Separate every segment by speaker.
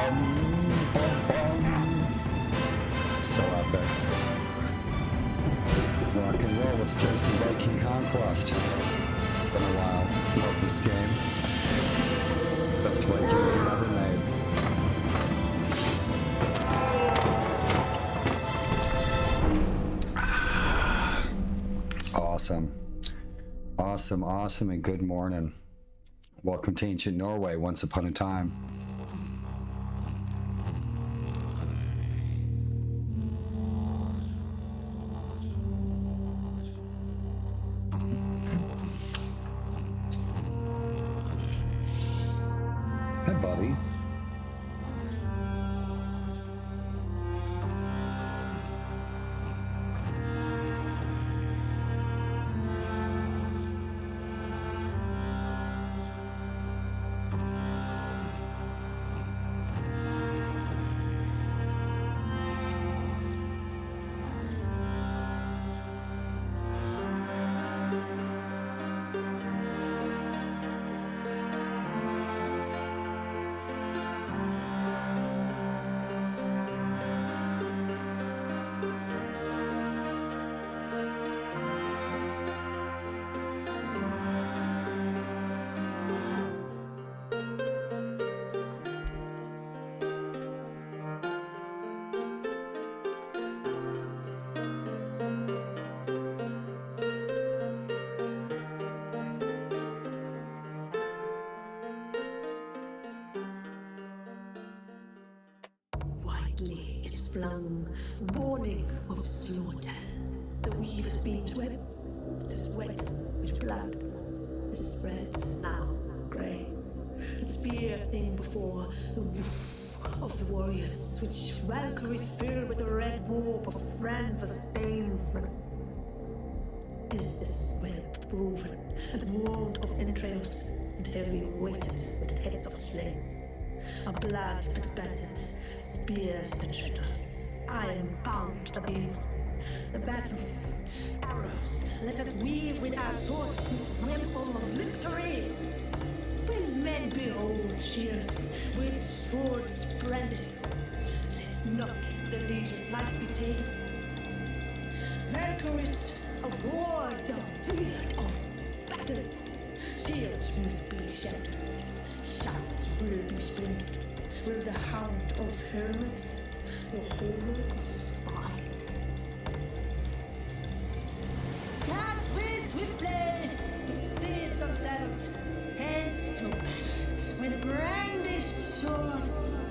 Speaker 1: So epic. Rock and roll, let's play some Viking Conquest. Been a while. Love this game. Best Viking game ever made. Awesome. Awesome, awesome, and good morning. Welcome to ancient Norway, once upon a time. Hey, buddy.
Speaker 2: Is flung, warning of slaughter. The weaver's beams web, the sweat with blood, is spread now grey. The spear thing before the woof of the warriors, which Valkyries fill with the red warp of Franva's Banesman. Is this web woven and walled of entrails, and heavy weighted with heads of slain? A blood bespattered spears the traitors. Iron bound the beams. The battles, arrows, let us weave with our swords this web of victory. Will men behold shields with swords brandished? Let not the legious life be taken. Valkyries award the beard of battle. Shields will be shattered. Shafts will be splintered. Will the hound of Hermit, the Hroald spy? Start with swiftly, with steeds unsaddled, hands to battle, with brandished swords.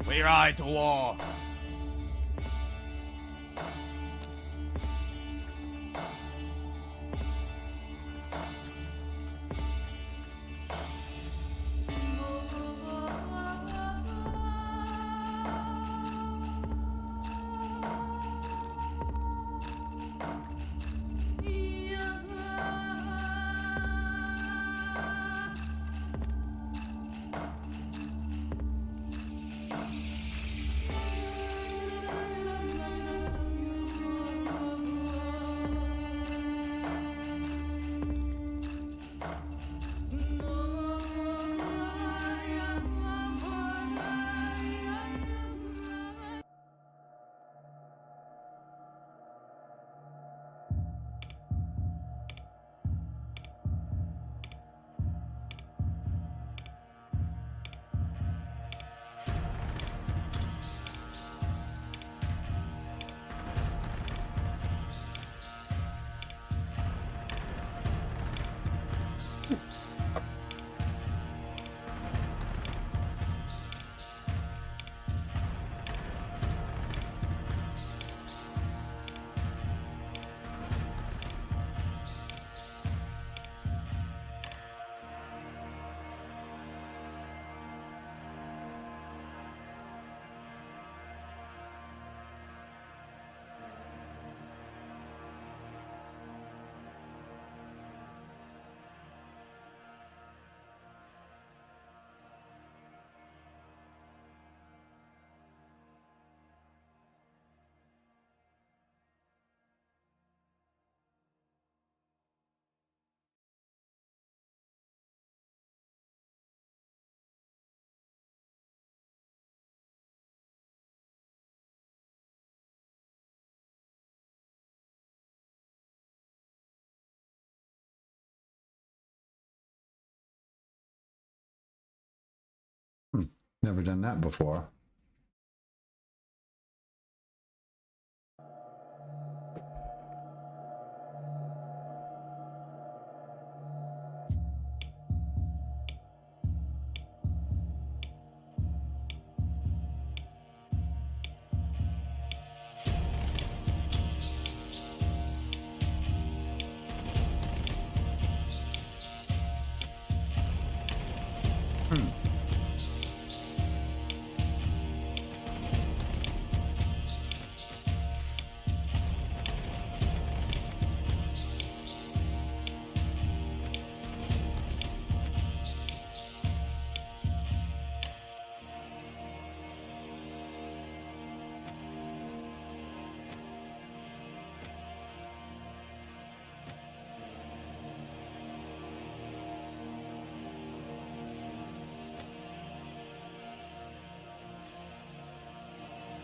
Speaker 3: We ride to war.
Speaker 1: Never done that before.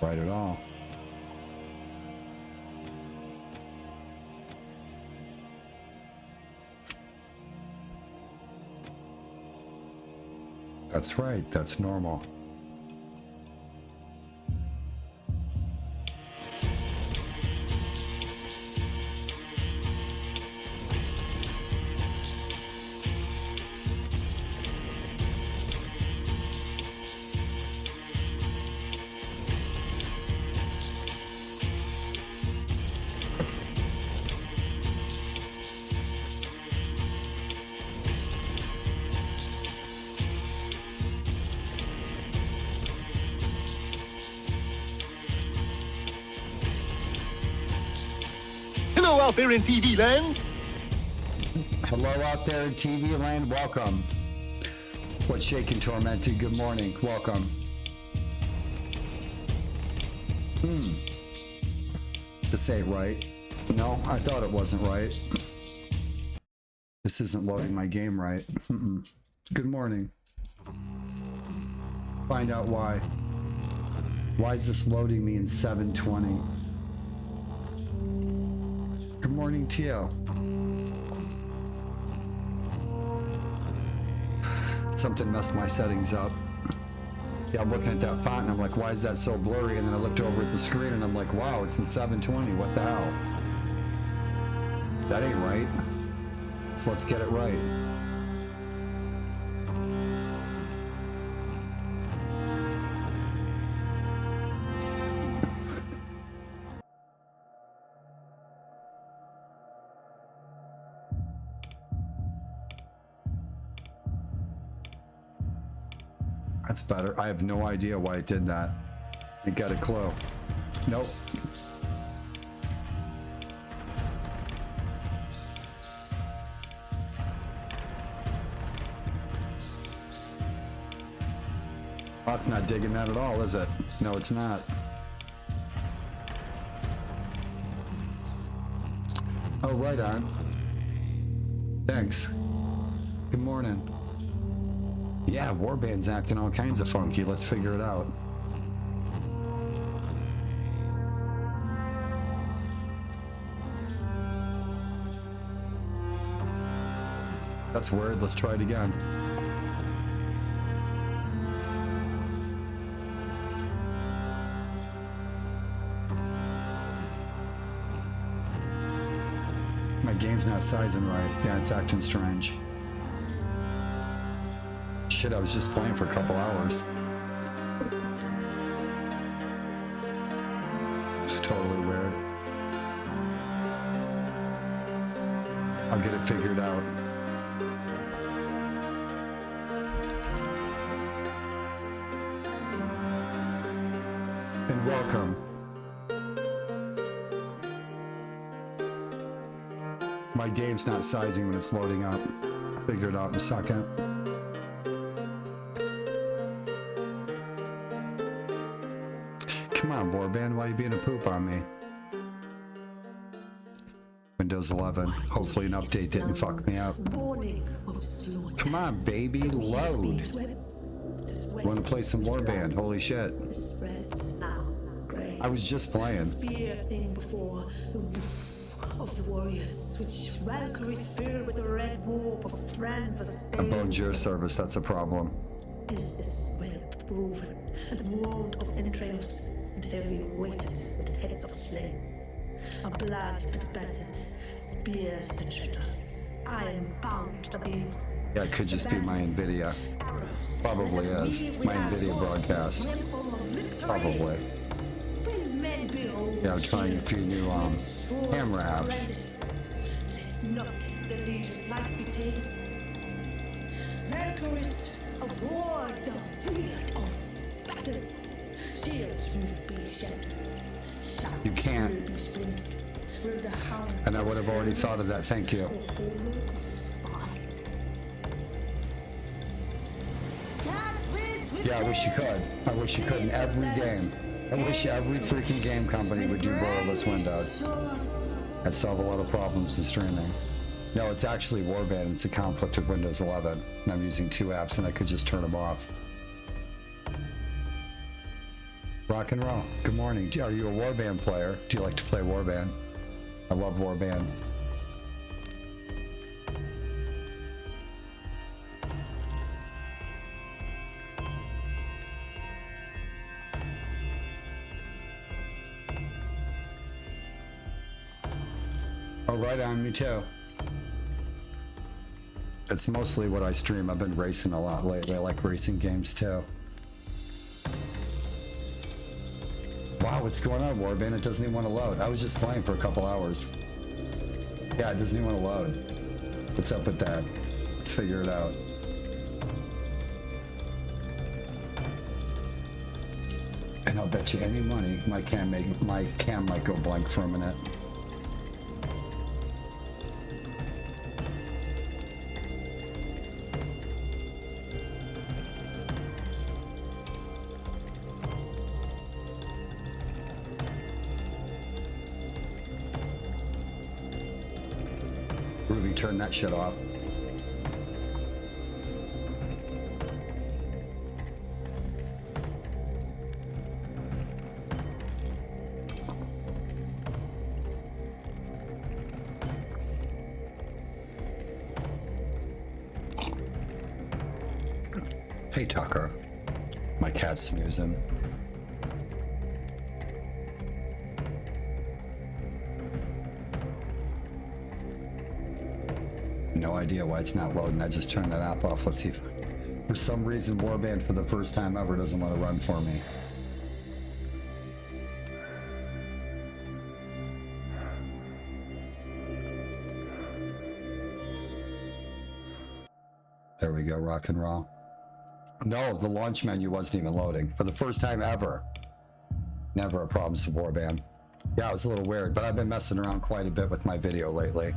Speaker 1: Right at all. That's right, that's normal.
Speaker 4: Hello out there in TV land.
Speaker 1: Hello out there in TV land, welcome. What's shaking, tormented? Good morning, welcome. This ain't right. No, I thought it wasn't right. This isn't loading my game right. Good morning. Find out why. Why is this loading me in 720? Good morning, Tio. Something messed my settings up. Yeah, I'm looking at that font and I'm like, why is that so blurry? And then I looked over at the screen and I'm like, wow, it's in 720. What the hell? That ain't right. So let's get it right. That's better. I have no idea why it did that. I got a clue. Nope. Oh, it's not digging that at all, is it? No, it's not. Oh, right on. Thanks. Good morning. Yeah, Warband's acting all kinds of funky. Let's figure it out. That's weird. Let's try it again. My game's not sizing right. Yeah, it's acting strange. Shit, I was just playing for a couple hours. It's totally weird. I'll get it figured out. And welcome. My game's not sizing when it's loading up. I'll figure it out in a second. Come on, Warband, why are you being a poop on me? Windows 11. Hopefully an update didn't fuck me up. Come on, baby, load. Want to play some Warband? Holy shit. I was just playing.
Speaker 2: Of the warriors, which Valkyries fill with the red warp of friend for
Speaker 1: A bonjour service, that's a problem.
Speaker 2: Is this web woven and wound of entrails and heavy weighted with heads of slain? A blood bespattered spears the traitors. I am bound the beams.
Speaker 1: Yeah, it could just be my NVIDIA. Probably is. My NVIDIA broadcast. Probably. Yeah, I'm trying a few new camera apps.
Speaker 2: Let not the legions' life be taken. Valkyries award the beard of battle. Shields will be shattered.
Speaker 1: You can't. And I would have already thought of that. Thank you. Yeah, I wish you could. I wish you could in every game. I wish every freaking game company would do borderless windowed. I'd solve a lot of problems in streaming. No, it's actually Warband. It's a conflict with Windows 11. And I'm using two apps and I could just turn them off. Rock and roll. Good morning. Are you a warband player? Do you like to play warband? I love warband. Oh, right on, me too. It's mostly what I stream. I've been racing a lot lately. I like racing games too. Wow, what's going on, Warband? It doesn't even want to load. I was just playing for a couple hours. Yeah, it doesn't even want to load. What's up with that? Let's figure it out. And I'll bet you any money my cam might go blank for a minute. Ruby, turn that shit off. Hey, Tucker. My cat's snoozing. No idea why it's not loading. I just turned that app off. Let's see if for some reason Warband for the first time ever doesn't want to run for me. There we go, rock and roll. No, the launch menu wasn't even loading for the first time ever. Never a problem with Warband. Yeah, it was a little weird, but I've been messing around quite a bit with my video lately.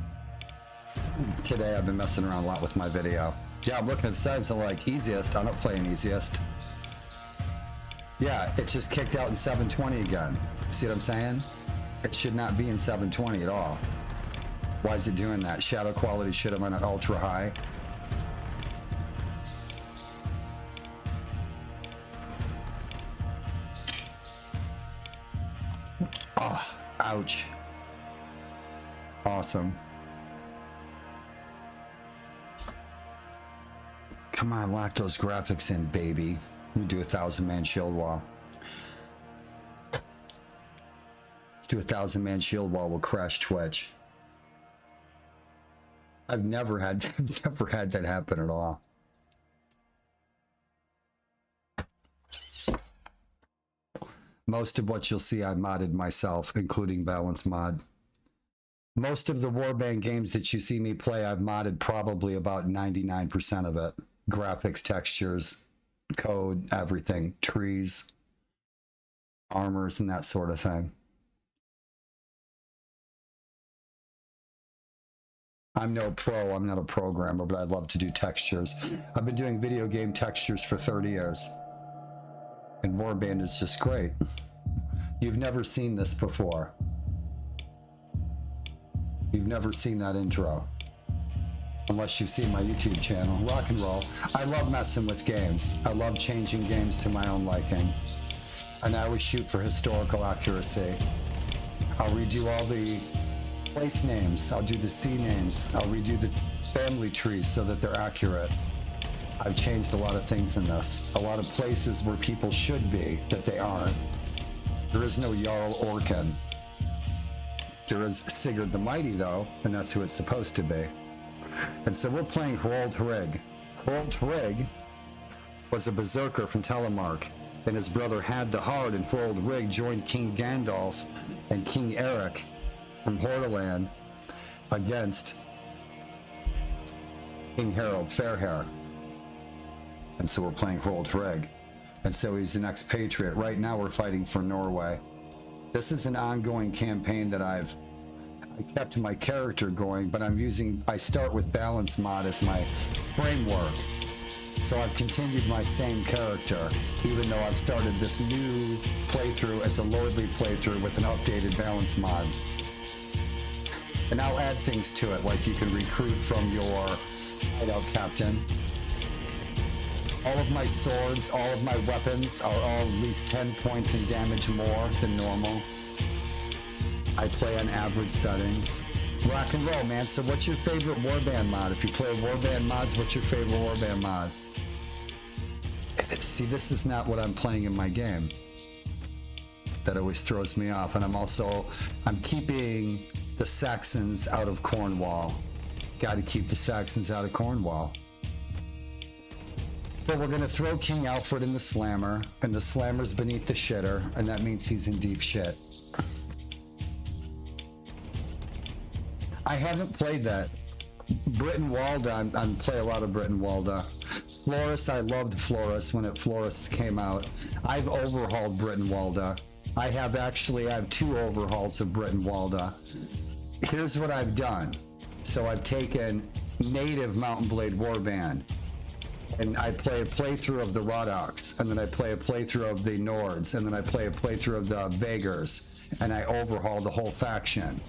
Speaker 1: Today I've been messing around a lot with my video. Yeah, I'm looking at settings. I'm like, easiest. I don't play in easiest. Yeah, it just kicked out in 720 again. See what I'm saying? It should not be in 720 at all. Why is it doing that? Shadow quality should have been at ultra high. Oh, ouch. Awesome. Come on, lock those graphics in, baby. Let me do a 1,000-man shield wall. Let's do a 1,000-man shield wall. We'll crash Twitch. I've never had that happen at all. Most of what you'll see I modded myself, including balance mod. Most of the Warband games that you see me play, I've modded probably about 99% of it. Graphics, textures, code, everything, trees, armors, and that sort of thing. I'm no pro, I'm not a programmer, but I'd love to do textures. I've been doing video game textures for 30 years. And Warband is just great. You've never seen this before. You've never seen that intro. Unless you've seen my YouTube channel, rock and roll. I love messing with games. I love changing games to my own liking. And I always shoot for historical accuracy. I'll redo all the place names. I'll do the sea names. I'll redo the family trees so that they're accurate. I've changed a lot of things in this. A lot of places where people should be, that they aren't. There is no Jarl Orkin. There is Sigurd the Mighty, though, and that's who it's supposed to be. And so we're playing Hryg. Hryg was a berserker from Telemark, and his brother had the Hard, and Hryg joined King Gandalf and King Eric from Hordaland against King Harold Fairhair. And so we're playing Hryg. And so he's an expatriate. Right now we're fighting for Norway. This is an ongoing campaign that I kept my character going, but I start with balance mod as my framework. So I've continued my same character, even though I've started this new playthrough as a lordly playthrough with an updated balance mod. And I'll add things to it, like you can recruit from your hideout captain. All of my swords, all of my weapons are all at least 10 points in damage more than normal. I play on average settings. Rock and roll, man. So what's your favorite warband mod? If you play warband mods, what's your favorite warband mod? See, this is not what I'm playing in my game. That always throws me off. And I'm keeping the Saxons out of Cornwall. Got to keep the Saxons out of Cornwall. But we're going to throw King Alfred in the Slammer, and the Slammer's beneath the shitter, and that means he's in deep shit. I haven't played that. Britain Walda, I play a lot of Britain Walda. Florus, I loved Florus when Florus came out. I've overhauled Britain Walda. I have 2 overhauls of Britain Walda. Here's what I've done. So I've taken native Mountain Blade Warband, and I play a playthrough of the Rodox, and then I play a playthrough of the Nords, and then I play a playthrough of the Vagers, and I overhaul the whole faction.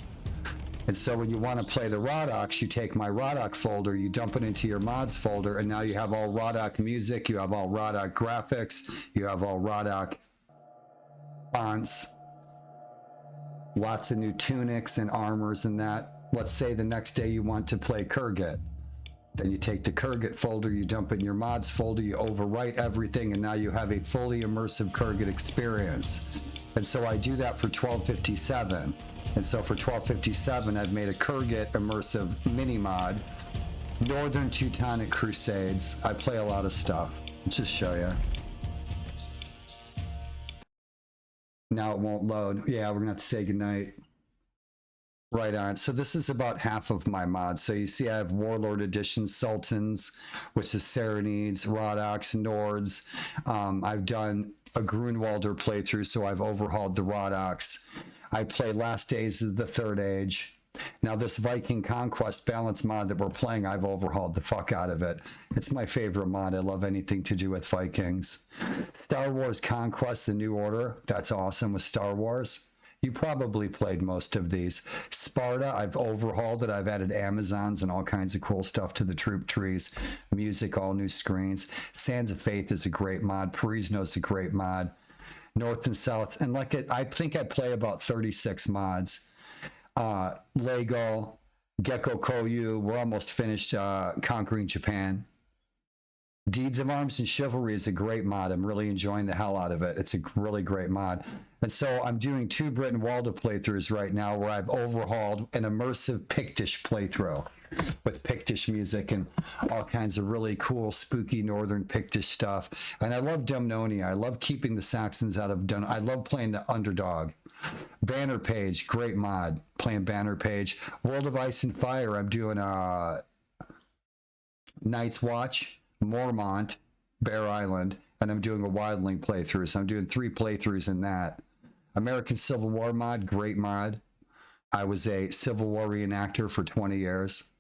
Speaker 1: And so when you want to play the Rodox, you take my Rodox folder, you dump it into your mods folder, and now you have all Rodox music, you have all Rodox graphics, you have all Rodox fonts, lots of new tunics and armors and that. Let's say the next day you want to play Kurrekurredutt. Then you take the Kurrekurredutt folder, you dump it in your mods folder, you overwrite everything, and now you have a fully immersive Kurrekurredutt experience. And so I do that for 1257. And so for 1257, I've made a Kurrekurredutt immersive mini mod. Northern Teutonic Crusades. I play a lot of stuff. Let's just show you. Now it won't load. Yeah, we're gonna have to say goodnight. Right on. So this is about half of my mods. So you see I have Warlord Edition Sultans, which is Serenades, Rodox, Nords. I've done a Grunwalder playthrough, so I've overhauled the Rodox. I play Last Days of the Third Age. Now this Viking Conquest balance mod that we're playing, I've overhauled the fuck out of it. It's my favorite mod. I love anything to do with Vikings. Star Wars Conquest, The New Order. That's awesome with Star Wars. You probably played most of these. Sparta, I've overhauled it. I've added Amazons and all kinds of cool stuff to the troop trees. Music, all new screens. Sands of Faith is a great mod. Parisno is a great mod. North and South. And I think I play about 36 mods. Lego, Gecko Koyu. We're almost finished conquering Japan. Deeds of Arms and Chivalry is a great mod. I'm really enjoying the hell out of it. It's a really great mod. And so I'm doing 2 Britain Walda playthroughs right now where I've overhauled an immersive Pictish playthrough with Pictish music and all kinds of really cool, spooky Northern Pictish stuff. And I love Dumnonia. I love keeping the Saxons out of I love playing the underdog. Banner Page, great mod. Playing Banner Page. World of Ice and Fire, I'm doing Night's Watch, Mormont, Bear Island, and I'm doing a Wildling playthrough. So I'm doing 3 playthroughs in that. American Civil War mod, great mod. I was a Civil War reenactor for 20 years.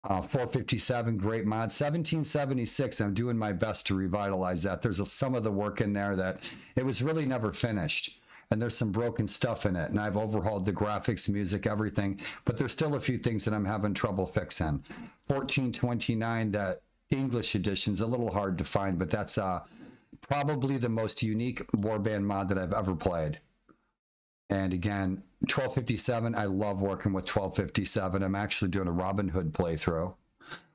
Speaker 1: 457, great mod. 1776, I'm doing my best to revitalize that. There's some of the work in there that it was really never finished. And there's some broken stuff in it. And I've overhauled the graphics, music, everything. But there's still a few things that I'm having trouble fixing. 1429, that English edition's a little hard to find, but that's probably the most unique warband mod that I've ever played. And again, 1257, I love working with 1257. I'm actually doing a Robin Hood playthrough.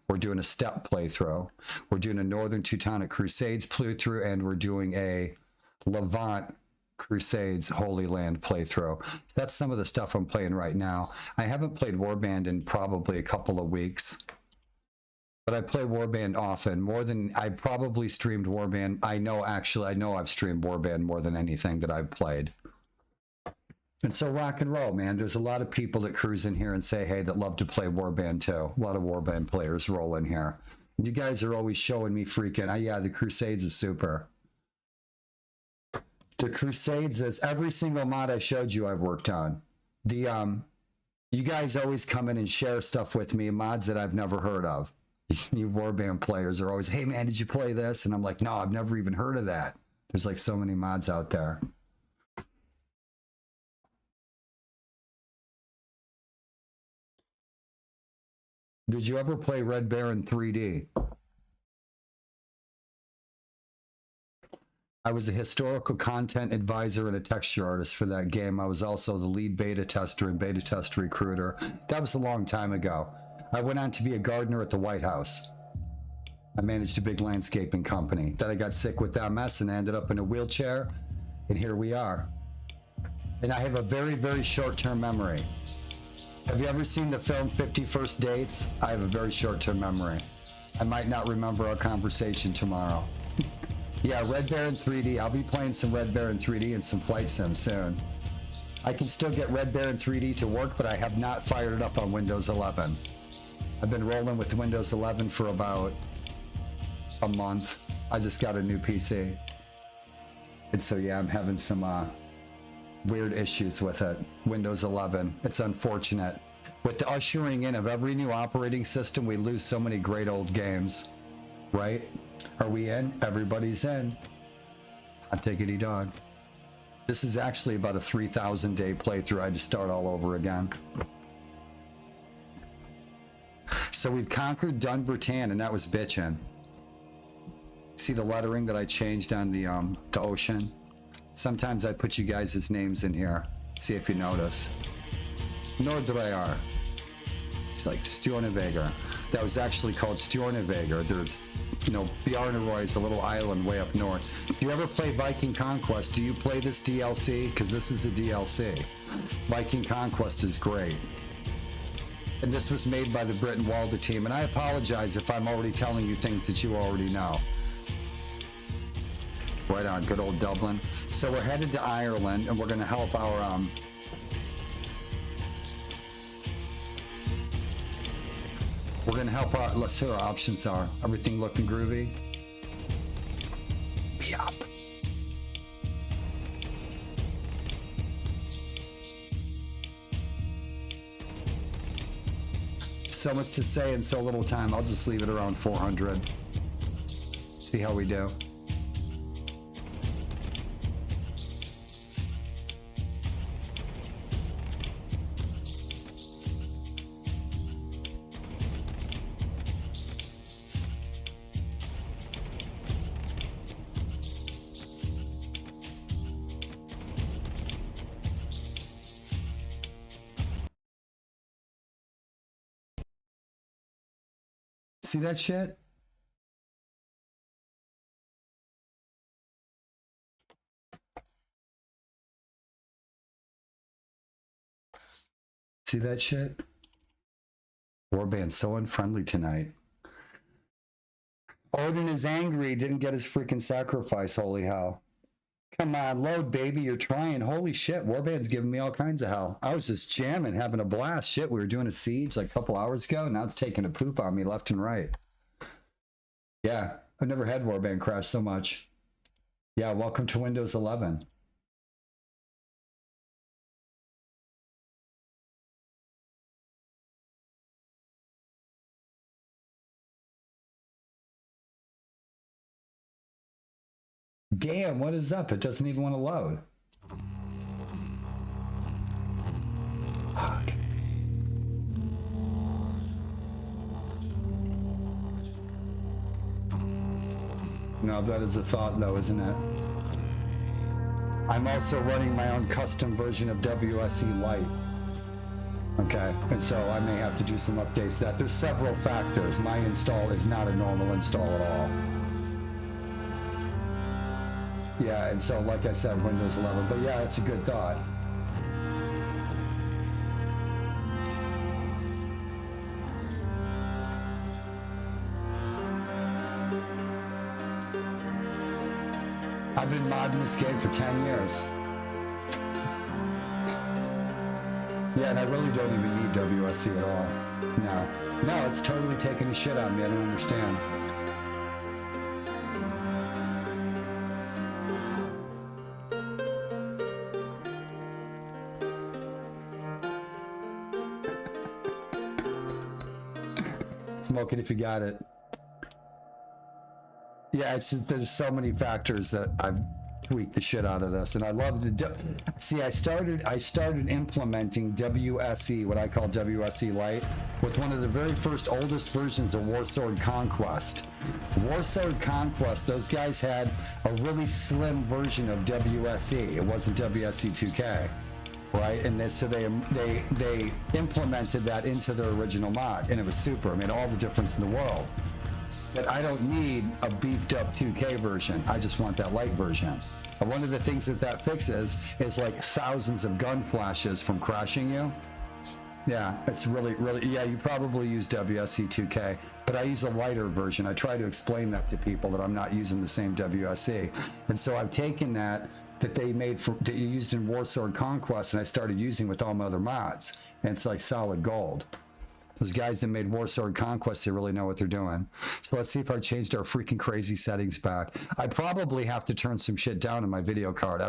Speaker 1: We're doing a Steppe playthrough. We're doing a Northern Teutonic Crusades playthrough, and we're doing a Levant Crusades Holy Land playthrough. That's some of the stuff I'm playing right now. I haven't played Warband in probably a couple of weeks. But I play Warband often, more than I probably streamed Warband. I know I've streamed Warband more than anything that I've played. And so rock and roll, man. There's a lot of people that cruise in here and say, hey, that love to play Warband too. A lot of Warband players roll in here. You guys are always showing me freaking, yeah, the Crusades is super. The Crusades is every single mod I showed you I've worked on. You guys always come in and share stuff with me, mods that I've never heard of. You Warband players are always, hey man, did you play this? And I'm like, no, I've never even heard of that. There's like so many mods out there. Did you ever play Red Baron 3D? I was a historical content advisor and a texture artist for that game. I was also the lead beta tester and beta test recruiter. That was a long time ago. I went on to be a gardener at the White House. I managed a big landscaping company. Then I got sick with MS and ended up in a wheelchair, and here we are. And I have a very, very short-term memory. Have you ever seen the film 50 First Dates? I have a very short-term memory. I might not remember our conversation tomorrow. Yeah, Red Baron 3D. I'll be playing some Red Baron 3D and some Flight Sim soon. I can still get Red Baron 3D to work, but I have not fired it up on Windows 11. I've been rolling with Windows 11 for about a month. I just got a new PC. And so yeah, I'm having some weird issues with it. Windows 11. It's unfortunate. With the ushering in of every new operating system, we lose so many great old games. Right? Are we in? Everybody's in. I take it, dog. This is actually about a 3,000 day playthrough. I had to start all over again. So we've conquered Dunbarton, and that was bitchin'. See the lettering that I changed on the ocean? Sometimes I put you guys' names in here. See if you notice. Nordreyer. It's like Stjorneveger. That was actually called Stjorneveger. There's, you know, Bjarneroy is a little island way up north. If you ever play Viking Conquest, do you play this DLC? Because this is a DLC. Viking Conquest is great. And this was made by the Brit and Walder team. And I apologize if I'm already telling you things that you already know. Right on, good old Dublin. So we're headed to Ireland, and we're going to help our we're going to help our, let's see what our options are. Everything looking groovy? Yup. So much to say in so little time. I'll just leave it around 400. See how we do. See that shit? See that shit? Warband's so unfriendly tonight. Odin is angry, didn't get his freaking sacrifice, holy hell. Come on, load, baby, you're trying. Holy shit, Warband's giving me all kinds of hell. I was just jamming, having a blast. Shit, we were doing a siege like a couple hours ago. Now it's taking a poop on me left and right. Yeah, I've never had Warband crash so much. Yeah, welcome to Windows 11. Damn, what is up? It doesn't even want to load. Fuck. No, that is a thought though, isn't it? I'm also running my own custom version of WSE Lite. Okay, and so I may have to do some updates to that. There's several factors. My install is not a normal install at all. Yeah, and so like I said, Windows 11, but yeah, it's a good thought. I've been modding this game for 10 years. Yeah, and I really don't even need WSC at all. No, it's totally taking a shit on me. I don't understand. Smoke it if you got it. Yeah, it's just, there's so many factors that tweak the shit out of this, and I love to see. I started implementing WSE, what I call WSE Lite, with one of the very first oldest versions of Warlord Conquest. Warlord Conquest, those guys had a really slim version of WSE. It wasn't WSE 2K, right? And they implemented that into their original mod, and it was super. It made all the difference in the world. But I don't need a beefed up 2K version. I just want that light version. And one of the things that fixes is like thousands of gun flashes from crashing you. Yeah, it's really, yeah, you probably use WSE 2K, but I use a lighter version. I try to explain that to people that I'm not using the same WSE. And so I've taken that they made that you used in Warlord Conquest, and I started using with all my other mods. And it's like solid gold. Those guys that made Warlord Conquest, they really know what they're doing. So let's see if I changed our freaking crazy settings back. I probably have to turn some shit down in my video card.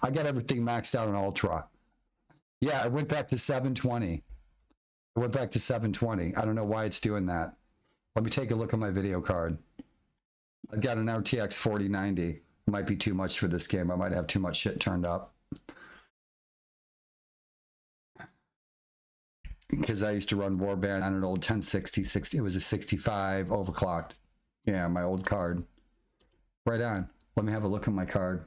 Speaker 1: I got everything maxed out on Ultra. Yeah, I went back to 720. I went back to 720. I don't know why it's doing that. Let me take a look at my video card. I've got an RTX 4090. It might be too much for this game. I might have too much shit turned up. Because I used to run Warband on an old 1060, it was a 65 overclocked. Yeah, my old card. Right on. Let me have a look at my card.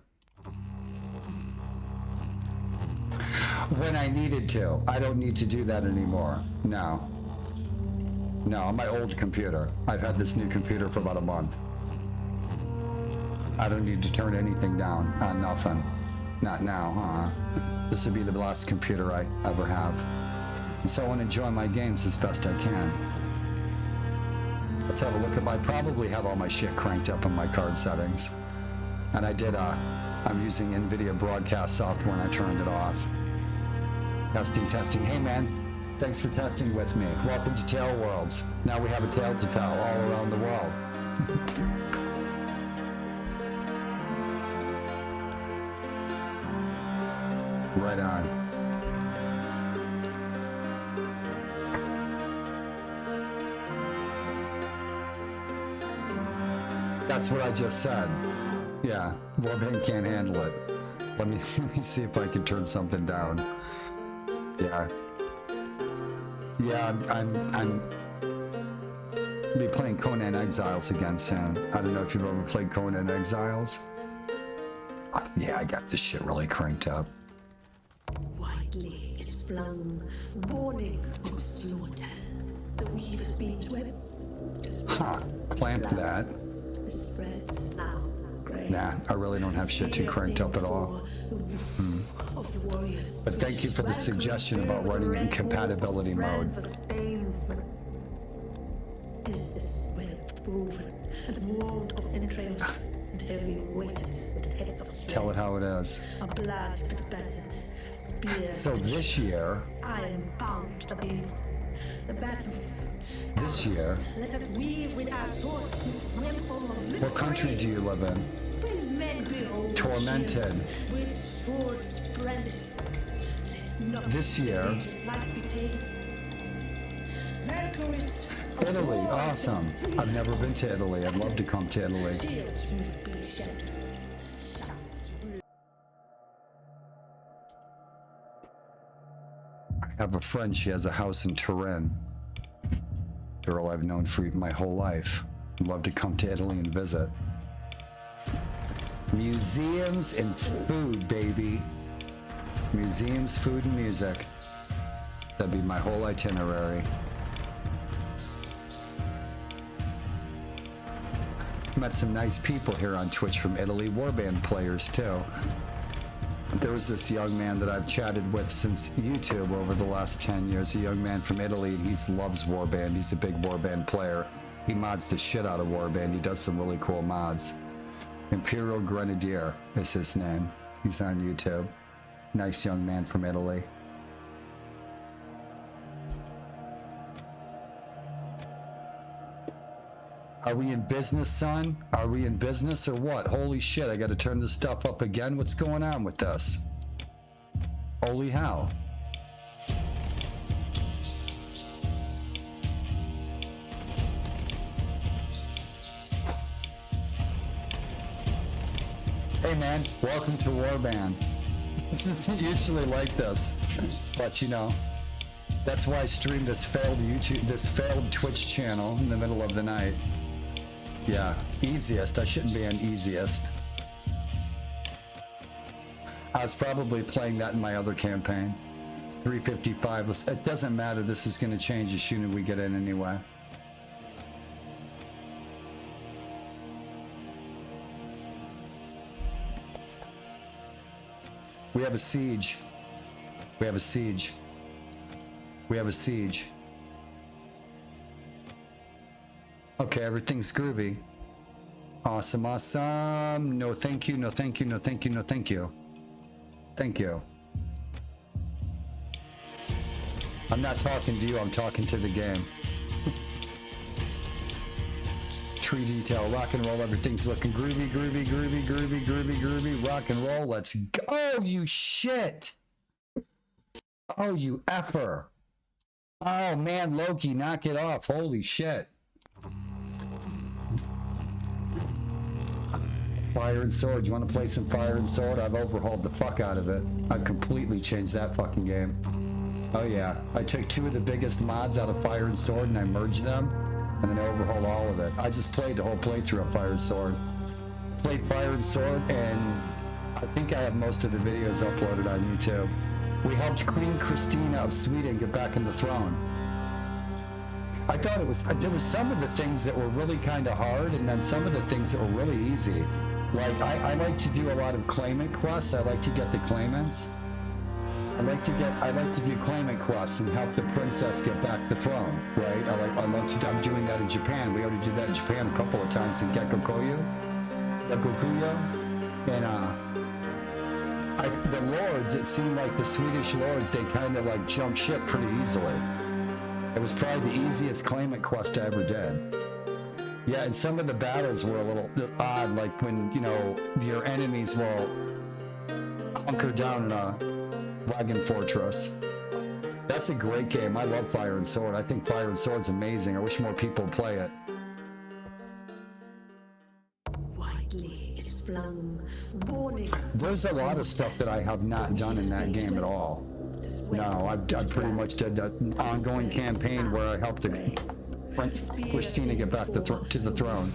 Speaker 1: When I needed to. I don't need to do that anymore. No. No, on my old computer. I've had this new computer for about a month. I don't need to turn anything down on nothing. Not now, huh? This would be the last computer I ever have. And so I want to enjoy my games as best I can. Let's have a look at I probably have all my shit cranked up in my card settings. And I did, I'm using NVIDIA broadcast software and I turned it off. Testing. Hey man, thanks for testing with me. Welcome to Tale Worlds. Now we have a tale to tell all around the world. Right on. That's what I just said. Yeah, Warband can't handle it. Let me see if I can turn something down. Yeah. Yeah, I'm be playing Conan Exiles again soon. I don't know if you've ever played Conan Exiles. Yeah, I got this shit really cranked up.
Speaker 2: Widely is flung, warning of slaughter. The weaver's beams web.
Speaker 1: Huh, clamp that.
Speaker 2: Spread now.
Speaker 1: Nah, I really don't have shit too cranked up at all. But thank you for the suggestion about running in compatibility mode.
Speaker 2: Is this web woven and walled of entrails and heavy weighted with heads of steel?
Speaker 1: Tell it how it is.
Speaker 2: A blood bespattered spear.
Speaker 1: So this year,
Speaker 2: iron bound the beams. The battles.
Speaker 1: This year,
Speaker 2: let us weave with our swords this web of
Speaker 1: what country do you live in?
Speaker 2: when men behold
Speaker 1: Tormented.
Speaker 2: shields with swords brandished. Let not
Speaker 1: This year,
Speaker 2: life be taken. Valkyries of
Speaker 1: Italy,
Speaker 2: war.
Speaker 1: awesome. I've never been to Italy. I'd love to come to Italy.
Speaker 2: Shields will be shattered. Shafts will
Speaker 1: I have a friend, she has a house in Turin. Girl I've known for my whole life. I'd love to come to Italy and visit. Museums and food, baby. Museums, food, and music. That'd be my whole itinerary. Met some nice people here on Twitch from Italy, Warband players too. There was this young man that I've chatted with since YouTube over the last 10 years, a young man from Italy, and he loves Warband. He's a big Warband player. He mods the shit out of Warband. He does some really cool mods. Imperial Grenadier is his name. He's on YouTube. Nice young man from Italy. Are we in business, son? Are we in business or what? Holy shit, I gotta turn this stuff up again. What's going on with this? Holy hell. Hey man, welcome to Warband. This isn't usually like this, but you know, that's why I streamed this failed Twitch channel in the middle of the night. Yeah, easiest. I shouldn't be an easiest. I was probably playing that in my other campaign. 355. It doesn't matter. This is going to change as soon as we get in anyway. We have a siege. We have a siege. We have a siege. Okay, everything's groovy. Awesome, awesome. No thank you, no thank you, no thank you, no thank you. Thank you. I'm not talking to you, I'm talking to the game. Tree detail, rock and roll, everything's looking groovy, groovy, groovy, groovy, groovy, groovy, rock and roll, let's go. Oh, you shit. Oh, you effer. Oh man, Loki, knock it off. Holy shit. Fire and Sword. You want to play some Fire and Sword? I've overhauled the fuck out of it. I've completely changed that fucking game. Oh yeah. I took two of the biggest mods out of Fire and Sword and I merged them. And then I overhauled all of it. I just played the whole playthrough of Fire and Sword. Played Fire and Sword and I think I have most of the videos uploaded on YouTube. We helped Queen Christina of Sweden get back in the throne. I thought there was some of the things that were really kind of hard and then some of the things that were really easy. Like, I like to do a lot of claimant quests. I like to get the claimants. I like to do claimant quests and help the princess get back the throne, right? I'm doing that in Japan. We already did that in Japan a couple of times in Gekkokuyo. And the lords, it seemed like the Swedish lords, they kind of like jumped ship pretty easily. It was probably the easiest claimant quest I ever did. Yeah, and some of the battles were a little odd, like when, you know, your enemies will hunker down in a wagon fortress. That's a great game. I love Fire and Sword. I think Fire and Sword's amazing. I wish more people would play it.
Speaker 2: Widely is flung, warning.
Speaker 1: There's a lot of stuff that I have not done in that game at all. No, I pretty much did an ongoing campaign where I helped Christina get back to the throne.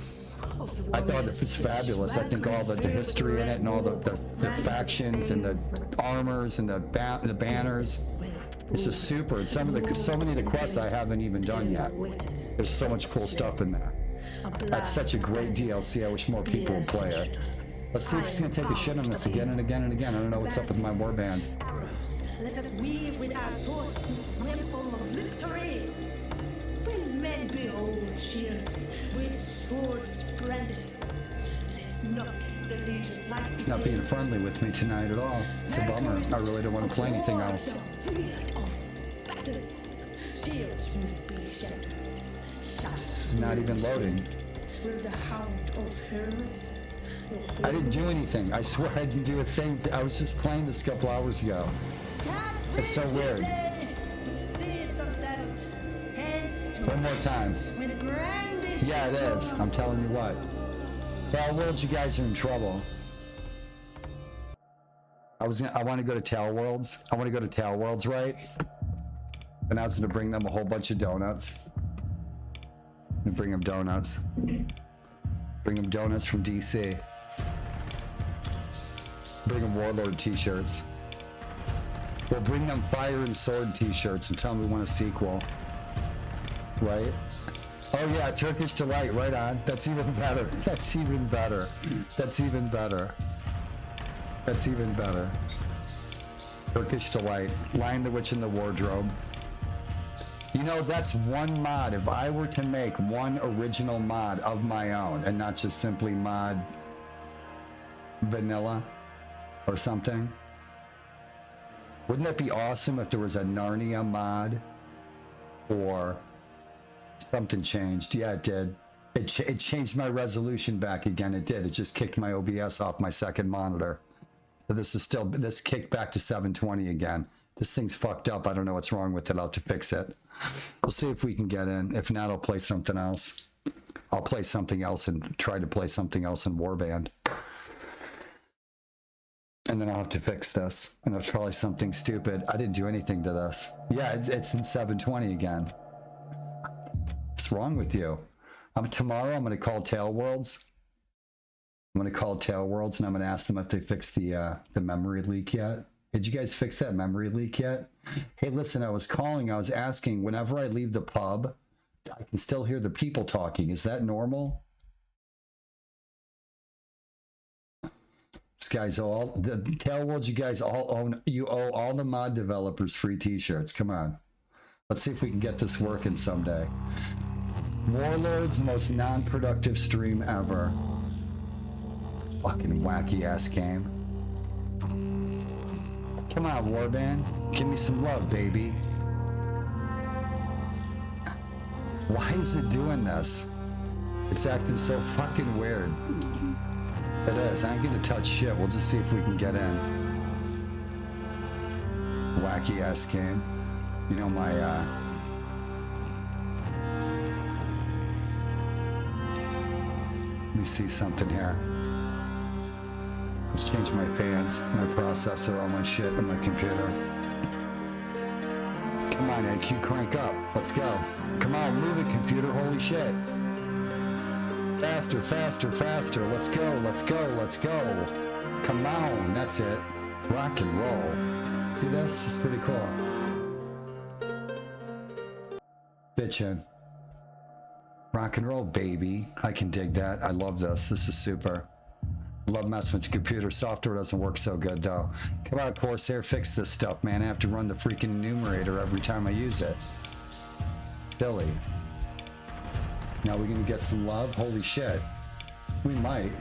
Speaker 1: I thought it was fabulous. I think all the history in it and all the factions and the armors and the banners. It's just super. And so many of the quests I haven't even done yet. There's so much cool stuff in there. That's such a great DLC. I wish more people would play it. Let's see if he's gonna take a shit on this again and again and again. I don't know what's up with my warband.
Speaker 2: Let us weave with our swords this weapon of victory. When men behold shields with swords brandished, let not the legions life.
Speaker 1: It's not being friendly with me tonight at all. It's a bummer. I really don't want to play anything else.
Speaker 2: Shields will be shattered.
Speaker 1: It's not even loading.
Speaker 2: Will the hound of Hroald?
Speaker 1: I didn't do anything. I swear I didn't do a thing. I was just playing this a couple hours ago. It's so weird. One more time. Yeah, it is. I'm telling you what. Worlds, you guys are in trouble. I want to go to Worlds. I want to go to Worlds, right? And I was going to bring them a whole bunch of donuts. And bring them donuts. Bring them donuts from DC. Bring them Warlord t-shirts. We'll bring them Fire and Sword t-shirts and tell them we want a sequel. Right? Oh yeah, Turkish Delight, right on. That's even better. That's even better. That's even better. That's even better. Turkish Delight. Lion the Witch in the Wardrobe. You know, that's one mod. If I were to make one original mod of my own and not just simply mod vanilla or something, wouldn't that be awesome if there was a Narnia mod or something changed? Yeah, it did. It changed my resolution back again. It did. It just kicked my OBS off my second monitor. So this kicked back to 720 again. This thing's fucked up. I don't know what's wrong with it. I'll have to fix it. We'll see if we can get in. If not, I'll play something else. I'll play something else and try to play something else in Warband. And then I'll have to fix this. And it's probably something stupid. I didn't do anything to this. Yeah, it's in 720 again. What's wrong with you? Tomorrow I'm going to call Tailworlds. I'm going to call Tailworlds and I'm going to ask them if they fixed the memory leak yet. Did you guys fix that memory leak yet? Hey, listen, I was calling. I was asking, whenever I leave the pub, I can still hear the people talking. Is that normal? This guy's all the Tailworlds. You guys all own. You owe all the mod developers free T-shirts. Come on, let's see if we can get this working someday. Warlord's most non-productive stream ever. Fucking wacky ass game. Come on, Warband, give me some love, baby. Why is it doing this? It's acting so fucking weird. It is. I ain't gonna touch shit. We'll just see if we can get in. Wacky ass game. You know my let me see something here. Let's change my fans, my processor, all my shit on my computer. Come on, IQ, crank up. Let's go. Come on, move it, computer. Holy shit. Faster, faster, faster. Let's go, let's go, let's go. Come on, that's it. Rock and roll. See this? It's pretty cool. Bitchin'. Rock and roll, baby. I can dig that. I love this. This is super. Love messing with the computer. Software doesn't work so good, though. Come on, Corsair, fix this stuff, man. I have to run the freaking enumerator every time I use it. Silly. Now we're gonna get some love? Holy shit. We might.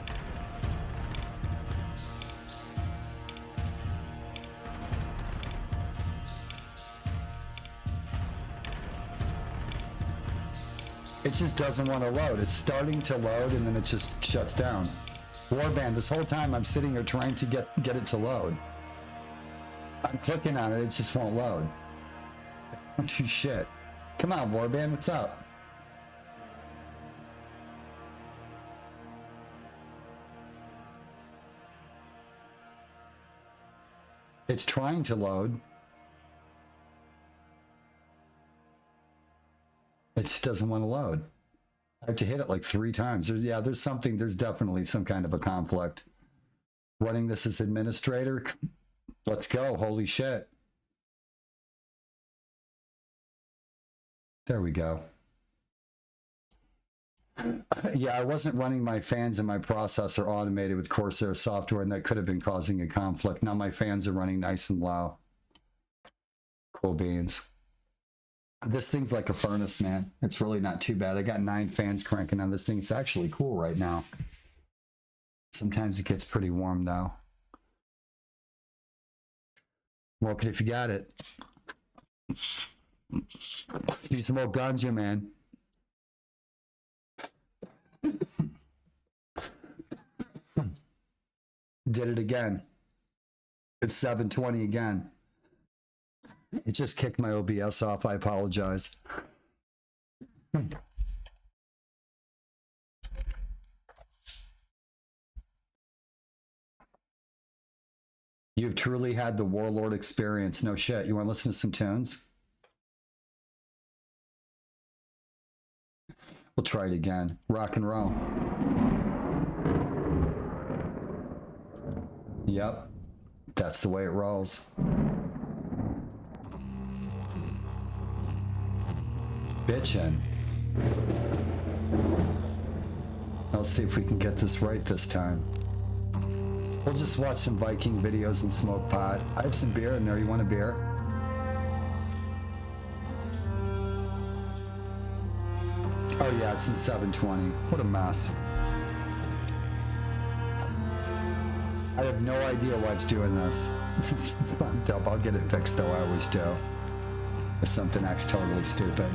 Speaker 1: It just doesn't want to load. It's starting to load and then it just shuts down. Warband, this whole time I'm sitting here trying to get it to load. I'm clicking on it, it just won't load. Don't do shit. Come on, Warband, what's up? It's trying to load. It just doesn't want to load. I have to hit it like 3 times. There's definitely some kind of a conflict. Running this as administrator. Let's go. Holy shit. There we go. Yeah, I wasn't running my fans and my processor automated with Corsair software, and that could have been causing a conflict. Now my fans are running nice and low. Cool beans. This thing's like a furnace, man. It's really not too bad. I got 9 fans cranking on this thing. It's actually cool right now. Sometimes it gets pretty warm, though. Work it if you got it. Use some more ganja, man. Did it again. It's 720 again. It just kicked my OBS off. I apologize. You've truly had the Warlord experience. No shit. You want to listen to some tunes? We'll try it again. Rock and roll. Yep. That's the way it rolls. Bitchin'. Let's see if we can get this right this time. We'll just watch some Viking videos and smoke pot. I have some beer in there. You want a beer? Oh yeah, it's in 720. What a mess. I have no idea why it's doing this. It's fucked up. I'll get it fixed though, I always do. If something acts totally stupid.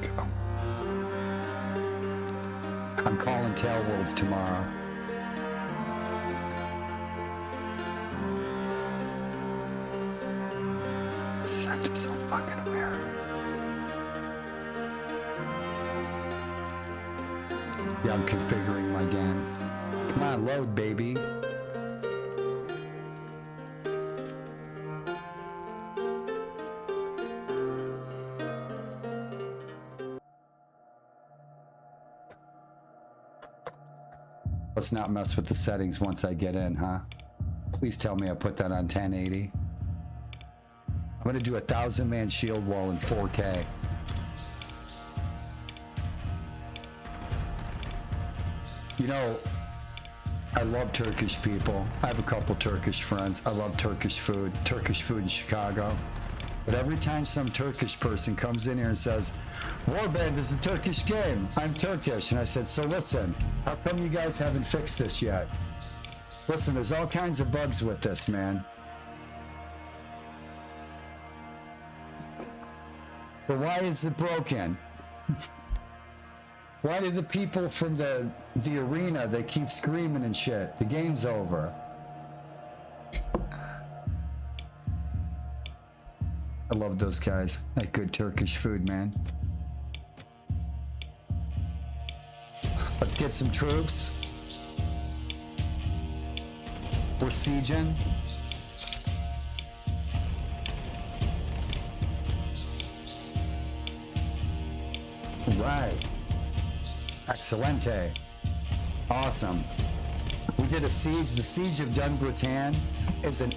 Speaker 1: Go. I'm calling Tailworlds tomorrow. It's acting so fucking weird. Yeah, I'm configuring my game. Come on, load, baby. Let's not mess with the settings once I get in, huh? Please tell me I put that on 1080. I'm gonna do a 1,000-man shield wall in 4K. You know, I love Turkish people. I have a couple Turkish friends. I love Turkish food in Chicago. But every time some Turkish person comes in here and says, Warband is a Turkish game, I'm Turkish. And I said, so listen, how come you guys haven't fixed this yet? Listen, there's all kinds of bugs with this, man. But why is it broken? Why do the people from the arena, they keep screaming and shit? The game's over. I love those guys. Like good Turkish food, man. Let's get some troops. We're sieging. Right. Excelente. Awesome. We did a siege. The siege of Dunbritain is a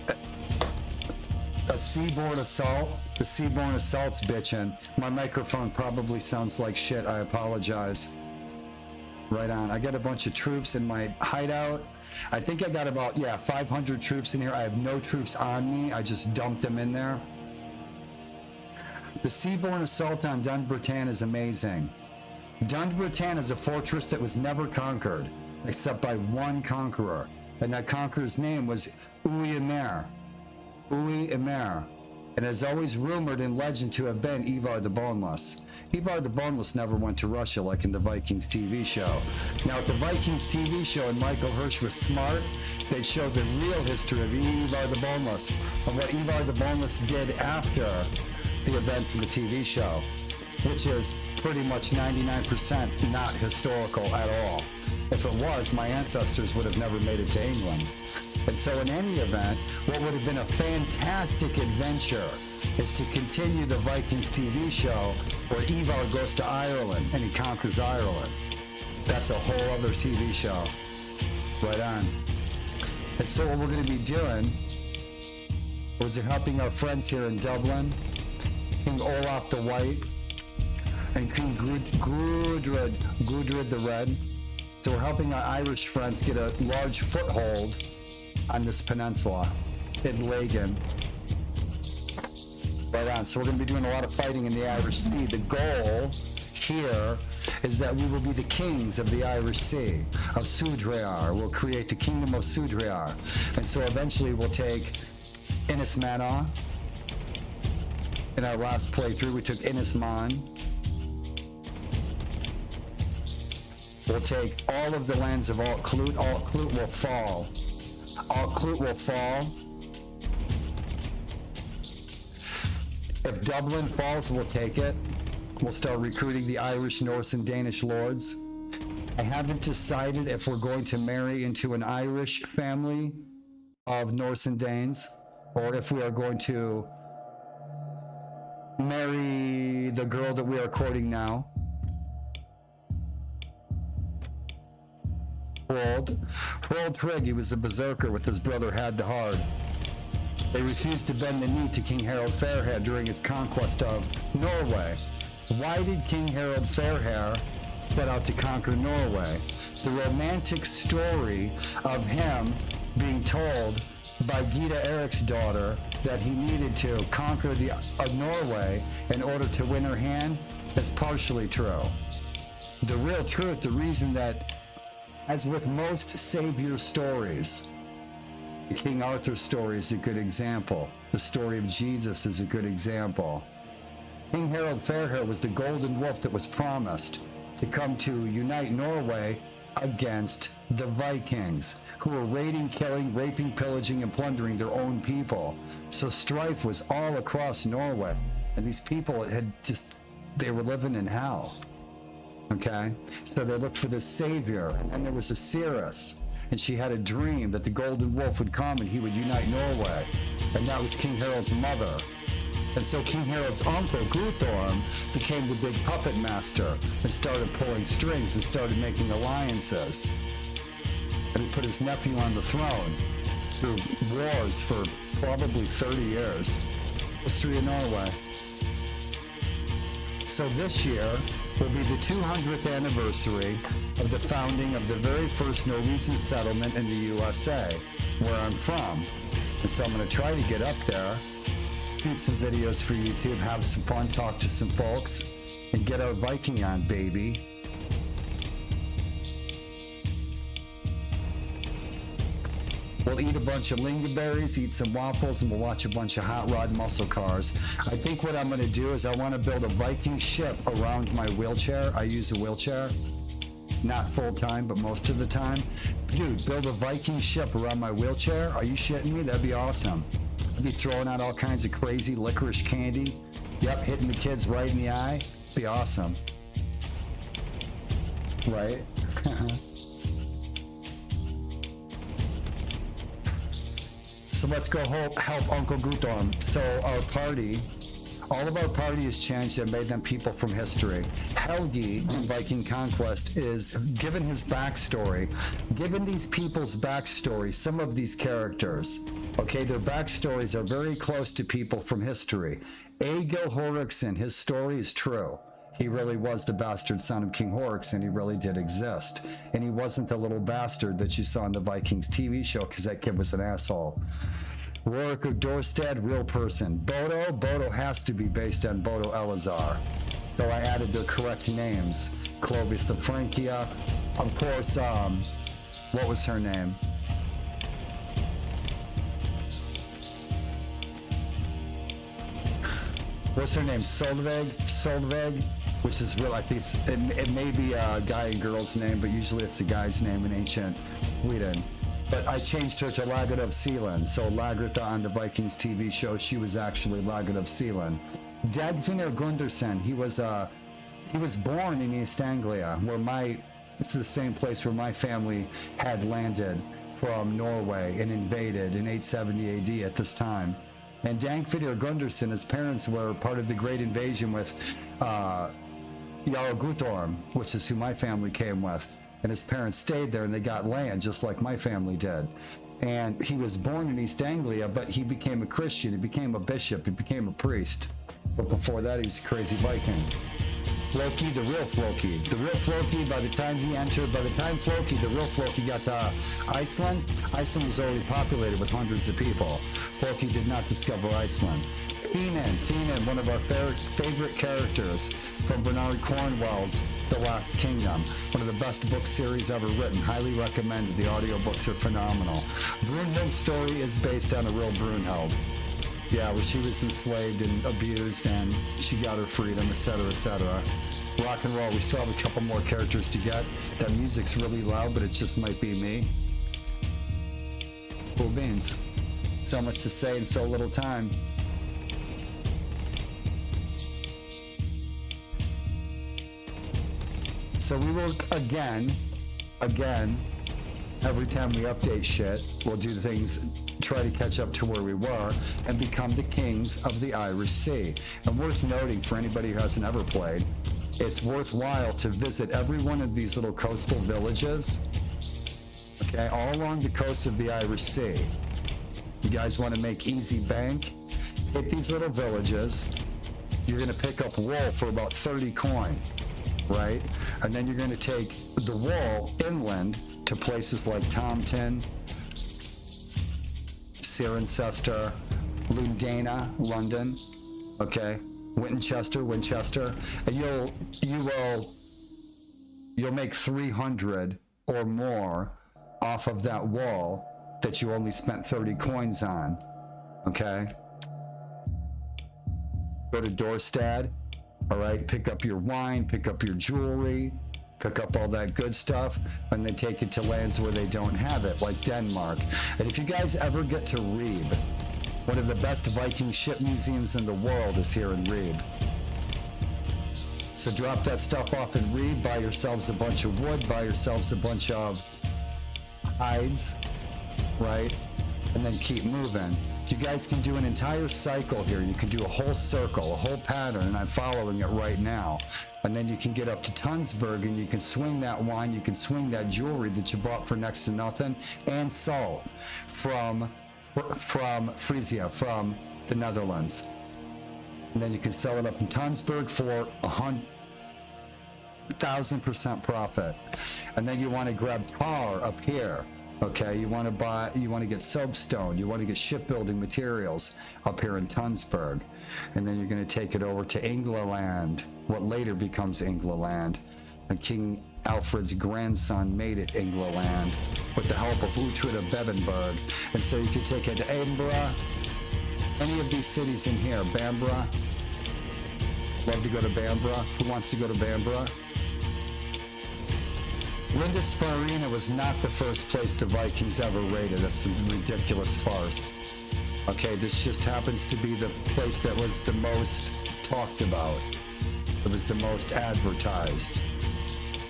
Speaker 1: seaborne assault. The seaborne assault's bitchin'. My microphone probably sounds like shit. I apologize. Right on. I got a bunch of troops in my hideout. I think I got about, 500 troops in here. I have no troops on me. I just dumped them in there. The seaborne assault on Dunbritain is amazing. Dunbritain is a fortress that was never conquered, except by one conqueror. And that conqueror's name was Uy-Emer. Uy-Emer. And is always rumored in legend to have been Ivar the Boneless. Ivar the Boneless never went to Russia like in the Vikings TV show. Now, at the Vikings TV show, and Michael Hirsch was smart, they showed the real history of Ivar the Boneless and what Ivar the Boneless did after the events in the TV show, which is pretty much 99% not historical at all. If it was, my ancestors would have never made it to England. And so in any event, what would have been a fantastic adventure is to continue the Vikings TV show where Ivar goes to Ireland and he conquers Ireland. That's a whole other TV show. Right on. And so what we're going to be doing was helping our friends here in Dublin, King Olaf the White, and King Gudrid the Red. So we're helping our Irish friends get a large foothold on this peninsula in Lagan. Right on. So we're going to be doing a lot of fighting in the Irish Sea. The goal here is that we will be the kings of the Irish Sea, of Sudrear. We'll create the kingdom of Sudrear. And so eventually we'll take Innismana. In our last playthrough, we took Innisman. We'll take all of the lands of Alt-Clut. Alt-Clut will fall. Alt-Clut will fall. If Dublin falls, we'll take it. We'll start recruiting the Irish, Norse, and Danish lords. I haven't decided if we're going to marry into an Irish family of Norse and Danes, or if we are going to marry the girl that we are courting now. Hroald Hryg, he was a berserker with his brother Had the Hard. They refused to bend the knee to King Harald Fairhair during his conquest of Norway. Why did King Harald Fairhair set out to conquer Norway? The romantic story of him being told by Gyda Erik's daughter that he needed to conquer Norway in order to win her hand is partially true. The real truth, the reason that, as with most savior stories, the King Arthur story is a good example. The story of Jesus is a good example. King Harald Fairhair was the golden wolf that was promised to come to unite Norway against the Vikings, who were raiding, killing, raping, pillaging, and plundering their own people. So strife was all across Norway, and these people they were living in hell. Okay, so they looked for the savior, and there was a Cirrus, and she had a dream that the golden wolf would come and he would unite Norway, and that was King Hroald's mother. And so King Hroald's uncle, Guthorm, became the big puppet master and started pulling strings and started making alliances. And he put his nephew on the throne through wars for probably 30 years. History of Norway. So this year will be the 200th anniversary of the founding of the very first Norwegian settlement in the USA, where I'm from. And so I'm going to try to get up there, shoot some videos for YouTube, have some fun, talk to some folks, and get our Viking on, baby. We'll eat a bunch of lingonberries, eat some waffles, and we'll watch a bunch of hot rod muscle cars. I think what I'm going to do is I want to build a Viking ship around my wheelchair. I use a wheelchair. Not full time, but most of the time. Dude, build a Viking ship around my wheelchair? Are you shitting me? That'd be awesome. I'd be throwing out all kinds of crazy licorice candy. Yep, hitting the kids right in the eye. Be awesome. Right? So let's go help Uncle Guthorm. So our party, all of our party has changed and made them people from history. Helgi in Viking Conquest is, given his backstory, given these people's backstory, some of these characters, okay, their backstories are very close to people from history. Egil Horrickson, his story is true. He really was the bastard son of King Horrickson. He really did exist. And he wasn't the little bastard that you saw in the Vikings TV show, because that kid was an asshole. Rorik of Dorstad, real person. Bodo has to be based on Bodo Elazar. So I added their correct names. Clovis of Francia. Of course, what was her name? What's her name? Solveig, which is real. I think it may be a guy and girl's name, but usually it's a guy's name in ancient Sweden. But I changed her to Lagertha of Sealand. So Lagertha on the Vikings TV show, she was actually Lagertha of Sealand. Dagfinnur Gunderson, he was born in East Anglia, where it's the same place where my family had landed from Norway and invaded in 870 AD at this time. And Dagfinnur Gunderson, his parents were part of the Great Invasion with Jarl Guthorm, which is who my family came with. And his parents stayed there and they got land just like my family did. And he was born in East Anglia, but he became a Christian. He became a bishop. He became a priest. But before that, he was a crazy Viking. Floki, the real Floki. The real Floki, by the time Floki, the real Floki got to Iceland was already populated with hundreds of people. Floki did not discover Iceland. Finan, one of our favorite characters from Bernard Cornwell's The Last Kingdom. One of the best book series ever written. Highly recommended. The audiobooks are phenomenal. Brunhild's story is based on a real Brunhild. Yeah, where she was enslaved and abused and she got her freedom, etc., etc. Rock and roll. We still have a couple more characters to get. That music's really loud, but it just might be me. Cool beans. So much to say in so little time. So we will again, every time we update shit, we'll do things, try to catch up to where we were and become the kings of the Irish Sea. And worth noting for anybody who hasn't ever played, it's worthwhile to visit every one of these little coastal villages, okay, all along the coast of the Irish Sea. You guys want to make easy bank? Hit these little villages. You're going to pick up wool for about 30 coin. Right? And then you're going to take the wool inland to places like Tompton, Cirencester, Ludana, London, okay, Winchester, and you'll make 300 or more off of that wool that you only spent 30 coins on, okay? Go to Dorstad. All right, pick up your wine, pick up your jewelry, pick up all that good stuff, and then take it to lands where they don't have it, like Denmark. And if you guys ever get to Reeb, one of the best Viking ship museums in the world is here in Reeb. So drop that stuff off and read. Buy yourselves a bunch of wood. Buy yourselves a bunch of hides, right? And then keep moving. You guys can do an entire cycle here. You can do a whole circle, a whole pattern, and I'm following it right now. And then you can get up to Tunsberg and you can swing that wine, you can swing that jewelry that you bought for next to nothing, and salt from Frisia, from the Netherlands. And then you can sell it up in Tunsberg for 1,000% profit. And then you want to grab tar up here. Okay, you want to get soapstone, you want to get shipbuilding materials up here in Tunsberg. And then you're going to take it over to England, what later becomes England. And King Alfred's grandson made it England with the help of Uhtred of Bebbanburg. And so you can take it to Edinburgh, any of these cities in here, Bamborough. Love to go to Bamborough. Who wants to go to Bamborough? Lindisfarne was not the first place the Vikings ever raided. That's a ridiculous farce. Okay, this just happens to be the place that was the most talked about. It was the most advertised.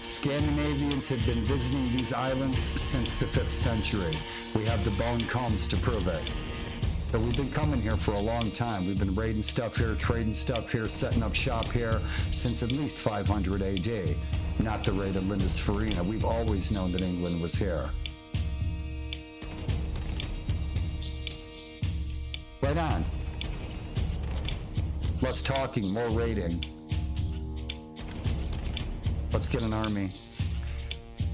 Speaker 1: Scandinavians had been visiting these islands since the 5th century. We have the bone combs to prove it. But we've been coming here for a long time. We've been raiding stuff here, trading stuff here, setting up shop here since at least 500 AD. Not the raid of Lindisfarne. We've always known that England was here. Right on. Less talking, more raiding. Let's get an army.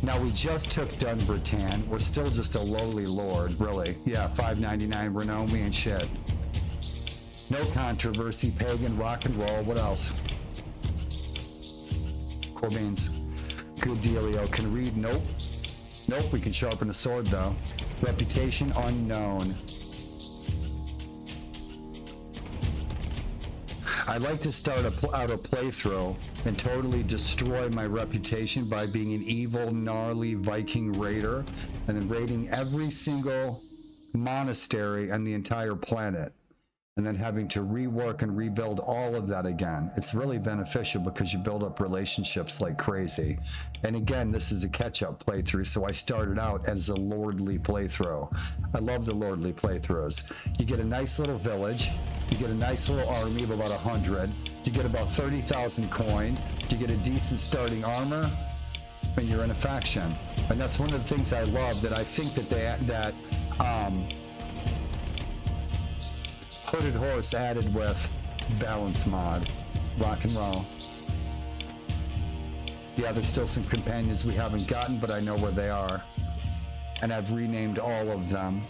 Speaker 1: Now we just took Dunbarton. We're still just a lowly lord, really. Yeah, 599 Renault, we ain't shit. No controversy, pagan, rock and roll. What else? Cool beans. Good dealio. Can read? Nope. Nope, we can sharpen a sword though. Reputation unknown. I'd like to start out a playthrough and totally destroy my reputation by being an evil, gnarly Viking raider and then raiding every single monastery on the entire planet. And then having to rework and rebuild all of that again. It's really beneficial because you build up relationships like crazy. And again, this is a catch-up playthrough, so I started out as a lordly playthrough. I love the lordly playthroughs. You get a nice little village, you get a nice little army of about 100, you get about 30,000 coin, you get a decent starting armor, and you're in a faction. And that's one of the things I love, that I think that Hooded Horse added with balance mod, rock and roll. Yeah, there's still some companions we haven't gotten, but I know where they are. And I've renamed all of them.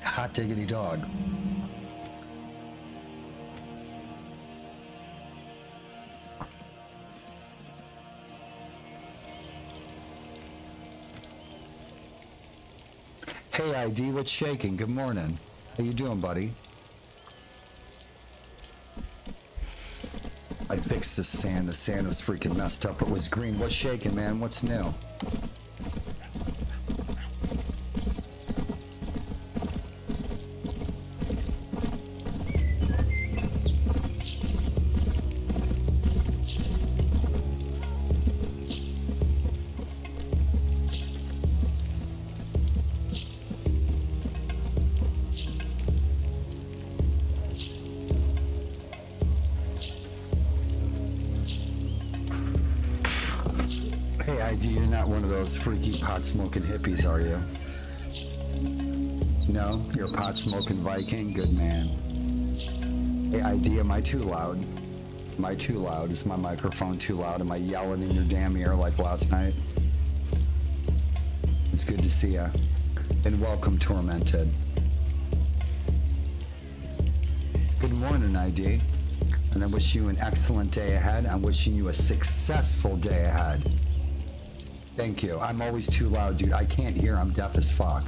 Speaker 1: Hot diggity dog. Hey ID, what's shaking? Good morning. How you doing, buddy? I fixed the sand. The sand was freaking messed up. It was green. What's shaking, man? What's new? Freaky pot-smoking hippies, are you? No? You're a pot-smoking Viking? Good man. Hey, ID, am I too loud? Am I too loud? Is my microphone too loud? Am I yelling in your damn ear like last night? It's good to see ya. And welcome, Tormented. Good morning, ID. And I wish you an excellent day ahead. I'm wishing you a successful day ahead. Thank you. I'm always too loud, dude. I can't hear. I'm deaf as fuck.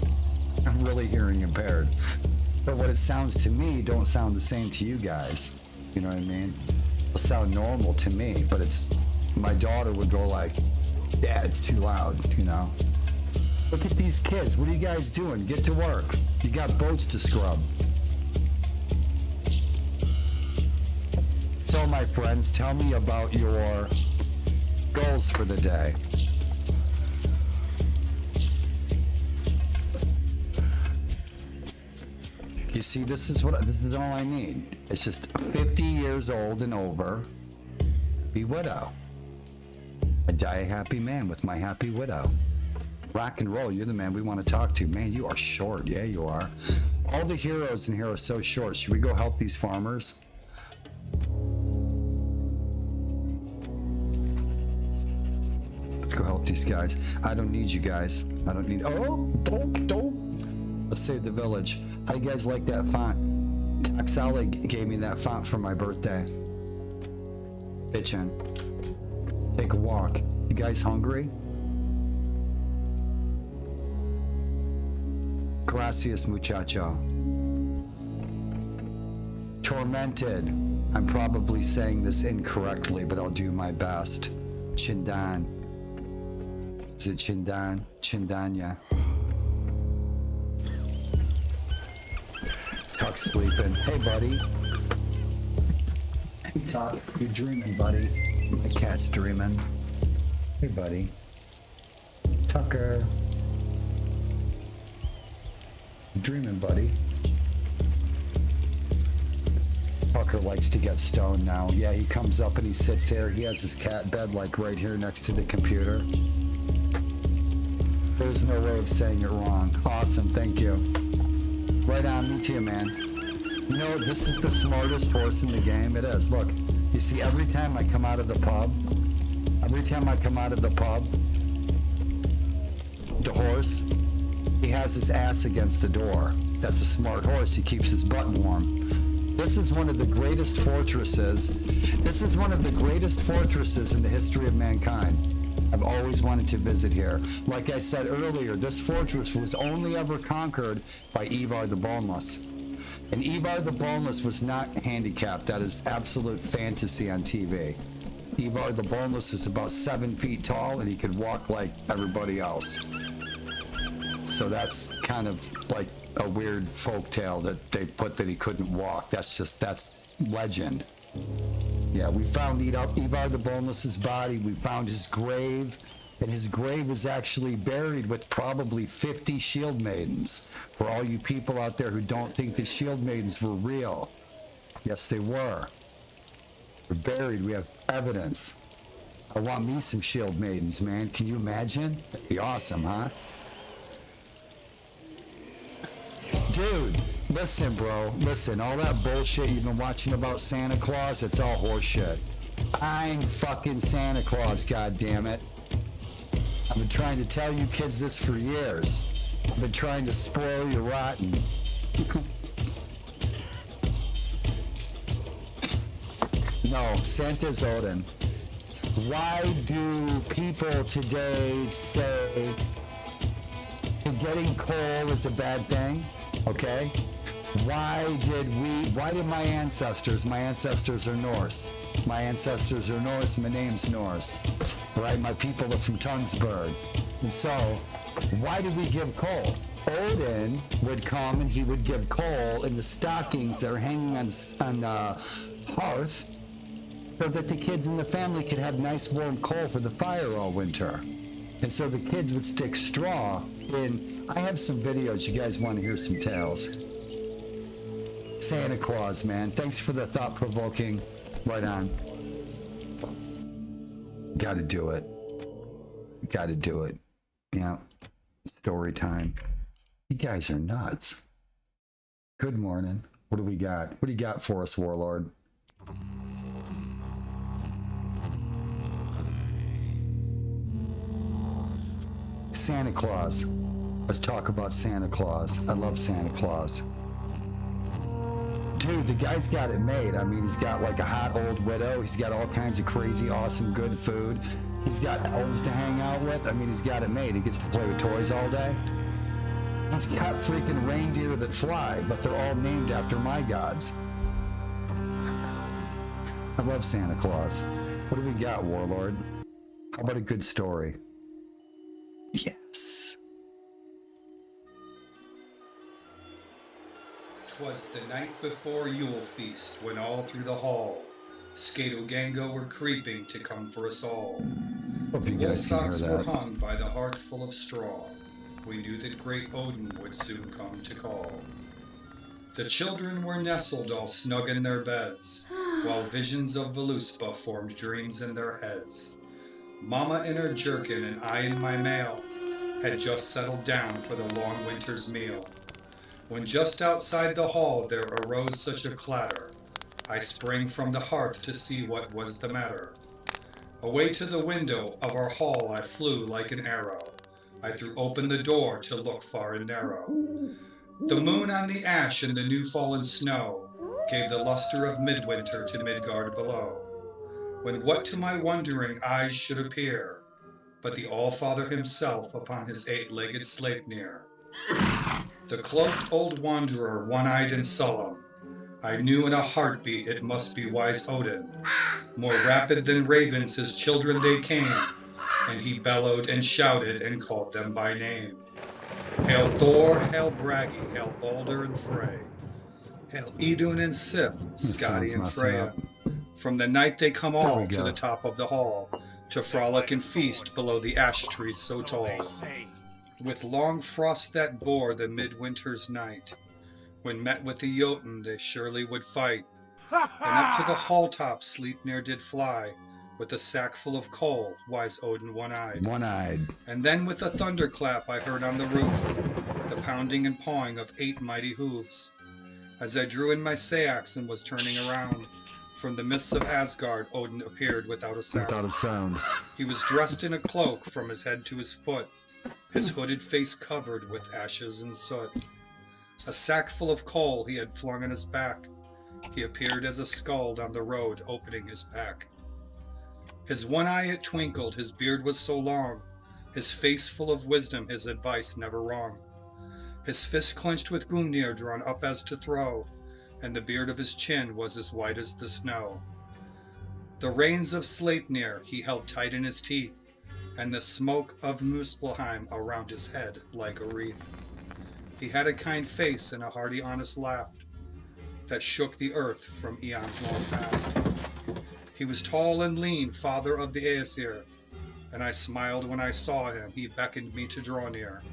Speaker 1: I'm really hearing impaired. But what it sounds to me don't sound the same to you guys. You know what I mean? It'll sound normal to me, but it's... My daughter would go like, yeah, it's too loud, you know? Look at these kids. What are you guys doing? Get to work. You got boats to scrub. So, my friends, tell me about your goals for the day. You see, this is all I need. It's just 50 years old and over. Be widow. I die a happy man with my happy widow. Rock and roll, you're the man we want to talk to. Man, you are short. Yeah, you are. All the heroes in here are so short. Should we go help these farmers? Let's go help these guys. I don't need you guys. I don't need... Oh, don't. Let's save the village. How you guys like that font? Toxali gave me that font for my birthday. Bitchin'. Take a walk. You guys hungry? Gracias, muchacho. Tormented. I'm probably saying this incorrectly, but I'll do my best. Chindan. Is it Chindan? Chindanya. Tuck's sleeping. Hey, buddy. Hey, Tuck. You're dreaming, buddy. The cat's dreaming. Hey, buddy. Tucker. You dreaming, buddy. Tucker likes to get stoned now. Yeah, he comes up and he sits here. He has his cat bed like right here next to the computer. There's no way of saying it wrong. Awesome, thank you. Right on, me too, man. You know, this is the smartest horse in the game. It is. Look, you see, every time I come out of the pub, the horse, he has his ass against the door. That's a smart horse. He keeps his butt warm. This is one of the greatest fortresses. This is one of the greatest fortresses in the history of mankind. I've always wanted to visit here. Like I said earlier, this fortress was only ever conquered by Ivar the Boneless. And Ivar the Boneless was not handicapped. That is absolute fantasy on TV. Ivar the Boneless is about 7 feet tall and he could walk like everybody else. So that's kind of like a weird folktale that they put that he couldn't walk. That's legend. Yeah, we found Ivar the Boneless's body. We found his grave, and his grave is actually buried with probably 50 shield maidens. For all you people out there who don't think the shield maidens were real, yes, they were. They're buried. We have evidence. I want me some shield maidens, man. Can you imagine? That'd be awesome, huh? Dude, listen, bro. Listen, all that bullshit you've been watching about Santa Claus, it's all horseshit. I'm fucking Santa Claus, goddammit. I've been trying to tell you kids this for years. I've been trying to spoil you rotten. No, Santa's Odin. Why do people today say that getting coal is a bad thing? Okay? Why did my ancestors are Norse. My ancestors are Norse, my name's Norse. Right? My people are from Tunsberg. And so, why did we give coal? Odin would come and he would give coal in the stockings that are hanging on the hearth so that the kids in the family could have nice warm coal for the fire all winter. And so the kids would stick straw in. I have some videos. You guys want to hear some tales? Santa Claus, man. Thanks for the thought-provoking. Right on. Gotta do it. Gotta do it. Yeah. Story time. You guys are nuts. Good morning. What do we got? What do you got for us, Warlord? Santa Claus. Let's talk about Santa Claus. I love Santa Claus. Dude, the guy's got it made. I mean, he's got like a hot old widow. He's got all kinds of crazy, awesome, good food. He's got elves to hang out with. I mean, he's got it made. He gets to play with toys all day. He's got freaking reindeer that fly, but they're all named after my gods. I love Santa Claus. What do we got, Warlord? How about a good story? Yes.
Speaker 5: 'Twas the night before Yule feast, when all through the hall Skato-Gango were creeping to come for us all.
Speaker 1: Hope
Speaker 5: The
Speaker 1: you
Speaker 5: wool
Speaker 1: guys can hear
Speaker 5: socks were
Speaker 1: that.
Speaker 5: hung by the hearth full of straw. We knew that great Odin would soon come to call. The children were nestled all snug in their beds, while visions of Voluspa formed dreams in their heads. Mama in her jerkin and I in my mail had just settled down for the long winter's meal, when just outside the hall there arose such a clatter. I sprang from the hearth to see what was the matter. Away to the window of our hall I flew like an arrow. I threw open the door to look far and narrow. The moon on the ash and the new fallen snow gave the luster of midwinter to Midgard below, when what to my wondering eyes should appear but the All-Father himself upon his eight-legged Sleipnir. The cloaked old wanderer, one-eyed and solemn, I knew in a heartbeat it must be wise Odin. More rapid than ravens his children they came, and he bellowed and shouted and called them by name. Hail Thor, hail Bragi, hail Balder and Frey, hail Idun and Sif, Skadi and Freya. From the night they come all to the top of the hall, to frolic and feast below the ash trees so tall. With long frost that bore the midwinter's night, when met with the Jotun they surely would fight. And up to the hall top Sleipnir did fly, with a sack full of coal, wise Odin one-eyed.
Speaker 1: One-eyed.
Speaker 5: And then with a thunderclap I heard on the roof the pounding and pawing of 8 mighty hooves. As I drew in my sayax and was turning around, from the mists of Asgard Odin appeared without a sound.
Speaker 1: Without a sound.
Speaker 5: He was dressed in a cloak from his head to his foot, his hooded face covered with ashes and soot. A sack full of coal he had flung on his back. He appeared as a skald on the road, opening his pack. His one eye it twinkled, his beard was so long, his face full of wisdom, his advice never wrong. His fist clenched with Gungnir drawn up as to throw, and the beard of his chin was as white as the snow. The reins of Sleipnir he held tight in his teeth, and the smoke of Muspelheim around his head like a wreath. He had a kind face and a hearty honest laugh that shook the earth from eons long past. He was tall and lean, father of the Aesir, and I smiled when I saw him. He beckoned me to draw near.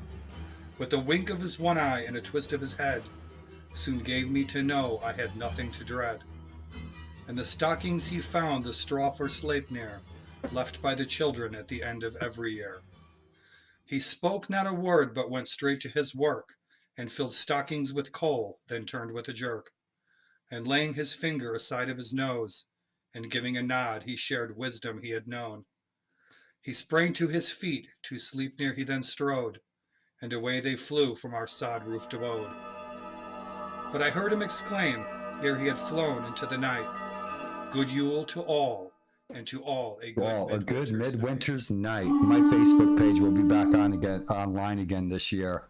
Speaker 5: With a wink of his one eye and a twist of his head, soon gave me to know I had nothing to dread. And the stockings he found the straw for Sleipnir, left by the children at the end of every year. He spoke not a word, but went straight to his work, and filled stockings with coal, then turned with a jerk. And laying his finger aside of his nose, and giving a nod, he shared wisdom he had known. He sprang to his feet, to Sleipnir he then strode, and away they flew from our sod-roofed abode. But I heard him exclaim, ere he had flown into the night, "Good Yule to all, and to all a good
Speaker 1: midwinter's night." My Facebook page will be back online again this year.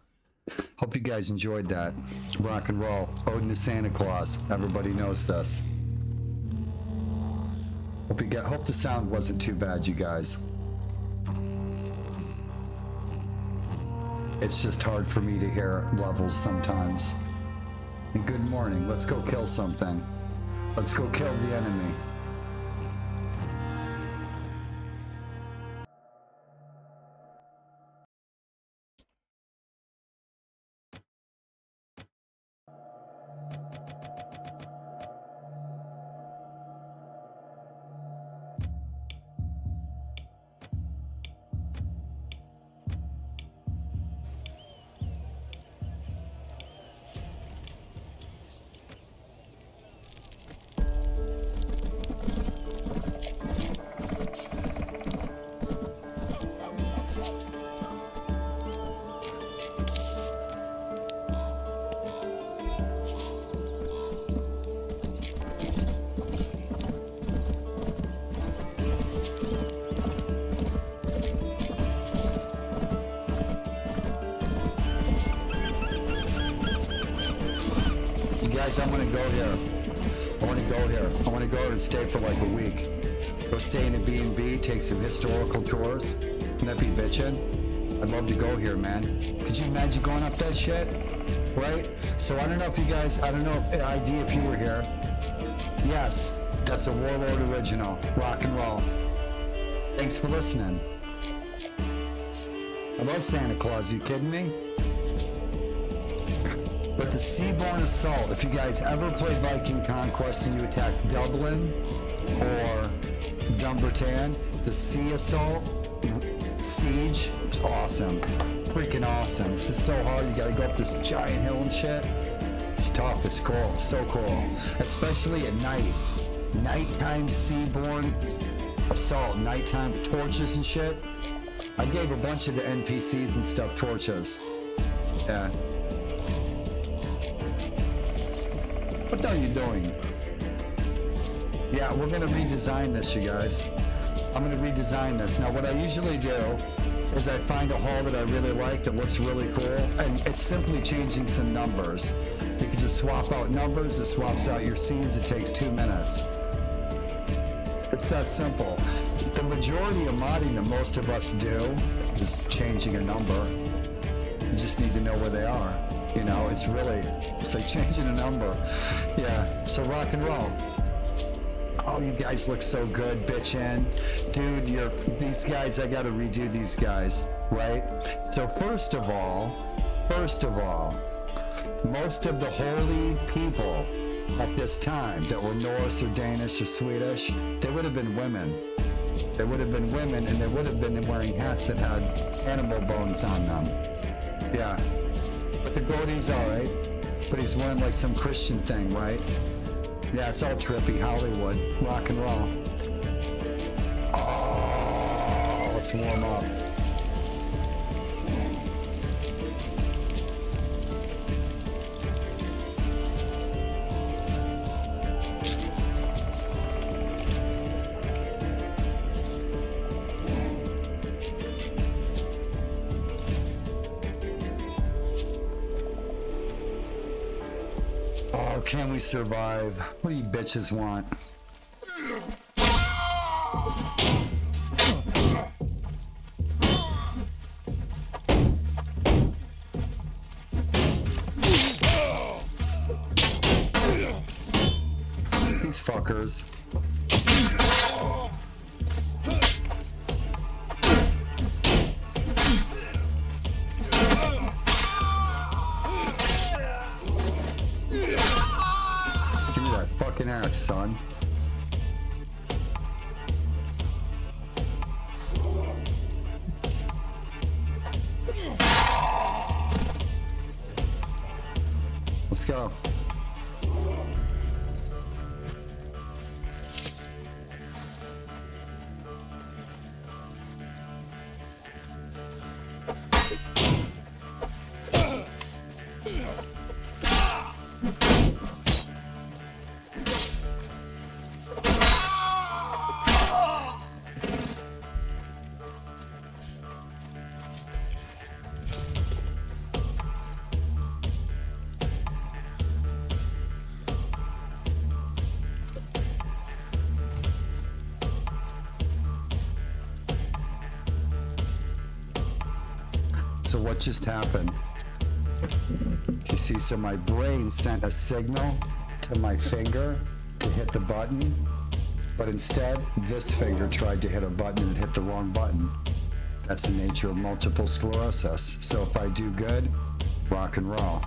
Speaker 1: Hope you guys enjoyed that. Rock and roll. Odin to Santa Claus. Everybody knows this. Hope the sound wasn't too bad, you guys. It's just hard for me to hear levels sometimes. And good morning. Let's go kill something. Let's go kill the enemy. Guys, I want to go here. I want to go and stay for like a week. Go stay in a B&B, take some historical tours. Wouldn't that be bitchin'? I'd love to go here, man. Could you imagine going up that shit? Right? So I don't know if you guys, I don't know if ID if you were here. Yes, that's a Warlord original. Rock and roll. Thanks for listening. I love Santa Claus, you kidding me? But the Seaborn Assault, if you guys ever played Viking Conquest and you attack Dublin or Dumbarton, the Sea Assault, Siege, it's awesome. Freaking awesome. This is so hard. You gotta go up this giant hill and shit. It's tough. It's cool. It's so cool. Especially at night. Nighttime Seaborn Assault. Nighttime torches and shit. I gave a bunch of the NPCs and stuff torches. Yeah. What are you doing? Yeah, we're gonna redesign this, you guys. I'm gonna redesign this. Now, what I usually do is I find a hall that I really like that looks really cool, and it's simply changing some numbers. You can just swap out numbers, it swaps out your scenes, it takes 2 minutes. It's that simple. The majority of modding that most of us do is changing a number. You just need to know where they are. You know, it's like changing a number. Yeah, so rock and roll. Oh, you guys look so good, bitchin'. Dude, these guys, I gotta redo these guys, right? So first of all, most of the holy people at this time that were Norse or Danish or Swedish, they would have been women. They would have been women, and they would have been wearing hats that had animal bones on them. Yeah. But the goatee's alright. But he's wearing like some Christian thing, right? Yeah, it's all trippy, Hollywood, rock and roll. Oh, let's warm up. Oh, can we survive? What do you bitches want? These fuckers. Fucking axe, son. Let's go. So what just happened? You see, so my brain sent a signal to my finger to hit the button, but instead this finger tried to hit a button and hit the wrong button. That's the nature of multiple sclerosis. So if I do good, rock and roll.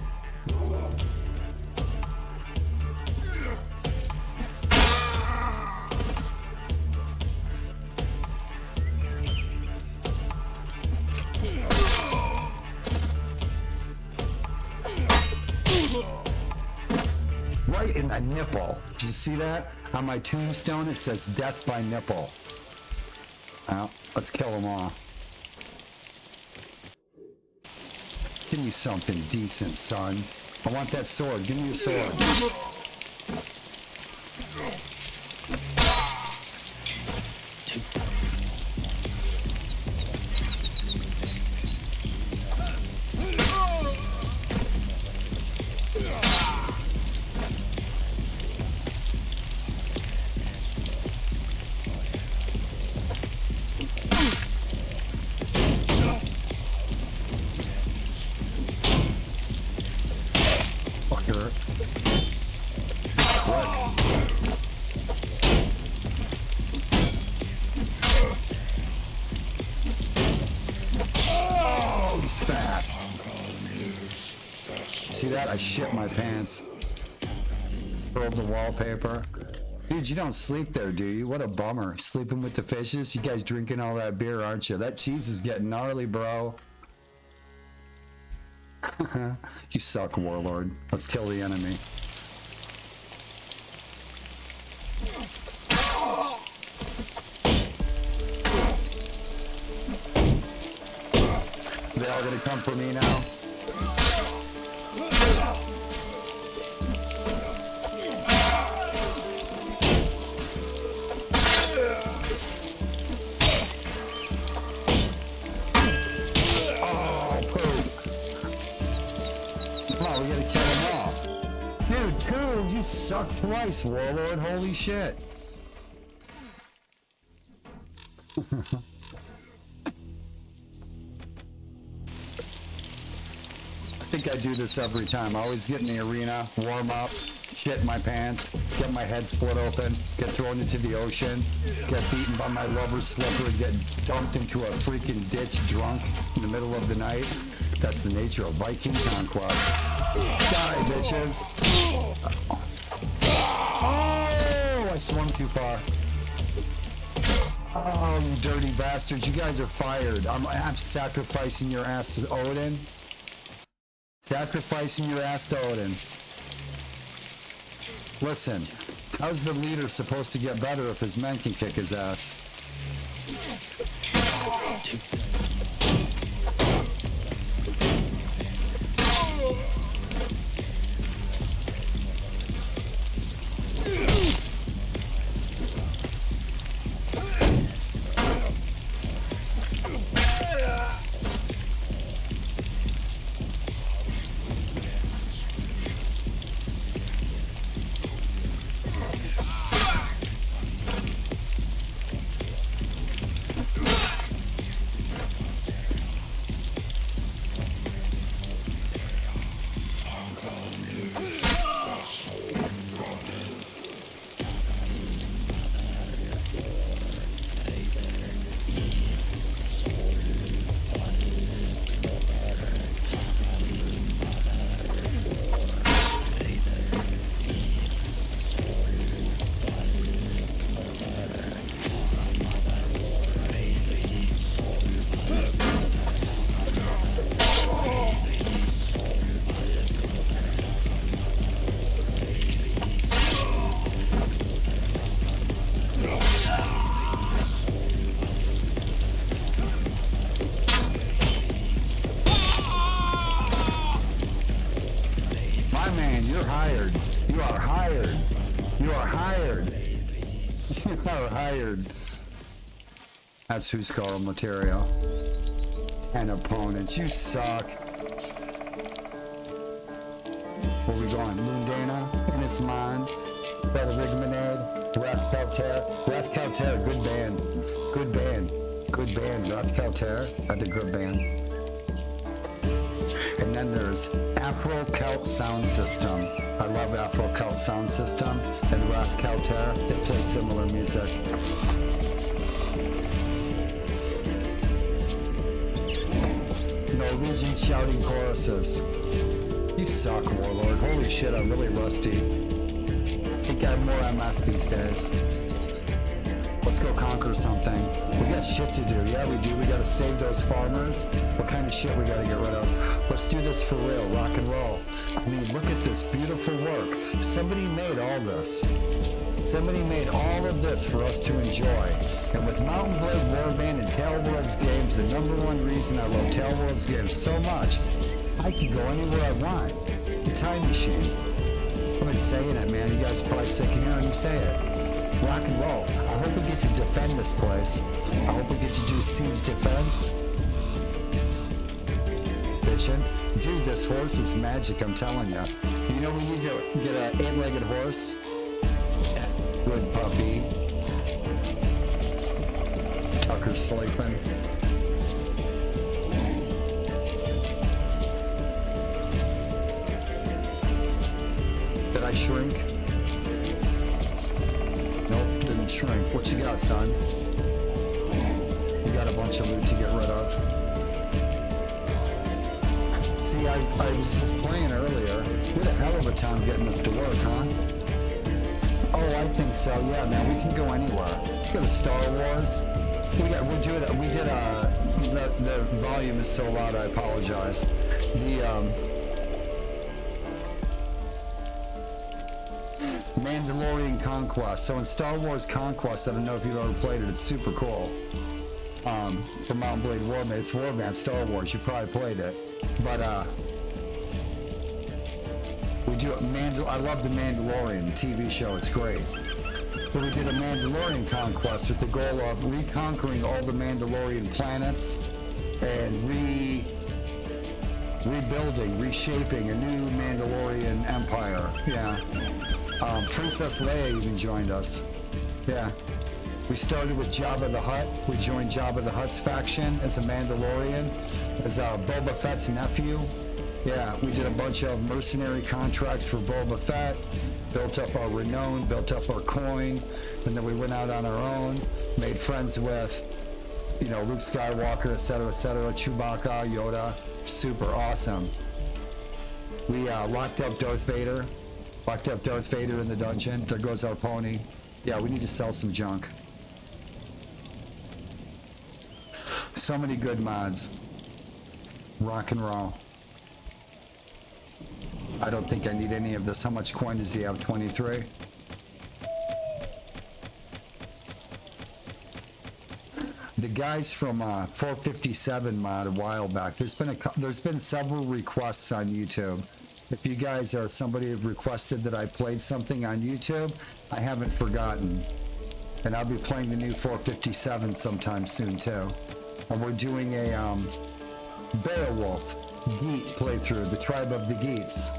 Speaker 1: Right in the nipple. Did you see that? On my tombstone it says death by nipple. Well, let's kill them all. Give me something decent, son. I want that sword. Give me your sword. see that? I shit my pants. Rolled the wallpaper. Dude, you don't sleep there, do you? What a bummer. Sleeping with the fishes? You guys drinking all that beer, aren't you? That cheese is getting gnarly, bro. You suck, Warlord. Let's kill the enemy. They all gonna come for me now? We gotta kill them all. Dude, two, you suck twice, Warlord. Holy shit. I think I do this every time. I always get in the arena, warm up, shit my pants, get my head split open, get thrown into the ocean, get beaten by my lover slipper, get dumped into a freaking ditch drunk in the middle of the night. That's the nature of Viking Conquest. Die, bitches. Oh, I swung too far. Oh, you dirty bastards. You guys are fired. I'm sacrificing your ass to Odin. Sacrificing your ass to Odin. Listen, how's the leader supposed to get better if his men can kick his ass? That's who's called material. 10 opponents. You suck. Where we going? Lundana, Innisman, Brother Rigmanade, Rath Kalter. Rath Kalter, good band. Good band. Good band. Rath Kalter, that's a good band. And then there's Afro Celt Sound System. I love Afro Celt Sound System. And Rath Kalter, they play similar music. Norwegian shouting choruses. You suck, Warlord. Holy shit, I'm really rusty. I think I have more MS these days. Let's go conquer something. We got shit to do. Yeah, we do. We gotta save those farmers. What kind of shit we gotta get rid of? Let's do this for real. Rock and roll. I mean, look at this beautiful work. Somebody made all this. Somebody made all of this for us to enjoy. And with Mountain Blade Warband and Tailworld's games, the #1 reason I love Tailworld's games so much, I can go anywhere I want. The time machine. I've been saying it, man. You guys are probably sick of hearing me say it. Rock and roll. I hope we get to defend this place. I hope we get to do siege defense. Bitchin'. Dude, this horse is magic, I'm telling you. You know we need to get an 8-legged horse? Good puppy. Tucker's sleeping. Did I shrink? Nope, didn't shrink. What you got, son? You got a bunch of loot to get rid of. See, See, I was just playing earlier. We had a hell of a time getting this to work, huh? Oh, I think so. Yeah, man, we can go anywhere. Go to Star Wars. The volume is so loud, I apologize. Mandalorian Conquest. So in Star Wars Conquest, I don't know if you've ever played it, it's super cool. The Mount Blade Warband, it's Warband Star Wars, you probably played it. But we do I love the Mandalorian, the TV show, it's great. But we did a Mandalorian Conquest with the goal of reconquering all the Mandalorian planets and rebuilding, reshaping a new Mandalorian empire. Yeah. Princess Leia even joined us. Yeah. We started with Jabba the Hutt. We joined Jabba the Hutt's faction as a Mandalorian, as Boba Fett's nephew. Yeah, we did a bunch of mercenary contracts for Boba Fett, built up our renown, built up our coin, and then we went out on our own, made friends with, Luke Skywalker, etc., Chewbacca, Yoda. Super awesome. We locked up Darth Vader in the dungeon. There goes our pony. Yeah, we need to sell some junk. So many good mods. Rock and roll. I don't think I need any of this. How much coin does he have? 23? The guys from 457 mod a while back, there's been several requests on YouTube. If you guys are somebody who've requested that I played something on YouTube, I haven't forgotten. And I'll be playing the new 457 sometime soon too. And we're doing a Beowulf Geet playthrough, the tribe of the Geets.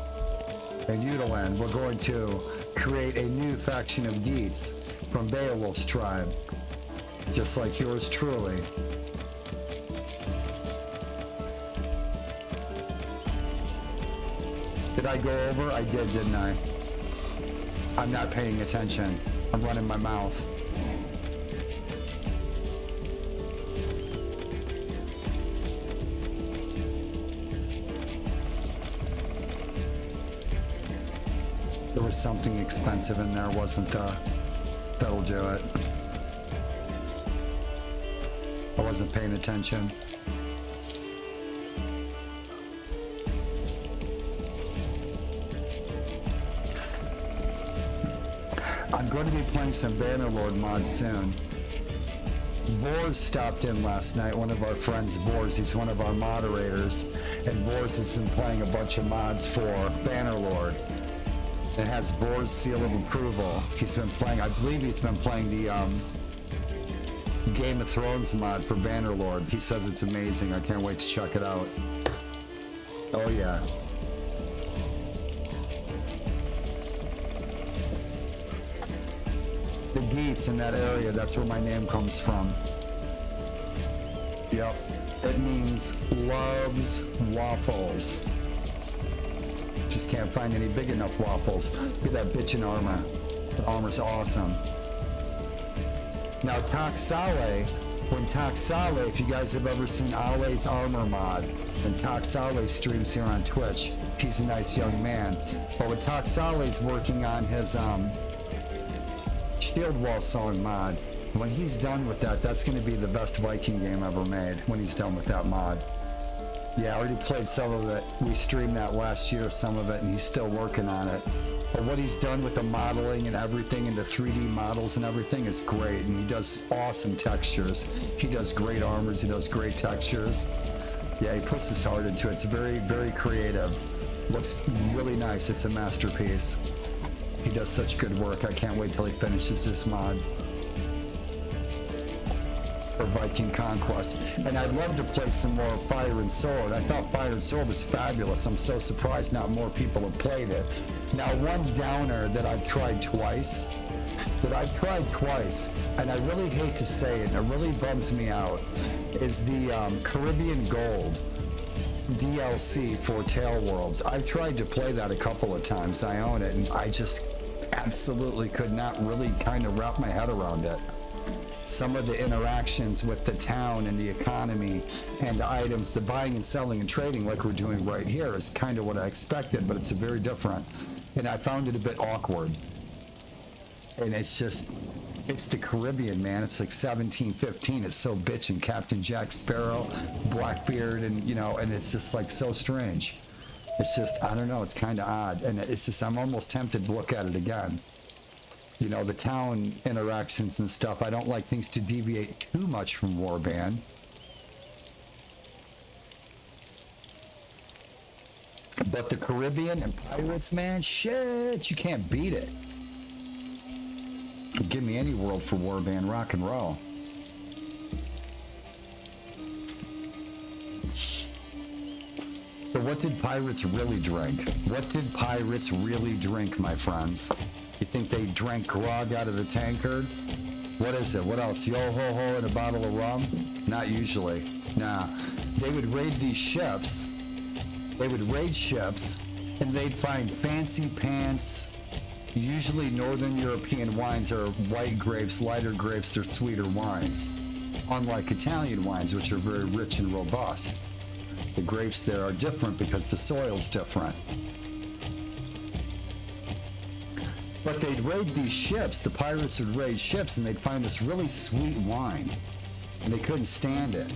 Speaker 1: In Udaland, we're going to create a new faction of Geets from Beowulf's tribe. Just like yours truly. Did I go over? I did, didn't I? I'm not paying attention. I'm running my mouth. There was something expensive in there, wasn't there? That'll do it. I wasn't paying attention. I'm going to be playing some Bannerlord mods soon. Boars stopped in last night, one of our friends, Boars, he's one of our moderators, and Boars has been playing a bunch of mods for Bannerlord. It has Boars' seal of approval. He's been playing, I believe he's been playing the Game of Thrones mod for Bannerlord. He says it's amazing. I can't wait to check it out. Oh yeah. The Geets in that area, that's where my name comes from. Yep. It means loves waffles. Just can't find any big enough waffles. Look at that bitch in armor. The armor's awesome. Now Taxale, if you guys have ever seen Ale's armor mod, and Taxale streams here on Twitch, he's a nice young man. But when Taxale's working on his shield wall sewing mod, when he's done with that, that's going to be the best Viking game ever made, when he's done with that mod. Yeah, I already played some of it. We streamed that last year, some of it, and he's still working on it. But what he's done with the modeling and everything, and the 3D models and everything is great, and he does awesome textures. He does great armors, he does great textures. Yeah, he puts his heart into it. It's very, very creative. Looks really nice. It's a masterpiece. He does such good work. I can't wait till he finishes this mod for Viking Conquest. And I'd love to play some more Fire and Sword. I thought Fire and Sword was fabulous. I'm so surprised not more people have played it. Now, one downer that I've tried twice, and I really hate to say it, and it really bums me out, is the Caribbean Gold DLC for Tale Worlds. I've tried to play that a couple of times. I own it, and I just absolutely could not really kind of wrap my head around it. some of the interactions with the town and the economy and the items, the buying and selling and trading like we're doing right here is kind of what I expected, but it's a very different. And I found it a bit awkward. And it's the Caribbean, man. It's like 1715. It's so bitchin'. Captain Jack Sparrow, Blackbeard, and and it's just like so strange. It's just, I don't know, it's kind of odd. And it's just, I'm almost tempted to look at it again. The town interactions and stuff, I don't like things to deviate too much from Warband. But the Caribbean and pirates, man, shit, you can't beat it. Give me any world for Warband, rock and roll. So what did pirates really drink? What did pirates really drink, my friends? You think they drank grog out of the tankard? What is it? What else? Yo-ho-ho and a bottle of rum? Not usually. Nah. They would raid these ships. They would raid ships, and they'd find fancy pants. Usually Northern European wines are white grapes, lighter grapes, they're sweeter wines. Unlike Italian wines, which are very rich and robust. The grapes there are different because the soil's different. But they'd raid these ships, the pirates would raid ships, and they'd find this really sweet wine. And they couldn't stand it.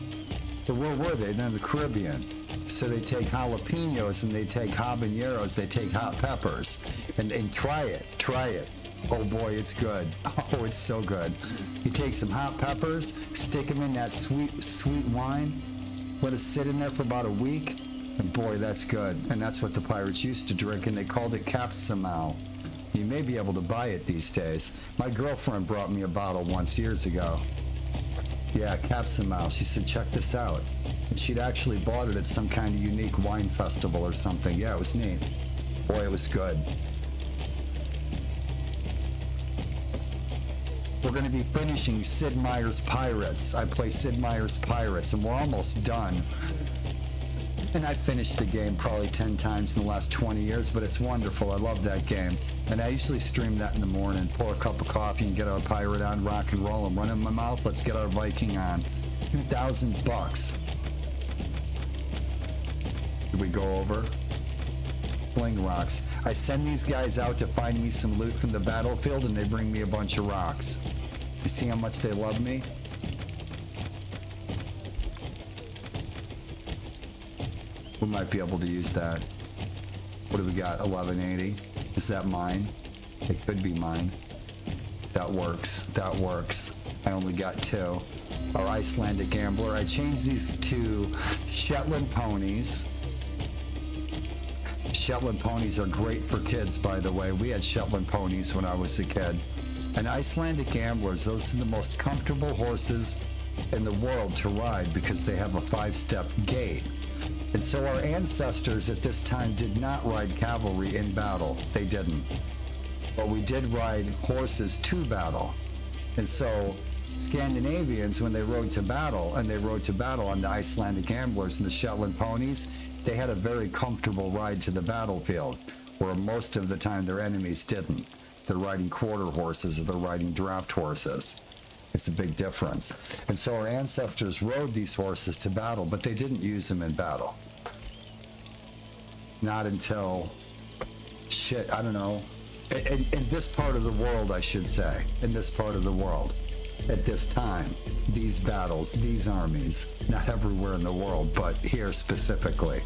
Speaker 1: So where were they? They're in the Caribbean. So they take jalapenos and they take habaneros, they take hot peppers. And try it. Oh boy, it's good. Oh, it's so good. You take some hot peppers, stick them in that sweet wine, let it sit in there for about a week, and boy, that's good. And that's what the pirates used to drink, and they called it capsamal. You may be able to buy it these days. My girlfriend brought me a bottle once years ago. Yeah, capsamal. She said, check this out. And she'd actually bought it at some kind of unique wine festival or something. Yeah, it was neat. Boy, it was good. We're going to be finishing Sid Meier's Pirates. I play Sid Meier's Pirates, and we're almost done. And I finished the game probably 10 times in the last 20 years, but it's wonderful. I love that game. And I usually stream that in the morning, pour a cup of coffee and get our pirate on, rock and roll, and run in my mouth. Let's get our Viking on. $2,000. Did we go over? Fling rocks. I send these guys out to find me some loot from the battlefield, and they bring me a bunch of rocks. You see how much they love me? We might be able to use that. What do we got? 1180. Is that mine? It could be mine. That works. That works. I only got 2. Our Icelandic Gambler. I changed these to Shetland ponies. Shetland ponies are great for kids, by the way. We had Shetland ponies when I was a kid. And Icelandic Gamblers, those are the most comfortable horses in the world to ride because they have a 5-step gait. And so our ancestors at this time did not ride cavalry in battle. They didn't. But we did ride horses to battle. And so Scandinavians, when they rode to battle, and they rode to battle on the Icelandic Gamblers and the Shetland ponies, they had a very comfortable ride to the battlefield, where most of the time their enemies didn't. They're riding quarter horses or they're riding draft horses. It's a big difference. And so our ancestors rode these horses to battle, but they didn't use them in battle. Not until, I don't know, in this part of the world, I should say, in this part of the world, at this time, these battles, these armies, not everywhere in the world, but here specifically.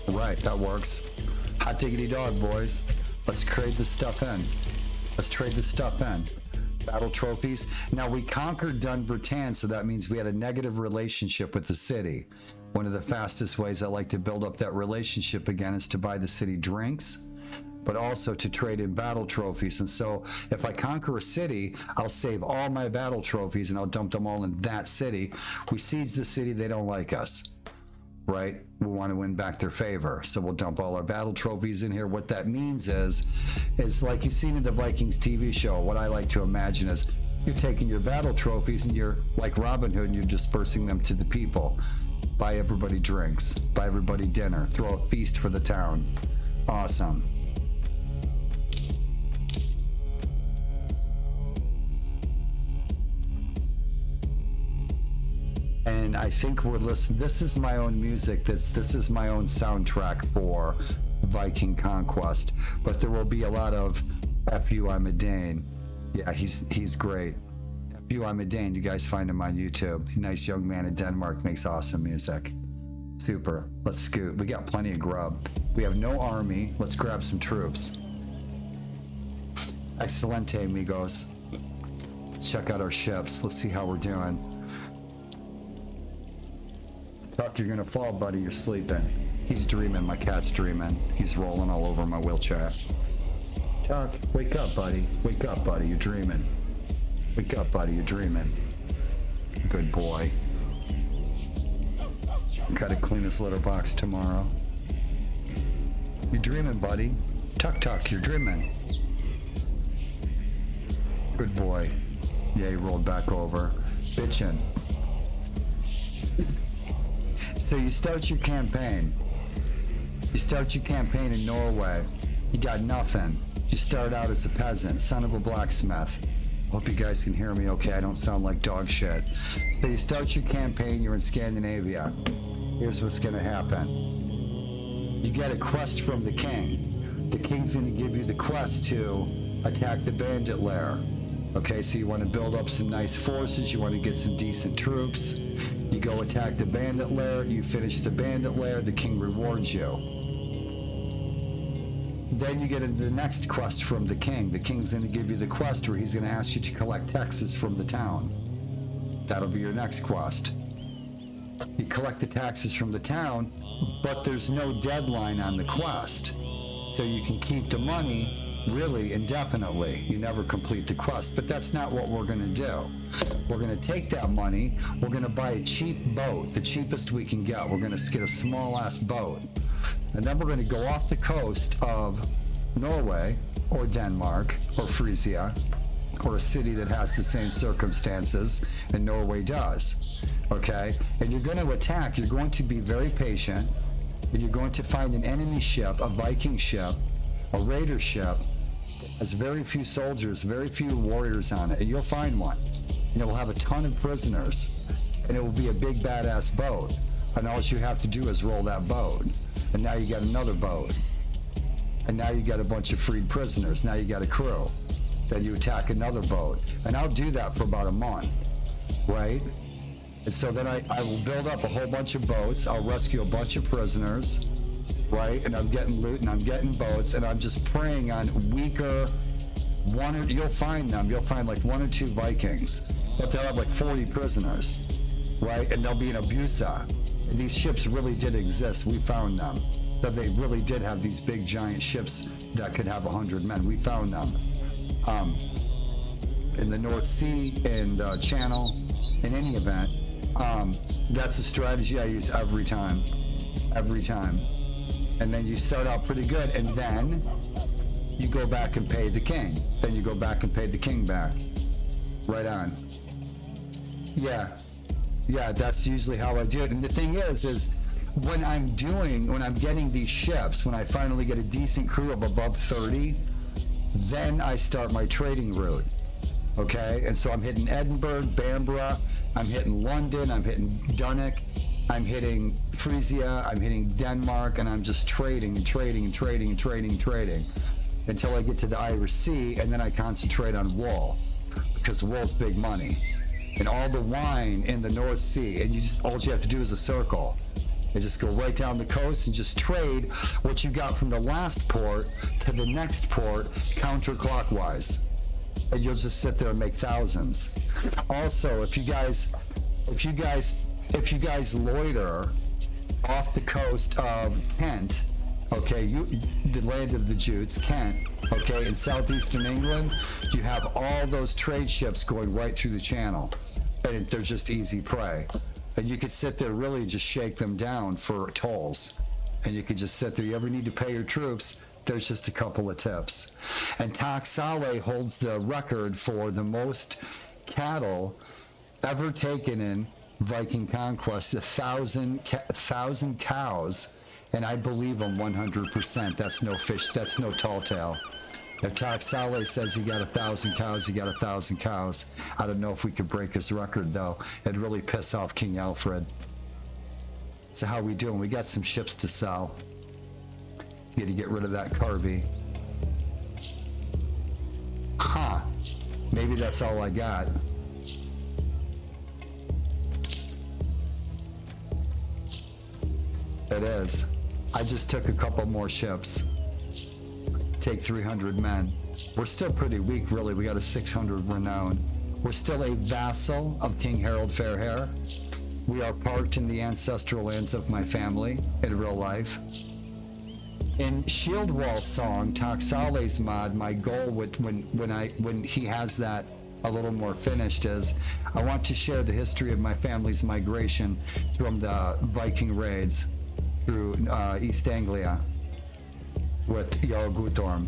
Speaker 1: Right, that works. Hot diggity dog, boys. Let's trade this stuff in. Let's trade this stuff in. Battle trophies. Now, we conquered Dunbarton, so that means we had a negative relationship with the city. One of the fastest ways I like to build up that relationship again is to buy the city drinks, but also to trade in battle trophies. And so if I conquer a city, I'll save all my battle trophies and I'll dump them all in that city. We siege the city, they don't like us. Right? We want to win back their favor. So we'll dump all our battle trophies in here. What that means is like you've seen in the Vikings TV show, what I like to imagine is You're taking your battle trophies and you're like Robin Hood and you're dispersing them to the people. Buy everybody drinks, buy everybody dinner, throw a feast for the town. Awesome. And I think we're listening. This is my own music. This is my own soundtrack for Viking Conquest. But there will be a lot of F.U. I'm a Dane. Yeah, he's great. F.U. I'm a Dane. You guys find him on YouTube. Nice young man in Denmark, makes awesome music. Super. Let's scoot. We got plenty of grub. We have no army. Let's grab some troops. Excelente, amigos. Let's check out our ships. Let's see how we're doing. Tuck, you're gonna fall, buddy. You're sleeping. He's dreaming. My cat's dreaming. He's rolling all over my wheelchair. Tuck, wake up, buddy. Wake up, buddy. You're dreaming. Wake up, buddy. You're dreaming. Good boy. Gotta clean this litter box tomorrow. You're dreaming, buddy. Tuck, tuck. You're dreaming. Good boy. Yeah, he rolled back over. Bitchin'. So you start your campaign. You start your campaign in Norway. You got nothing. You start out as a peasant, son of a blacksmith. Hope you guys can hear me okay. I don't sound like dog shit. So you start your campaign, you're in Scandinavia. Here's what's gonna happen. You get a quest from the king. The king's gonna give you the quest to attack the bandit lair. Okay, so you want to build up some nice forces, you want to get some decent troops. You go attack the bandit lair, you finish the bandit lair, the king rewards you. Then you get into the next quest from the king. The king's going to give you the quest where he's going to ask you to collect taxes from the town. That'll be your next quest. You collect the taxes from the town, but there's no deadline on the quest. So you can keep the money really indefinitely. You never complete the quest, but that's not what we're going to do. We're going to take that money, we're going to buy a cheap boat, the cheapest we can get. We're going to get a small ass boat, and then we're going to go off the coast of Norway or Denmark or Frisia or a city that has the same circumstances and Norway does. Okay, and you're going to attack. You're going to be very patient, and you're going to find an enemy ship, a Viking ship, a raider ship, has very few soldiers, very few warriors on it, and you'll find one. And it will have a ton of prisoners, and it will be a big badass boat. And all you have to do is roll that boat. And now you got another boat. And now you got a bunch of freed prisoners. Now you got a crew. Then you attack another boat. And I'll do that for about a month, right? And so then I will build up a whole bunch of boats. I'll rescue a bunch of prisoners. Right, and I'm getting loot and I'm getting boats, and I'm just preying on weaker you'll find like one or two Vikings, but they'll have like 40 prisoners, right? And they'll be in Abusa. And these ships really did exist. We found them. So they really did have these big giant ships that could have 100 men. We found them in the North Sea and Channel. In any event, that's a strategy I use every time. And then you start out pretty good, and then you go back and pay the king. Then you go back and pay the king back. Right on. Yeah, that's usually how I do it. And the thing is when I'm getting these ships, when I finally get a decent crew of above 30, then I start my trading route. Okay, and so I'm hitting Edinburgh, Bamborough, I'm hitting London, I'm hitting Dunwick, I'm hitting Frisia, I'm hitting Denmark, and I'm just trading until I get to the Irish Sea, and then I concentrate on wool, because wool's big money. And all the wine in the North Sea, and all you have to do is a circle. And just go right down the coast and just trade what you got from the last port to the next port counterclockwise. And you'll just sit there and make thousands. Also, if you guys loiter off the coast of Kent, okay, the land of the Jutes, Kent, okay, in southeastern England, you have all those trade ships going right through the channel, and they're just easy prey. And you could sit there really just shake them down for tolls, and you could just sit there. You ever need to pay your troops, there's just a couple of tips. And Taksale holds the record for the most cattle ever taken in Viking Conquest, 1,000 cows, and I believe him 100%. That's no fish, that's no tall tale. If Taxale says he got 1,000 cows, he got 1,000 cows. I don't know if we could break his record, though. It'd really piss off King Alfred. So how we doing? We got some ships to sell. Got to get rid of that Carvey. Huh. Maybe that's all I got. It is. I just took a couple more ships. Take 300 men. We're still pretty weak, really. We got a 600 renown. We're still a vassal of King Hroald Fairhair. We are parked in the ancestral lands of my family in real life. In Shield Wall song, Taxale's mod, my goal with when he has that a little more finished is I want to share the history of my family's migration from the Viking raids through East Anglia with Jarl Guttorm.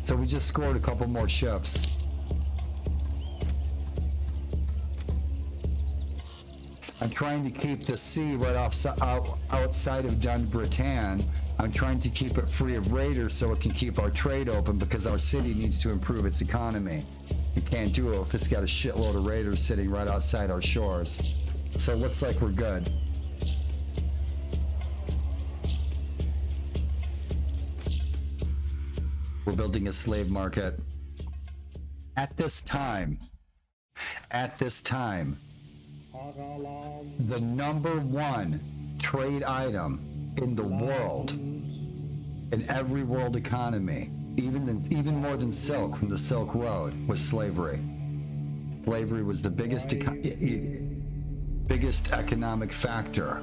Speaker 1: So we just scored a couple more ships. I'm trying to keep the sea right outside of Dunbritain. I'm trying to keep it free of raiders so it can keep our trade open because our city needs to improve its economy. You can't do it if it's got a shitload of raiders sitting right outside our shores. So it looks like we're good. We're building a slave market. At this time, the #1 trade item in the world, in every world economy, even more than silk from the Silk Road, was slavery. Slavery was the biggest economic factor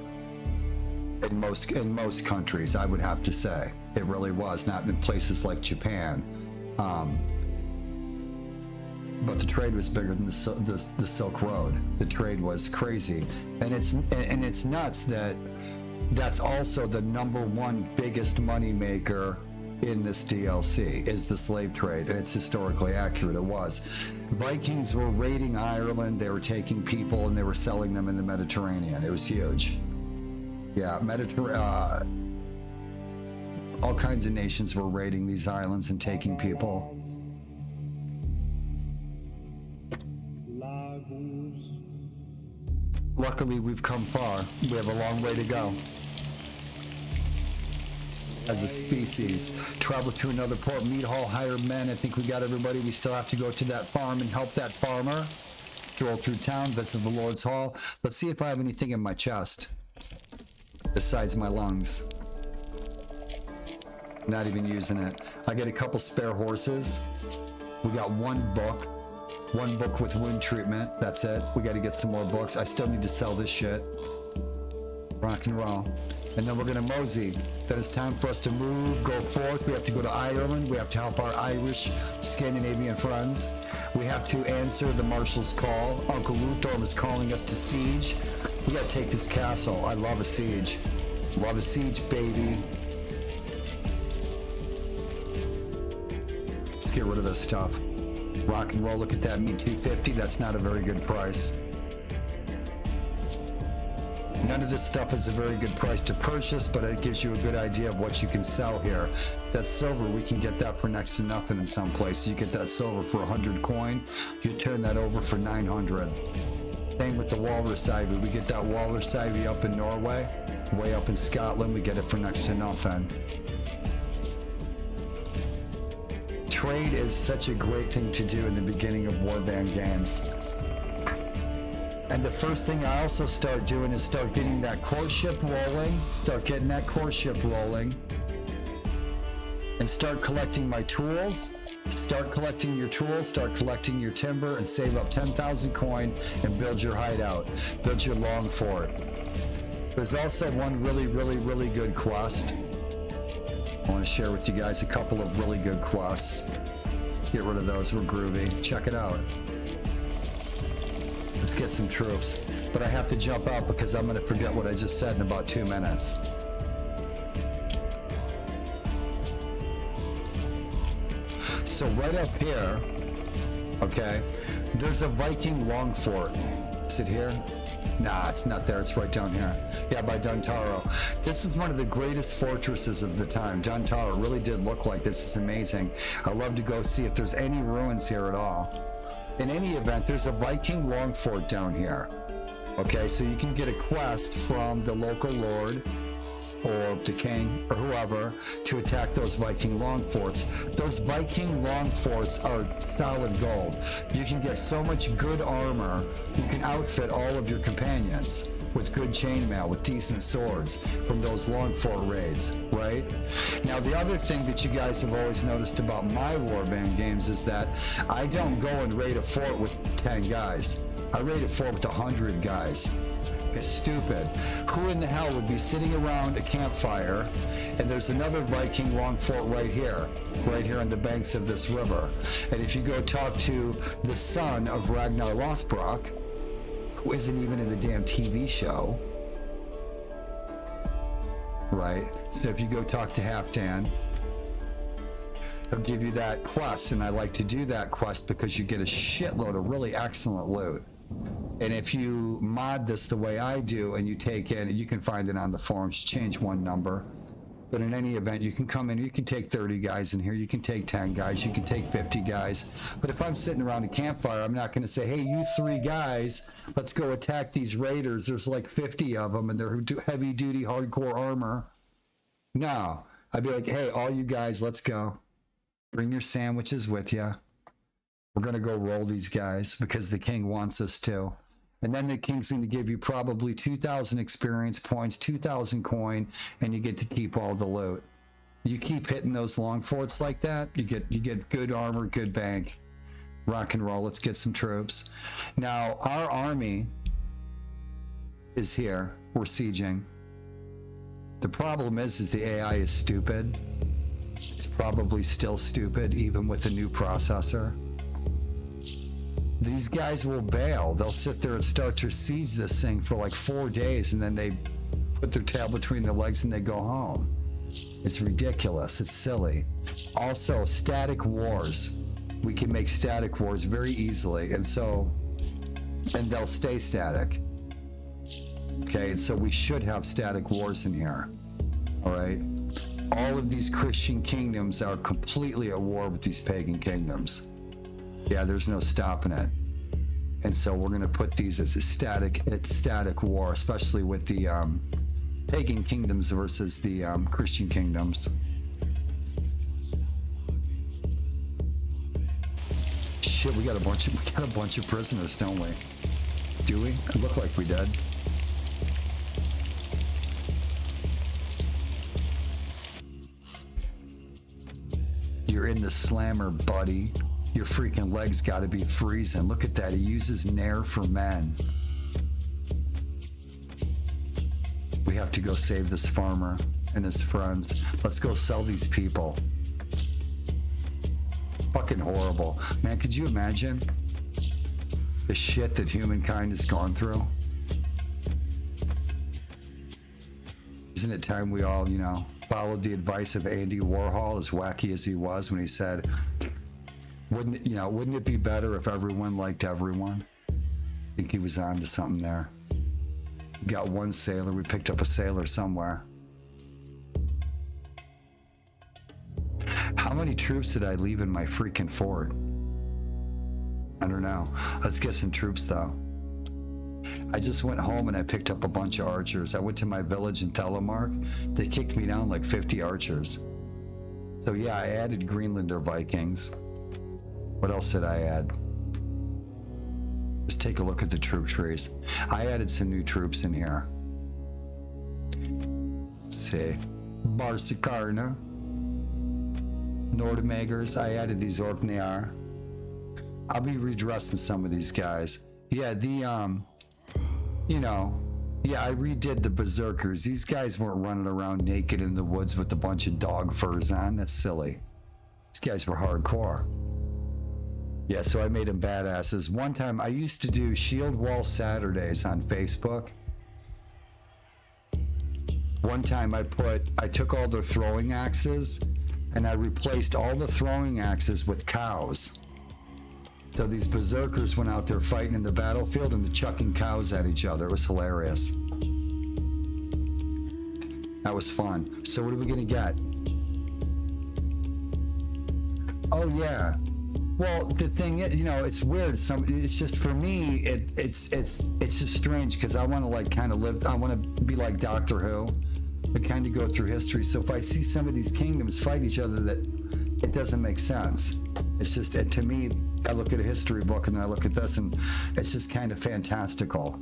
Speaker 1: in most countries, I would have to say. It really was, not in places like Japan. But the trade was bigger than the Silk Road. The trade was crazy, and it's nuts that that's also the #1 biggest money maker in this DLC is the slave trade, and it's historically accurate. It was. Vikings were raiding Ireland. They were taking people and they were selling them in the Mediterranean. It was huge. Yeah, all kinds of nations were raiding these islands and taking people. Luckily, we've come far. We have a long way to go. As a species, travel to another port, meat hall, hire men. I think we got everybody. We still have to go to that farm and help that farmer. Stroll through town, visit the Lord's Hall. Let's see if I have anything in my chest besides my lungs. Not even using it. I get a couple spare horses. We got one book with wound treatment. That's it. We got to get some more books. I still need to sell this shit. Rock and roll. And then we're gonna mosey. Then it's time for us to move, go forth. We have to go to Ireland. We have to help our Irish Scandinavian friends. We have to answer the marshal's call. Uncle Luthor is calling us to siege. We gotta take this castle. I love a siege. Love a siege, baby. Let's get rid of this stuff. Rock and roll. Look at that, me 250. That's not a very good price. None of this stuff is a very good price to purchase, but it gives you a good idea of what you can sell here. That silver, we can get that for next to nothing in some places. You get that silver for 100 coin, you turn that over for 900. Same with the walrus ivy. We get that walrus ivy up in Norway, way up in Scotland, we get it for next to nothing. Trade is such a great thing to do in the beginning of Warband games. And the first thing I also start doing is start getting that courtship rolling, and start collecting my tools. Start collecting your tools, start collecting your timber, and save up 10,000 coin and build your hideout, build your long fort. There's also one really good quest. I want to share with you guys a couple of really good quests. Get rid of those, we're groovy. Check it out. Let's get some troops. But I have to jump out because I'm going to forget what I just said in about 2 minutes. So right up here, okay, there's a Viking long fort. Is it here? Nah, it's not there. It's right down here. Yeah, by Duntaro. This is one of the greatest fortresses of the time. Duntaro really did look like this. Is amazing. I'd love to go see if there's any ruins here at all. In any event, there's a Viking long fort down here. Okay, so you can get a quest from the local lord or the king or whoever to attack those Viking long forts. Those Viking long forts are solid gold. You can get so much good armor, you can outfit all of your companions with good chainmail, with decent swords from those long fort raids, right? Now, the other thing that you guys have always noticed about my warband games is that I don't go and raid a fort with 10 guys. I raid a fort with 100 guys. It's stupid. Who in the hell would be sitting around a campfire and there's another Viking long fort right here on the banks of this river. And if you go talk to the son of Ragnar Lothbrok, who isn't even in the damn TV show, right? So if you go talk to Halfdan, he'll give you that quest, and I like to do that quest because you get a shitload of really excellent loot. And if you mod this the way I do and you take in, and you can find it on the forums, change one number. But in any event, you can come in, you can take 30 guys in here, you can take 10 guys, you can take 50 guys. But if I'm sitting around a campfire, I'm not going to say, hey, you 3 guys, let's go attack these raiders. There's like 50 of them and they're heavy duty, hardcore armor. No, I'd be like, hey, all you guys, let's go. Bring your sandwiches with you. We're going to go roll these guys because the king wants us to. And then the king's going to give you probably 2,000 experience points, 2,000 coin, and you get to keep all the loot. You keep hitting those long forts like that, you get good armor, good bank. Rock and roll. Let's get some troops. Now, our army is here. We're sieging. The problem is the AI is stupid. It's probably still stupid, even with a new processor. These guys will bail. They'll sit there and start to siege this thing for like 4 days, and then they put their tail between their legs and they go home. It's ridiculous. It's silly. Also, static wars. We can make static wars very easily, and they'll stay static. Okay, and so we should have static wars in here. All right? All of these Christian kingdoms are completely at war with these pagan kingdoms. Yeah, there's no stopping it. And so we're going to put these as a static war, especially with the pagan kingdoms versus the Christian kingdoms. Shit, we got a bunch of prisoners, don't we? Do we? It looked like we did. You're in the slammer, buddy. Your freaking legs gotta be freezing. Look at that. He uses Nair for men. We have to go save this farmer and his friends. Let's go sell these people. Fucking horrible. Man, could you imagine the shit that humankind has gone through? Isn't it time we all, followed the advice of Andy Warhol, as wacky as he was, when he said, wouldn't it be better if everyone liked everyone? I think he was on to something there. We got one sailor. We picked up a sailor somewhere. How many troops did I leave in my freaking fort? I don't know. Let's get some troops, though. I just went home and I picked up a bunch of archers. I went to my village in Telemark. They kicked me down like 50 archers. So yeah, I added Greenlander Vikings. What else did I add? Let's take a look at the troop trees. I added some new troops in here. Let's see. Barsikarna. Nordmagers. I added these Orknear. I'll be redressing some of these guys. Yeah, I redid the Berserkers. These guys weren't running around naked in the woods with a bunch of dog furs on. That's silly. These guys were hardcore. Yeah, so I made them badasses. One time, I used to do Shield Wall Saturdays on Facebook. One time I took all their throwing axes and I replaced all the throwing axes with cows. So these berserkers went out there fighting in the battlefield and they're chucking cows at each other. It was hilarious. That was fun. So what are we gonna get? Oh yeah. Well, the thing is, you know, it's weird. It's just for me, it's just strange because I want to like kind of live. I want to be like Doctor Who, and kind of go through history. So if I see some of these kingdoms fight each other, that it doesn't make sense. It's just to me, I look at a history book and then I look at this, and it's just kind of fantastical.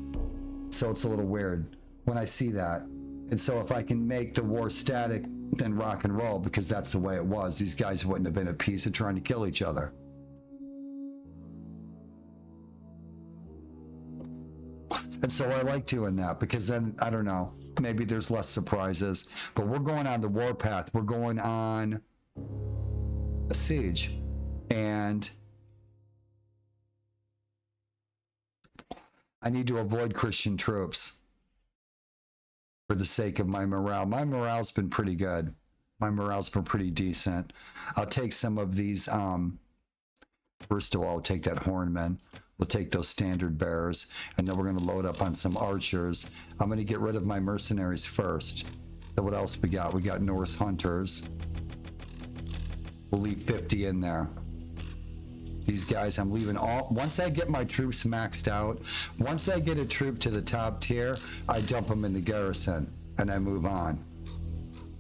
Speaker 1: So it's a little weird when I see that. And so if I can make the war static, then rock and roll, because that's the way it was. These guys wouldn't have been at peace of trying to kill each other. And so I like doing that because then, I don't know, maybe there's less surprises. But we're going on the warpath. We're going on a siege. And I need to avoid Christian troops for the sake of my morale. My morale's been pretty good. My morale's been pretty decent. I'll take some of these, first of all, I'll take that hornman. We'll take those standard bearers, and then we're going to load up on some archers. I'm going to get rid of my mercenaries first. So what else we got? We got Norse hunters. We'll leave 50 in there. These guys, I'm leaving all. Once I get my troops maxed out, once I get a troop to the top tier, I dump them in the garrison, and I move on.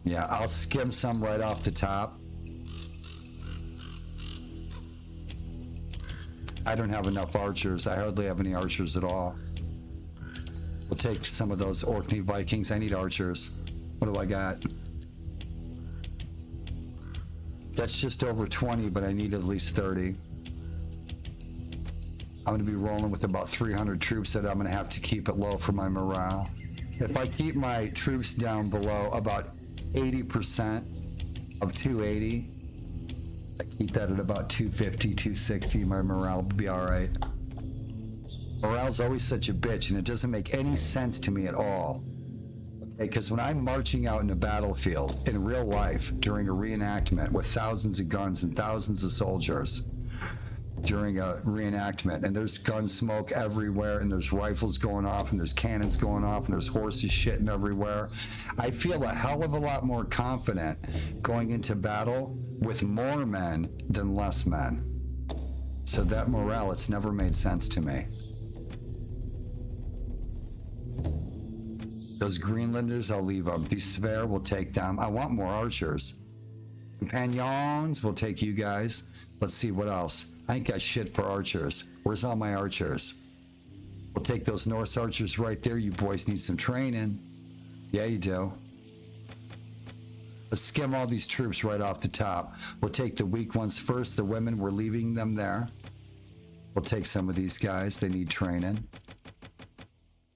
Speaker 1: Yeah, I'll skim some right off the top. I don't have enough archers. I hardly have any archers at all. We'll take some of those Orkney Vikings. I need archers. What do I got? That's just over 20, but I need at least 30. I'm going to be rolling with about 300 troops that I'm going to have to keep it low for my morale. If I keep my troops down below about 80% of 280, I keep that at about 250, 260, my morale will be all right. Morale's always such a bitch, and it doesn't make any sense to me at all. Okay, because when I'm marching out in a battlefield, in real life, during a reenactment with thousands of guns and thousands of soldiers, during a reenactment, and there's gun smoke everywhere, and there's rifles going off, and there's cannons going off, and there's horses shitting everywhere, I feel a hell of a lot more confident going into battle with more men than less men. So that morale, it's never made sense to me. Those Greenlanders, I'll leave them. These Sver, we'll take them. I want more archers. Companions, we'll take you guys. Let's see what else. I ain't got shit for archers. Where's all my archers? We'll take those Norse archers right there. You boys need some training. Yeah, you do. Let's skim all these troops right off the top. We'll take the weak ones first. The women, we're leaving them there. We'll take some of these guys. They need training.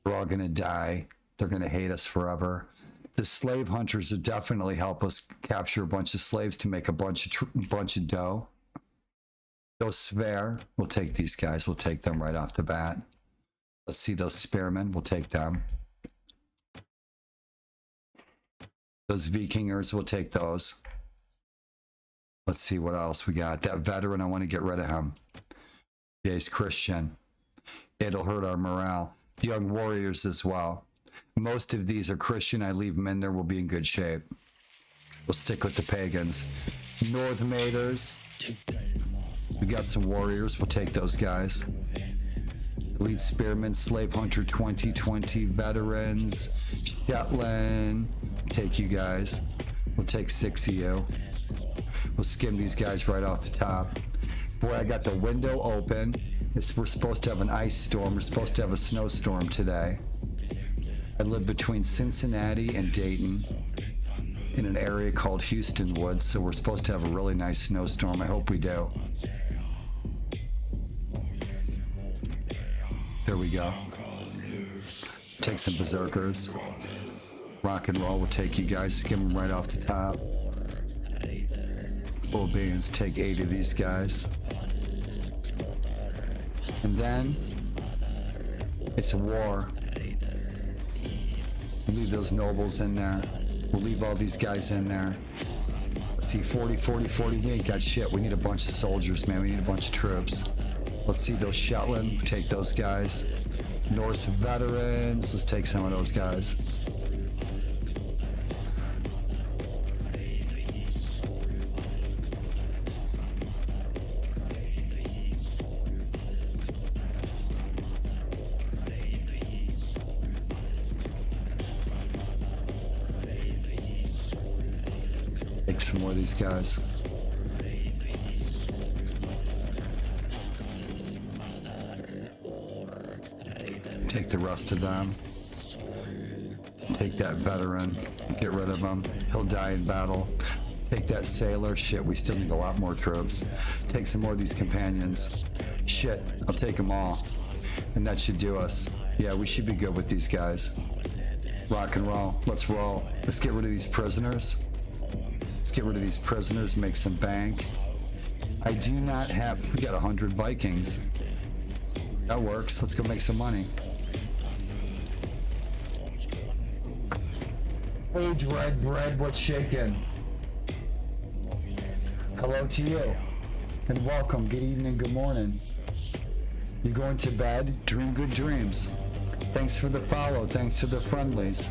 Speaker 1: We're all gonna die. They're gonna hate us forever. The slave hunters will definitely help us capture a bunch of slaves to make a bunch of dough. Those Sver, we'll take these guys. We'll take them right off the bat. Let's see those spearmen. We'll take them. Those Vikingers, we'll take those. Let's see what else we got. That veteran, I want to get rid of him. Yeah, he's Christian. It'll hurt our morale. Young warriors as well. Most of these are Christian. I leave them in there. We'll be in good shape. We'll stick with the pagans. Northmaiders. We got some warriors. We'll take those guys. Elite Spearmen, Slave Hunter 2020, Veterans, Shetland. Take you guys. We'll take 6 of you. We'll skim these guys right off the top. Boy, I got the window open. We're supposed to have an ice storm. We're supposed to have a snowstorm today. I live between Cincinnati and Dayton in an area called Houston Woods, so we're supposed to have a really nice snowstorm. I hope we do. There we go. Take some berserkers. Rock and roll will take you guys. Skim them right off the top. Full beans, take 8 of these guys. And then it's a war. We'll leave those nobles in there. We'll leave all these guys in there. Let's 60, 40, 40, 40. We ain't got shit. We need a bunch of soldiers, man. We need a bunch of troops. Let's see those Shetland. Take those guys. Norse veterans. Let's take some of those guys. Take some more of these guys. Take the rest of them. Take that veteran. Get rid of him. He'll die in battle. Take that sailor. Shit, we still need a lot more troops. Take some more of these companions. Shit, I'll take them all. And that should do us. Yeah, we should be good with these guys. Rock and roll. Let's roll. Let's get rid of these prisoners. Let's get rid of these prisoners, make some bank. I do not have... We got 100 Vikings. That works. Let's go make some money. Hey, Dread Bread, what's shaking? Hello to you. And welcome. Good evening, good morning. You going to bed? Dream good dreams. Thanks for the follow. Thanks for the friendlies.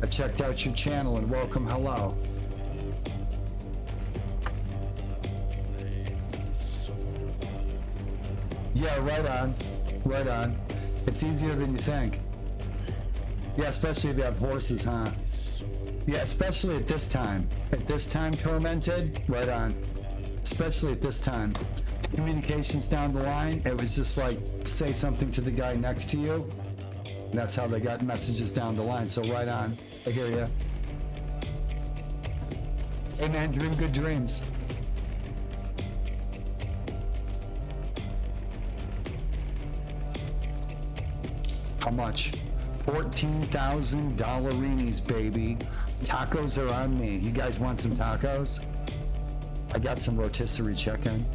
Speaker 1: I checked out your channel and welcome. Hello. Yeah, right on. Right on. It's easier than you think. Yeah, especially if you have horses, huh? Yeah, especially at this time. At this time, Tormented? Right on. Especially at this time. Communications down the line, it was just like, say something to the guy next to you. And that's how they got messages down the line, so right on. I hear you. Hey man, dream good dreams. How much? 14,000 dollarinis, baby. Tacos are on me. You guys want some tacos? I got some rotisserie chicken.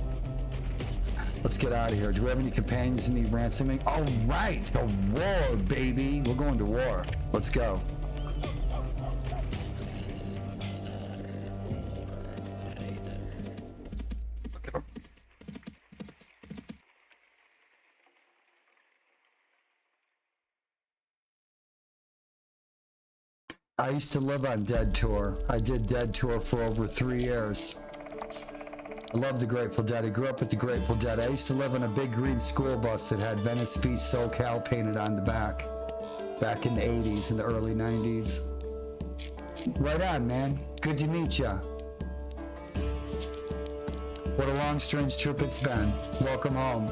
Speaker 1: Let's get out of here. Do we have any companions that need ransoming? All right, the war, baby. We're going to war. Let's go. I used to live on Dead Tour. I did Dead Tour for over 3 years. I love the Grateful Dead. I grew up with the Grateful Dead. I used to live on a big green school bus that had Venice Beach SoCal painted on the back in the 80s and the early 90s. Right on, man. Good to meet ya. What a long, strange trip it's been. Welcome home.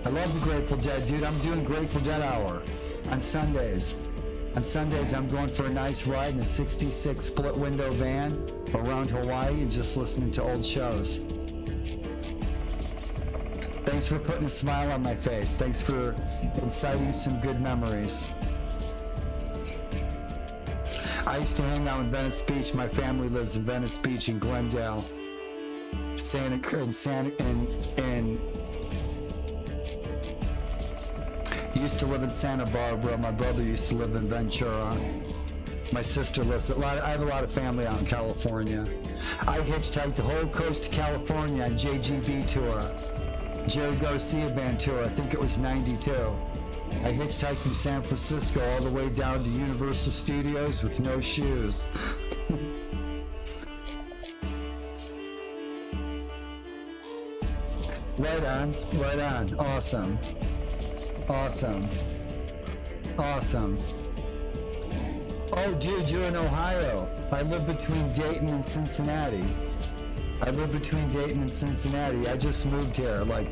Speaker 1: I love the Grateful Dead, dude. I'm doing Grateful Dead Hour on Sundays. On Sundays, I'm going for a nice ride in a 66 split window van around Hawaii and just listening to old shows. Thanks for putting a smile on my face. Thanks for inciting some good memories. I used to hang out in Venice Beach. My family lives in Venice Beach in Glendale. Used to live in Santa Barbara. My brother used to live in Ventura. My sister lives I have a lot of family out in California. I hitchhiked the whole coast of California on JGB tour. Jerry Garcia band tour. I think it was 92. I hitchhiked from San Francisco all the way down to Universal Studios with no shoes. Right on, right on. Awesome. Awesome. Awesome. Oh, dude, you're in Ohio. I live between Dayton and Cincinnati. I just moved here like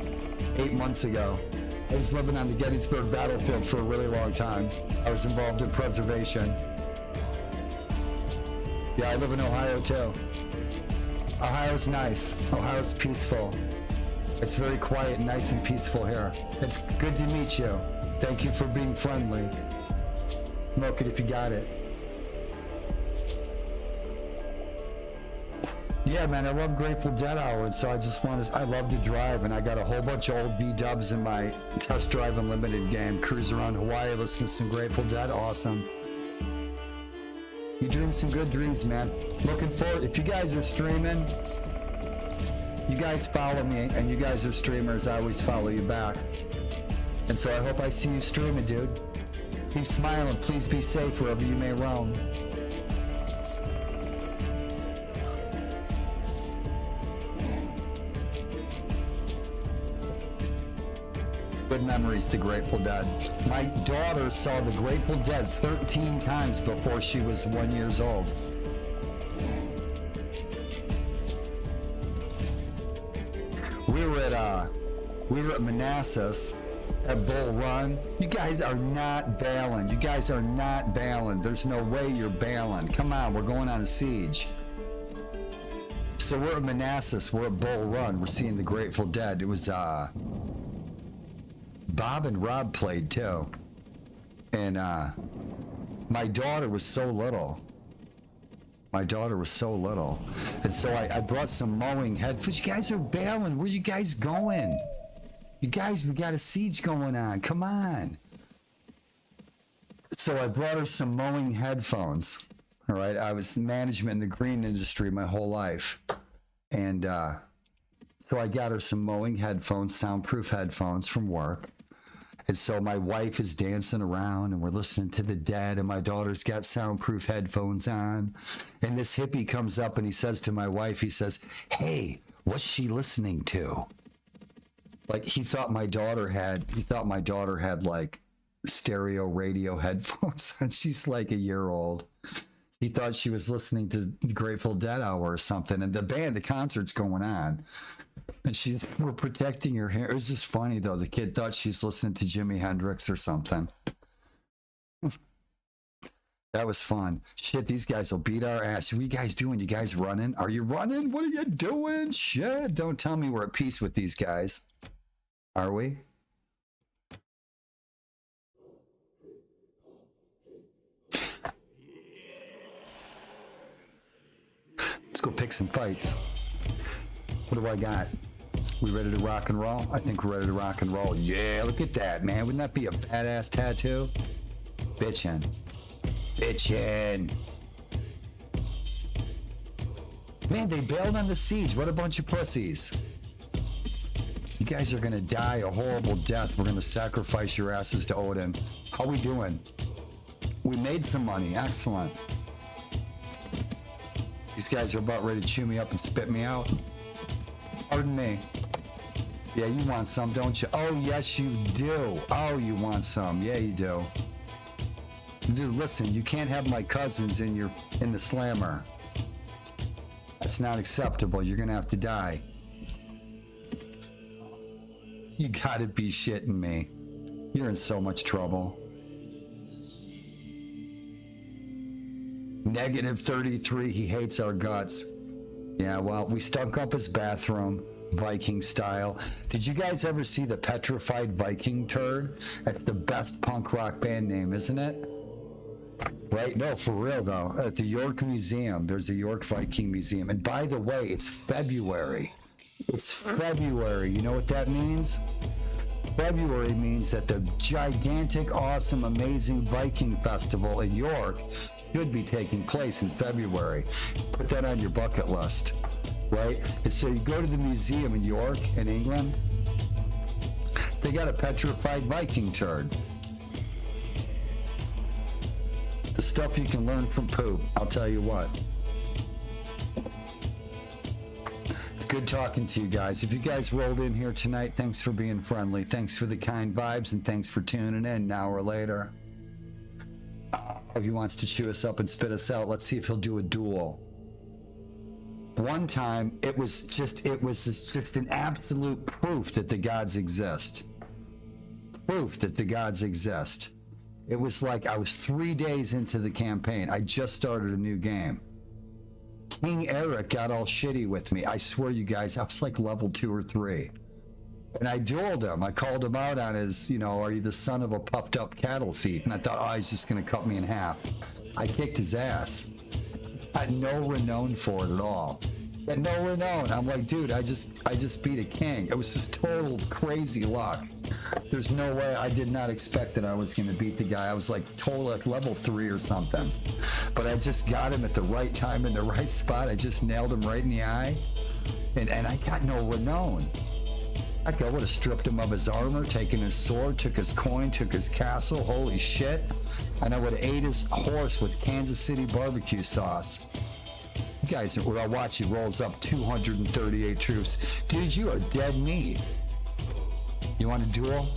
Speaker 1: 8 months ago. I was living on the Gettysburg battlefield for a really long time. I was involved in preservation. Yeah, I live in Ohio too. Ohio's nice. Ohio's peaceful. It's very quiet, nice and peaceful here. It's good to meet you. Thank you for being friendly. Smoke it if you got it. Yeah, man, I love Grateful Dead Hour, and so I love to drive, and I got a whole bunch of old V-dubs in my Test Drive Unlimited game. Cruise around Hawaii, listen to some Grateful Dead, awesome. You dream some good dreams, man. Looking forward. If you guys are streaming, you guys follow me, and you guys are streamers. I always follow you back. And so I hope I see you streaming, dude. Keep smiling. Please be safe wherever you may roam. Good memories, the Grateful Dead. My daughter saw the Grateful Dead 13 times before she was 1 year old. We were at Manassas at Bull Run. You guys are not bailing. You guys are not bailing. There's no way you're bailing. Come on, we're going on a siege. So we're at Manassas. We're at Bull Run. We're seeing the Grateful Dead. It was Bob and Rob played too. And my daughter was so little. My daughter was so little. And so I brought some mowing headphones. You guys are bailing. Where you guys going? You guys, we got a siege going on. Come on. So I brought her some mowing headphones. All right. I was management in the green industry my whole life. And so I got her some mowing headphones, soundproof headphones from work. And so my wife is dancing around and we're listening to the Dead, and my daughter's got soundproof headphones on. And this hippie comes up and he says to my wife, he says, "Hey, what's she listening to?" Like he thought my daughter had like stereo radio headphones and she's like a year old. He thought she was listening to Grateful Dead Hour or something. And the concert's going on. And we're protecting her hair. It was just funny though. The kid thought she's listening to Jimi Hendrix or something. That was fun. Shit, these guys will beat our ass. What are you guys doing? You guys running? Are you running? What are you doing? Shit, don't tell me we're at peace with these guys. Are we? Let's go pick some fights. What do I got? We ready to rock and roll? I think we're ready to rock and roll. Yeah, look at that, man. Wouldn't that be a badass tattoo? Bitchin'. Bitchin'. Man, they bailed on the siege. What a bunch of pussies. You guys are gonna die a horrible death. We're gonna sacrifice your asses to Odin. How we doing? We made some money. Excellent. These guys are about ready to chew me up and spit me out. Pardon me. Yeah, you want some, don't you? Oh, yes, you do. Oh, you want some. Yeah, you do. Dude, listen, you can't have my cousins in the slammer. That's not acceptable. You're gonna have to die. You gotta be shitting me. You're in so much trouble. -33, he hates our guts. Yeah, well, we stunk up his bathroom, Viking style. Did you guys ever see the Petrified Viking turd? That's the best punk rock band name, isn't it? Right? No, for real though. At the York Museum, there's a York Viking Museum. And by the way, it's February. It's February. You know what that means? February means that the gigantic, awesome, amazing Viking Festival in York should be taking place in February. Put that on your bucket list, right? And so you go to the museum in York, in England, they got a petrified Viking turd. The stuff you can learn from poop, I'll tell you what. It's good talking to you guys. If you guys rolled in here tonight, thanks for being friendly. Thanks for the kind vibes, and thanks for tuning in an hour later. If he wants to chew us up and spit us out, let's see if he'll do a duel. One time, it was just an absolute proof that the gods exist. Proof that the gods exist. It was like I was 3 days into the campaign. I just started a new game. King Eric got all shitty with me. I swear, you guys, I was like level 2 or 3. And I dueled him. I called him out on his, are you the son of a puffed up cattle thief? And I thought, oh, he's just going to cut me in half. I kicked his ass. I had no renown for it at all. And no renown. I'm like, dude, I just beat a king. It was just total crazy luck. There's no way. I did not expect that I was going to beat the guy. I was like total like level 3 or something. But I just got him at the right time in the right spot. I just nailed him right in the eye. And I got no renown. I would have stripped him of his armor, taken his sword, took his coin, took his castle. Holy shit. And I would have ate his horse with Kansas City barbecue sauce. You guys, I'll watch, he rolls up 238 troops. Dude, you are dead meat. You want a duel?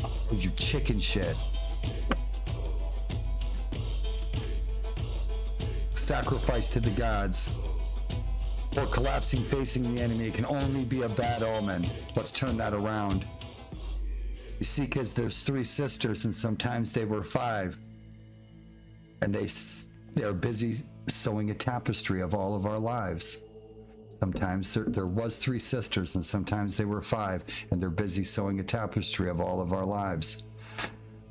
Speaker 1: Oh, you chicken shit. Sacrifice to the gods. Or collapsing facing the enemy. It can only be a bad omen. Let's turn that around. You see, because there's 3 sisters and sometimes they were 5. And they're busy sewing a tapestry of all of our lives. Sometimes there was 3 sisters and sometimes they were 5, and they're busy sewing a tapestry of all of our lives.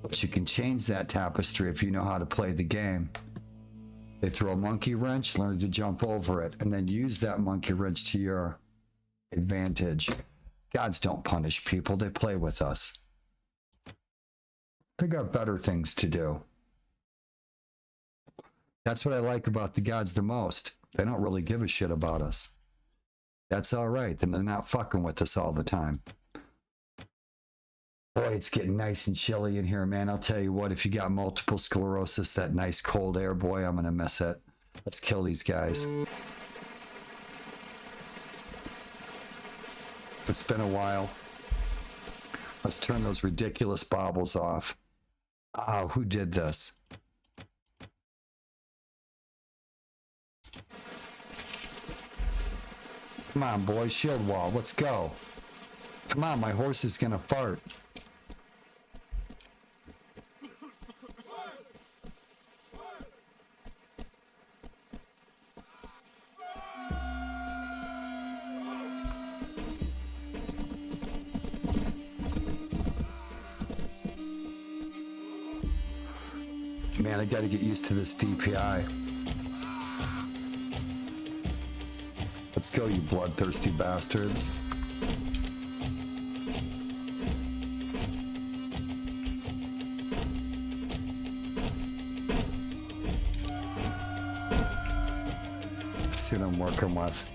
Speaker 1: But you can change that tapestry if you know how to play the game. They throw a monkey wrench, learn to jump over it, and then use that monkey wrench to your advantage. Gods don't punish people, they play with us. They got better things to do. That's what I like about the gods the most. They don't really give a shit about us. That's all right. Then they're not fucking with us all the time. Boy, it's getting nice and chilly in here, man. I'll tell you what, if you got multiple sclerosis, that nice cold air, boy, I'm going to miss it. Let's kill these guys. It's been a while. Let's turn those ridiculous baubles off. Oh, who did this? Come on, boys, shield wall, let's go. Come on, my horse is gonna fart. Man, I gotta get used to this DPI. Let's go, you bloodthirsty bastards. See what I'm working with.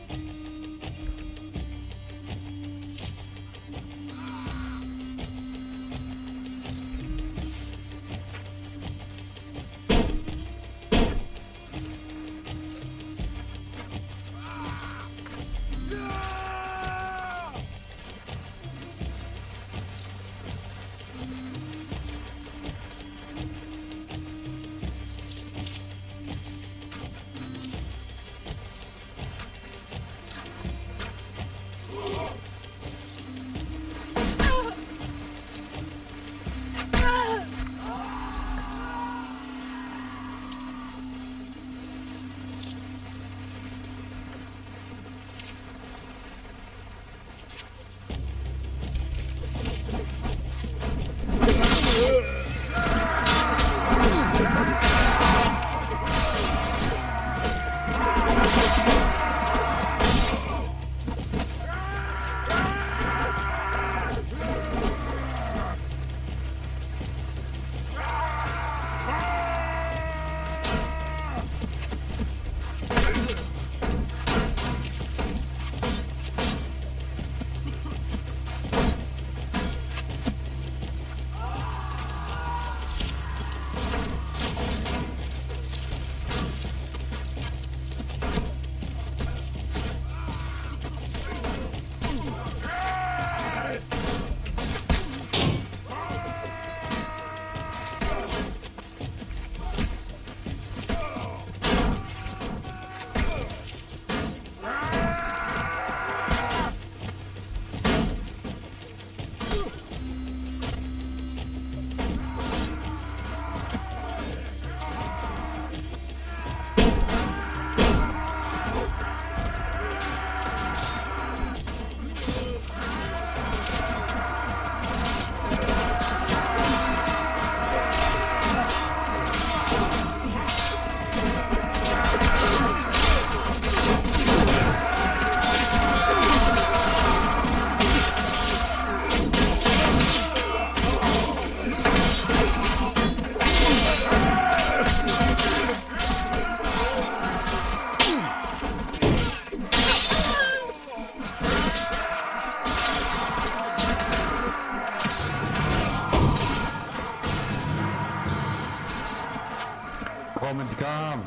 Speaker 1: Moment to come.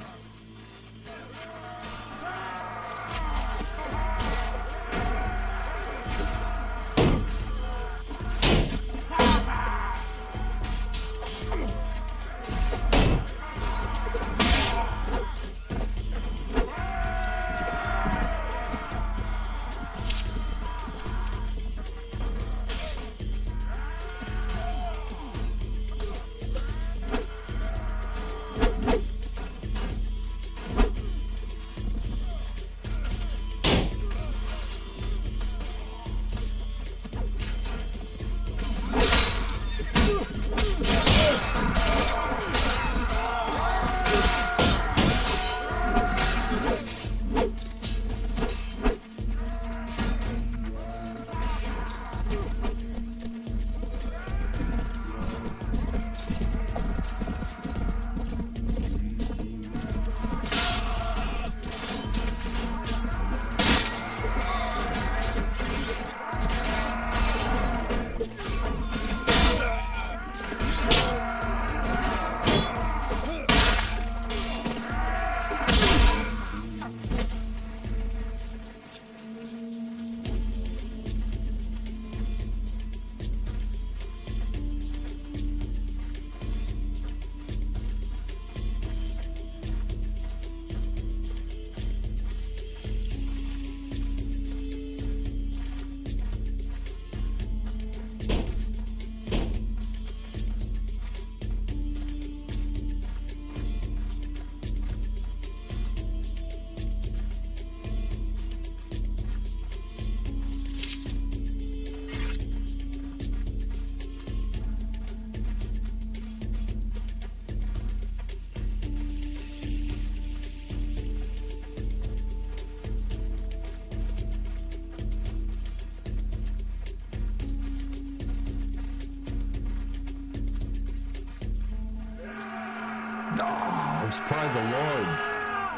Speaker 1: It was probably the Lord.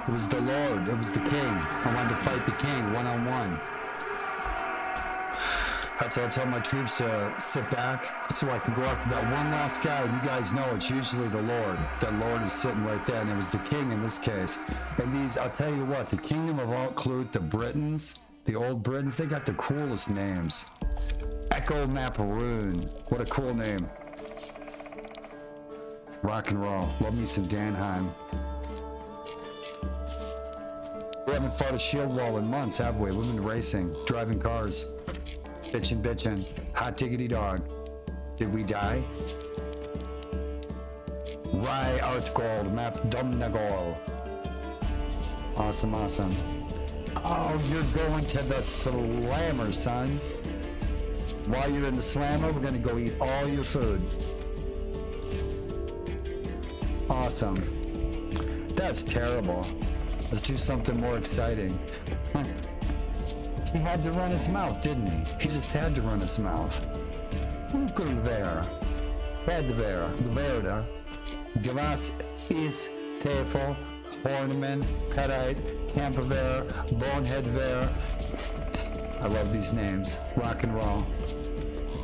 Speaker 1: It was the Lord. It was the King. I wanted to fight the King one-on-one. That's why I tell my troops to sit back so I can go after that one last guy. You guys know it's usually the Lord. That Lord is sitting right there, and it was the King in this case. And these, I'll tell you what, the Kingdom of Altclut, the Britons, the old Britons, they got the coolest names. Echo Maparoon. What a cool name. Rock and roll. Love me some Danheim. We haven't fought a shield wall in months, have we? We've been racing, driving cars. Bitchin'. Hot diggity dog. Did we die? Rye Outgold, Map Dumnagol. Awesome. Oh, you're going to the slammer, son. While you're in the slammer, we're gonna go eat all your food. Awesome. That's terrible. Let's do something more exciting. He had to run his mouth, didn't he? He just had to run his mouth. Ukelver. Fedver. Gverda. Glas is Tefel. Ornament. Pedite. Campaver. Boneheadver. I love these names. Rock and roll.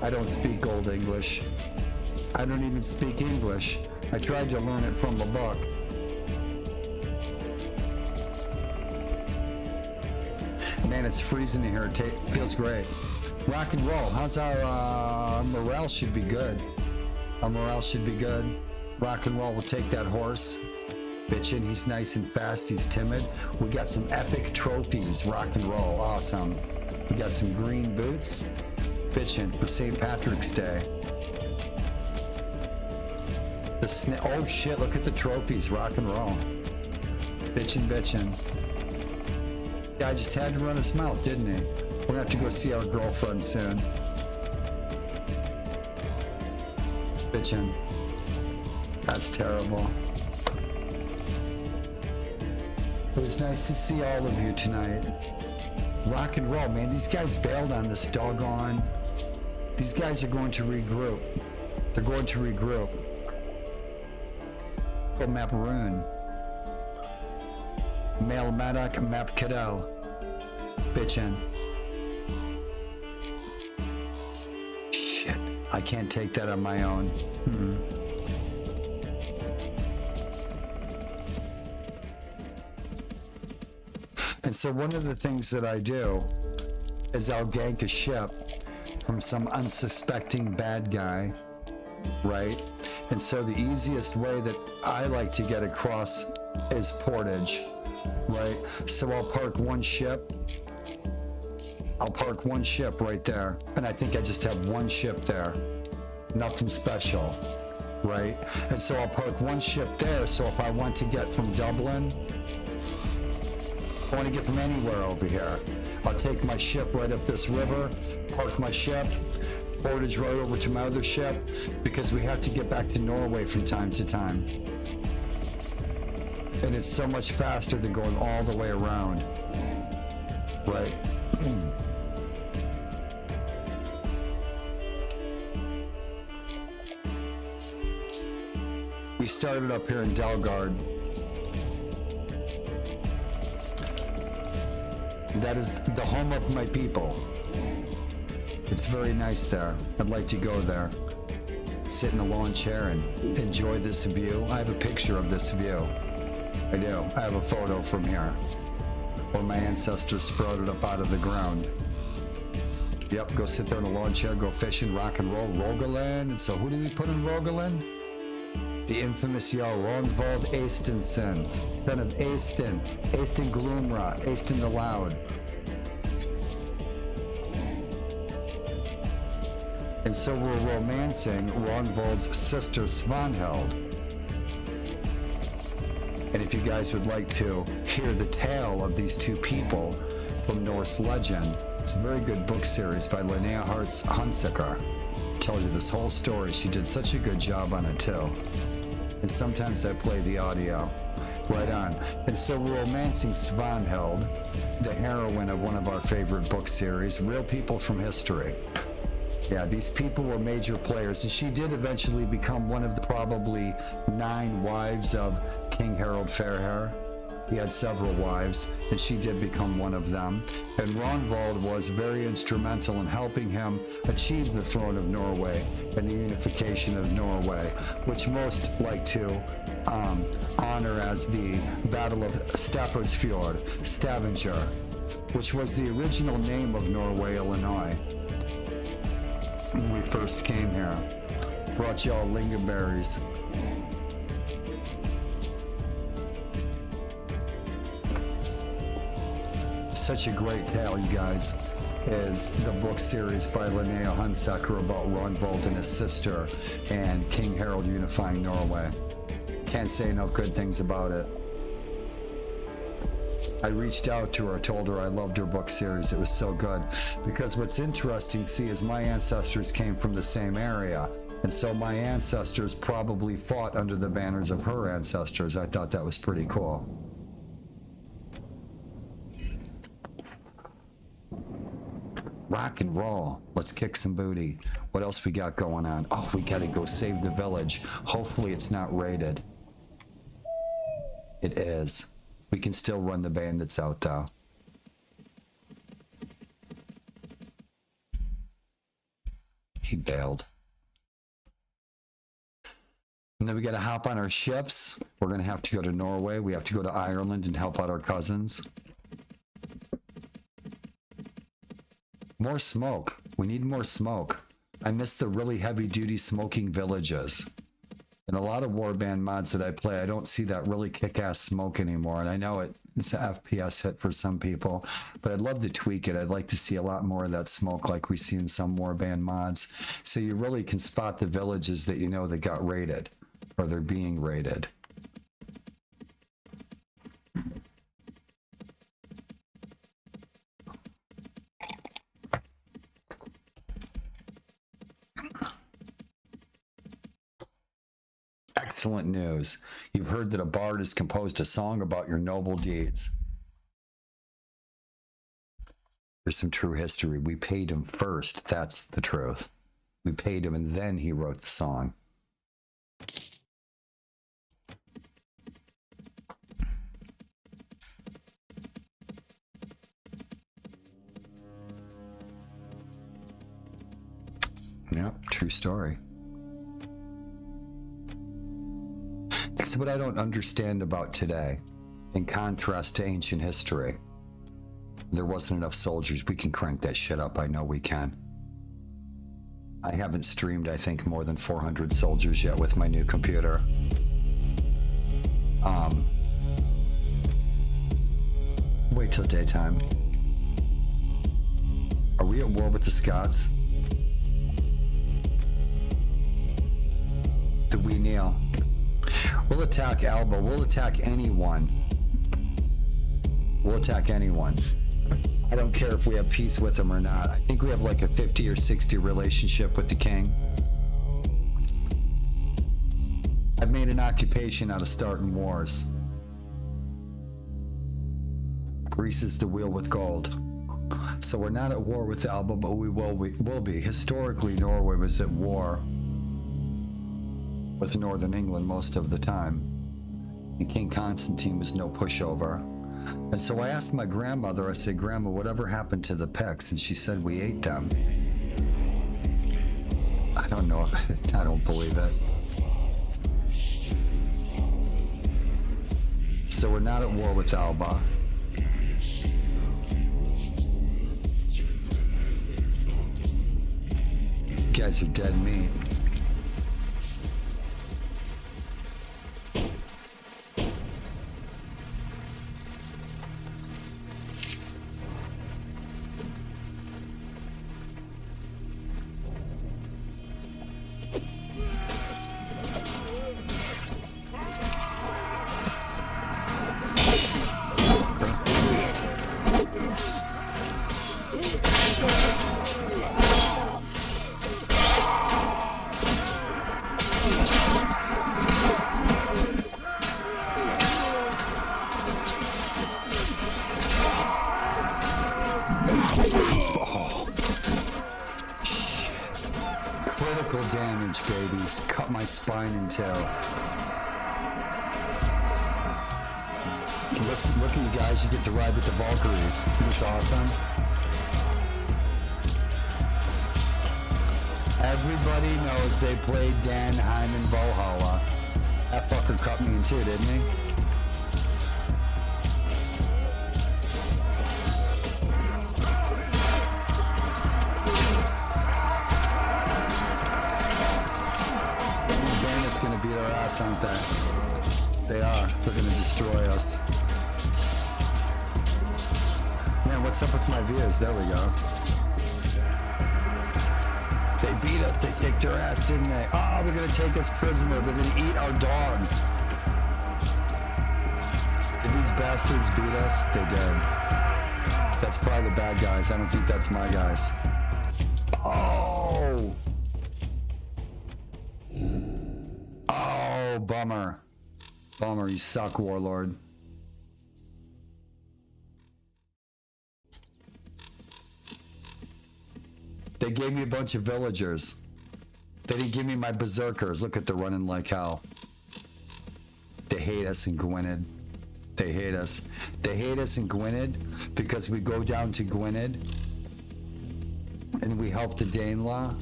Speaker 1: I don't speak Old English. I don't even speak English. I tried to learn it from a book. Man, it's freezing in here. It feels great. Rock and roll. How's our morale? Should be good. Our morale should be good. Rock and roll. We'll take that horse. Bitchin'. He's nice and fast. He's timid. We got some epic trophies. Rock and roll. Awesome. We got some green boots. Bitchin' for St. Patrick's Day. Oh shit, look at the trophies. Rock and roll. Bitchin'. Guy just had to run his mouth, didn't he? We're gonna have to go see our girlfriend soon. Bitchin'. That's terrible. It was nice to see all of you tonight. Rock and roll, man. These guys bailed on this doggone. These guys are going to regroup. They're going to regroup. Go Maparoon. Male Madak Map Cadell. Bitchin'. Shit. I can't take that on my own. And so one of the things that I do is I'll gank a ship from some unsuspecting bad guy, right? And so the easiest way that I like to get across is portage, right? So I'll park one ship right there, and I think I just have one ship there, nothing special, right? And so I'll park one ship there, so if I want to get from Dublin, I want to get from anywhere over here, I'll take my ship right up this river, park my ship, portage right over to my other ship, because we have to get back to Norway from time to time. And it's so much faster than going all the way around, right? We started up here in Dalgard. That is the home of my people. It's very nice there. I'd like to go there. Sit in a lawn chair and enjoy this view. I have a picture of this view. I do. I have a photo from here where my ancestors sprouted up out of the ground. Yep, go sit there in a lawn chair, go fishing, rock and roll, Rogaland. And so who did we put in Rogaland? The infamous Hroald Eysteinsson, son of Eystein, Eystein Gloomra, Eystein the Loud. And so we're romancing Hroald's sister Svanhild. And if you guys would like to hear the tale of these two people from Norse legend, it's a very good book series by Linnea Hunsaker. Tell you this whole story. She did such a good job on it too. And sometimes I play the audio. Right on. And so we're romancing Svanhild, the heroine of one of our favorite book series, Real People from History. Yeah, these people were major players, and she did eventually become one of the probably 9 wives of King Harald Fairhair. He had several wives, and she did become one of them. And Hroald was very instrumental in helping him achieve the throne of Norway and the unification of Norway, which most like to honor as the Battle of Staffordsfjord, Stavanger, which was the original name of Norway, Illinois. When we first came here, brought y'all lingonberries. Such a great tale, you guys, is the book series by Linnea Hunsaker about Hroald and his sister and King Harald unifying Norway. Can't say enough good things about it. I reached out to her, told her I loved her book series. It was so good. Because what's interesting, see, is my ancestors came from the same area. And so my ancestors probably fought under the banners of her ancestors. I thought that was pretty cool. Rock and roll. Let's kick some booty. What else we got going on? Oh, we gotta go save the village. Hopefully it's not raided. It is. We can still run the bandits out though. He bailed. And then we gotta hop on our ships. We're gonna have to go to Norway. We have to go to Ireland and help out our cousins. More smoke. We need more smoke. I miss the really heavy-duty smoking villages. In a lot of warband mods that I play, I don't see that really kick-ass smoke anymore. And I know it's an FPS hit for some people, but I'd love to tweak it. I'd like to see a lot more of that smoke like we see in some warband mods. So you really can spot the villages that you know that got raided or they're being raided. Excellent news. You've heard that a bard has composed a song about your noble deeds. There's some true history. We paid him first. That's the truth. We paid him and then he wrote the song. Yep, true story. That's what I don't understand about today, in contrast to ancient history. There wasn't enough soldiers. We can crank that shit up. I know we can. I haven't streamed, I think, more than 400 soldiers yet with my new computer. Wait till daytime. Are we at war with the Scots? Do we kneel? We'll attack Alba. We'll attack anyone. We'll attack anyone. I don't care if we have peace with them or not. I think we have like a 50 or 60 relationship with the king. I've made an occupation out of starting wars. Greases the wheel with gold. So we're not at war with Alba, but we will be. Historically, Norway was at war with Northern England most of the time. And King Constantine was no pushover. And so I asked my grandmother, I said, Grandma, whatever happened to the Picts? And she said, we ate them. I don't know. I don't believe it. So we're not at war with Alba. You guys are dead meat. Babies, cut my spine in two. Listen, look at you guys, you get to ride with the Valkyries. Isn't this awesome? Everybody knows they played Dan Hyman Valhalla. That fucker cut me in two, didn't he? Beat our ass, aren't they? They are. They're gonna destroy us. Man, what's up with my views? There we go. They beat us. They kicked our ass, didn't they? Oh, they're gonna take us prisoner. They're gonna eat our dogs. Did these bastards beat us? They did. That's probably the bad guys. I don't think that's my guys. Oh! Oh, bummer. Bummer, you suck, Warlord. They gave me a bunch of villagers. They didn't give me my berserkers. Look at the running like hell. They hate us in Gwynedd. They hate us. They hate us in Gwynedd because we go down to Gwynedd and we help the Danelaw.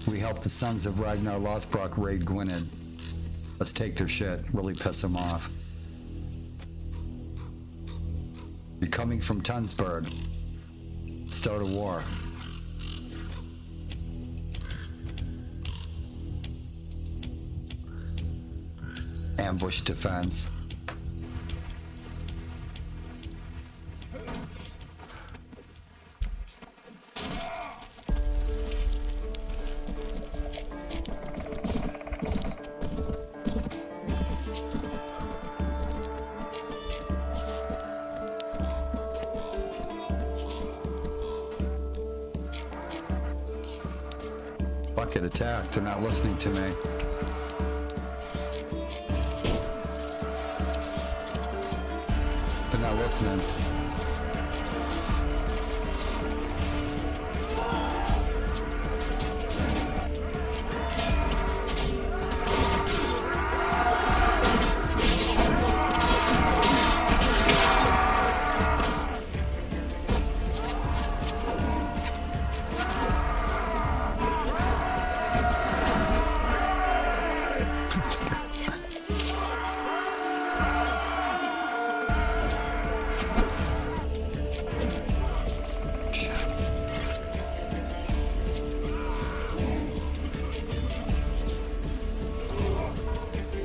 Speaker 1: We help the sons of Ragnar Lothbrok raid Gwynedd. Let's take their shit. Really piss them off. You're coming from Tunsberg. Start a war. Ambush defense. Get attacked. They're not listening to me. They're not listening.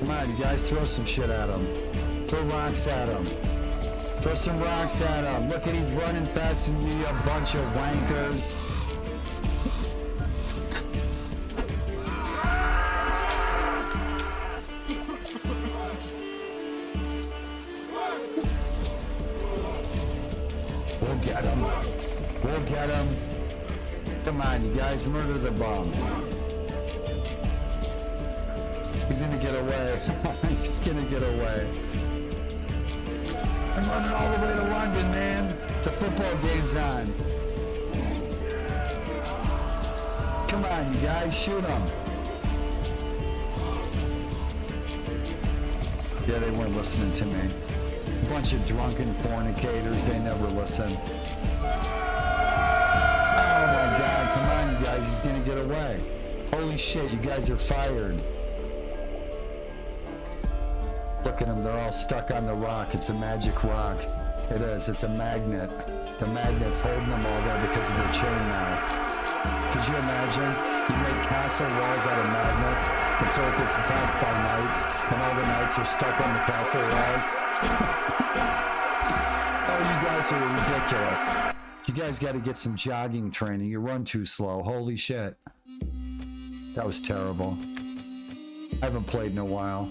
Speaker 1: Come on, you guys, throw some shit at him. Throw rocks at him. Throw some rocks at him. Look at, he's running faster than me, a bunch of wankers. We'll get him. We'll get him. Come on, you guys, murder the bum. He's gonna get away. He's gonna get away. I'm running all the way to London, man. The football game's on. Come on, you guys, shoot him. Yeah, they weren't listening to me. A bunch of drunken fornicators, they never listen. Oh my God, come on, you guys, he's gonna get away. Holy shit, you guys are fired. Look at them, they're all stuck on the rock. It's a magic rock. It is, it's a magnet. The magnet's holding them all there because of their chain now. Could you imagine? You make castle walls out of magnets, and so it gets attacked by knights, and all the knights are stuck on the castle walls. Oh, you guys are ridiculous. You guys got to get some jogging training. You run too slow. Holy shit. That was terrible. I haven't played in a while.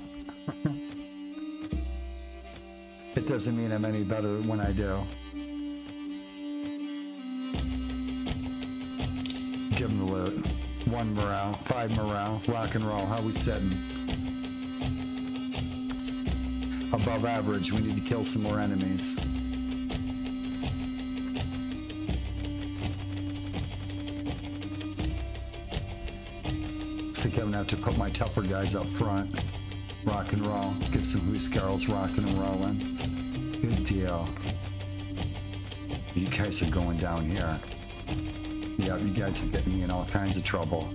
Speaker 1: It doesn't mean I'm any better when I do. Give him the loot. 1 morale, 5 morale, rock and roll. How we sitting? Above average. We need to kill some more enemies. I think I'm gonna have to put my tougher guys up front. Rock and roll. Get some Huskarls rocking and rolling. Good deal. You guys are going down here. Yeah, you guys are getting me in all kinds of trouble.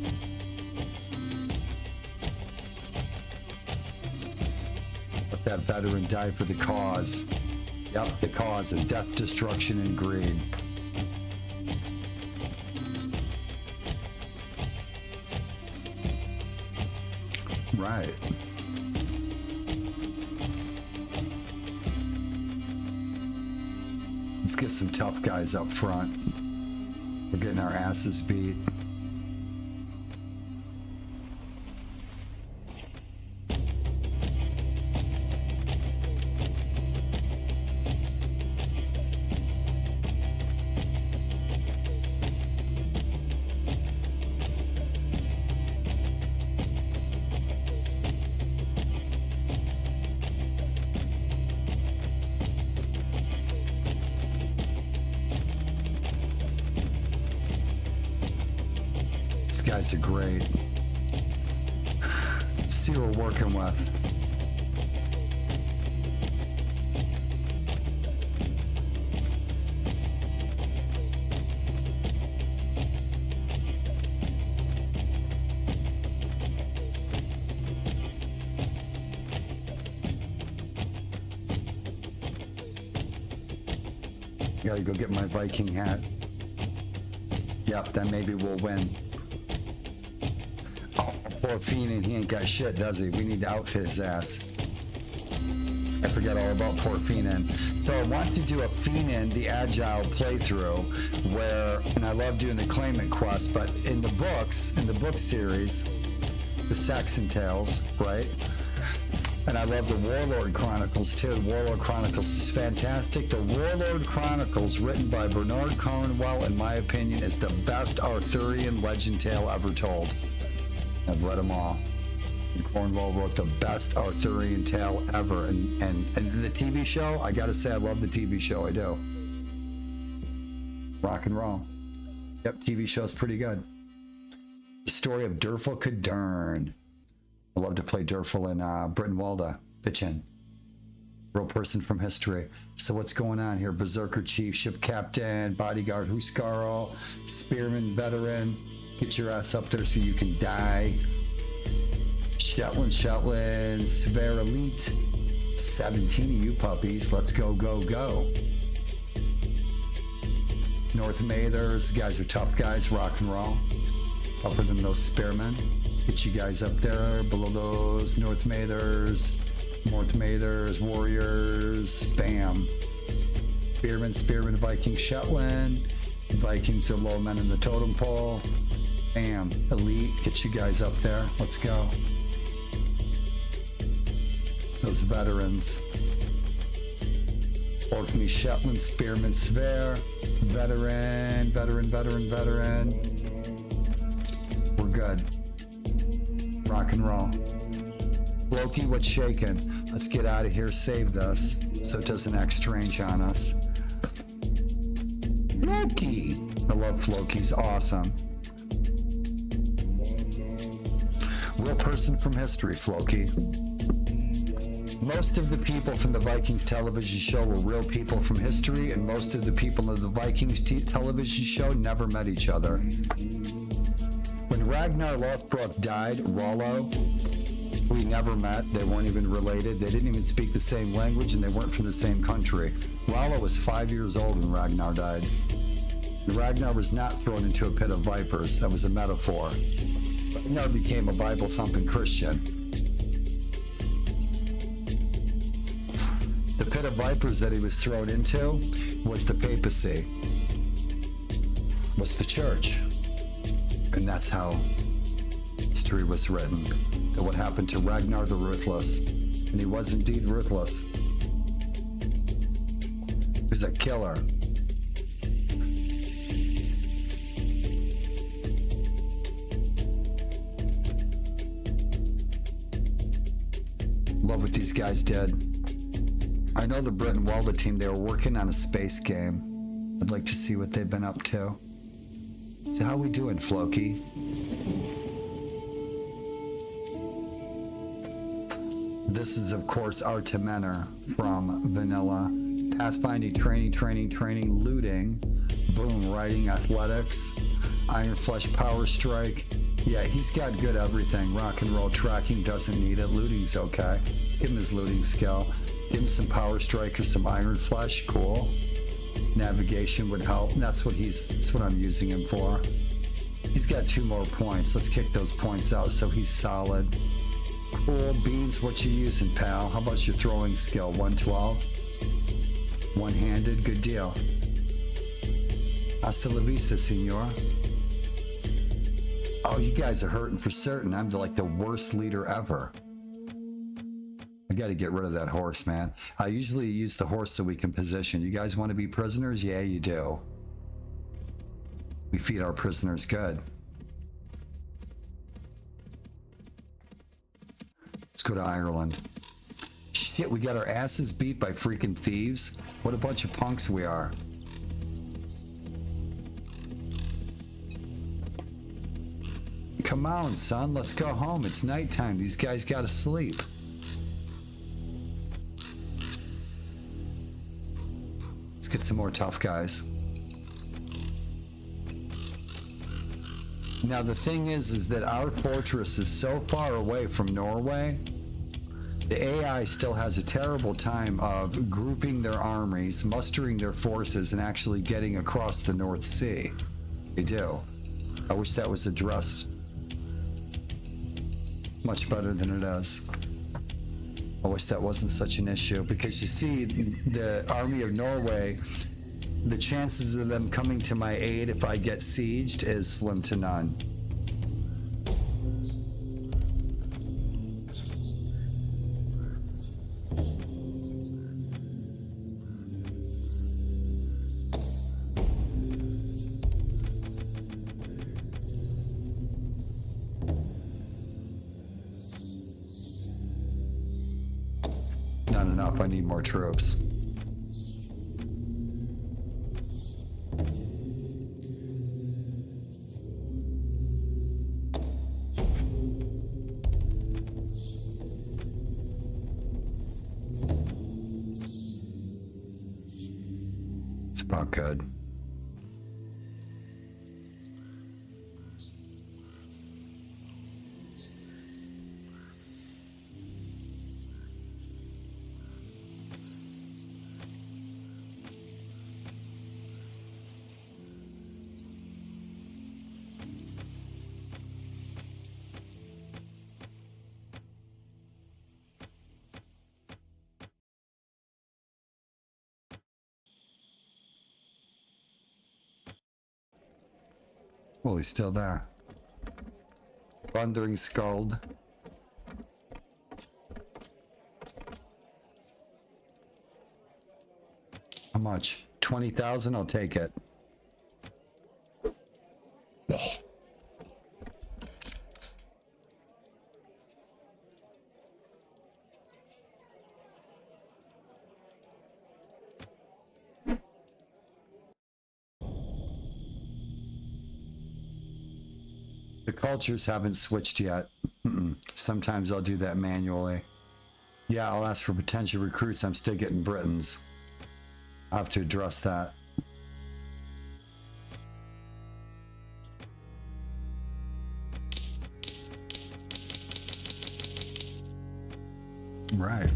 Speaker 1: Let that veteran die for the cause. Yep, the cause of death, destruction, and greed. Right. Let's get some tough guys up front. We're getting our asses beat. Guys are great. Let's see what we're working with. Gotta go get my Viking hat. Yep, then maybe we'll win. Poor Fiend, he ain't got shit, does he? We need to outfit his ass. I forgot all about poor Fiend. So I want to do a Fiend, the Agile playthrough, where, and I love doing the claimant quest, but in the books, in the book series, the Saxon Tales, right? And I love the Warlord Chronicles too. The Warlord Chronicles is fantastic. The Warlord Chronicles, written by Bernard Cornwell, in my opinion, is the best Arthurian legend tale ever told. I've read them all. And Cornwell wrote the best Arthurian tale ever. And the TV show, I gotta say, I love the TV show, I do. Rock and roll. Yep, TV show's pretty good. The story of Durful Cadern. I love to play Durful in Brittenwalda, bitchin'. Real person from history. So what's going on here? Berserker Chief, Ship Captain, Bodyguard Huskarl, Spearman Veteran. Get your ass up there so you can die. Shetland, Sver Elite. 17 of you puppies. Let's go, go, go. North Mathers. Guys are tough guys. Rock and roll. Tougher than those spearmen. Get Get you guys up there below those North Mathers, warriors. Bam. Spearman, Viking Shetland. Vikings are low men in the totem pole. Bam. Elite, get you guys up there. Let's go. Those veterans. Orkney Shetland, Spearman Sver. Veteran. We're good. Rock and roll. Loki, what's shaking? Let's get out of here, save this, so it doesn't act strange on us. Loki! I love Floki's awesome. Real person from history, Floki. Most of the people from the Vikings television show were real people from history, and most of the people of the Vikings television show never met each other. When Ragnar Lothbrok died, Rollo, we never met. They weren't even related. They didn't even speak the same language, and they weren't from the same country. Rollo was 5 years old when Ragnar died. And Ragnar was not thrown into a pit of vipers. That was a metaphor. Ragnar became a Bible-thumping Christian. The pit of vipers that he was thrown into was the papacy, was the church. And that's how history was written. That what happened to Ragnar the Ruthless. And he was indeed ruthless. He was a killer. Love what these guys did. I know the Brit and Welda team, they were working on a space game. I'd like to see what they've been up to. So how we doing, Floki? This is, of course, Artemenor from Vanilla. Pathfinding, training, looting. Boom, riding, athletics. Iron Flesh, Power Strike. Yeah, he's got good everything. Rock and roll, tracking, doesn't need it. Looting's okay. Give him his looting skill. Give him some Power Strike or some Iron Flesh. Cool. Navigation would help. That's what I'm using him for. He's got 2 more points. Let's kick those points out so he's solid. Cool. Beans, what you using, pal? How about your throwing skill? 112? One-handed? Good deal. Hasta la vista, senor. Oh, you guys are hurting for certain. I'm like the worst leader ever. I got to get rid of that horse, man. I usually use the horse so we can position. You guys want to be prisoners? Yeah, you do. We feed our prisoners good. Let's go to Ireland. Shit, we got our asses beat by freaking thieves. What a bunch of punks we are. Come on, son, let's go home. It's nighttime. These guys gotta sleep. Let's get some more tough guys. Now the thing is that our fortress is so far away from Norway, the AI still has a terrible time of grouping their armies, mustering their forces, and actually getting across the North Sea. They do. I wish that was addressed much better than it is. I wish that wasn't such an issue, because you see, the army of Norway, the chances of them coming to my aid if I get sieged is slim to none. Not enough. I need more troops. It's about good. Well, he's still there. Thundering Scald. How much? 20,000? I'll take it. The cultures haven't switched yet. Sometimes I'll do that manually. Yeah, I'll ask for potential recruits. I'm still getting Britons. I'll have to address that. Right.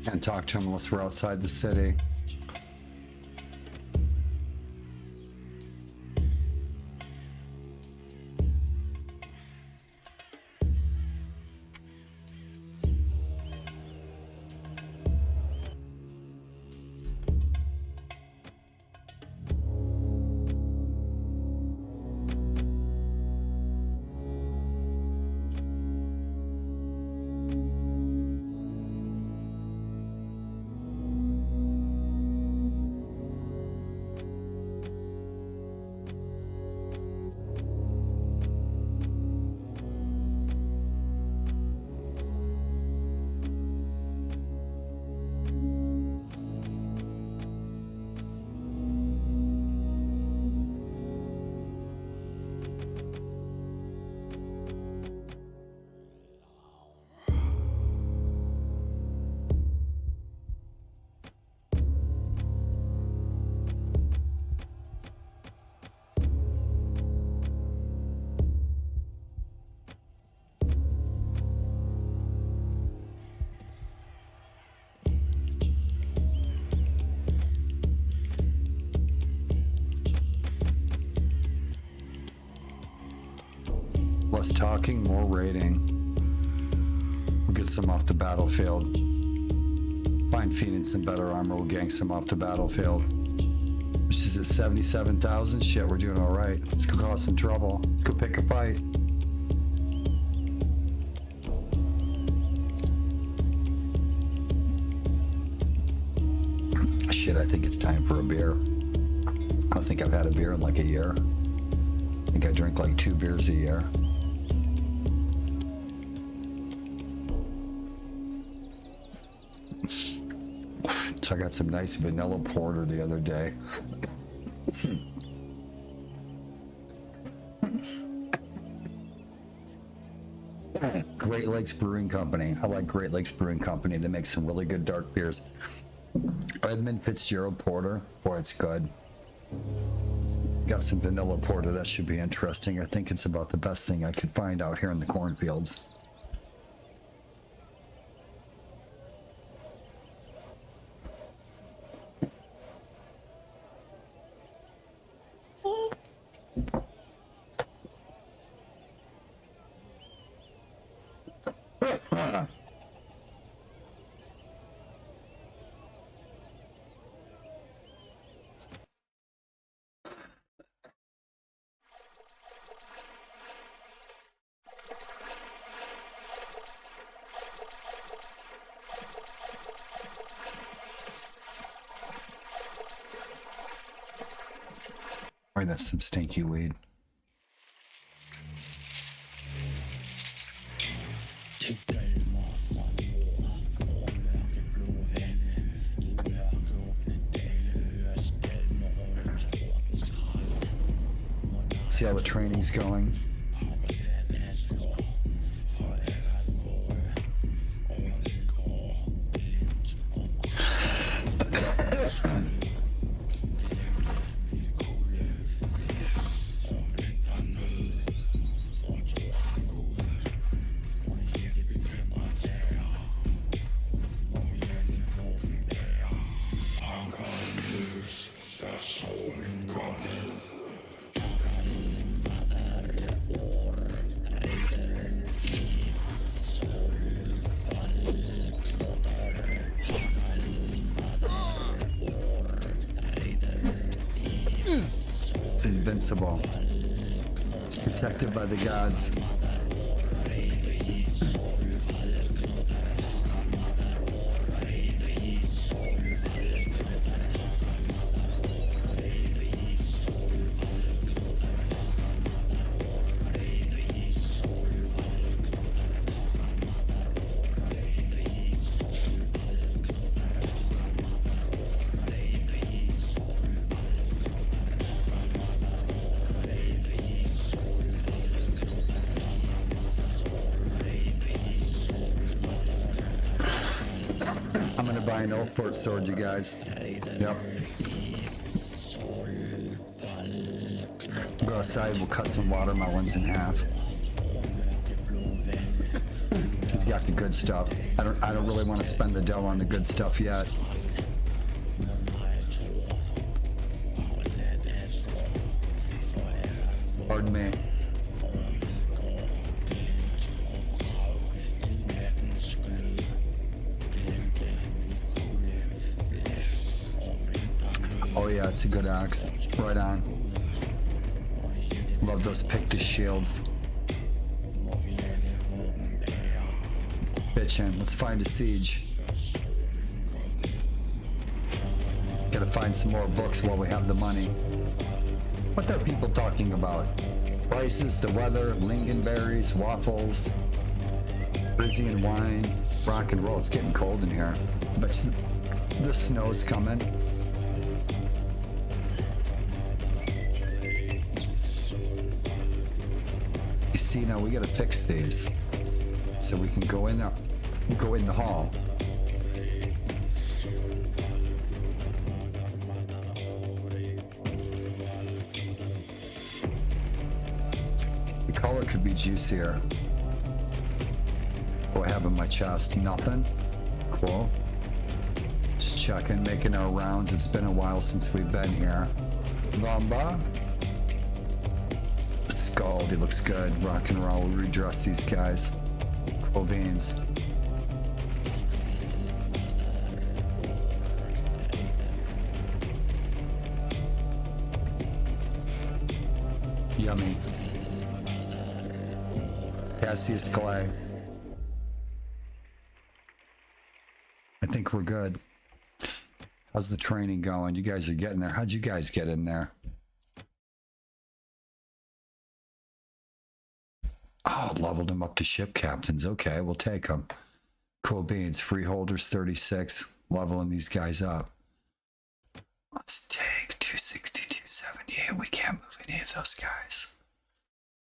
Speaker 1: Can't talk to him unless we're outside the city. Less talking, more raiding. We'll get some off the battlefield. Find Phoenix in better armor, we'll gang some off the battlefield. Which is at 77,000. Shit, we're doing all right. Let's go cause some trouble. Let's go pick a fight. Shit, I think it's time for a beer. I don't think I've had a beer in like a year. I think I drink like 2 beers a year. So I got some nice vanilla porter the other day. Great Lakes Brewing Company. I like Great Lakes Brewing Company. They make some really good dark beers. Edmund Fitzgerald Porter. Boy, it's good. Got some vanilla porter. That should be interesting. I think it's about the best thing I could find out here in the cornfields. Boy, that's some stinky weed. See how the training's going. It's invincible. It's protected by the gods. I'm gonna buy an Oathport sword, you guys. Yep. Go outside, we'll cut some watermelons in half. He's got the good stuff. I don't really want to spend the dough on the good stuff yet. Pardon me. Oh yeah, it's a good axe. Right on. Love those Pictus shields. Bitchin'. Let's find a siege. Gotta find some more books while we have the money. What are people talking about? Prices, the weather, lingonberries, waffles, Frisian wine, rock and roll. It's getting cold in here. But the snow's coming. You see, now we gotta fix these so we can go in the hall. The color could be juicier. What I have in my chest? Nothing. Cool. Just checking, making our rounds. It's been a while since we've been here. Vamba. Scald, he looks good. Rock and roll. We'll redress these guys. Cool beans. Yummy. Cassius Clay. I think we're good. How's the training going? You guys are getting there. How'd you guys get in there? Oh, leveled them up to ship captains. Okay, we'll take them. Cool beans. Freeholders 36. Leveling these guys up. Let's take 260, 278. We can't move any of those guys.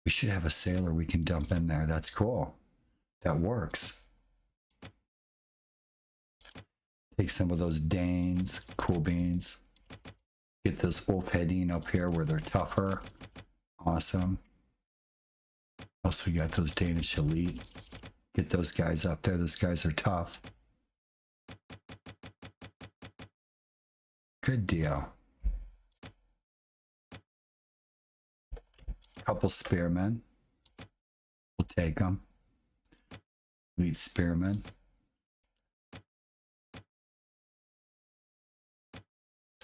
Speaker 1: We should have a sailor we can dump in there. That's cool. That works. Take some of those Danes. Cool beans. Get those Wolfheading up here where they're tougher. Awesome. Also, we got those Danish elite. Get those guys up there. Those guys are tough. Good deal. Couple spearmen. We'll take them. Elite spearmen.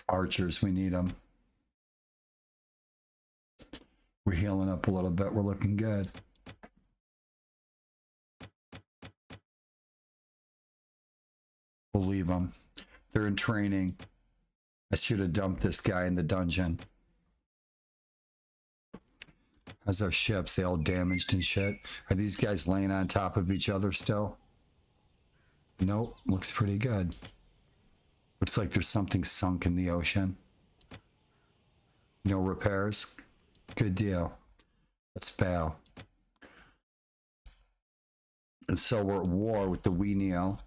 Speaker 1: Archers, we need them. We're healing up a little bit. We're looking good. We'll leave them. They're in training. I should have dumped this guy in the dungeon. How's our ships? They all damaged and shit? Are these guys laying on top of each other still? Nope. Looks pretty good. Looks like there's something sunk in the ocean. No repairs? Good deal. Let's bail. And so we're at war with the Weeniel,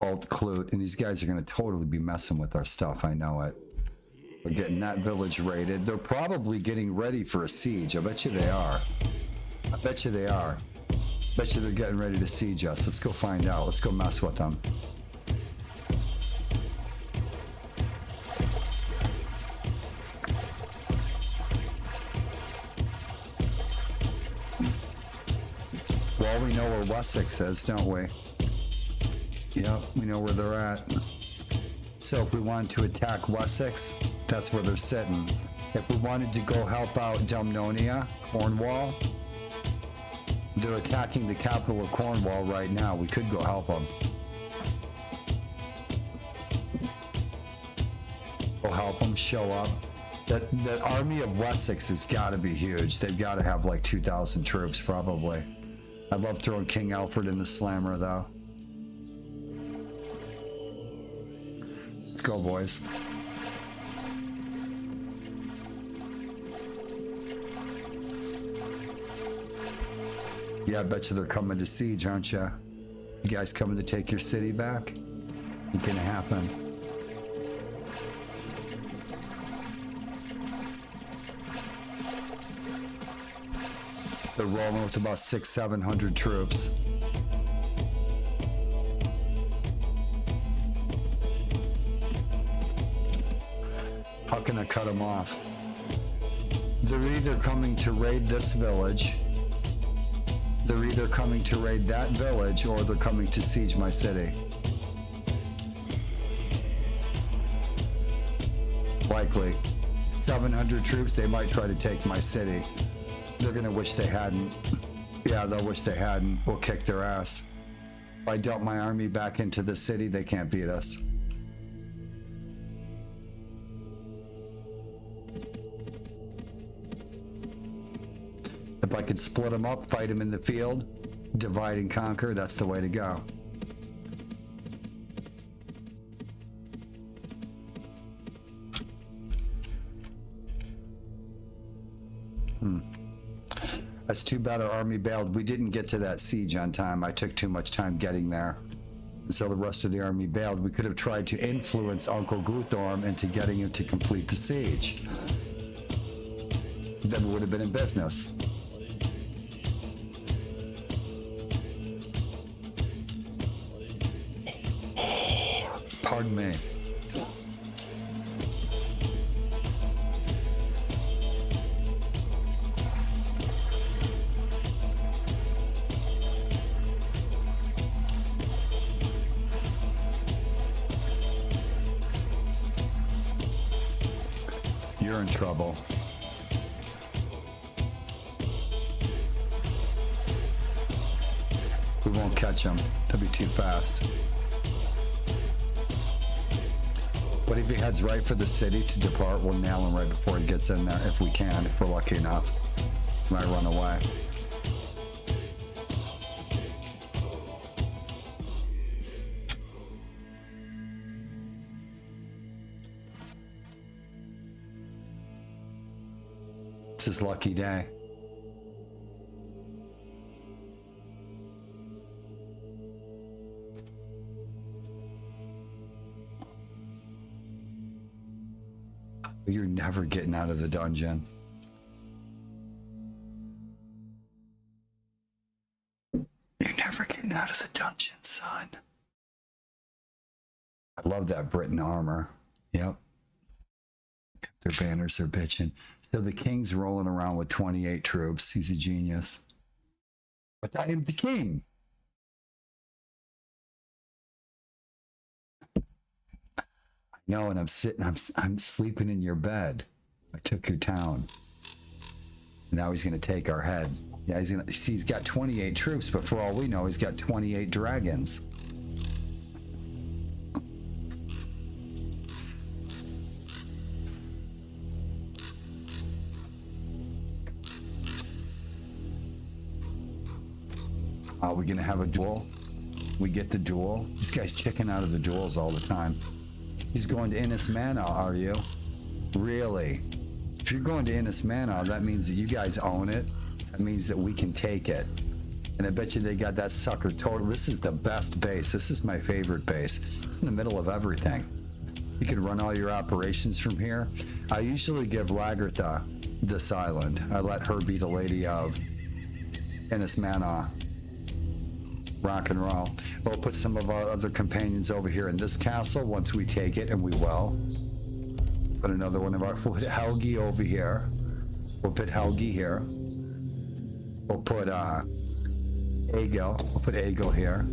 Speaker 1: Alt Clute, and these guys are going to totally be messing with our stuff. I know it. We're getting that village raided. They're probably getting ready for a siege. I bet you they are. I bet you they are. Bet you they're getting ready to siege us. Let's go find out. Let's go mess with them. Well, we know where Wessex is, don't we? Yep, we know where they're at. So if we wanted to attack Wessex, that's where they're sitting. If we wanted to go help out Dumnonia, Cornwall, they're attacking the capital of Cornwall right now. We could go help them. Go help them, show up. That army of Wessex has got to be huge. They've got to have like 2,000 troops probably. I love throwing King Alfred in the slammer though. Let's go, boys. Yeah, I bet you they're coming to siege, aren't you? You guys coming to take your city back? Ain't gonna happen. They're rolling with about 600-700 troops. How can I cut them off? They're either coming to raid this village, they're either coming to raid that village, or they're coming to siege my city. Likely. 700 troops, they might try to take my city. They're gonna wish they hadn't. Yeah, they'll wish they hadn't. We'll kick their ass. If I dump my army back into the city, they can't beat us. If I could split them up, fight them in the field, divide and conquer, that's the way to go. That's too bad our army bailed. We didn't get to that siege on time. I took too much time getting there. And so the rest of the army bailed. We could have tried to influence Uncle Guthorm into getting him to complete the siege. Then we would have been in business. Pardon me. You're in trouble. We won't catch him. They'll be too fast. But if he heads right for the city to depart, we'll nail him right before he gets in there, if we can, if we're lucky enough. He might run away. It's his lucky day. You're never getting out of the dungeon. You're never getting out of the dungeon, son. I love that Britain armor. Yep. Their banners are bitching. So the king's rolling around with 28 troops. He's a genius. But I am the king. I know, and I'm sleeping in your bed. I took your town. Now he's going to take our head. Yeah, he's got 28 troops, but for all we know, he's got 28 dragons. Are we gonna have a duel? We get the duel. This guy's checking out of the duels all the time. He's going to Innis Mana, are you? Really? If you're going to Innis Mana, that means that you guys own it. That means that we can take it. And I bet you they got that sucker total. This is the best base. This is my favorite base. It's in the middle of everything. You can run all your operations from here. I usually give Lagertha this island. I let her be the lady of Innis Mana. Rock and roll. We'll put some of our other companions over here in this castle once we take it, and we will. Put another one of our... We'll put Helgi over here. We'll put Helgi here. We'll put Egil. We'll put Egil here.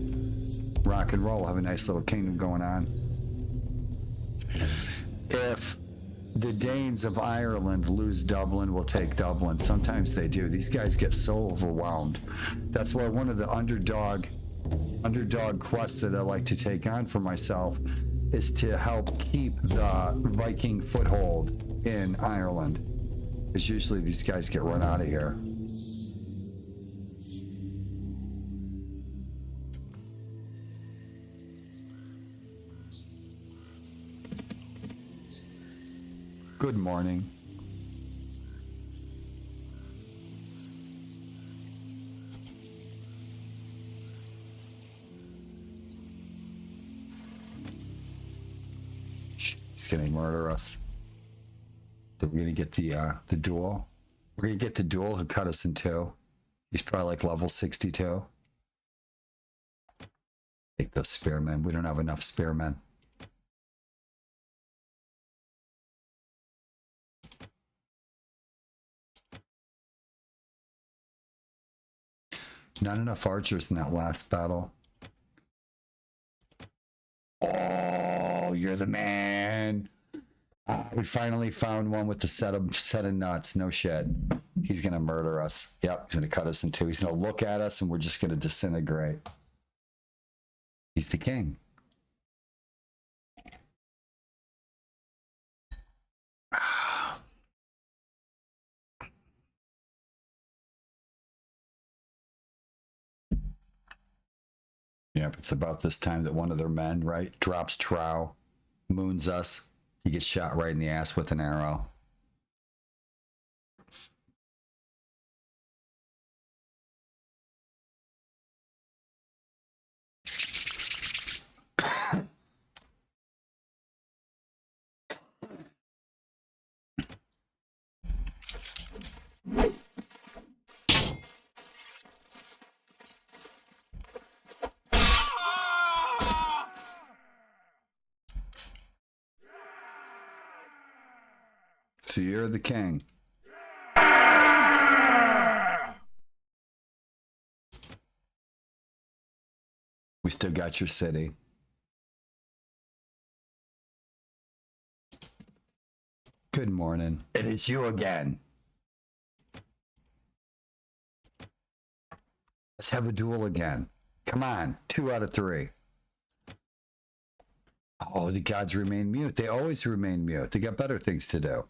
Speaker 1: Rock and roll. We'll have a nice little kingdom going on. If the Danes of Ireland lose Dublin, we'll take Dublin. Sometimes they do. These guys get so overwhelmed. That's why one of the underdog quests that I like to take on for myself is to help keep the Viking foothold in Ireland. Because usually these guys get run out of here. Good morning. He's gonna murder us. We're gonna get the duel. We're gonna get the duel who cut us in two. He's probably like level 62. Take those spearmen. We don't have enough spearmen. Not enough archers in that last battle. Oh, you're the man. We finally found one with the set of nuts. No shit. He's gonna murder us. Yep, he's gonna cut us in two. He's gonna look at us and we're just gonna disintegrate. He's the king. Yep, it's about this time that one of their men, right, drops trow, moons us. He gets shot right in the ass with an arrow. So you're the king. We still got your city. Good morning. It is you again. Let's have a duel again. Come on, 2 out of 3. Oh, the gods remain mute. They always remain mute. They got better things to do.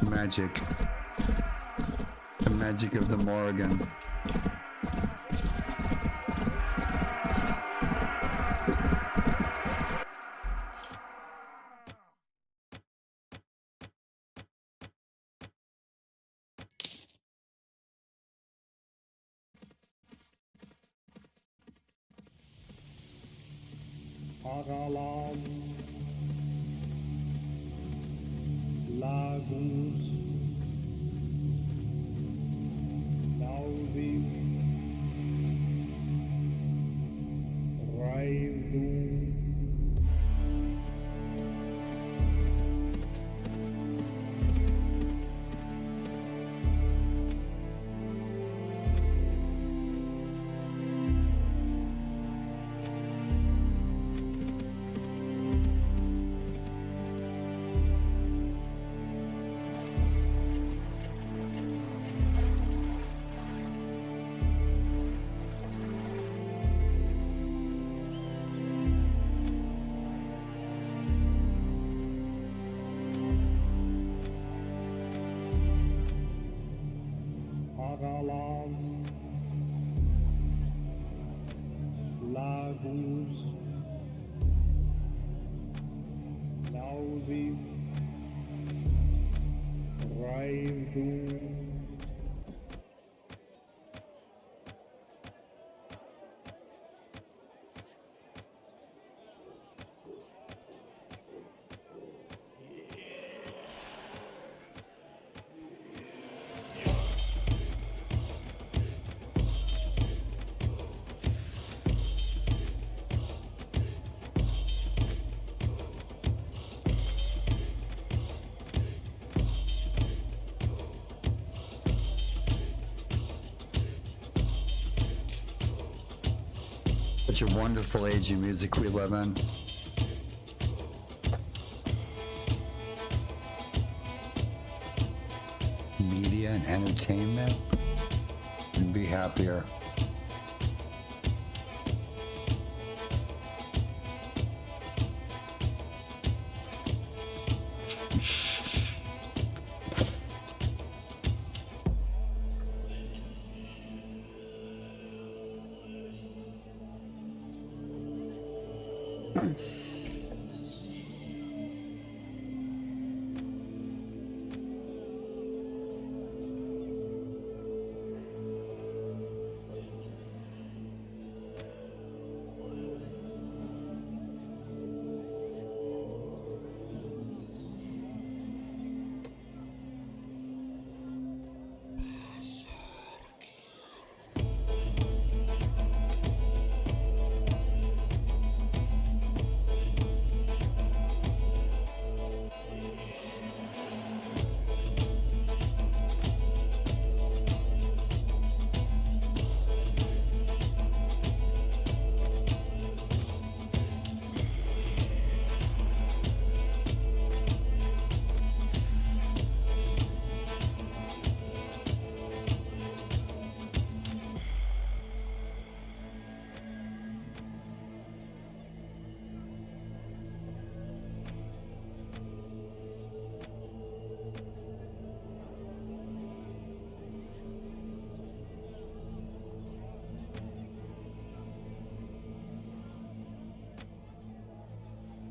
Speaker 1: Magic. The magic of the Morrigan.
Speaker 6: Hroald, Lagus, Dalvik, Hryg, Hroald, Lagus, Dalvik, Hryg.
Speaker 1: Such a wonderful age of music we live in. Media and entertainment. Couldn't be happier.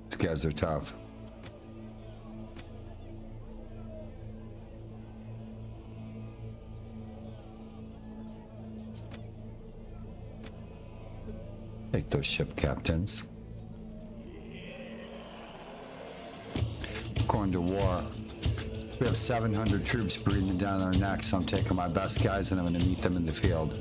Speaker 1: These guys are tough. Take those ship captains. Going to war. We have 700 troops breathing down our necks, so I'm taking my best guys and I'm going to meet them in the field.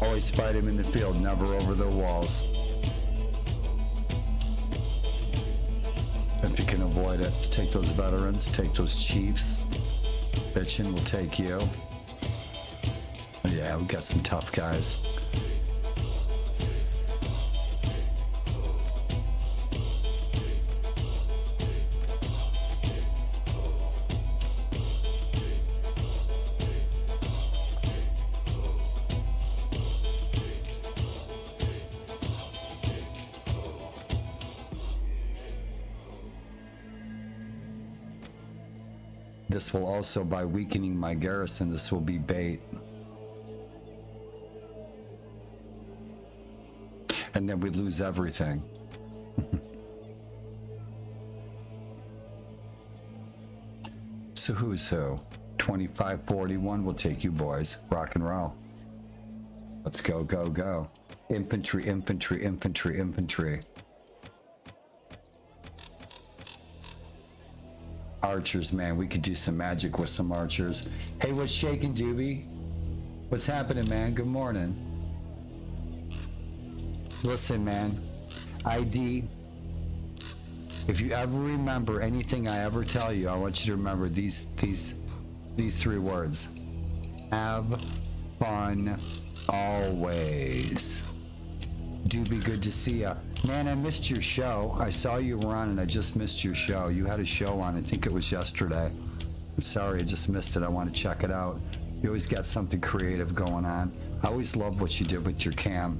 Speaker 1: Always fight them in the field, never over their walls. If you can avoid it, take those veterans, take those chiefs. Bitchin' will take you. Yeah, we got some tough guys. This will also, by weakening my garrison, this will be bait. And then we lose everything. So who's who? 2541 will take you boys. Rock and roll. Let's go, go, go. Infantry, infantry, infantry, infantry. Archers, man, we could do some magic with some archers. Hey, what's shaking, Doobie? What's happening, man? Good morning. Listen, man, ID, if you ever remember anything I ever tell you, I want you to remember these 3 words. Have fun always. Doobie, good to see ya. Man, I missed your show. I saw you were on and I just missed your show. You had a show on, I think it was yesterday. I'm sorry, I just missed it. I want to check it out. You always got something creative going on. I always love what you did with your cam.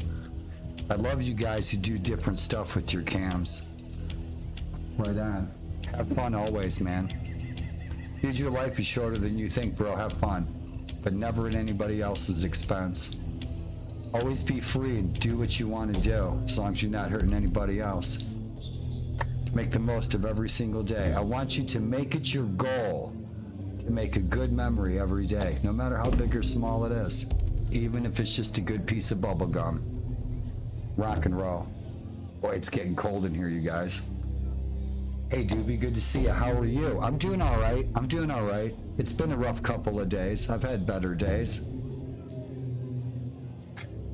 Speaker 1: I love you guys who do different stuff with your cams. Right on. Have fun always, man. Dude, your life is shorter than you think, bro. Have fun. But never at anybody else's expense. Always be free and do what you want to do, as long as you're not hurting anybody else. Make the most of every single day. I want you to make it your goal to make a good memory every day, no matter how big or small it is. Even if it's just a good piece of bubble gum. Rock and roll. Boy, it's getting cold in here, you guys. Hey, Doobie, good to see you. How are you? I'm doing all right. I'm doing all right. It's been a rough couple of days. I've had better days.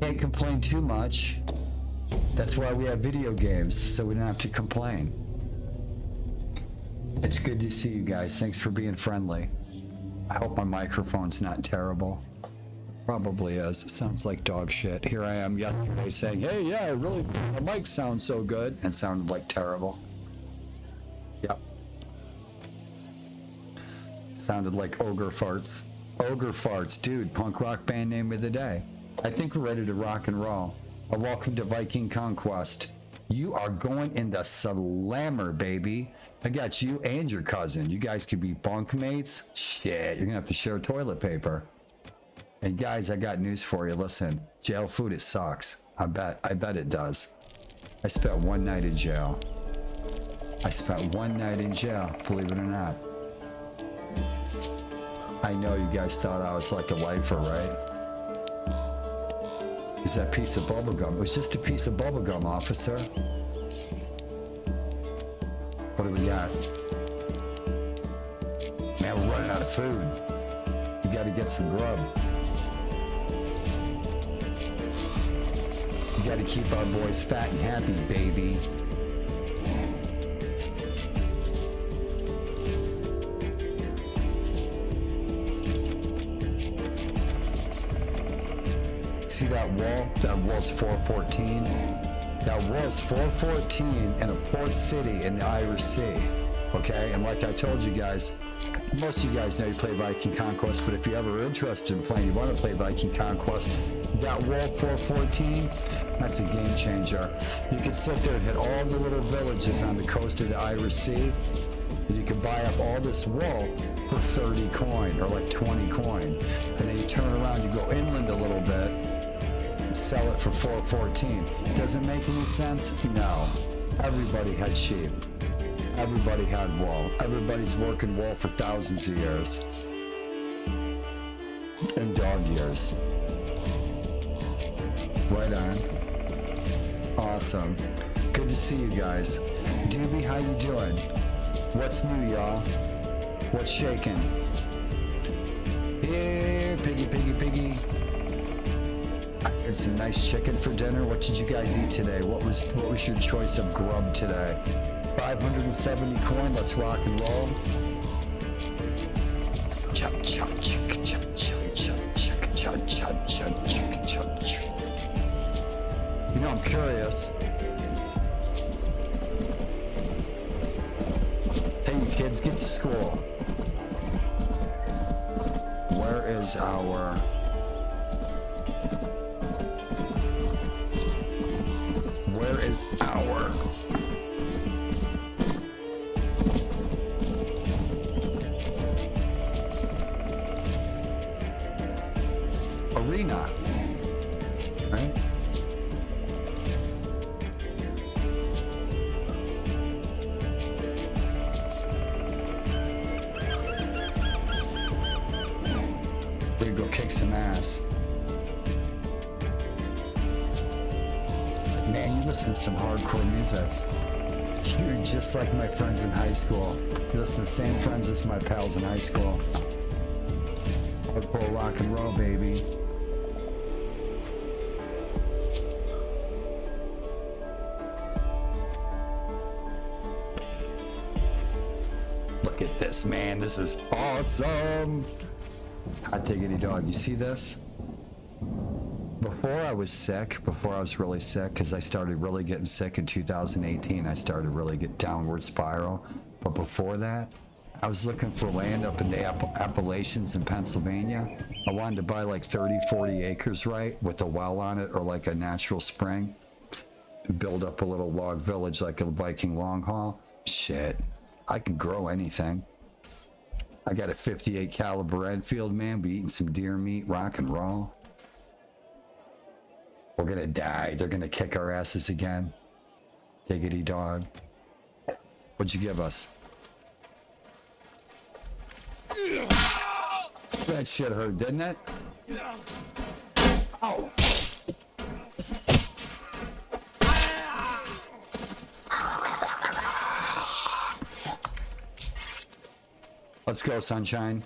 Speaker 1: Can't complain too much. That's why we have video games, so we don't have to complain. It's good to see you guys. Thanks for being friendly. I hope my microphone's not terrible. Probably is. It sounds like dog shit. Here I am yesterday saying, hey, yeah, really, the mic sounds so good, and sounded like terrible. Yep. Sounded like ogre farts. Ogre farts, dude, punk rock band name of the day. I think we're ready to rock and roll. Welcome to Viking Conquest. You are going in the slammer, baby. I got you and your cousin. You guys could be bunk mates. Shit, you're gonna have to share toilet paper. And guys, I got news for you. Listen, jail food, it sucks. I bet it does. I spent 1 night in jail. I spent 1 night in jail, believe it or not. I know you guys thought I was like a lifer, right? Is that piece of bubble gum? It was just a piece of bubble gum, officer. What do we got? Man, we're running out of food. We gotta get some grub. We gotta keep our boys fat and happy, baby. See that wall? That wall's 414. That wall's 414 in a port city in the Irish Sea. Okay? And like I told you guys, most of you guys know you play Viking Conquest, but if you're ever interested in playing, you want to play Viking Conquest, that wall 414, that's a game changer. You can sit there and hit all the little villages on the coast of the Irish Sea, and you can buy up all this wool for 30 coin or like 20 coin. And then you turn around, you go inland a little bit, sell it for 414. Does it make any sense? No. Everybody had sheep. Everybody had wool. Everybody's working wool for thousands of years. And dog years. Right on. Awesome. Good to see you guys. Doobie, how you doing? What's new, y'all? What's shaking? Here, piggy, piggy, piggy. I had some nice chicken for dinner. What did you guys eat today? What was your choice of grub today? 570 coin. Let's rock and roll. Chop, chop, chick, chop, chop, chop, chick, chop, chop, chop, chick, chop, chop. You know, I'm curious. Hey, you kids, get to school. Where is our... Where is our... arena? Right? We're gonna go kick some ass. Man, you listen to some hardcore music. You're just like my friends in high school. You listen to the same friends as my pals in high school. Hardcore rock and roll, baby. Look at this, man. This is awesome. Hot diggity dog. You see this? Before I was sick, before I was really sick, because I started really getting sick in 2018, I started really get downward spiral. But before that, I was looking for land up in the Appalachians in Pennsylvania. I wanted to buy like 30, 40 acres, right, with a well on it or like a natural spring. Build up a little log village like a Viking long haul. Shit, I can grow anything. I got a 58 caliber Enfield, man. Be eating some deer meat, rock and roll. We're gonna die. They're gonna kick our asses again. Diggity dog. What'd you give us? That shit hurt, didn't it? Ow. Let's go, sunshine.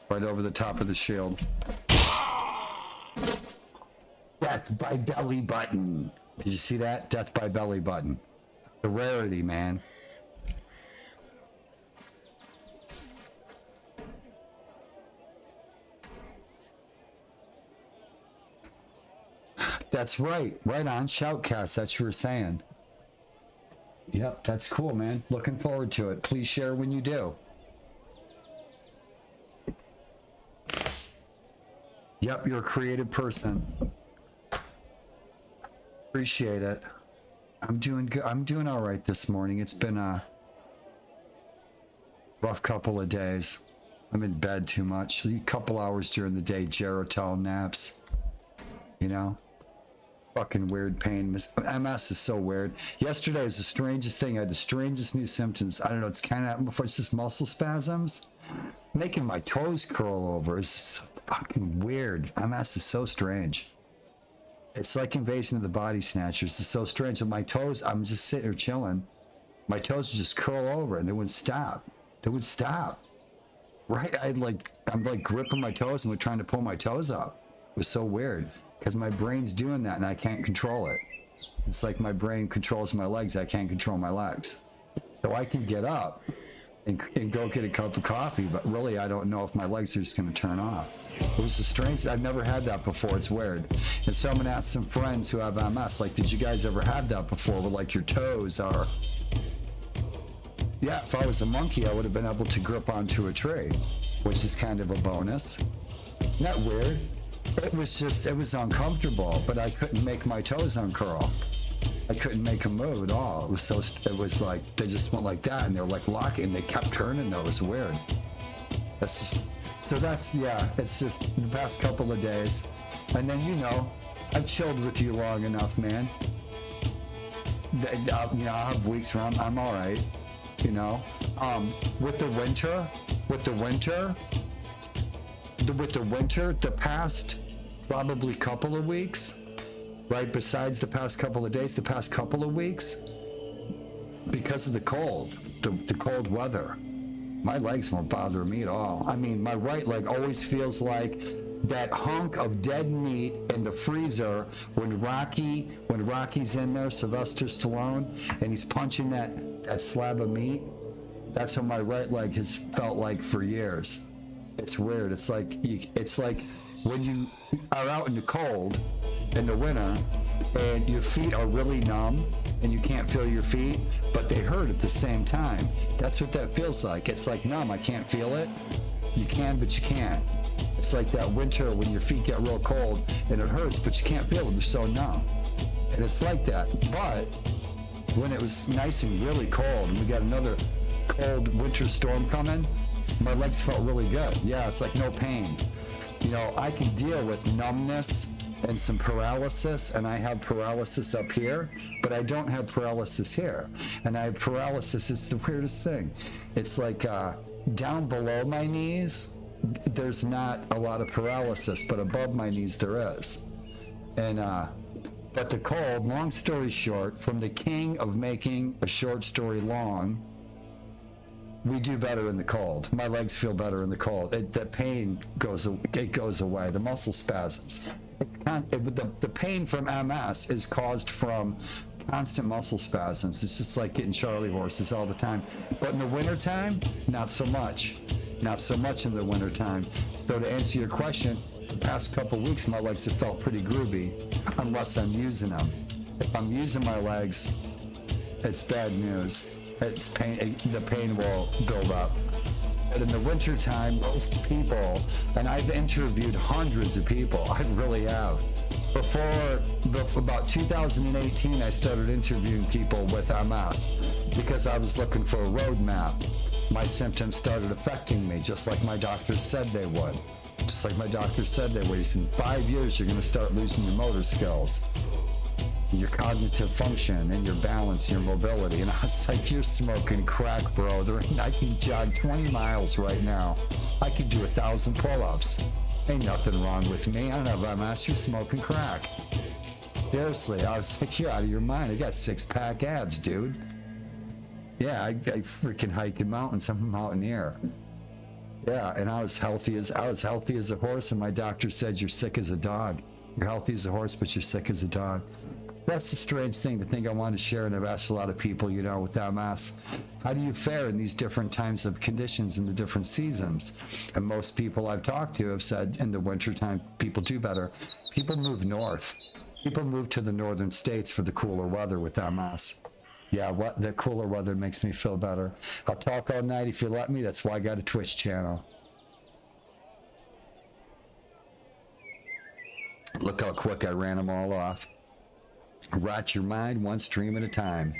Speaker 1: Right over the top of the shield. Death by belly button. Did you see that? Death by belly button. The rarity, man. That's right. Right on. Shoutcast. That's what you were saying. Yep, that's cool, man. Looking forward to it. Please share when you do. Yep, you're a creative person. Appreciate it. I'm doing good. I'm doing all right this morning. It's been a rough couple of days. I'm in bed too much. A couple hours during the day, Gerotel naps. You know? Fucking weird pain. MS is so weird. Yesterday was the strangest thing. I had the strangest new symptoms. I don't know. It's kind of before. It's just muscle spasms, making my toes curl over. It's so fucking weird. MS is so strange. It's like Invasion of the Body Snatchers. It's so strange. With my toes, I'm just sitting here chilling. My toes would just curl over and they wouldn't stop. They would stop. Right? I'm like gripping my toes and we're trying to pull my toes up. It was so weird. Because my brain's doing that and I can't control it. It's like my brain controls my legs. I can't control my legs. So I can get up and go get a cup of coffee, but really I don't know if my legs are just going to turn off. It was the strangest. I've never had that before. It's weird. And someone asked some friends who have MS, like, did you guys ever have that before? Where like your toes are... Yeah, if I was a monkey, I would have been able to grip onto a tree, which is kind of a bonus. Isn't that weird? It was uncomfortable, but I couldn't make my toes uncurl. I couldn't make them move at all. It was so, it was like, they just went like that and they were like locking and they kept turning though. It was weird. That's just, so that's, yeah, it's just the past couple of days. And then, you know, I've chilled with you long enough, man. You know, I have weeks where I'm all right, you know. With the winter, the past probably couple of weeks, right? Besides the past couple of days, the past couple of weeks, because of the cold, the cold weather, my legs won't bother me at all. I mean, my right leg always feels like that hunk of dead meat in the freezer when Rocky's in there, Sylvester Stallone, and he's punching that slab of meat. That's what my right leg has felt like for years. It's weird. It's like when you are out in the cold in the winter and your feet are really numb and you can't feel your feet, but they hurt at the same time. That's what that feels like. It's like numb. I can't feel it. You can, but you can't. It's like that winter when your feet get real cold and it hurts, but you can't feel it. They're so numb. And it's like that. But when it was nice and really cold and we got another cold winter storm coming, my legs felt really good. Yeah, it's like no pain. You know, I can deal with numbness and some paralysis, and I have paralysis up here, but I don't have paralysis here. And I have paralysis, it's the weirdest thing. It's like down below my knees, there's not a lot of paralysis, but above my knees there is. And but the cold, long story short, from the king of making a short story long, we do better in the cold. My legs feel better in the cold. The pain goes away. The muscle spasms. The pain from MS is caused from constant muscle spasms. It's just like getting Charlie horses all the time. But in the wintertime, not so much. Not so much in the wintertime. So to answer your question, the past couple weeks my legs have felt pretty groovy, unless I'm using them. If I'm using my legs, it's bad news. It's pain. The pain will build up. But in the wintertime, most people, and I've interviewed hundreds of people, I really have. Before about 2018, I started interviewing people with MS because I was looking for a roadmap. My symptoms started affecting me, just like my doctors said they would. Just like my doctor said they would. He said, in 5 years, you're going to start losing your motor skills, your cognitive function, and your balance, your mobility. And I was like, you're smoking crack, bro. I can jog 20 miles right now. I could do 1,000 pull-ups. Ain't nothing wrong with me. I don't have MS. You're smoking crack. Seriously, I was like, you're out of your mind. I got 6-pack abs, dude. Yeah, I freaking hike in mountains. I'm a mountaineer. Yeah, and I was healthy as a horse, and my doctor said, you're sick as a dog. You're healthy as a horse, but you're sick as a dog. That's a strange thing to think I wanted to share, and I've asked a lot of people, you know, with MS. How do you fare in these different times of conditions in the different seasons? And most people I've talked to have said in the wintertime, people do better. People move north. People move to the northern states for the cooler weather with MS. Yeah, the cooler weather makes me feel better. I'll talk all night if you let me. That's why I got a Twitch channel. Look how quick I ran them all off. Rot your mind one stream at a time.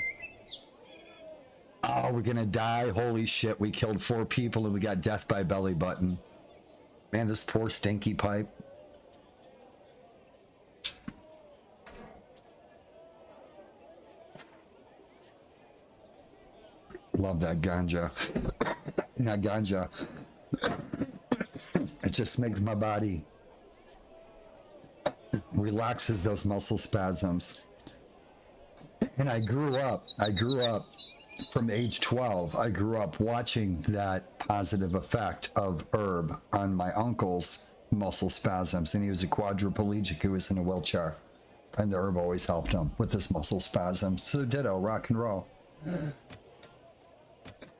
Speaker 1: Oh, we're gonna die. Holy shit, we killed 4 people and we got death by belly button. Man, this poor stinky pipe. Love that ganja. Not ganja. It just makes my body relaxes those muscle spasms. And I grew up from age 12. I grew up watching that positive effect of herb on my uncle's muscle spasms. And he was a quadriplegic who was in a wheelchair. And the herb always helped him with his muscle spasms. So ditto, rock and roll.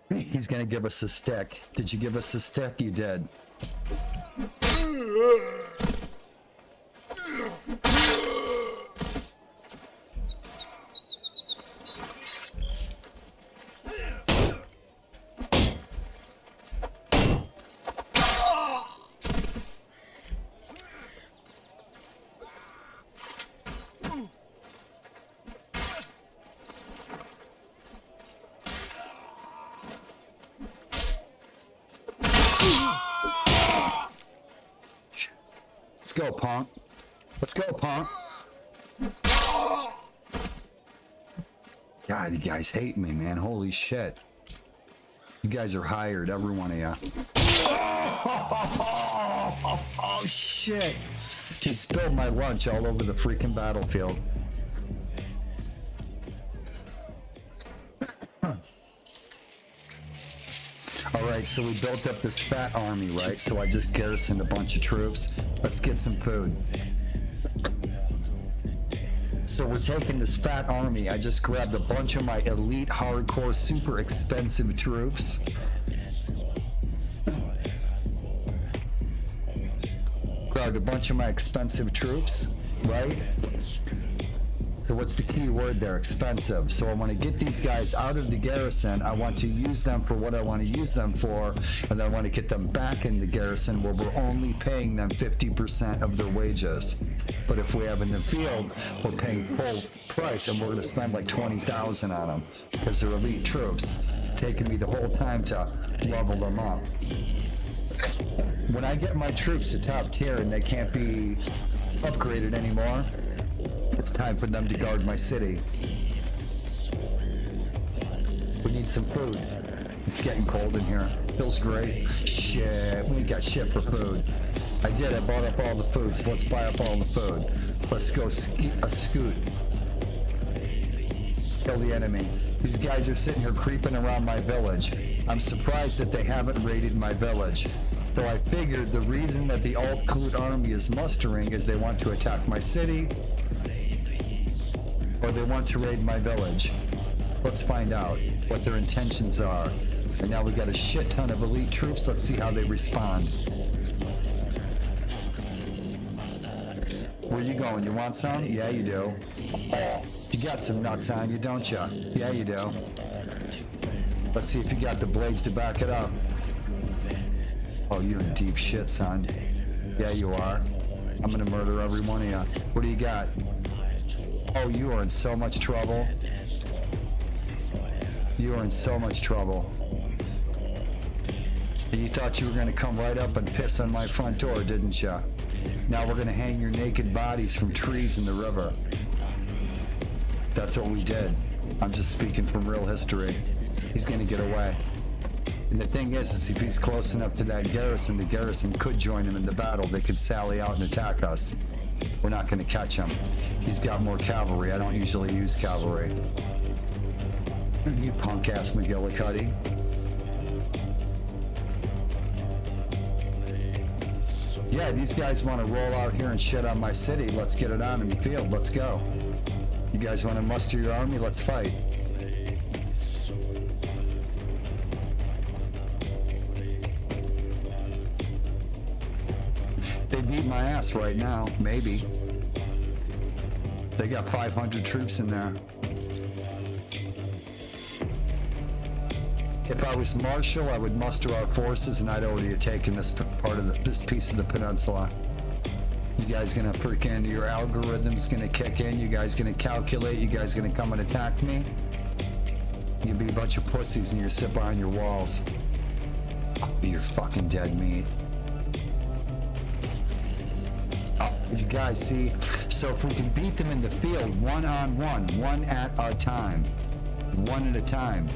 Speaker 1: He's gonna give us a stick. Did you give us a stick? You did. go, punk. Let's go, punk. God, you guys hate me, man. Holy shit. You guys are hired, every one of you. Oh, shit. He spilled my lunch all over the freaking battlefield. Alright, so we built up this fat army, right? So I just garrisoned a bunch of troops. Let's get some food. So we're taking this fat army. I just grabbed a bunch of my elite, hardcore, super expensive troops. Grabbed a bunch of my expensive troops, right? So what's the key word there? Expensive. So I want to get these guys out of the garrison. I want to use them for what I want to use them for, and then I want to get them back in the garrison where we're only paying them 50% of their wages. But if we have in the field, we're paying full price, and we're going to spend like 20,000 on them because they're elite troops. It's taken me the whole time to level them up. When I get my troops to top tier and they can't be upgraded anymore, it's time for them to guard my city. We need some food. It's getting cold in here. Feels great. Shit, we ain't got shit for food. I did, I bought up all the food, so let's buy up all the food. Let's go scoot. Kill the enemy. These guys are sitting here creeping around my village. I'm surprised that they haven't raided my village. So I figured the reason that the Alt-Clute army is mustering is they want to attack my city, or they want to raid my village. Let's find out what their intentions are. And now we got a shit ton of elite troops. Let's see how they respond. Where you going? You want some? Yeah, you do. You got some nuts on you, don't you? Yeah, you do. Let's see if you got the blades to back it up. Oh, you're in deep shit, son. Yeah, you are. I'm gonna murder every one of you. What do you got? Oh, you are in so much trouble. You are in so much trouble. You thought you were gonna come right up and piss on my front door, didn't you? Now we're gonna hang your naked bodies from trees in the river. That's what we did. I'm just speaking from real history. He's gonna get away. And the thing is if he's close enough to that garrison, the garrison could join him in the battle. They could sally out and attack us. We're not going to catch him. He's got more cavalry. I don't usually use cavalry. You punk-ass McGillicuddy. Yeah, these guys want to roll out here and shit on my city. Let's get it on in the field. Let's go. You guys want to muster your army? Let's fight. They beat my ass right now, maybe. They got 500 troops in there. If I was Marshal, I would muster our forces, and I'd already have taken this part of this piece of the peninsula. You guys gonna freaking, your algorithm's gonna kick in. You guys gonna calculate. You guys gonna come and attack me. You'd be a bunch of pussies, and you're sit behind your walls. You're fucking dead meat. You guys see, so if we can beat them in the field one-on-one, one at a time, one at a time,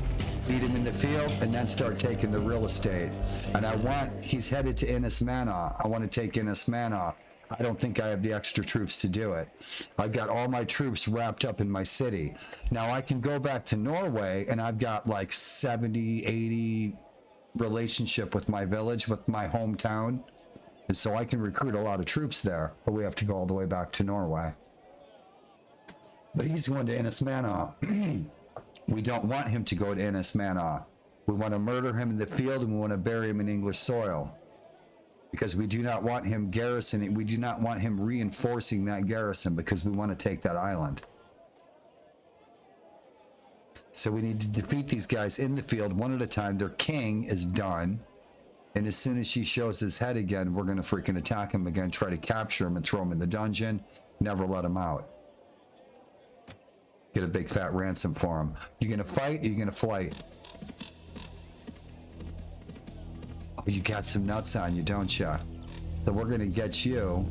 Speaker 1: beat him in the field and then start taking the real estate. And he's headed to Innis Manor. I want to take Innis Manor. I don't think I have the extra troops to do it. I've got all my troops wrapped up in my city. Now I can go back to Norway and I've got like 70, 80 relationship with my village, with my hometown. And so I can recruit a lot of troops there, but we have to go all the way back to Norway. But he's going to Innis Manor. We don't want him to go to Innis Manor. We want to murder him in the field, and we want to bury him in English soil. Because we do not want him garrisoning, we do not want him reinforcing that garrison, because we want to take that island. So we need to defeat these guys in the field one at a time. Their king is done. And as soon as she shows his head again, we're going to freaking attack him again, try to capture him and throw him in the dungeon, never let him out. Get a big fat ransom for him. You going to fight or you going to flight? Oh, you got some nuts on you, don't you? So we're going to get you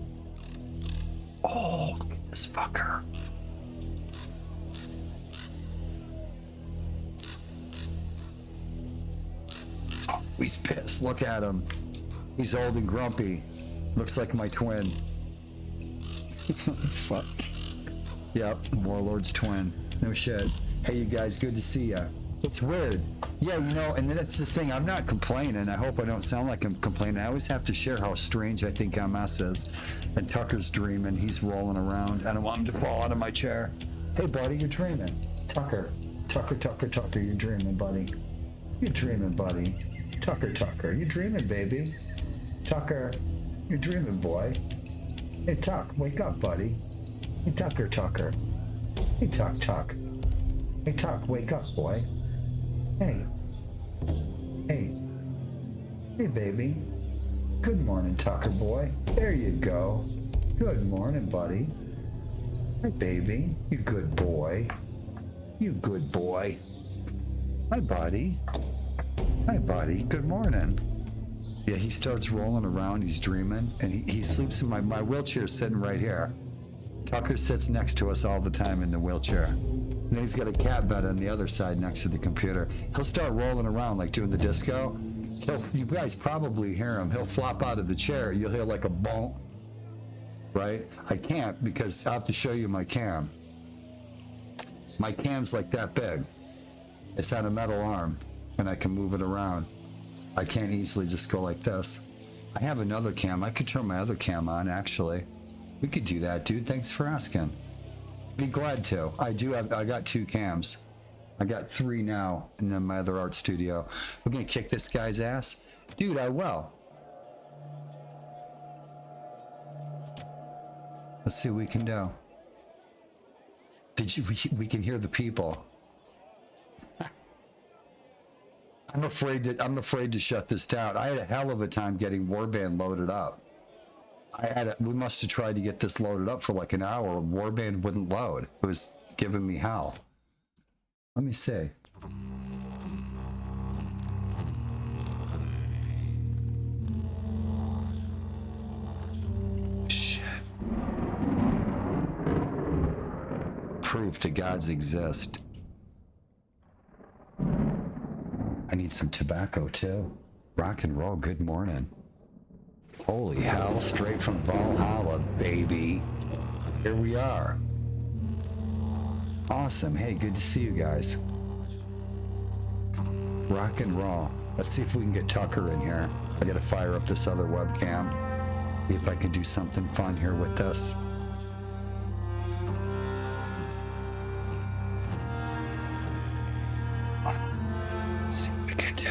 Speaker 1: Oh, look at this fucker. Oh, he's pissed. Look at him. He's old and grumpy. Looks like my twin. Fuck. Yep, Warlord's twin. No shit. Hey, you guys, good to see ya. It's weird. Yeah, you know, and that's the thing. I'm not complaining. I hope I don't sound like I'm complaining. I always have to share how strange I think MS is. And Tucker's dreaming. He's rolling around. I don't want him to fall out of my chair. Hey, buddy, you're dreaming. Tucker. Tucker, you're dreaming, buddy. You're dreaming, buddy. Tucker, you're dreaming, baby. Tucker, you're dreaming, boy. Hey, Tuck, wake up, buddy. Hey, Tucker. Hey, Tuck. Hey, Tuck, wake up, boy. Hey, baby. Good morning, Tucker boy. There you go. Good morning, buddy. Hey, baby. You good boy. Hi, buddy. Good morning. Yeah, he starts rolling around. He's dreaming, and he sleeps in my wheelchair sitting right here. Tucker sits next to us all the time in the wheelchair. And then he's got a cat bed on the other side next to the computer. He'll start rolling around like doing the disco. You guys probably hear him. He'll flop out of the chair. You'll hear like a bonk, right? I can't because I have to show you my cam. My cam's like that big. It's on a metal arm, and I can move it around. I can't easily just go like this. I have another cam. I could turn my other cam on, actually. We could do that, dude. Thanks for asking. Be glad to. I got 2 cams. I got 3 now in my other art studio. We're gonna kick this guy's ass? Dude, I will. Let's see what we can do. We can hear the people. I'm afraid to shut this down. I had a hell of a time getting Warband loaded up. We must have tried to get this loaded up for like an hour. Warband wouldn't load. It was giving me hell. Let me see. Shit. Proof the gods exist. I need some tobacco too. Rock and roll, good morning. Holy hell, straight from Valhalla, baby. Here we are. Awesome. Hey, good to see you guys. Rock and roll. Let's see if we can get Tucker in here. I gotta fire up this other webcam. See if I can do something fun here with this. Let's see what we can do.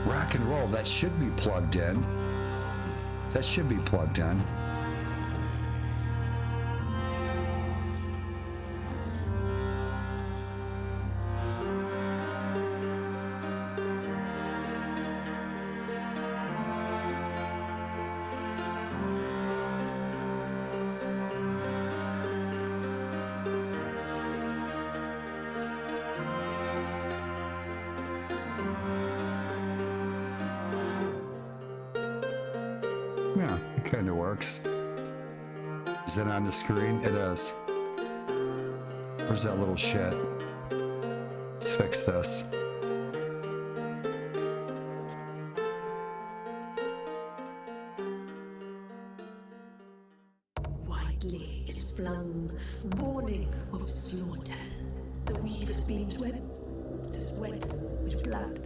Speaker 1: Rock and roll, that should be plugged in. That should be plugged in. Yeah, it kind of works. Is it on the screen? It is. Where's that little shit? Let's fix this.
Speaker 2: Widely is flung, warning of slaughter. The weaver's beams wet, to sweat, which blood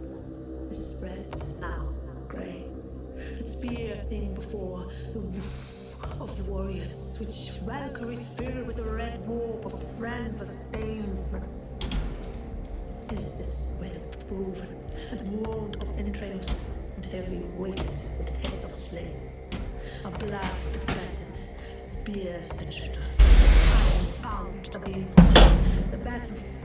Speaker 2: is spread now, grey. The spear thing before the woof of the warriors, which Valkyries fill with a red warp of canvas veins. Is this web woven and wound of entrails, and heavy weighted with heads of slain? A blood besweated spears the traitors. Iron bound the beams, the battles.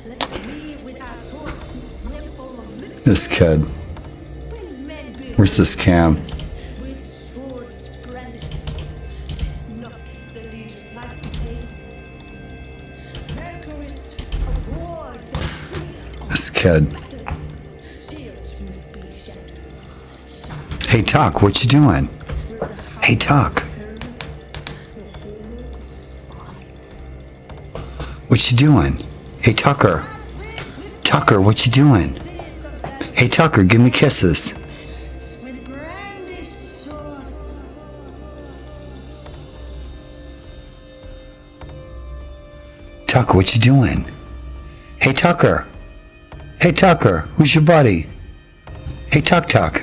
Speaker 2: Let's leave with our swords this temple of victory.
Speaker 1: This kid. Where's this cam?
Speaker 2: With swords brandished, not the legious life contained. Mercury's award.
Speaker 1: This kid.
Speaker 2: Shields will be shattered.
Speaker 1: Hey, Tuck, what you doing? Hey, Tuck. What you doing? Hey, Tucker. Tucker, what you doing? Hey, Tucker, give me kisses.
Speaker 2: With brandished swords.
Speaker 1: Tucker, what you doing? Hey, Tucker. Hey, Tucker, who's your buddy? Hey, Tuck.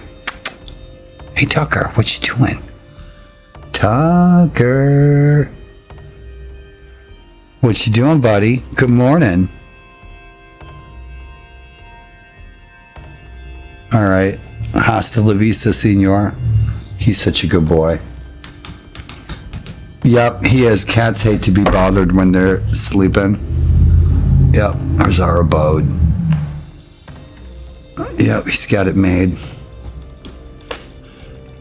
Speaker 1: Hey, Tucker, what you doing? Tucker. What you doing, buddy? Good morning. All right. Hasta la vista, senor. He's such a good boy. Yep, he is. Cats hate to be bothered when they're sleeping. Yep, there's our abode. Yep, he's got it made.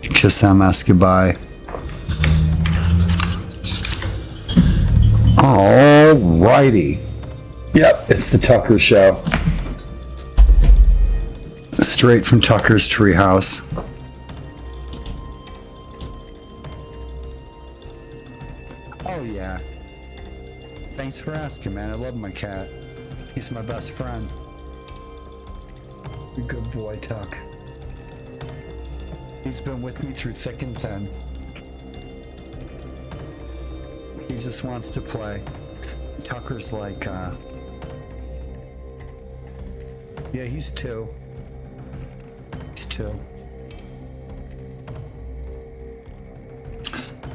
Speaker 1: Kiss MS goodbye. Alrighty. Yep, it's the Tucker Show. Straight from Tucker's treehouse. Oh yeah. Thanks for asking, man. I love my cat. He's my best friend. Good boy, Tuck. He's been with me through thick and thin. He just wants to play. Tucker's like, yeah, he's 2. He's 2.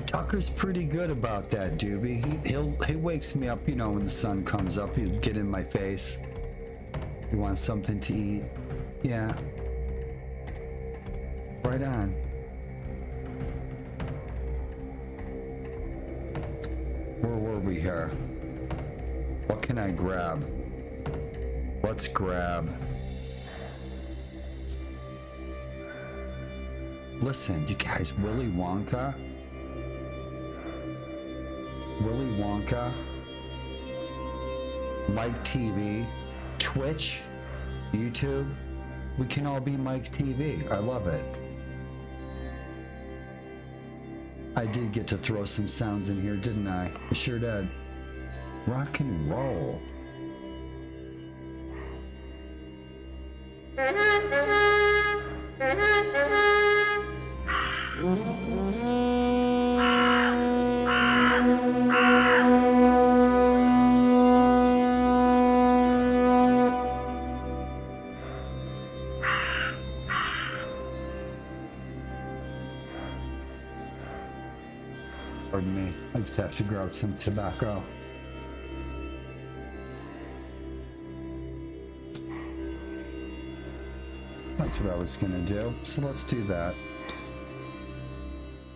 Speaker 1: Tucker's pretty good about that, doobie. He wakes me up, you know, when the sun comes up. He'll get in my face. He wants something to eat. Yeah. Right on. Where were we here? What can I grab? Let's grab. Listen, you guys, Willy Wonka, Mike TV, Twitch, YouTube. We can all be Mike TV. I love it. I did get to throw some sounds in here, didn't I? I sure did. Rock and roll. Pardon me. I just have to grow out some tobacco. That's what I was gonna do. So let's do that.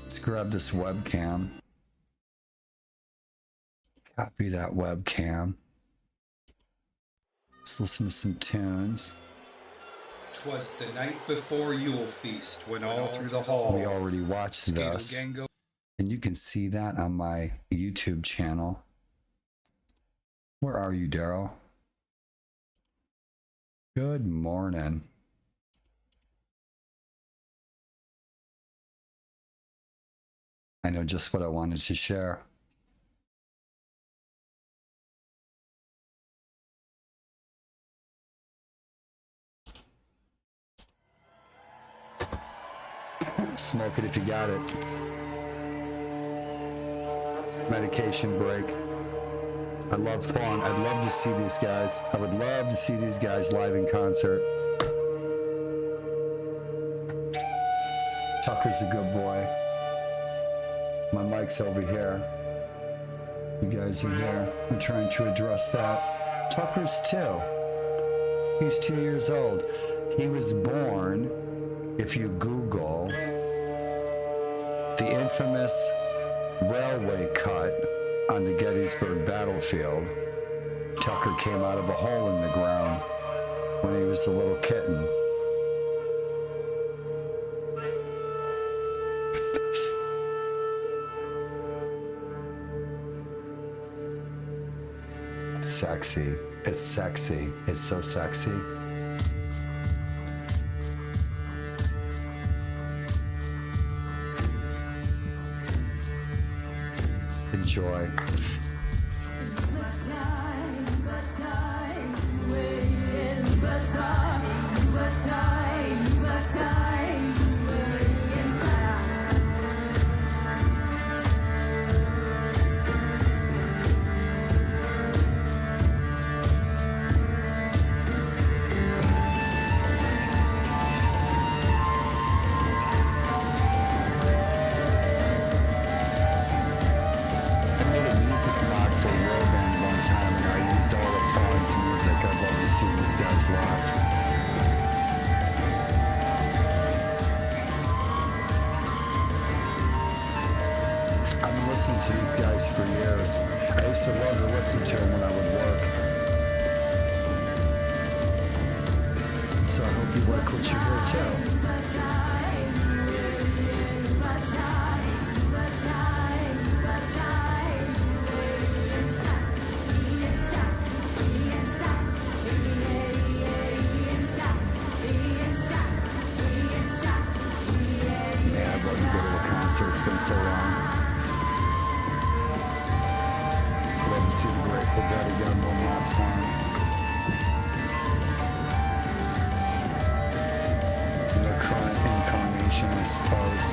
Speaker 1: Let's grab this webcam. Copy that webcam. Let's listen to some tunes.
Speaker 5: 'Twas the night before Yule Feast, when all through the hall
Speaker 1: We already watched this.
Speaker 5: Gango.
Speaker 1: And you can see that on my YouTube channel. Where are you, Daryl? Good morning. I know just what I wanted to share. Smoke it if you got it. Medication break. I love fun. I'd love to see these guys. I would love to see these guys live in concert. Tucker's a good boy. My mic's over here. You guys are here. I'm trying to address that. Tucker's 2. He's 2 years old. He was born, if you Google, the infamous railway cut on the Gettysburg battlefield. Tucker came out of a hole in the ground when he was a little kitten. It's sexy. It's sexy. It's so sexy. Enjoy. see these guys live. I've been listening to these guys for years. I used to love to listen to them when I would work. So I hope you like what you hear too. It's been so long. I'd love to see the Grateful Dead again one last time. In their current incarnation, I suppose.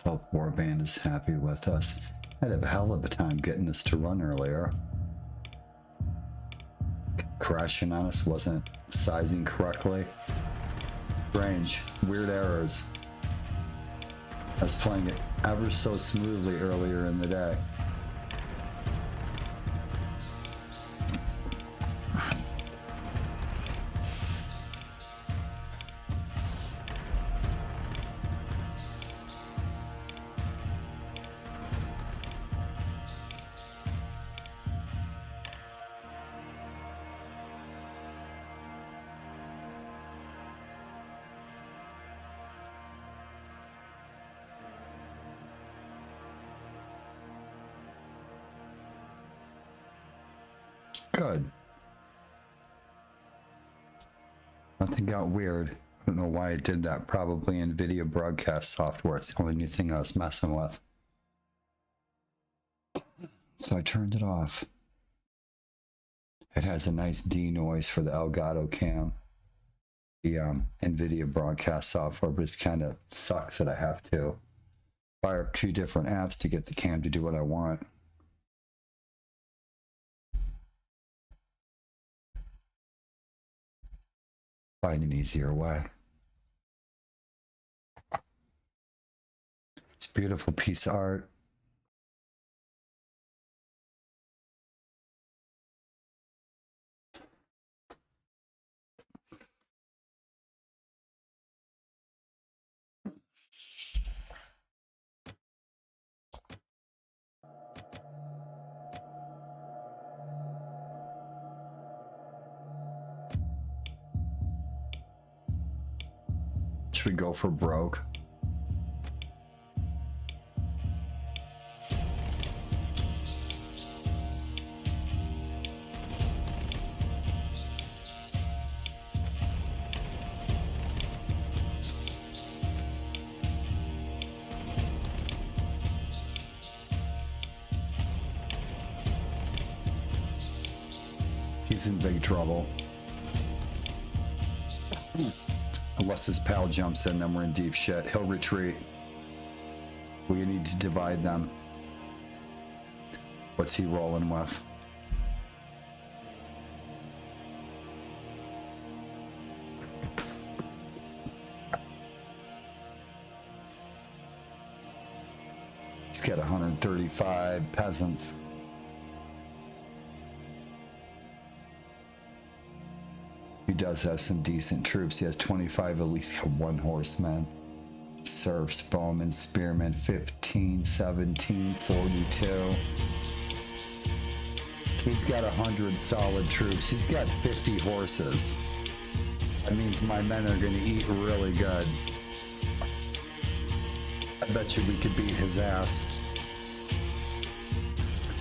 Speaker 1: Hope Warband is happy with us. I'd have a hell of a time getting this to run earlier. Crashing on us, wasn't sizing correctly. Strange, weird errors. I was playing it ever so smoothly earlier in the day. Good. Nothing got weird. I don't know why it did that. Probably NVIDIA broadcast software. It's the only new thing I was messing with. So I turned it off. It has a nice D noise for the Elgato cam. The NVIDIA broadcast software, but it kind of sucks that I have to fire up 2 different apps to get the cam to do what I want. Find an easier way. It's a beautiful piece of art. Should we go for broke? He's in big trouble. Unless his pal jumps in, then we're in deep shit. He'll retreat. We need to divide them. What's he rolling with? He's got 135 peasants. He does have some decent troops. He has 25, at least got 1 horseman. Serfs, bowmen, spearmen, 15, 17, 42. He's got 100 solid troops. He's got 50 horses. That means my men are going to eat really good. I bet you we could beat his ass.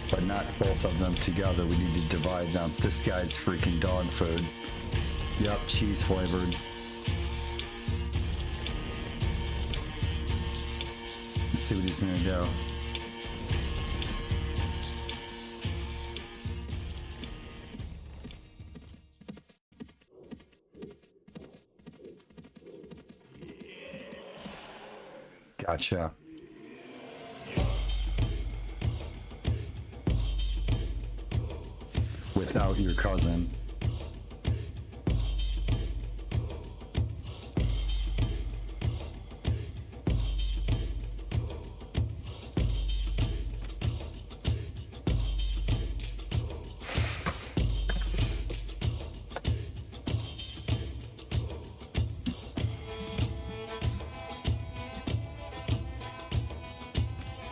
Speaker 1: But not both of them together. We need to divide them. This guy's freaking dog food. Yep, cheese flavored. Let's see what he's gonna do. Gotcha. Without your cousin.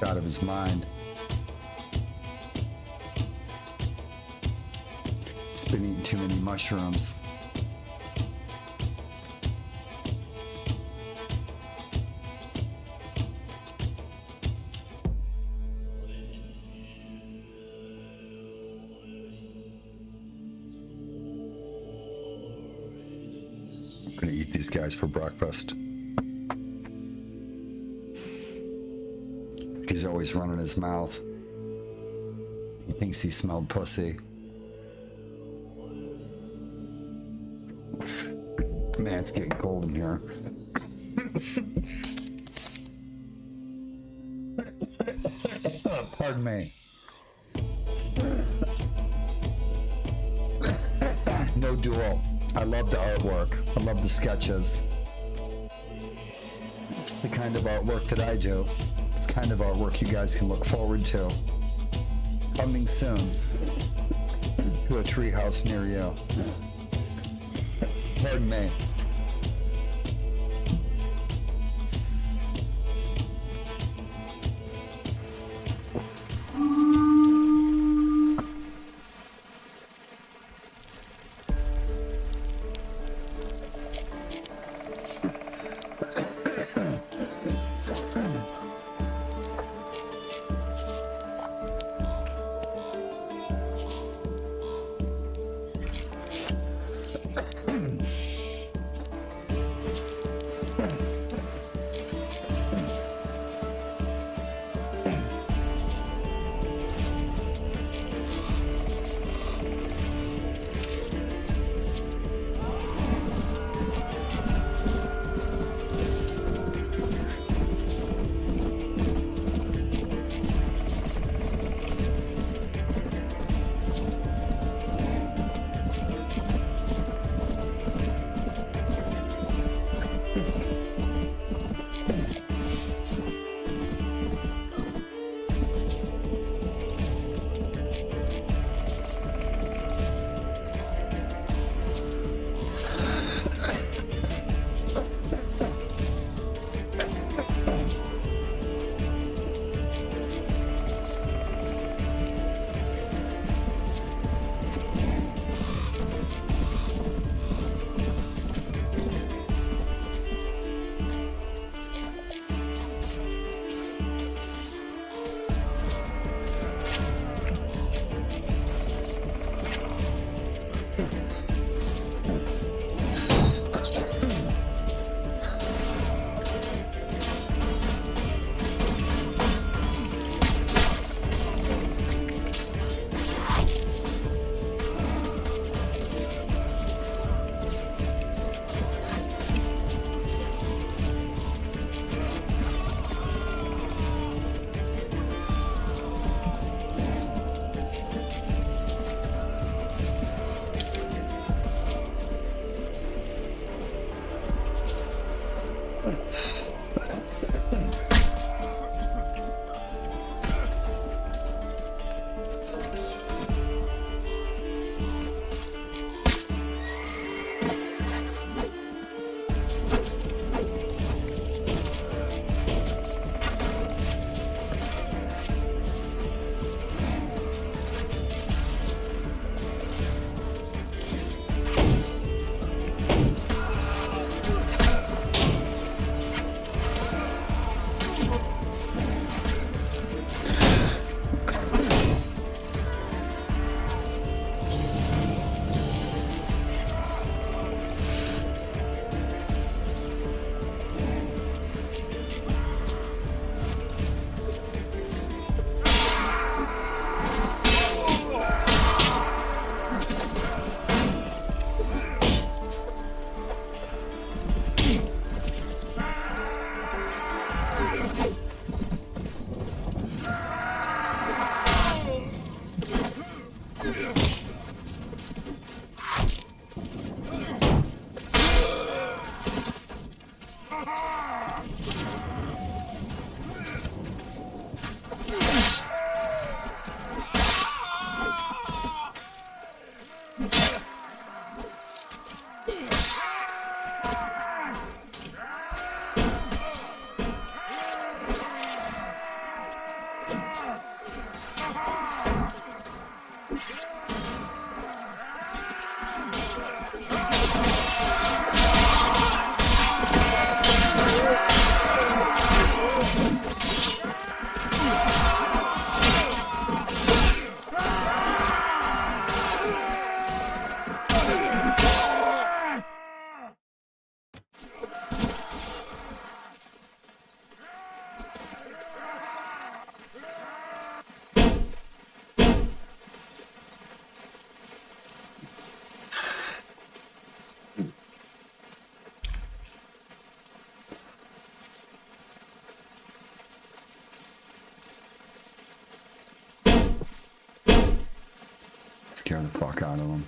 Speaker 1: Out of his mind. He's been eating too many mushrooms. I'm gonna eat these guys for breakfast. He's always running his mouth. He thinks he smelled pussy. Man, it's getting cold in here. Pardon me. No duel. I love the artwork. I love the sketches. It's the kind of artwork that I do. It's the kind of artwork you guys can look forward to. Coming soon to a treehouse near you. Pardon me. Scare the fuck out of them.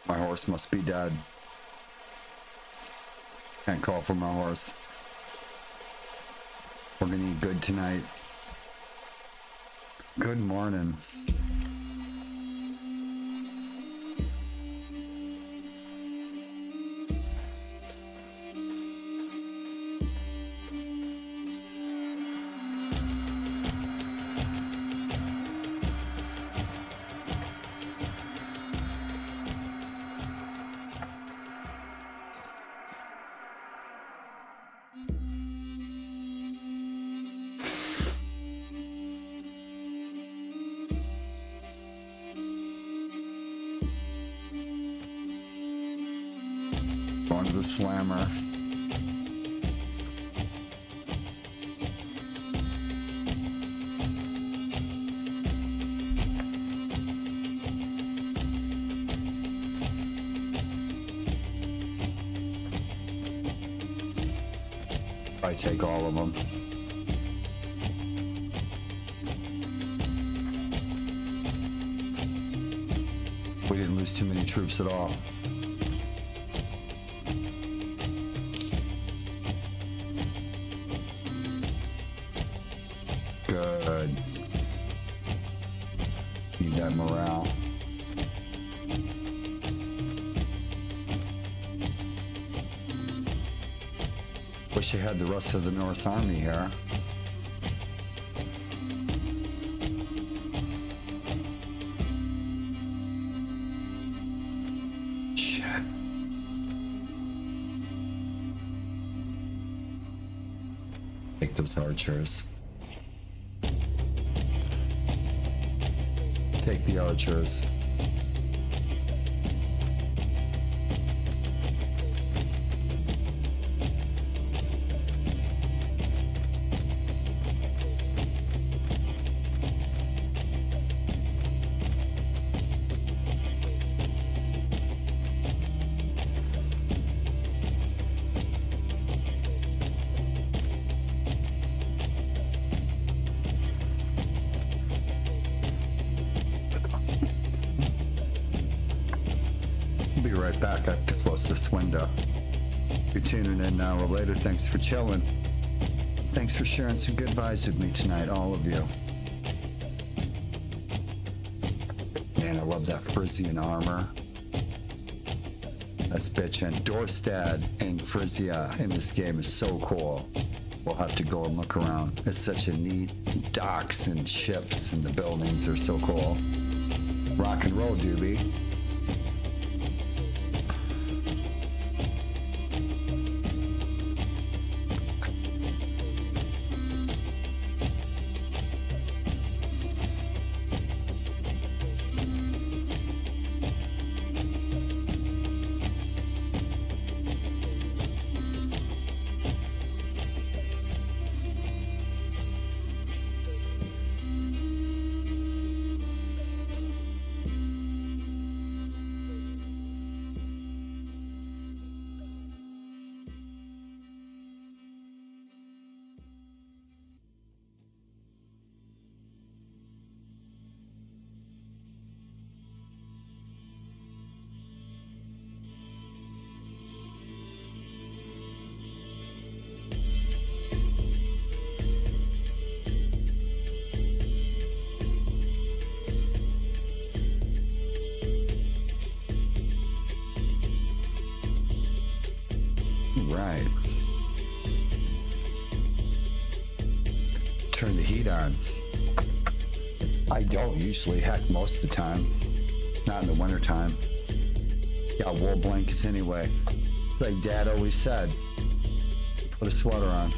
Speaker 1: My horse must be dead. Can't call for my horse. We're gonna eat good tonight. Good morning. Going to the slammer. I take all of them. We didn't lose too many troops at all. Good. Need that morale. Wish I had the rest of the Norse army here. Shit. Take those archers. Take the archers. Be right back. I have to close this window. If you're tuning in an hour later, thanks for chilling. Thanks for sharing some good vibes with me tonight, all of you. Man, I love that Frisian armor. That's bitchin'. Dorstad and Frisia in this game is so cool. We'll have to go and look around. It's such a neat docks and ships, and the buildings are so cool. Rock and roll, doobie. Right. Turn the heat on. I don't usually, heck, most of the time. Not in the winter time. Got wool blankets anyway. It's like Dad always said. Put a sweater on.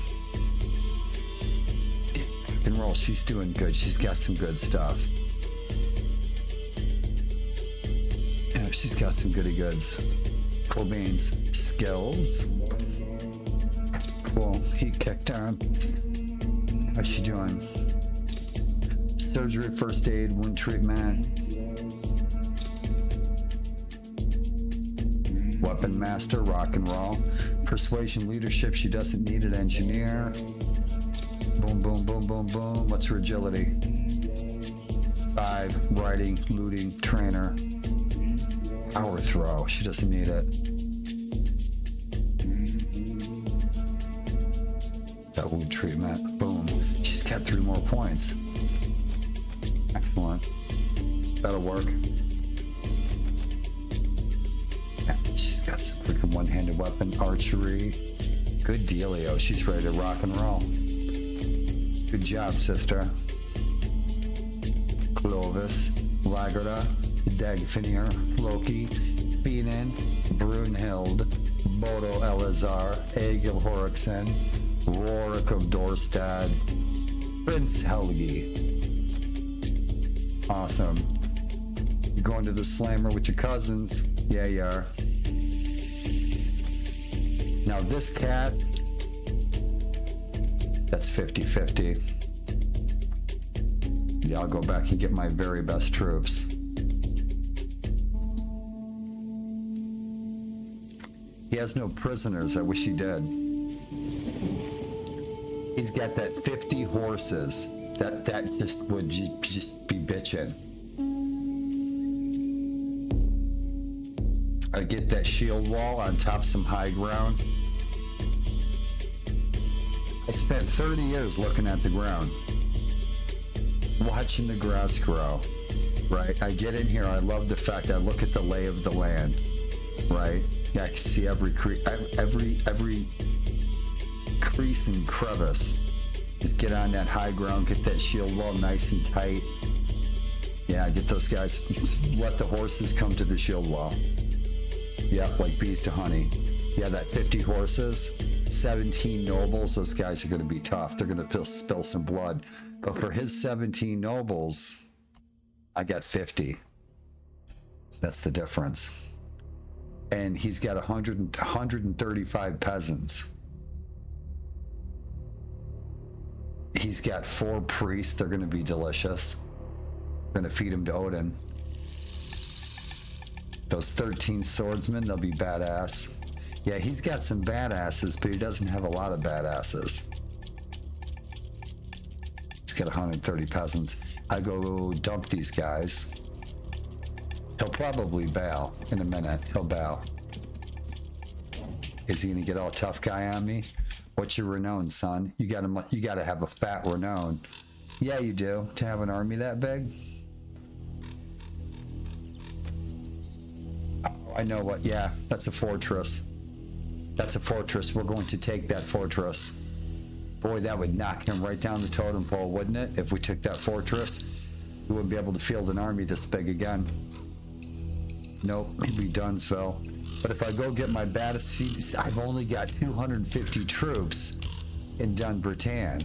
Speaker 1: Rock and roll, she's doing good. She's got some good stuff. Yeah, she's got some goody goods. Cool beans. Skills. Cool. Heat kicked on. How's she doing? Surgery, first aid, wound treatment. Weapon master, rock and roll. Persuasion, leadership, she doesn't need it. Engineer. Boom, boom, boom, boom, boom. What's her agility? 5. Writing, looting, trainer. Power throw, she doesn't need it. That wound treatment, boom. She's got 3 more points. Excellent. That'll work. Yeah, she's got some freaking one-handed weapon, archery. Good dealio. She's ready to rock and roll. Good job, sister. Clovis, Lagerda, Dagfinir, Loki, Finan, Brunhild, Bodo Elazar, Egil Horiksen, Rorik of Dorstad, Prince Helgi. Awesome. You going to the slammer with your cousins? Yeah, you are. Now this cat, that's 50-50. Yeah, I'll go back and get my very best troops. He has no prisoners. I wish he did. He's got that 50 horses. That just would just be bitching. I get that shield wall on top some high ground. I spent 30 years looking at the ground, watching the grass grow, right? I get in here, I love the fact I look at the lay of the land, right? Yeah, I can see every crease and crevice. Just get on that high ground, get that shield wall nice and tight. Yeah, get those guys, let the horses come to the shield wall. Yeah, like bees to honey. Yeah, that 50 horses, 17 nobles, those guys are going to be tough. They're going to spill some blood. But for his 17 nobles, I got 50. That's the difference. And he's got 135 peasants. He's got 4 priests. They're going to be delicious. Going to feed him to Odin. Those 13 swordsmen, they'll be badass. Yeah, he's got some badasses, but he doesn't have a lot of badasses. He's got 130 peasants. I go dump these guys. He'll probably bow in a minute. He'll bow. Is he gonna get all tough guy on me? What's your renown, son? You gotta have a fat renown. Yeah, you do. To have an army that big. I know what, yeah, that's a fortress. That's a fortress. We're going to take that fortress. Boy, that would knock him right down the totem pole, wouldn't it? If we took that fortress, we wouldn't be able to field an army this big again. Nope, he'd be Dunsville. But if I go get my baddest, I've only got 250 troops in Dunbritain.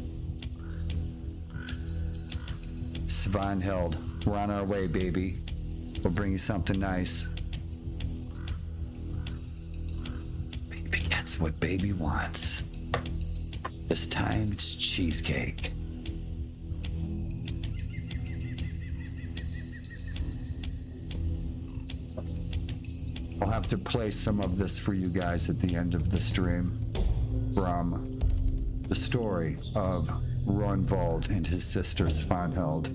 Speaker 1: Svanhild, we're on our way, baby. We'll bring you something nice. Baby gets what baby wants. This time it's cheesecake. I'll have to play some of this for you guys at the end of the stream from the story of Hroald and his sister Svanhild.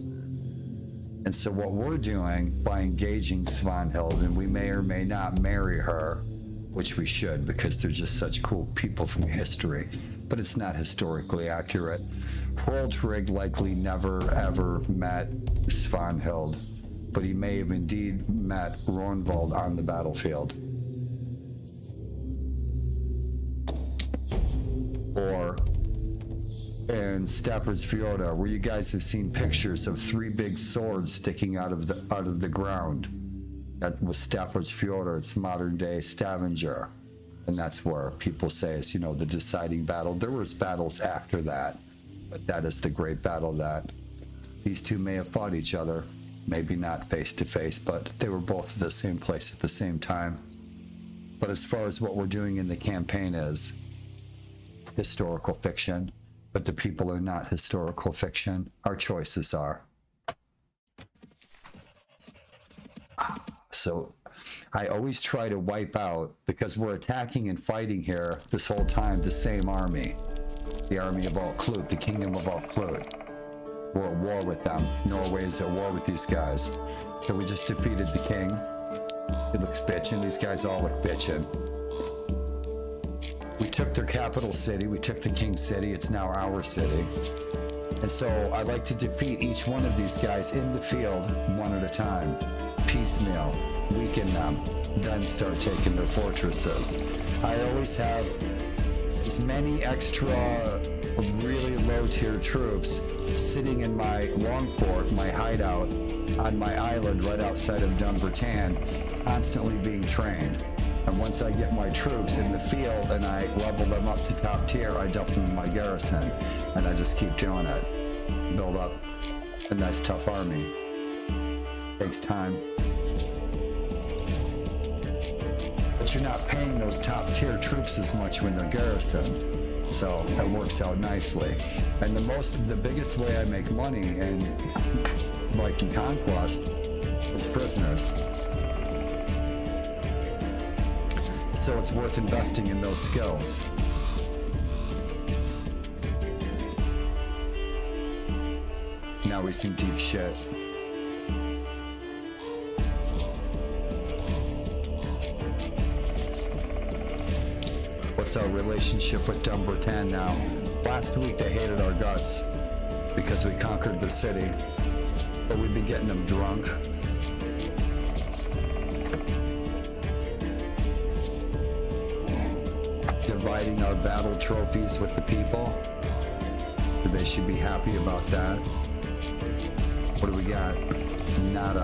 Speaker 1: And so what we're doing by engaging Svanhild, and we may or may not marry her, which we should because they're just such cool people from history, but it's not historically accurate. Hryg likely never ever met Svanhild, but he may have indeed met Hroald on the battlefield. Or in Stafford's Fjorda, where you guys have seen pictures of 3 big swords sticking out of the ground. That was Stafford's Fjorda. It's modern day Stavanger. And that's where people say it's, you know, the deciding battle. There was battles after that, but that is the great battle that these two may have fought each other. Maybe not face to face, but they were both at the same place at the same time. But as far as what we're doing in the campaign is historical fiction, but the people are not historical fiction. Our choices are. So I always try to wipe out, because we're attacking and fighting here this whole time, the same army. The army of Alt-Klut, the kingdom of Alt-Klut. We're at war with them. Norway is at war with these guys. So we just defeated the king. He looks bitchin'. These guys all look bitchin'. We took their capital city. We took the king's city. It's now our city. And so I like to defeat each one of these guys in the field one at a time. Piecemeal. Weaken them. Then start taking their fortresses. I always have as many extra really low tier troops sitting in my long fort, my hideout, on my island right outside of Dunbarton, constantly being trained. And once I get my troops in the field and I level them up to top tier, I dump them in my garrison. And I just keep doing it. Build up a nice tough army. Takes time. But you're not paying those top tier troops as much when they're garrisoned. So that works out nicely. And the biggest way I make money in Viking Conquest is prisoners. So it's worth investing in those skills. Now we see deep shit. What's our relationship with Dunbarton now? Last week they hated our guts because we conquered the city, but we've been getting them drunk. Dividing our battle trophies with the people. They should be happy about that. What do we got? Not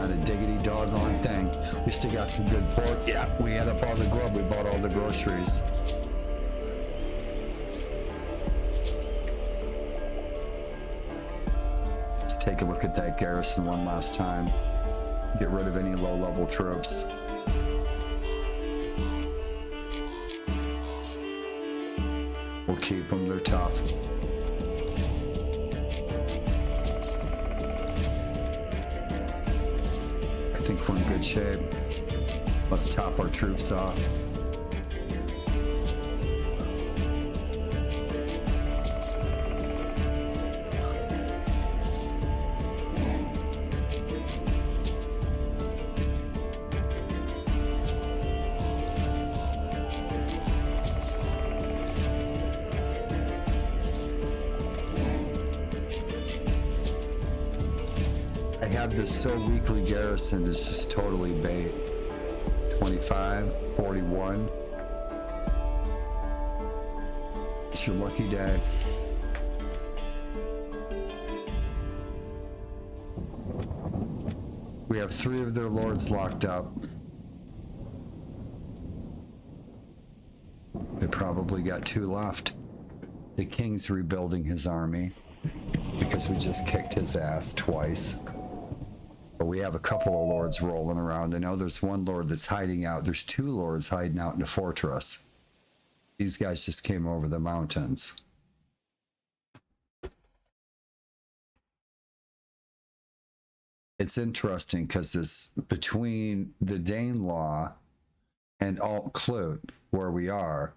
Speaker 1: a diggity doggone thing. We still got some good pork. Yeah, we had up all the grub. We bought all the groceries. Let's take a look at that garrison one last time. Get rid of any low-level troops. We'll keep them. They're tough. I think we're in good shape. Let's top our troops off. I have this so weakly garrisoned, it's just totally bait. 25, 41. It's your lucky day. We have 3 of their lords locked up. They probably got 2 left. The king's rebuilding his army because we just kicked his ass twice. But we have a couple of lords rolling around. I know there's 1 lord that's hiding out. There's 2 lords hiding out in the fortress. These guys just came over the mountains. It's interesting because this between the Danelaw and Alt-Klut, where we are,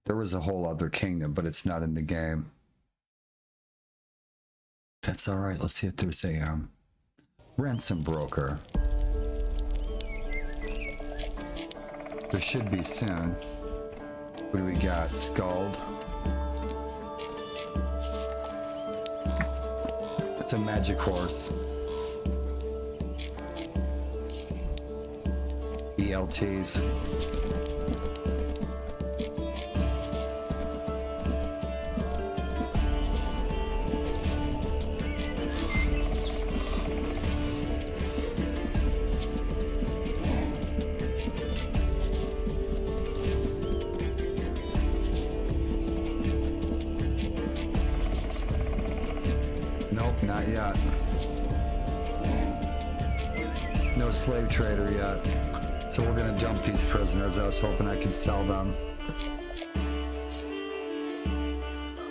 Speaker 1: there was a whole other kingdom, but it's not in the game. That's all right. Let's see if there's a ransom broker. There should be soon. What do we got? Scald. That's a magic horse. BLTs. Nope, not yet. No slave trader yet. So we're gonna dump these prisoners. I was hoping I could sell them.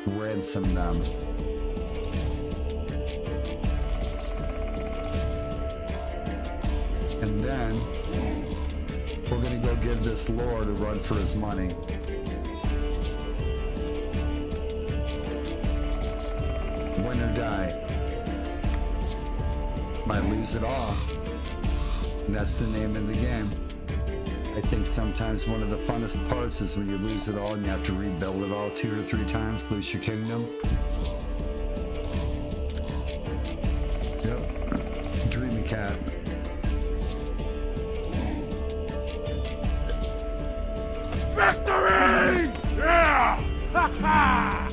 Speaker 1: Ransom them. And then we're gonna go give this lord a run for his money. Win or die. Might lose it all. And that's the name of the game. I think sometimes one of the funnest parts is when you lose it all and you have to rebuild it all 2 or 3 times, lose your kingdom. Yep. Dreamy cat.
Speaker 3: Victory! Yeah! Ha ha!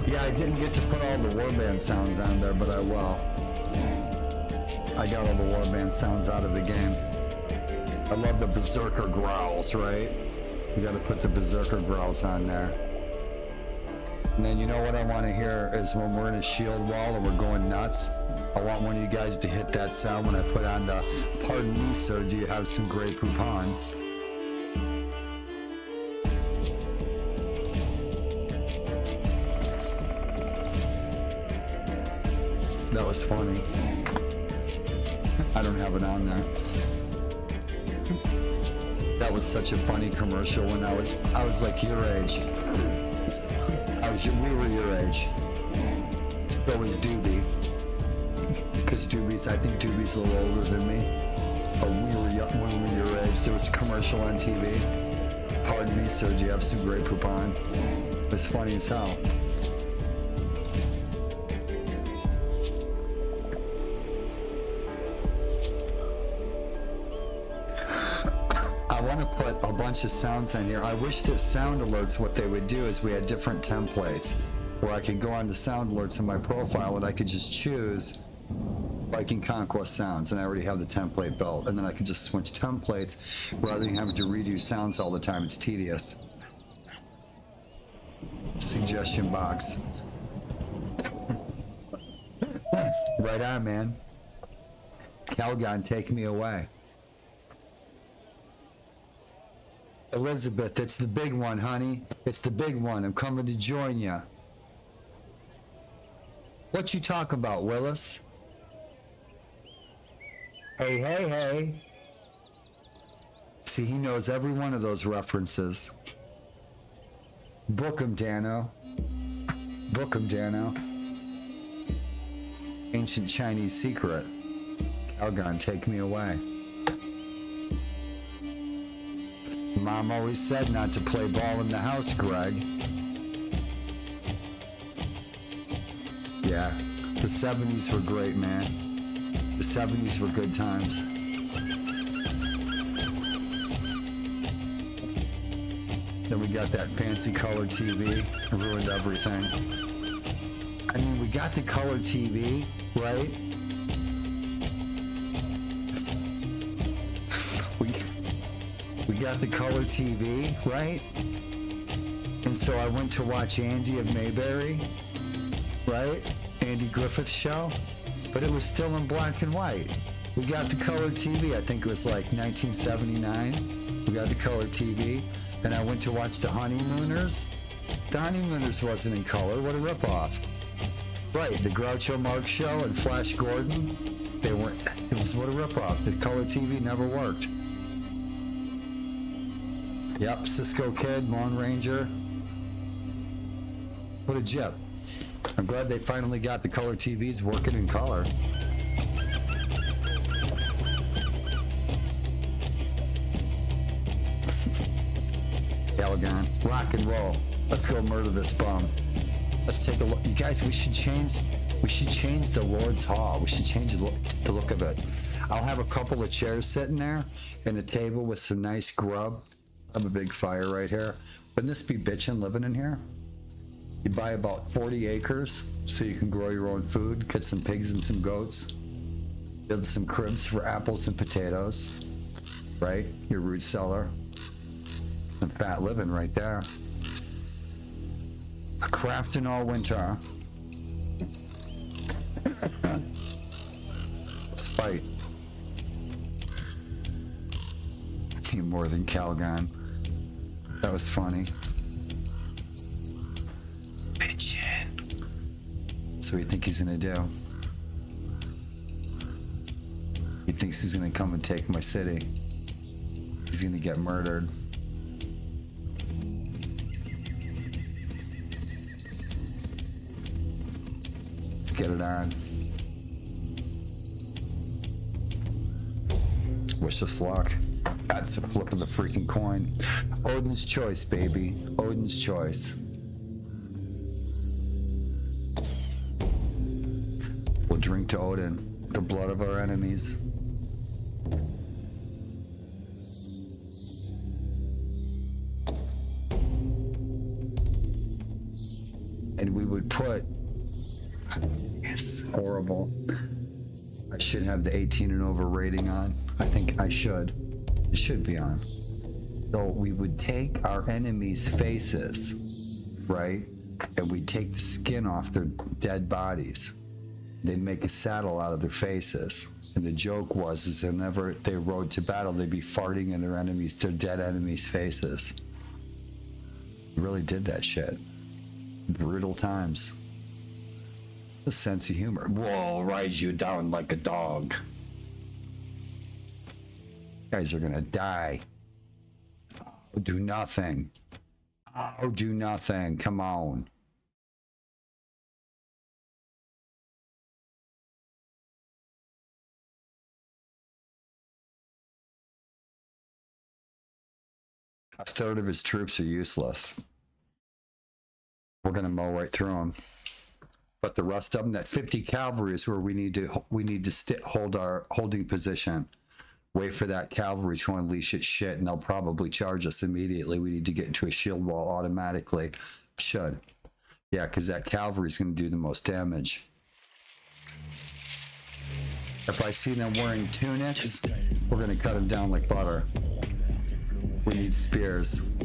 Speaker 1: Yeah, I didn't get to put all the warband sounds on there, but I will. I got all the warband sounds out of the game. I love the berserker growls, right? You gotta put the berserker growls on there. And then you know what I want to hear is when we're in a shield wall and we're going nuts, I want one of you guys to hit that sound when I put on the "Pardon me, sir, do you have some Grey Poupon?" That was funny. I don't have it on there. That was such a funny commercial when I was like your age. We were your age. So was Doobie. Because I think Doobie's a little older than me. But when we were your age, there was a commercial on TV. "Pardon me, sir, do you have some Grey Poupon?" It was funny as hell. I want to put a bunch of sounds on here. I wish that sound alerts, what they would do is we had different templates where I could go on to sound alerts in my profile and I could just choose Viking Conquest sounds, and I already have the template built, and then I could just switch templates rather than having to redo sounds all the time. It's tedious. Suggestion box. Right on, man. Calgon, take me away. Elizabeth, it's the big one, honey. It's the big one. I'm coming to join ya. What you talking about, Willis? Hey, hey, hey. See, he knows every one of those references. Book 'em, Dano. Book 'em, Dano. Ancient Chinese secret. Calgon, take me away. Mom always said not to play ball in the house, Greg. Yeah, the 70s were great, man. The 70s were good times. Then we got that fancy color TV. It ruined everything. I mean, we got the color TV, right? We got the color TV, right? And so I went to watch Andy of Mayberry, right? Andy Griffith's show, but it was still in black and white. We got the color TV, I think it was like 1979. We got the color TV. Then I went to watch The Honeymooners. The Honeymooners wasn't in color, what a ripoff. Right, the Groucho Marx show and Flash Gordon, they weren't, it was what a ripoff. The color TV never worked. Yep, Cisco Kid, Lone Ranger. What a jip. I'm glad they finally got the color TVs working in color. Calgon, rock and roll. Let's go murder this bum. Let's take a look. You guys, we should change the Lord's Hall. We should change the look of it. I'll have a couple of chairs sitting there and a table with some nice grub. I have a big fire right here. Wouldn't this be bitchin' living in here? You buy about 40 acres so you can grow your own food, get some pigs and some goats, build some cribs for apples and potatoes, right? Your root cellar. Some fat living right there. Crafting all winter. Let's fight. you more than Calgon. That was funny. Bitchin'. So what do you think he's gonna do? He thinks he's gonna come and take my city. He's gonna get murdered. Let's get it on. Wish us luck. That's the flip of the freaking coin. Odin's choice, baby. Odin's choice. We'll drink to Odin, the blood of our enemies. And we would put, it's horrible. I should have the 18 and over rating on. I think I should. It should be on. So we would take our enemies' faces, right? And we'd take the skin off their dead bodies. They'd make a saddle out of their faces. And the joke was, is whenever they rode to battle, they'd be farting in their dead enemies' faces. We really did that shit. Brutal times. The sense of humor. We'll ride you down like a dog. You guys are gonna die. Oh, do nothing. Oh, do nothing. Come on. A third of his troops are useless. We're gonna mow right through them. But the rest of them, that 50 cavalry is where we need to hold our holding position. Wait for that cavalry to unleash its shit, and they'll probably charge us immediately. We need to get into a shield wall automatically. Should. Yeah, because that cavalry is going to do the most damage. If I see them wearing tunics, we're going to cut them down like butter. We need spears.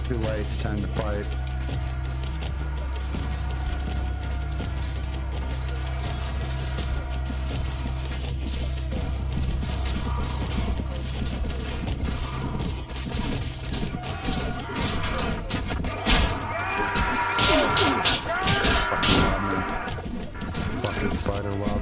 Speaker 1: Too late, it's time to fight. Fucking spider web.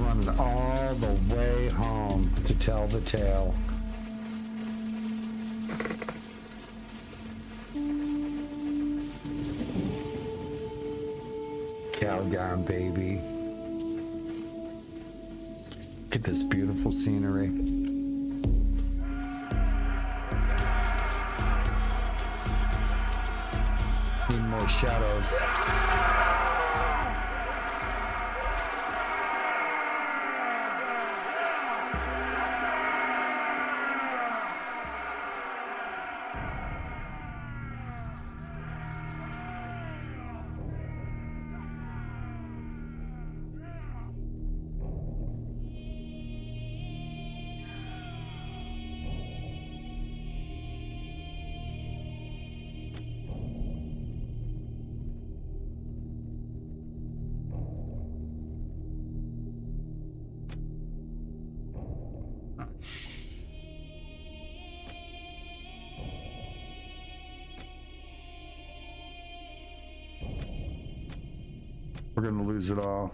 Speaker 1: running all the way home to tell the tale. Calgon, baby. Look at this beautiful scenery. Need more shadows. We're gonna lose it all.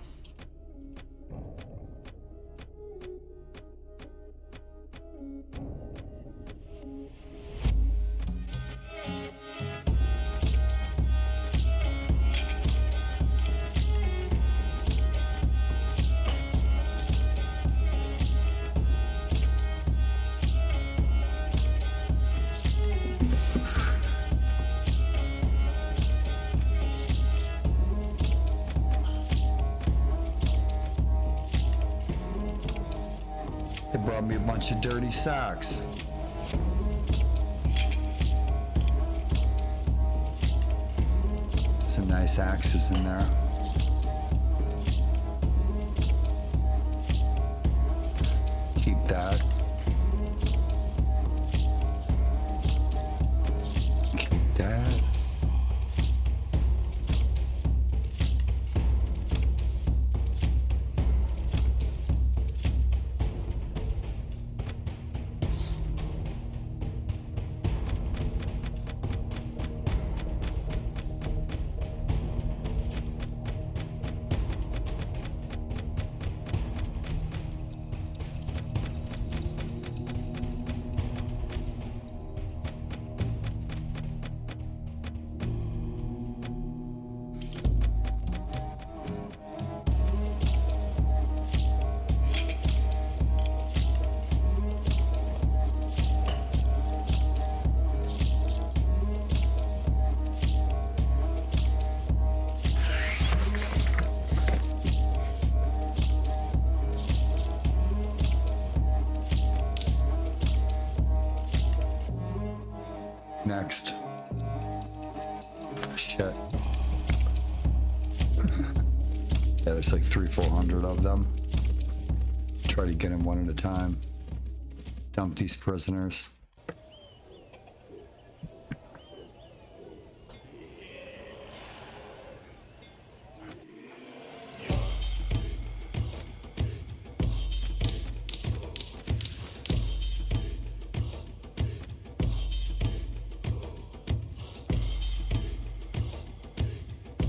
Speaker 1: They brought me a bunch of dirty socks. Some nice axes in there. Keep that. Keep that. Next. Shit. Yeah, there's like 300-400 of them. Try to get them one at a time. Dump these prisoners.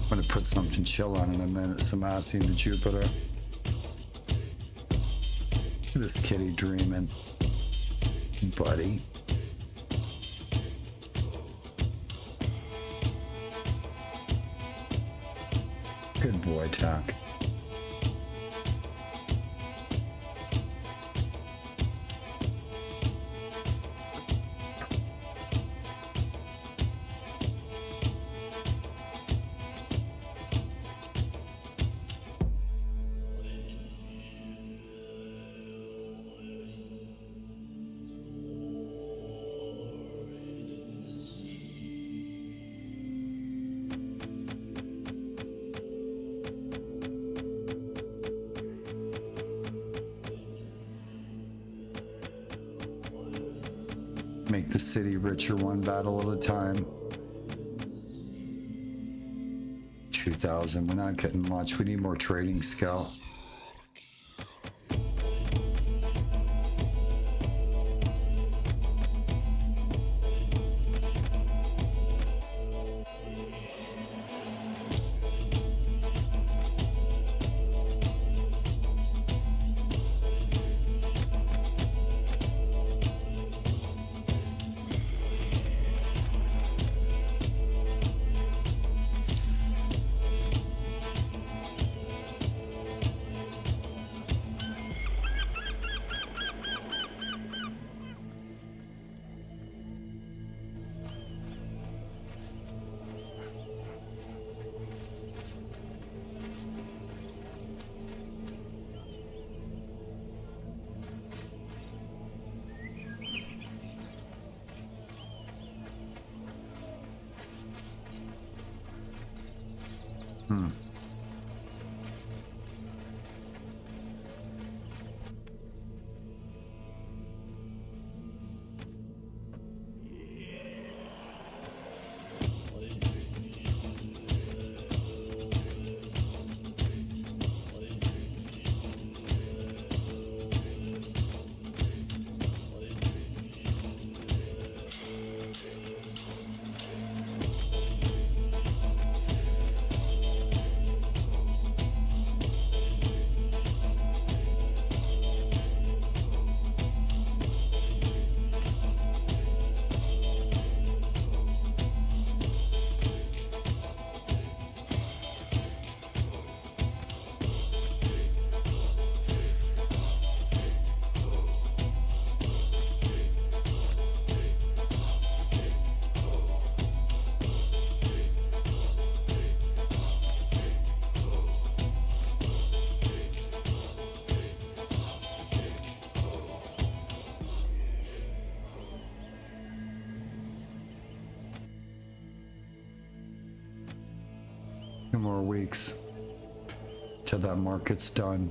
Speaker 1: I'm gonna put something chill on in a minute, some acid to Jupiter. Look at this kitty dreaming, buddy. Good boy, Tack. Make the city richer one battle at a time. 2,000, we're not getting much. We need more trading skill. weeks till that market's done.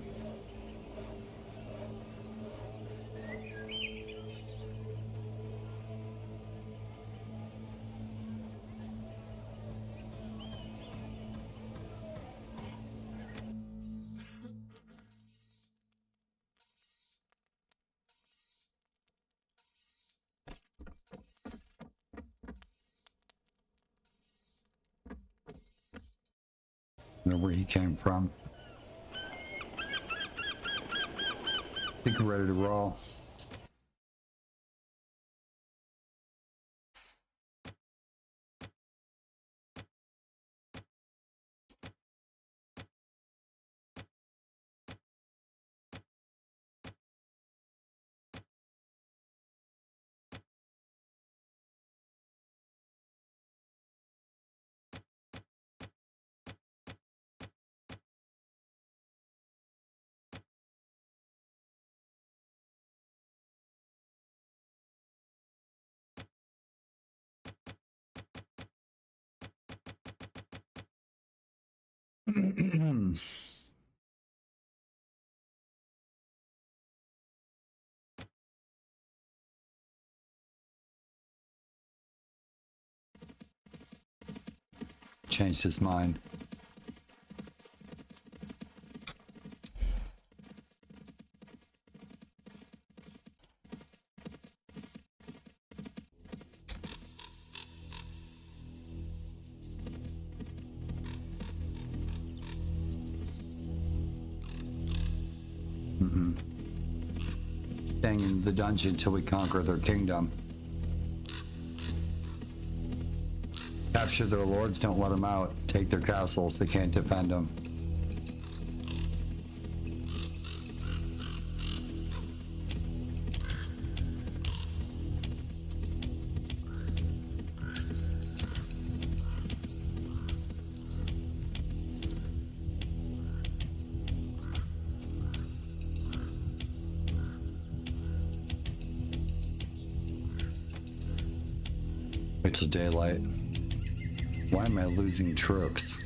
Speaker 1: Know where he came from. I think we're ready to roll. Changed his mind. Staying in the dungeon until we conquer their kingdom. Capture their lords, don't let them out. Take their castles, they can't defend them. Wait till daylight. Why am I losing troops?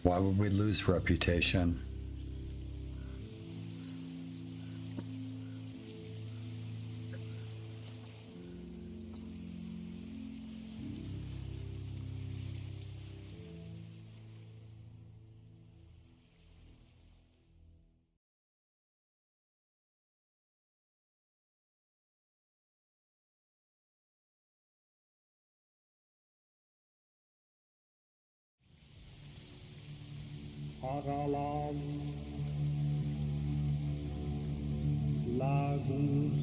Speaker 1: Why would we lose reputation?
Speaker 6: Hroald, Lagus,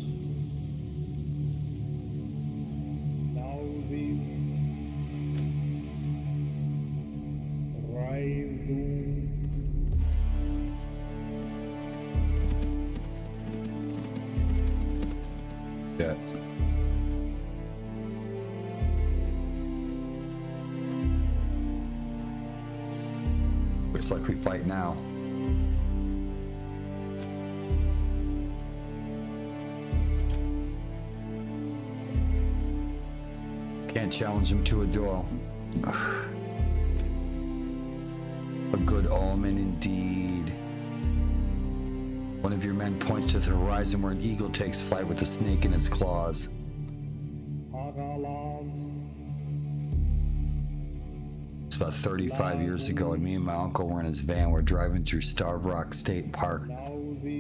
Speaker 6: Dalvin, Hryg,
Speaker 1: Yeah. Looks like we fight now. Can't challenge him to a duel. A good omen indeed. One of your men points to the horizon where an eagle takes flight with a snake in its claws. It's about 35 years ago, and me and my uncle were in his van. We're driving through Starved Rock State Park.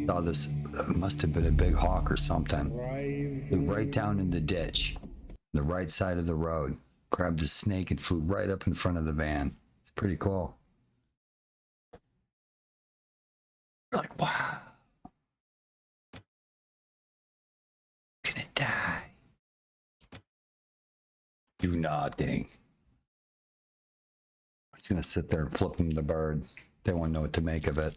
Speaker 1: Saw this must have been a big hawk or something.
Speaker 6: Drive
Speaker 1: Flew right down in the ditch, the right side of the road. Grabbed the snake and flew right up in front of the van. It's pretty cool. Like, wow. Gonna die. Do nothing. I was gonna sit there and flip them the bird. They won't know what to make of it.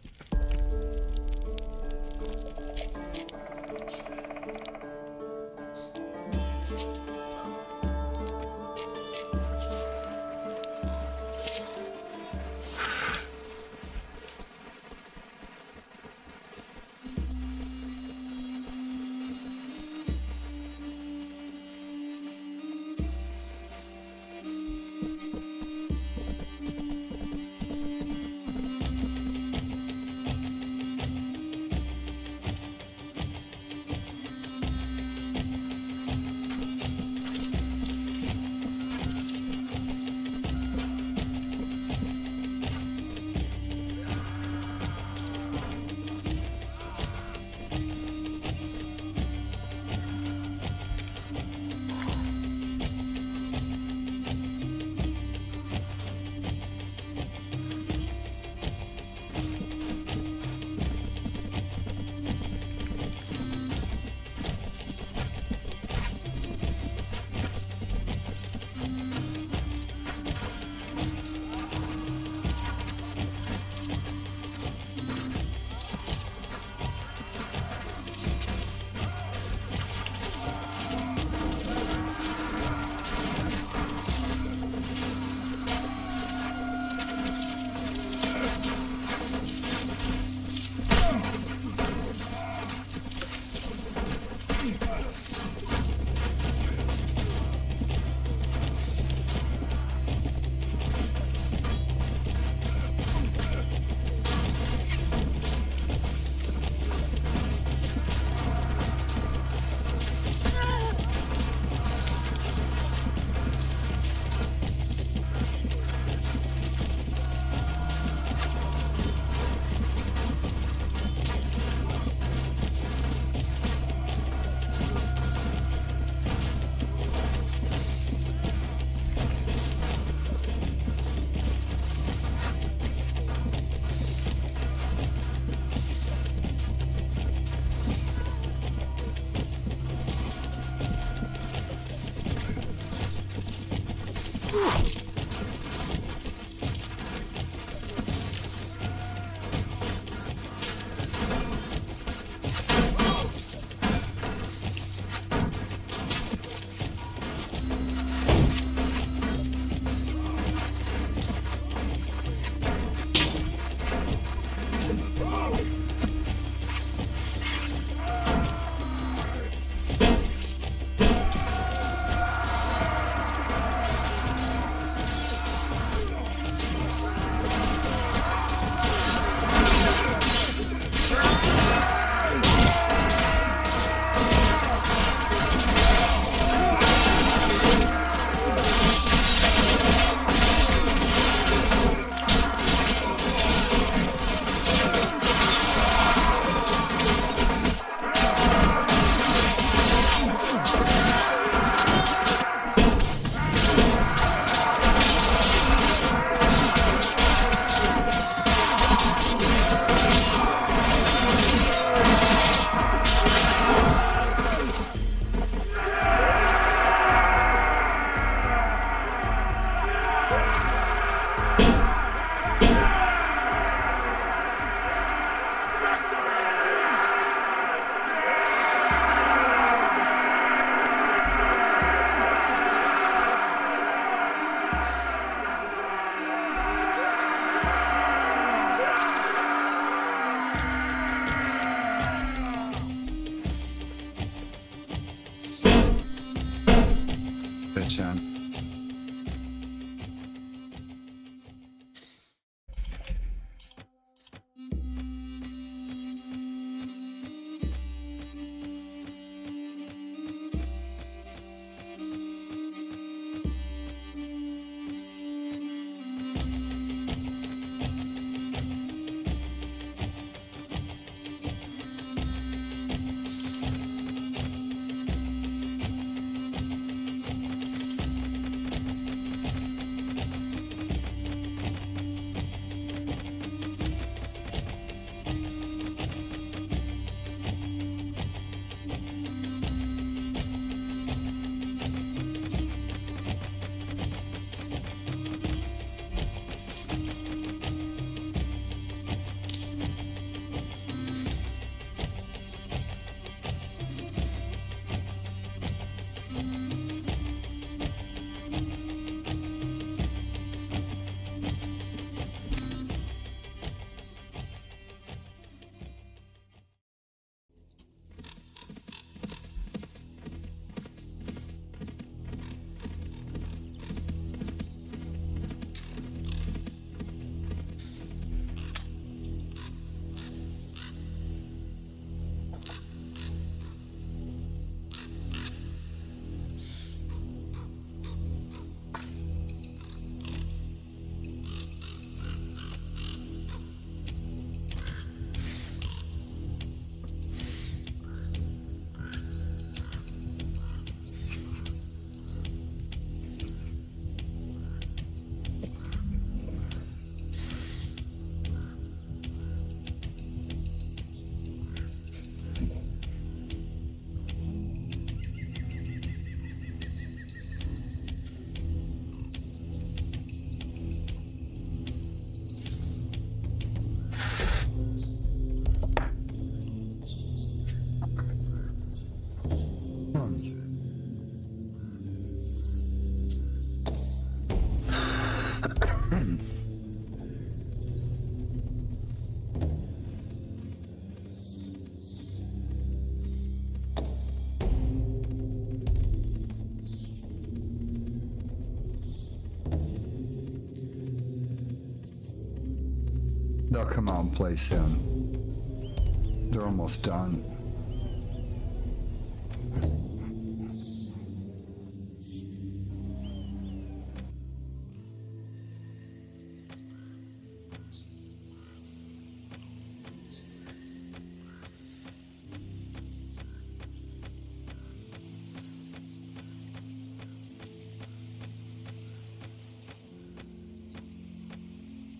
Speaker 1: They'll come out and play soon. They're almost done.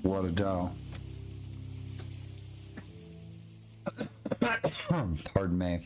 Speaker 1: What a dough. Pardon me.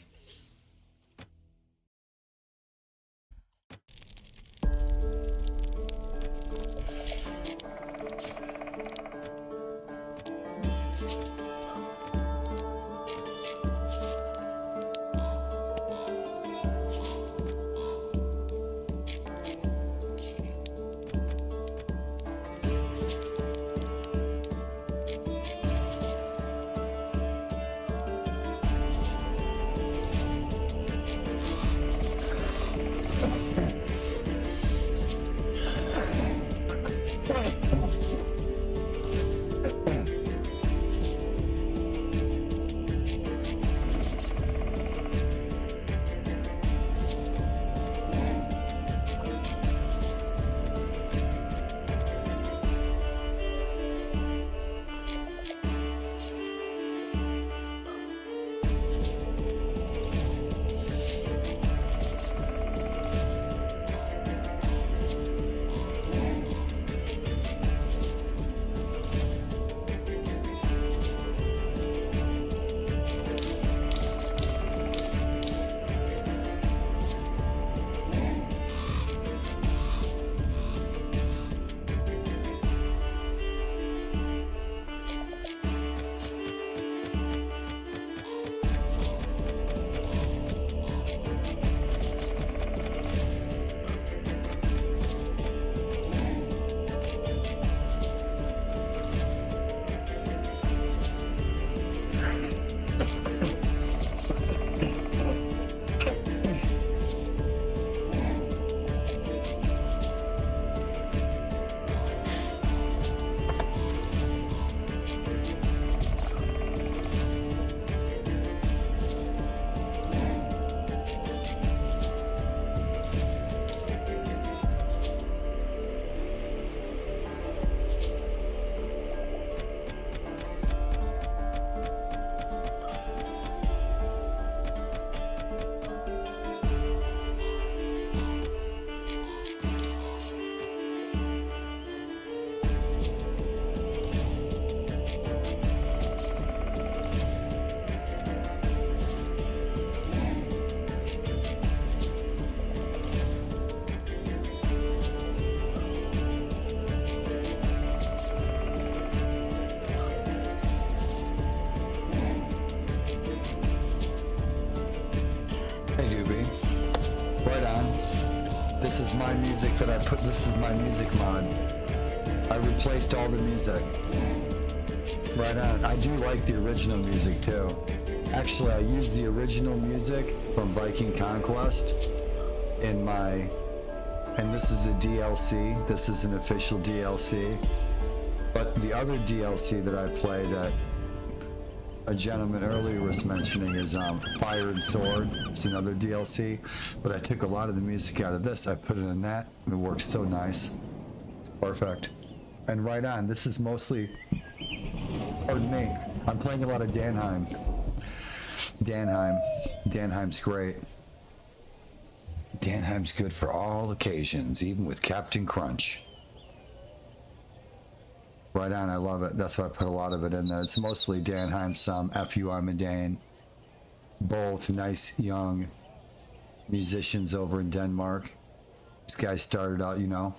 Speaker 1: This is my music that I put, this is my music mod. I replaced all the music. Right on. I do like the original music too. Actually, I used the original music from Viking Conquest in my, and this is a DLC. This is an official DLC. But the other DLC that I play that a gentleman earlier was mentioning is Fire and Sword. It's another DLC, but I took a lot of the music out of this. I put it in that. It works so nice. It's perfect. And right on. This is mostly, pardon me, I'm playing a lot of Danheim. Danheim's great. Danheim's good for all occasions, even with Captain Crunch. Right on, I love it. That's why I put a lot of it in there. It's mostly Danheim, some FUI Medane. Both nice young musicians over in Denmark. This guy started out, you know,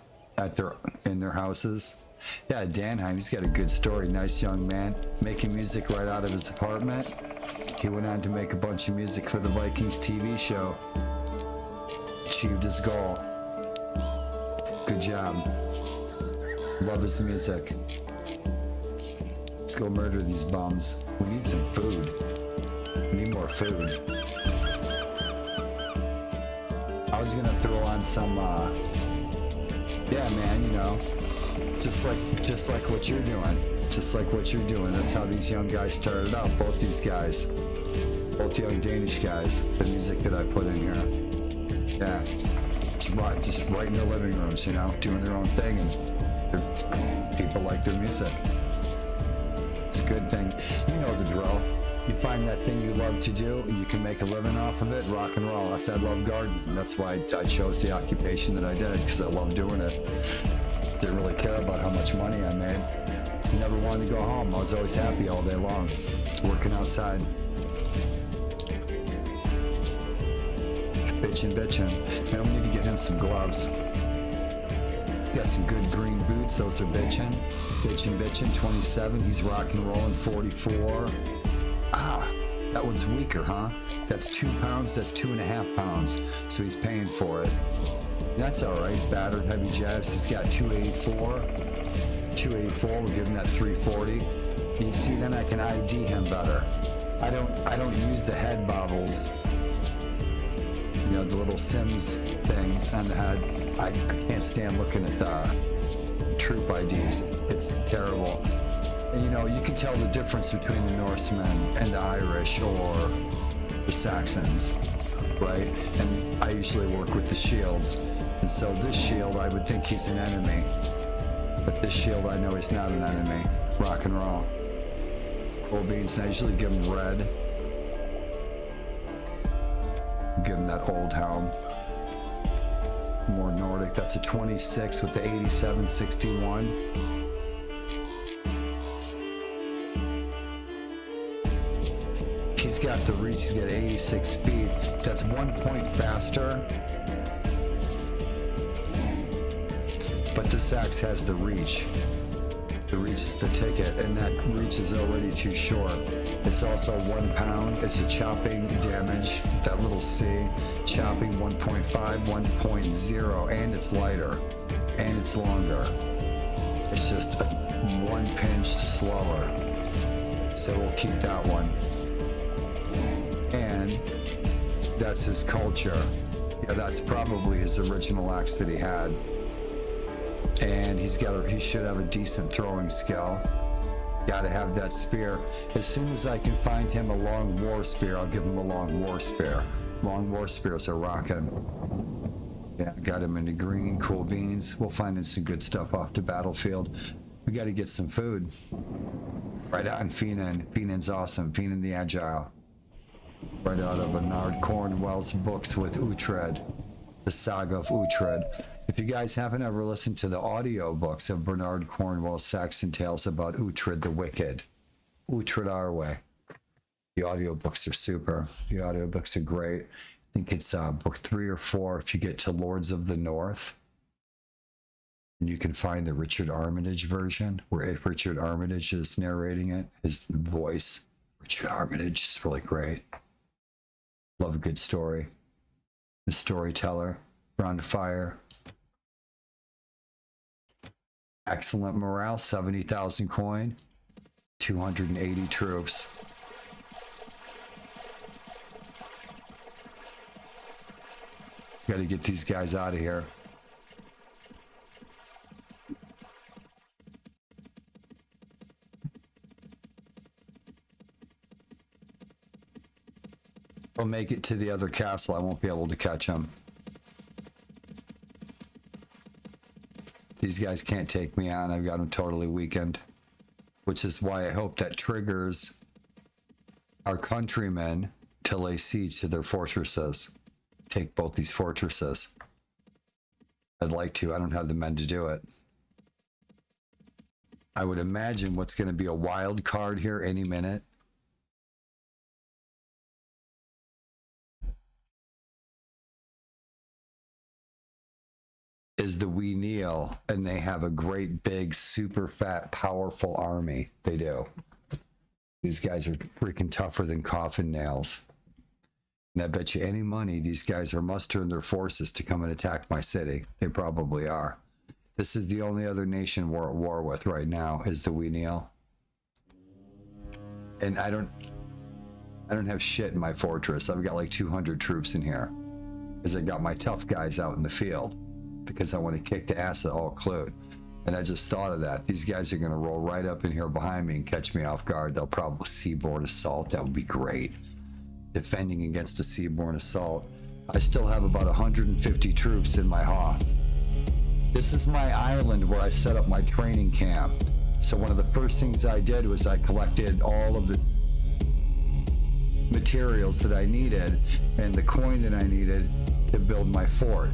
Speaker 1: in their houses. Yeah, Danheim, he's got a good story. Nice young man, making music right out of his apartment. He went on to make a bunch of music for the Vikings TV show. Achieved his goal. Good job. Love his music. Let's go murder these bums. We need some food. We need more food. I was gonna throw on some, yeah, man, you know, just like what you're doing. just like what you're doing. That's how these young guys started out. Both these guys, both young Danish guys. The music that I put in here, yeah, just right in their living rooms, you know, doing their own thing, and people like their music. It's a good thing. You know the drill. You find that thing you love to do, and you can make a living off of it. Rock and roll. I said I love gardening. That's why I chose the occupation that I did, because I love doing it. Didn't really care about how much money I made. Never wanted to go home. I was always happy all day long, working outside. Bitchin'. Now we need to get him some gloves. Got some good green boots. Those are bitchin'. 27. He's rock and rolling. 44. Ah, that one's weaker, huh? That's 2 pounds. That's 2.5 pounds. So he's paying for it. That's all right. Battered heavy jabs. He's got 284. 284. We're giving that 340. And you see, then I can ID him better. I don't use the head bobbles. You know, the little Sims things on the head. I can't stand looking at the troop IDs. It's terrible. And, you know, you can tell the difference between the Norsemen and the Irish or the Saxons, right? And I usually work with the shields. And so this shield, I would think he's an enemy. But this shield, I know he's not an enemy. Rock and roll. Cool beans, and I usually give him red. Give him that old helm. More Nordic. That's a 26 with the 8761. He's got the reach. He's got 86 speed. That's 1 point faster. But the Sax has the reach. The reach is the ticket, and that reach is already too short. It's also 1 pound. It's a chopping damage. That little C. Chopping 1.5, 1.0, and it's lighter. And it's longer. It's just a 1 pinch slower. So we'll keep that one. And that's his culture. Yeah, that's probably his original axe that he had. And he should have a decent throwing skill. Gotta have that spear. As soon as I can find him a long war spear, I'll give him a long war spear. Long war spears are rocking. Yeah, got him into green, cool beans. We'll find him some good stuff off the battlefield. We gotta get some food. Right out in Finan. Finan's awesome. Finan the Agile. Right out of Bernard Cornwell's books with Uhtred. The Saga of Uhtred. If you guys haven't ever listened to the audio books of Bernard Cornwell's Saxon Tales about Uhtred the Wicked, Uhtred our way. The audio books are super. The audio books are great. I think it's book 3 or 4 if you get to Lords of the North. And you can find the Richard Armitage version, where Richard Armitage is narrating it. His voice, Richard Armitage, is really great. Love a good story. The storyteller, around the fire. Excellent morale, 70,000 coin, 280 troops. Got to get these guys out of here. I'll make it to the other castle. I won't be able to catch them. These guys can't take me on. I've got them totally weakened. Which is why I hope that triggers our countrymen to lay siege to their fortresses. Take both these fortresses. I'd like to. I don't have the men to do it. I would imagine what's going to be a wild card here any minute. Is the We Kneel, and they have a great big super fat powerful army. They do. These guys are freaking tougher than coffin nails, and I bet you any money these guys are mustering their forces to come and attack my city. They probably are. This is the only other nation we're at war with right now, is the We Kneel. And I don't have shit in my fortress. I've got like 200 troops in here, because I got my tough guys out in the field, because I want to kick the ass of all Clued. And I just thought of that. These guys are going to roll right up in here behind me and catch me off guard. They'll probably seaboard assault. That would be great. Defending against a seaborne assault. I still have about 150 troops in my Hoth. This is my island where I set up my training camp. So one of the first things I did was I collected all of the materials that I needed and the coin that I needed to build my fort,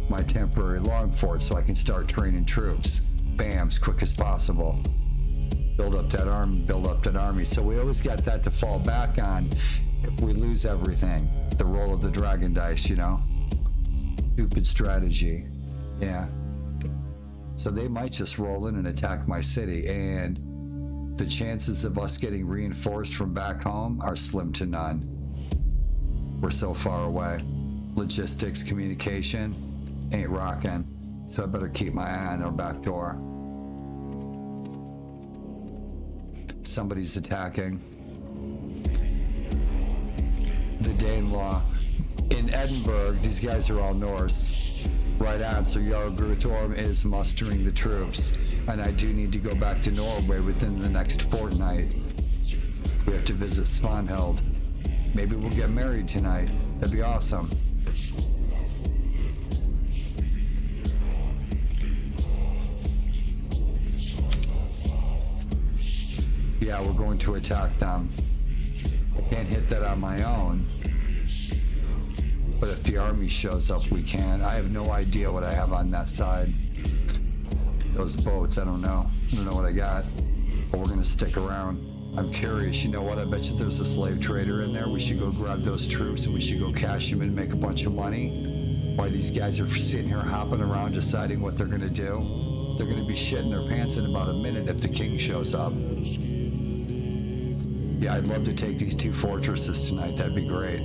Speaker 1: my temporary long fort, so I can start training troops. Bam, as quick as possible. Build up that army. So we always got that to fall back on if we lose everything. The roll of the dragon dice, you know? Stupid strategy. Yeah. So they might just roll in and attack my city, and the chances of us getting reinforced from back home are slim to none. We're so far away. Logistics, communication, ain't rocking. So I better keep my eye on our back door. Somebody's attacking. The Danelaw. In Edinburgh, these guys are all Norse. Right on, so Jarl Gruthorm is mustering the troops. And I do need to go back to Norway within the next fortnight. We have to visit Svanhild. Maybe we'll get married tonight. That'd be awesome. Yeah, we're going to attack them. I can't hit that on my own. But if the army shows up, we can. I have no idea what I have on that side. Those boats, I don't know. I don't know what I got. But we're gonna stick around. I'm curious, you know what? I bet you there's a slave trader in there. We should go grab those troops and we should go cash them and make a bunch of money. While these guys are sitting here hopping around deciding what they're gonna do. They're gonna be shitting their pants in about a minute if the king shows up. Yeah, I'd love to take these two fortresses tonight. That'd be great.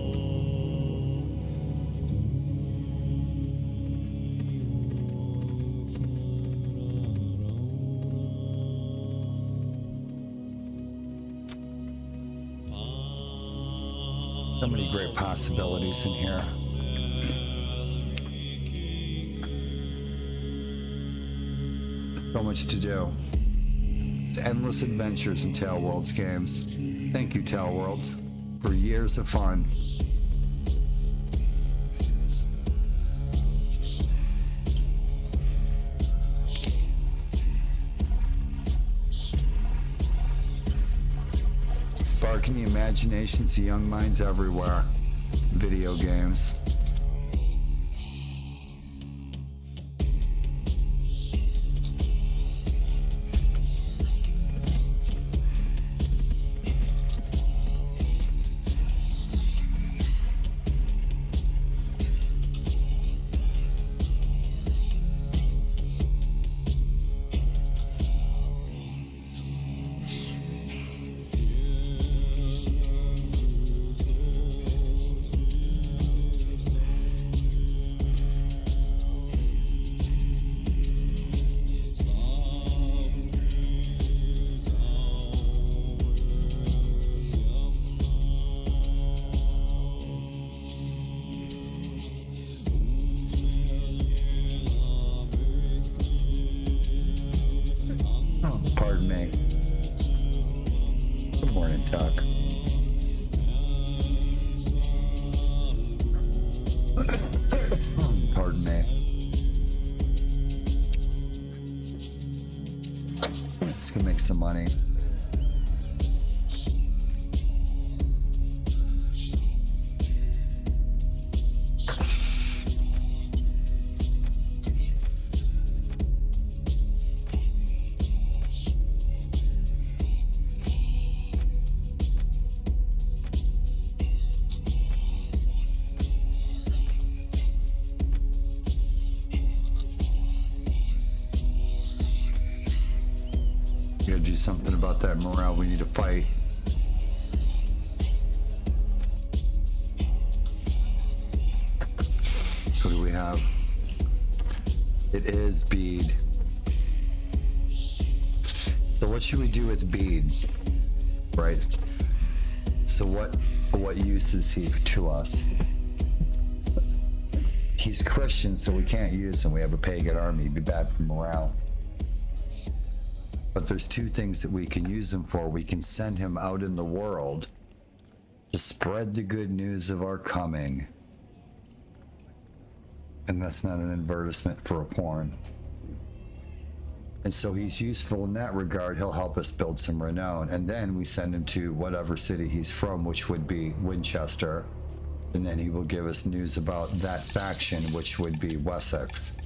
Speaker 1: So many great possibilities in here. So much to do. It's endless adventures in Tale Worlds games. Thank you, Tale Worlds, for years of fun. Sparking the imaginations of young minds everywhere. Video games. Pardon me. Good morning, Tuck. Pardon me. Let's go make some money. Gotta do something about that morale. We need to fight. What do we have? It is bead. So what should we do with bead? Right. So what use is he to us? He's Christian, so we can't use him. We have a pagan army. It'd be bad for morale. But there's two things that we can use him for. We can send him out in the world to spread the good news of our coming. And that's not an advertisement for a porn. And so he's useful in that regard. He'll help us build some renown. And then we send him to whatever city he's from, which would be Winchester. And then he will give us news about that faction, which would be Wessex.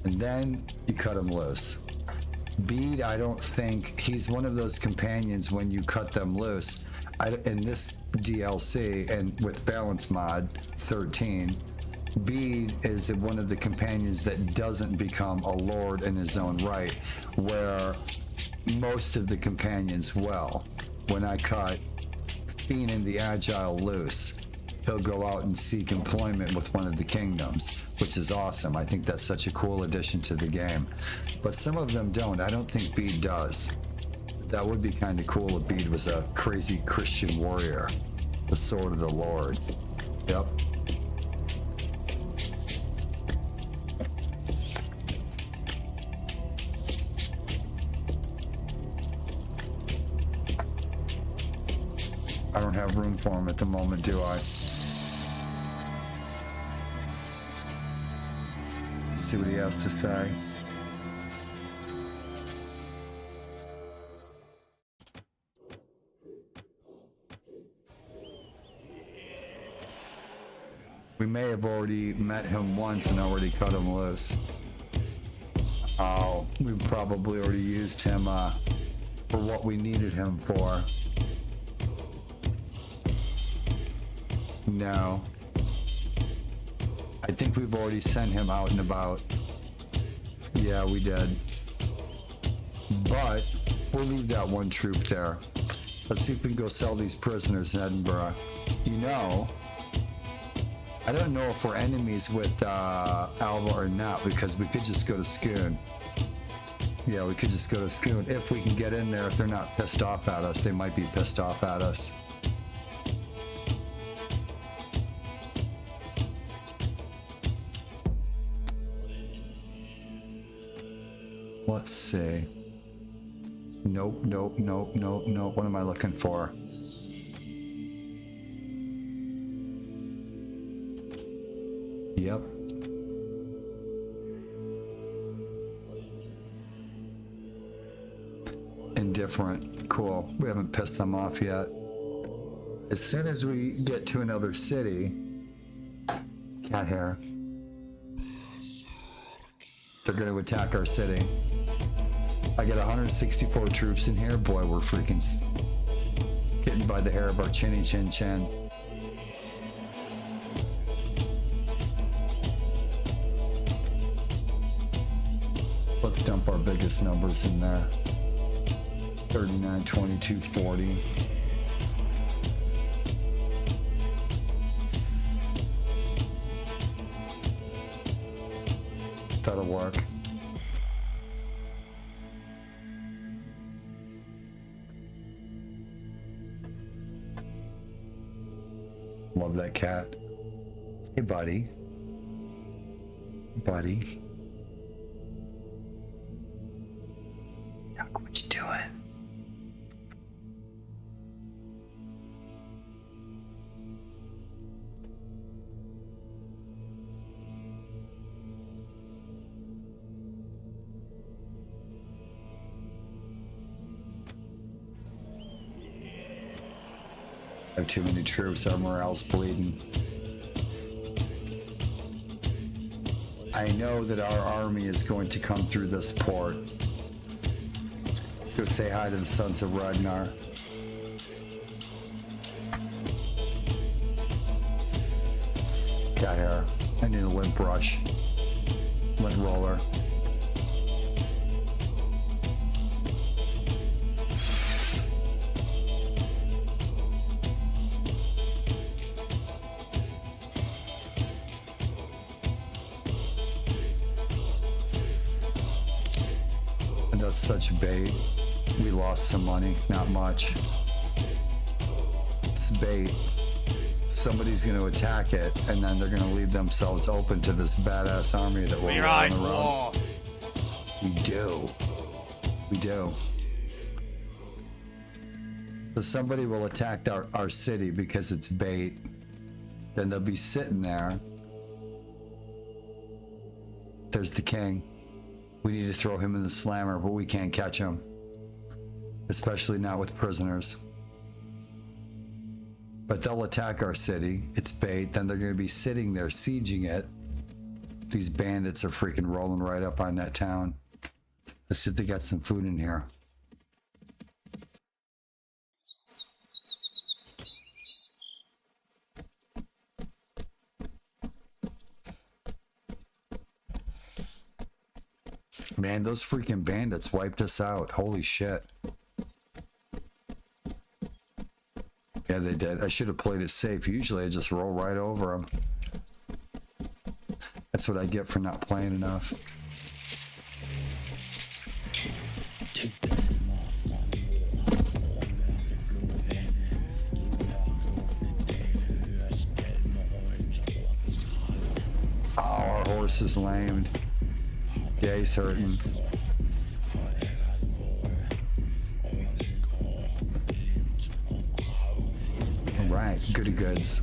Speaker 1: And then you cut him loose. Bede, I don't think he's one of those companions when you cut them loose. In this DLC and with Balance Mod 13, Bede is one of the companions that doesn't become a lord in his own right, where most of the companions will. When I cut Fiend the Agile loose, he'll go out and seek employment with one of the kingdoms, which is awesome. I think that's such a cool addition to the game. But some of them don't. I don't think Bede does. That would be kind of cool if Bede was a crazy Christian warrior. The Sword of the Lord. Yep. I don't have room for him at the moment, do I? Let's see what he has to say. We may have already met him once and already cut him loose. Oh, we probably already used him for what we needed him for. No. I think we've already sent him out and about. Yeah, we did. But we'll leave that one troop there. Let's see if we can go sell these prisoners in Edinburgh. You know, I don't know if we're enemies with Alva or not, because we could just go to Skoon. Yeah, we could just go to Skoon. If we can get in there, if they're not pissed off at us, they might be pissed off at us. Let's see. Nope, nope, nope, nope, nope. What am I looking for? Yep. Indifferent. Cool. We haven't pissed them off yet. As soon as we get to another city, cat hair, they're going to attack our city. I got 164 troops in here. Boy, we're freaking getting by the hair of our chinny chin chin. Let's dump our biggest numbers in there. 39, 22, 40. That'll work. Love that cat. Hey, buddy. Buddy. Doc, what you doing? I have too many troops, our morale's bleeding. I know that our army is going to come through this port. Go say hi to the Sons of Ragnar. Got hair. I need a lint brush. Lint roller. That's such bait. We lost some money, not much. It's bait. Somebody's going to attack it, and then they're going to leave themselves open to this badass army that we're rolling around. We do. We do. So somebody will attack our city because it's bait. Then they'll be sitting there. There's the king. We need to throw him in the slammer, but we can't catch him. Especially not with prisoners. But they'll attack our city. It's bait. Then they're going to be sitting there sieging it. These bandits are freaking rolling right up on that town. Let's see if they got some food in here. Man, those freaking bandits wiped us out. Holy shit. Yeah, they did. I should have played it safe. Usually I just roll right over them. That's what I get for not playing enough. Oh, our horse is lamed. Yeah, he's hurting. All right, goody goods.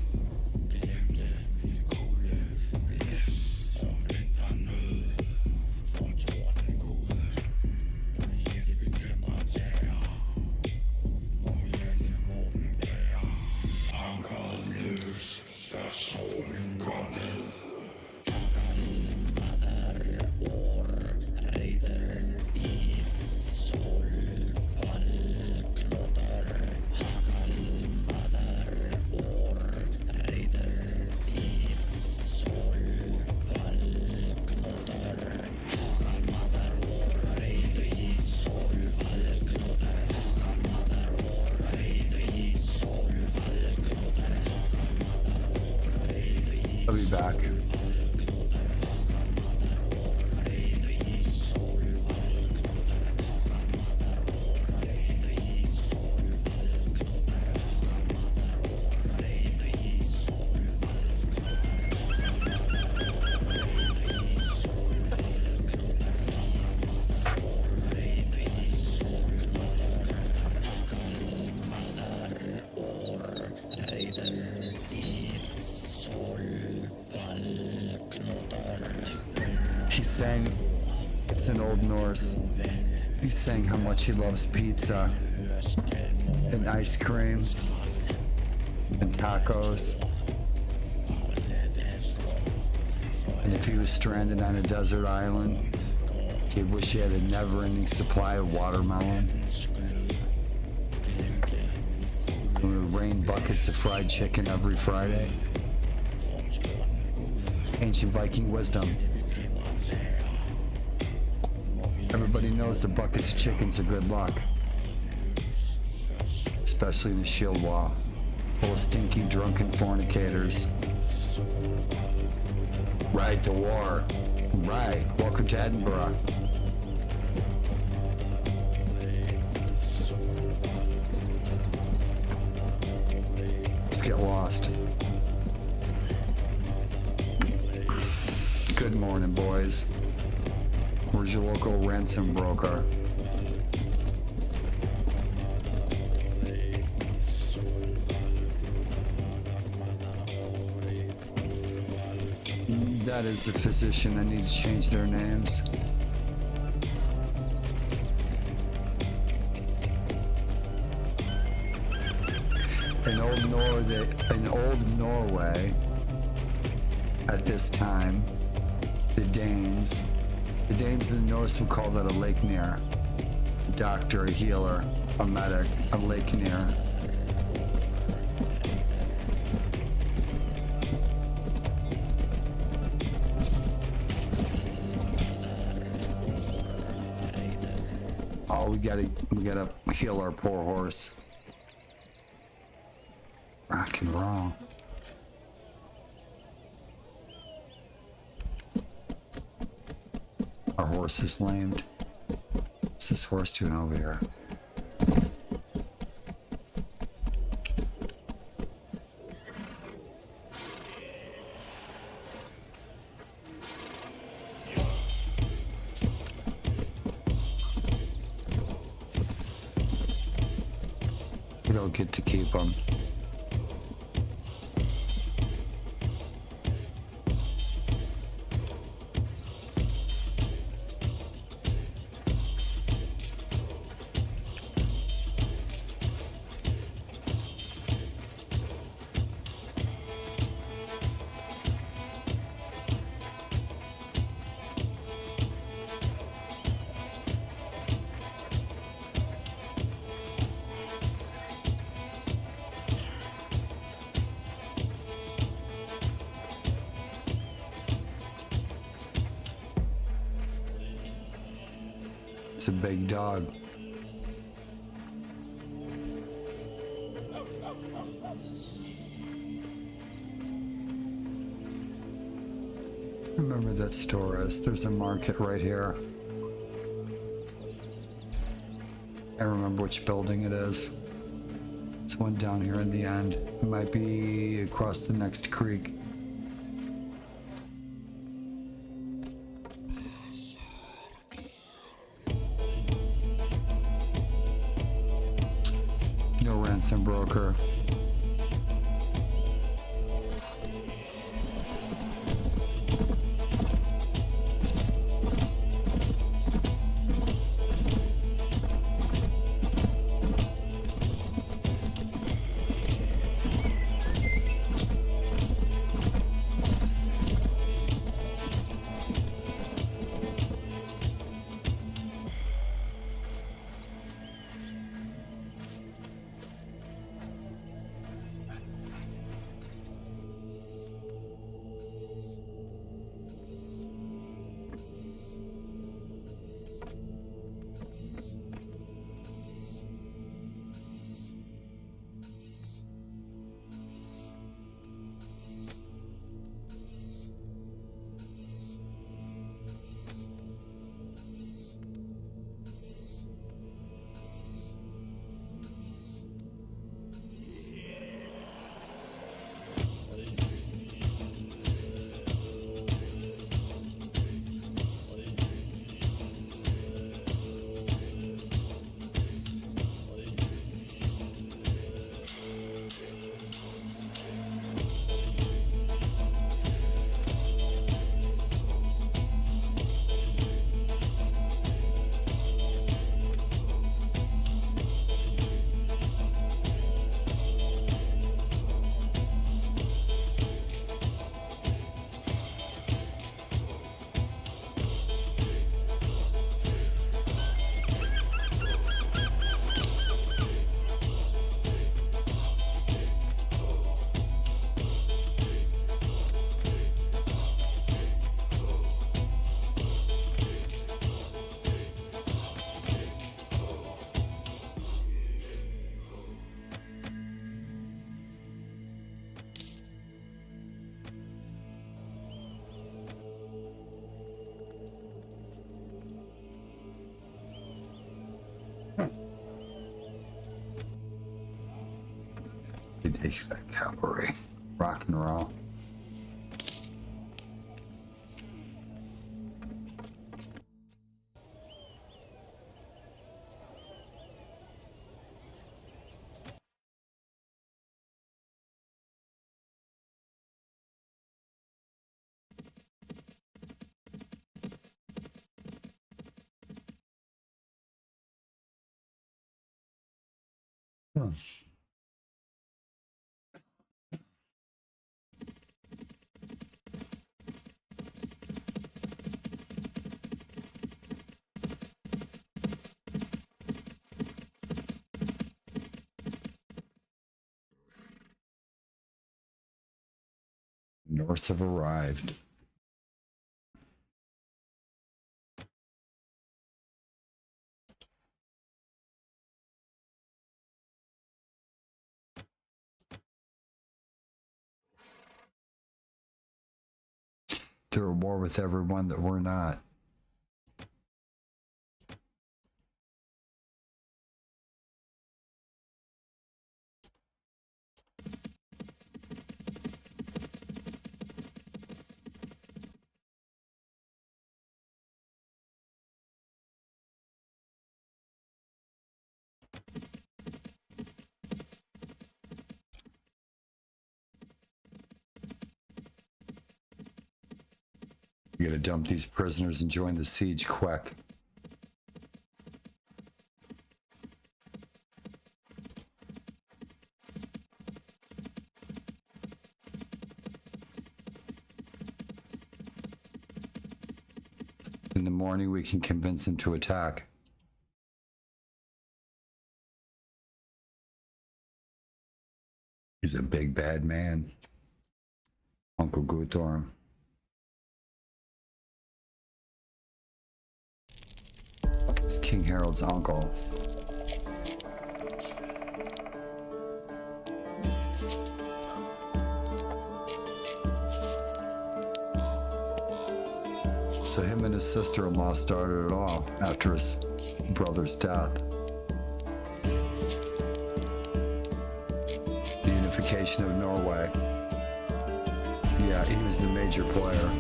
Speaker 1: I'll be back. He's saying, it's in Old Norse, he's saying how much he loves pizza and ice cream and tacos. And if he was stranded on a desert island, he'd wish he had a never-ending supply of watermelon. And it would rain buckets of fried chicken every Friday. Ancient Viking wisdom. Everybody knows the buckets of chickens are good luck. Especially in the shield wall, full of stinky, drunken fornicators. Right, the war. Right, welcome to Edinburgh. Let's get lost. Good morning, boys. Where's your local ransom broker? That is the physician. I need to change their names. In old Norway, at this time, the Danes and the Norse would call that a leiknir. A doctor, a healer, a medic, a leiknir. Oh, we gotta heal our poor horse. Rock and roll. Our horse is lamed. What's this horse doing over here? You'll get to keep them. It's a big dog. Remember that store is. There's a market right here. I remember which building it is. It's one down here in the end. It might be across the next creek. No ransom broker. He takes that cavalry. Rock and roll. Norse have arrived. They're at war with everyone that we're not. We gotta dump these prisoners and join the siege quick. In the morning, we can convince him to attack. He's a big bad man. Uncle Guthorm. It's King Harold's uncle. So him and his sister-in-law started it all after his brother's death. The unification of Norway. Yeah, he was the major player.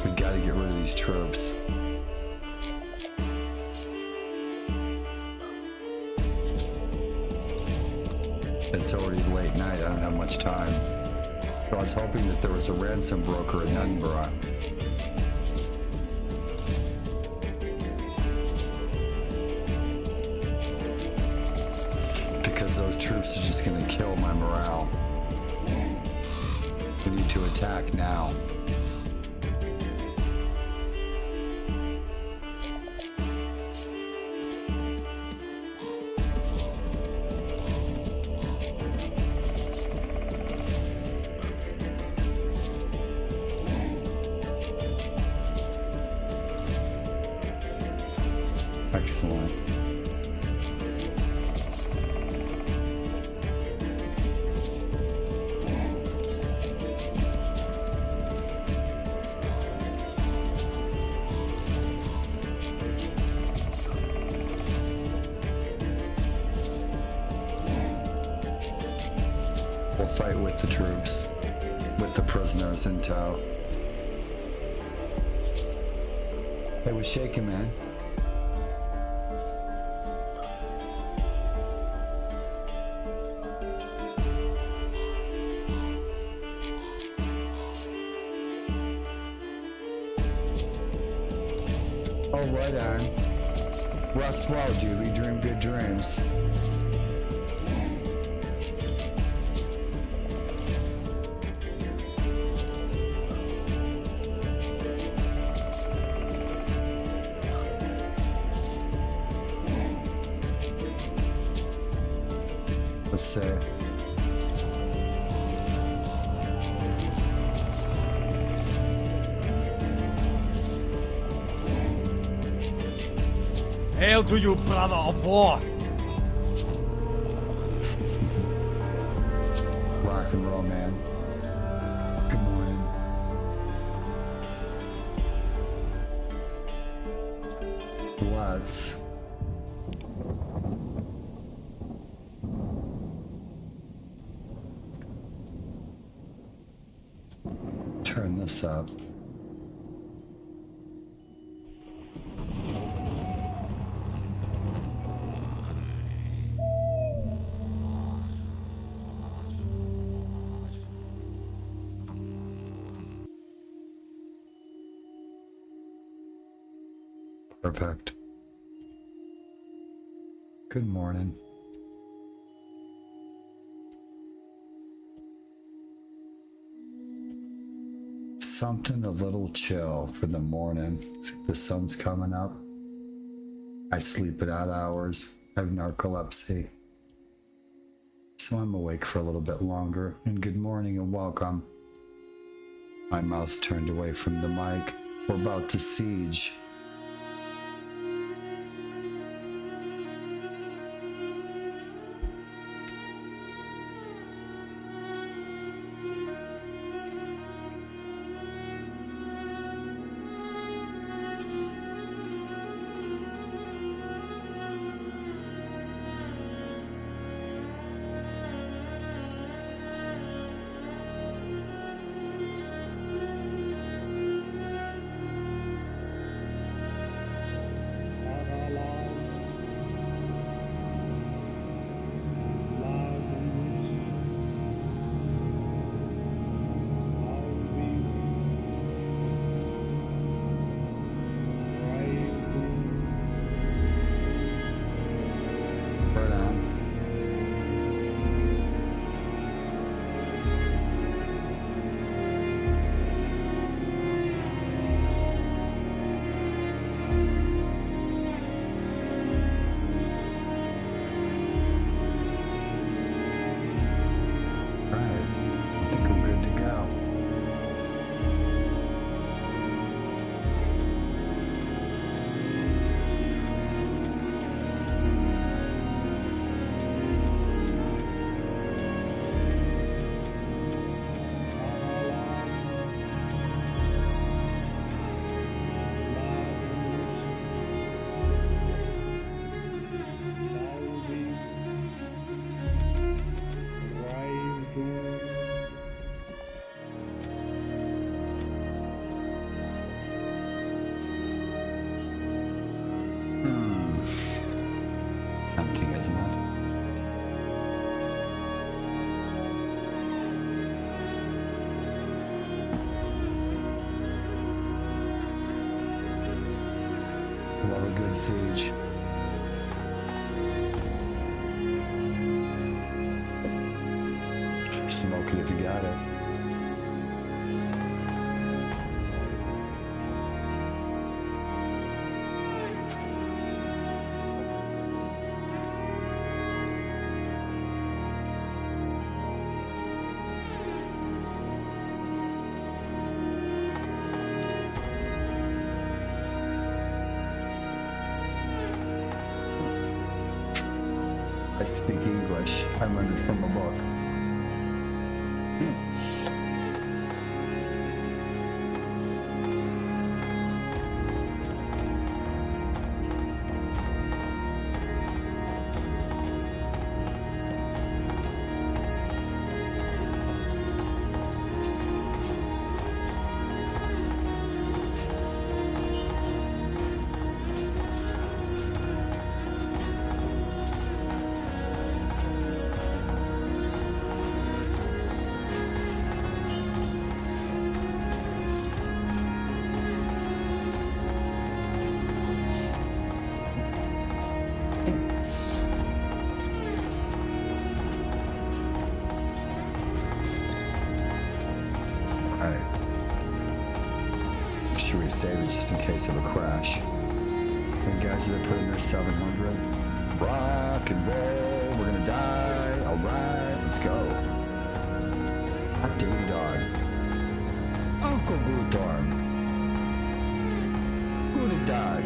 Speaker 1: We gotta get rid of these troops. It's already late night, I don't have much time. So I was hoping that there was a ransom broker in Edinburgh. Because those troops are just gonna kill my morale. We need to attack now. Excellent. We'll fight with the troops, with the prisoners in tow. Hey, we're shaking, man. Oh, right on. Rest well, dude. We dream good dreams. Let's see.
Speaker 3: Hail to you, brother of war!
Speaker 1: Rock and roll, man. Good morning. Let's turn this up. Perfect. Good morning. Something a little chill for the morning. The sun's coming up. I sleep at odd hours. I have narcolepsy. So I'm awake for a little bit longer. And good morning and welcome. My mouth's turned away from the mic. We're about to siege. Tempting, isn't it? Love a good siege. Smoke it if you got it. I speak English. I learned it from a book. Should we save it just in case of a crash? And guys that are putting their 700, rock and roll, we're gonna die. All right, let's go. Hot Davy Dog, Uncle Guthorm, Gute Dog,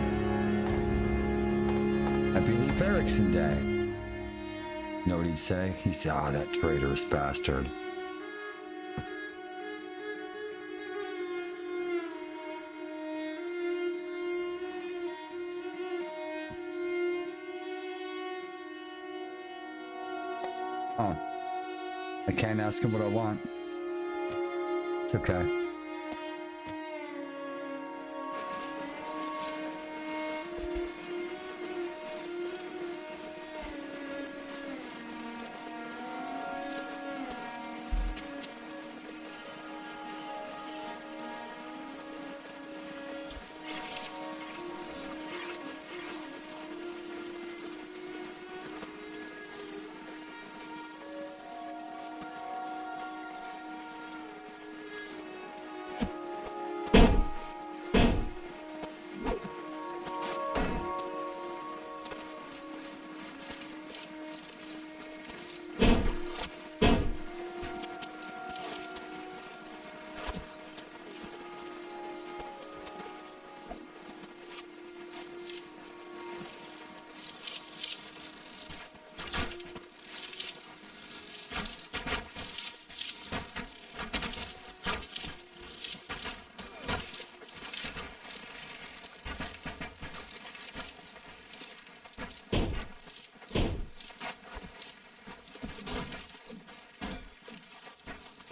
Speaker 1: Happy Leif Erikson Day. You know what he'd say? He'd say, "Ah, that traitorous bastard." Oh, I can't ask him what I want. It's okay.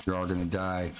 Speaker 1: You're all gonna die.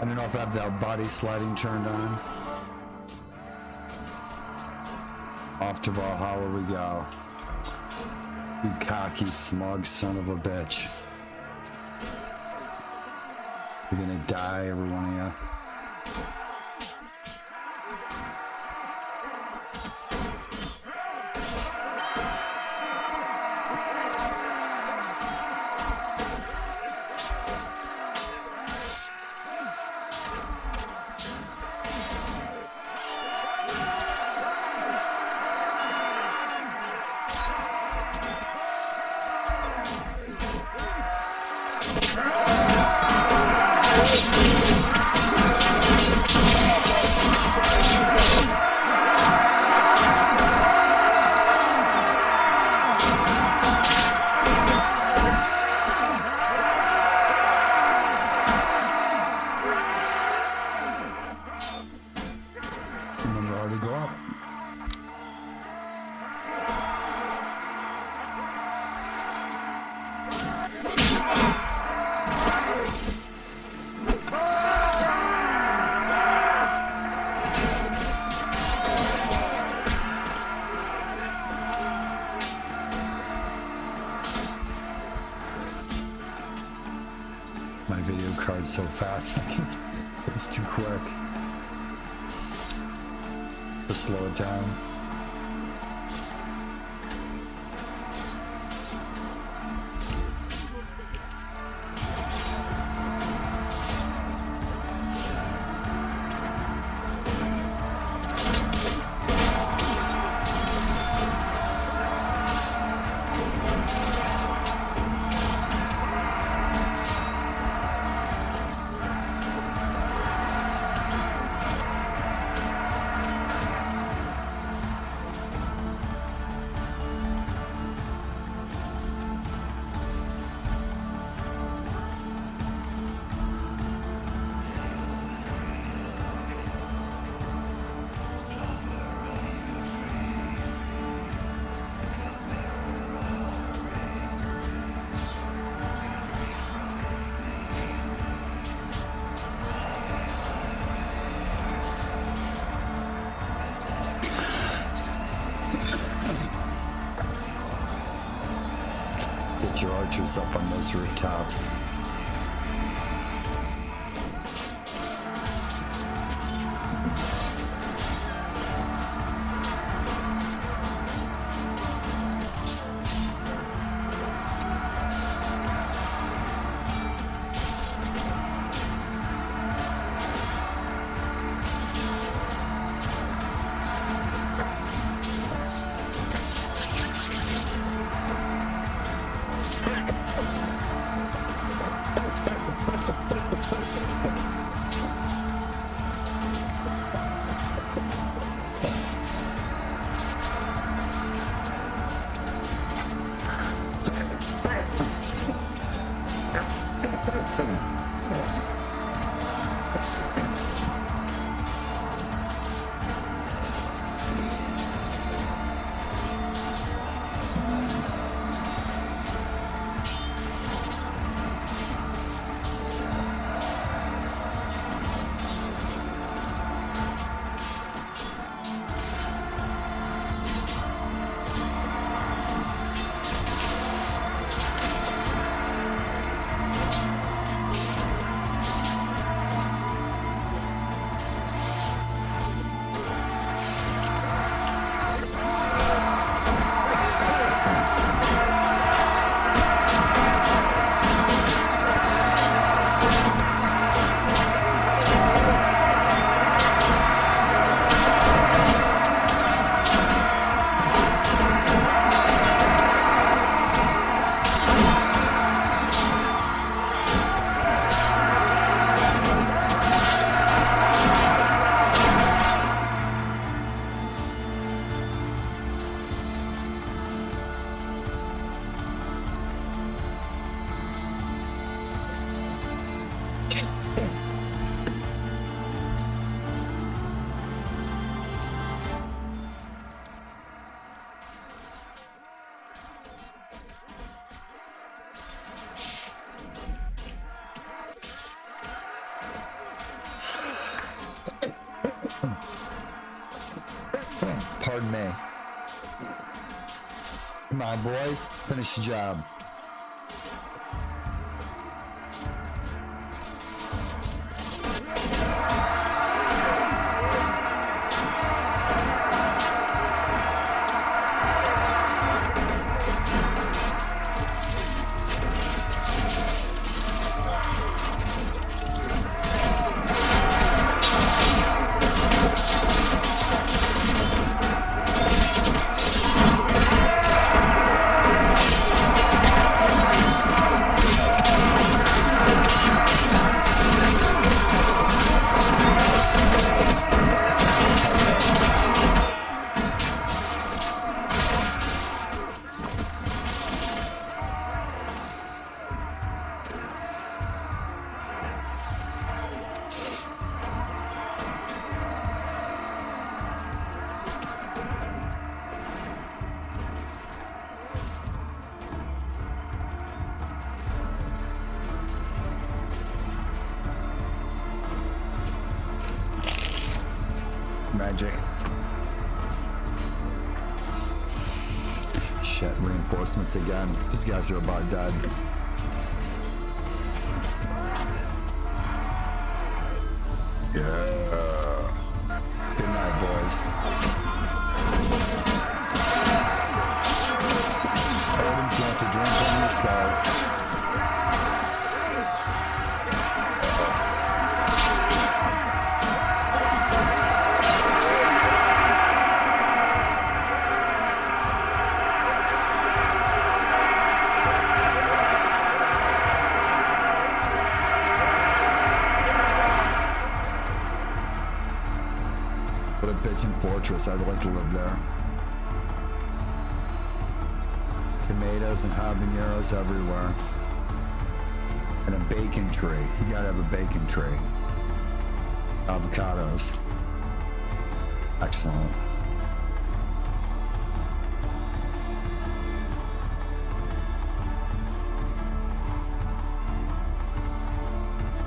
Speaker 1: I don't know if I have that body sliding turned on. Off to Valhalla we go. You cocky, smug son of a bitch. You're gonna die, every one of you. Remember how to go up. My video card's so fast, it's too quick. Just slow it down. Get your archers up on those rooftops. Pardon me. Come on, boys. Finish the job. Magic. Shit, reinforcements again. These guys are about dead. Yeah. Good night, boys. Odin's want to drink on your skulls. What a bitchin' fortress. I'd like to live there. Tomatoes and habaneros everywhere. And a bacon tree. You gotta have a bacon tree. Avocados. Excellent.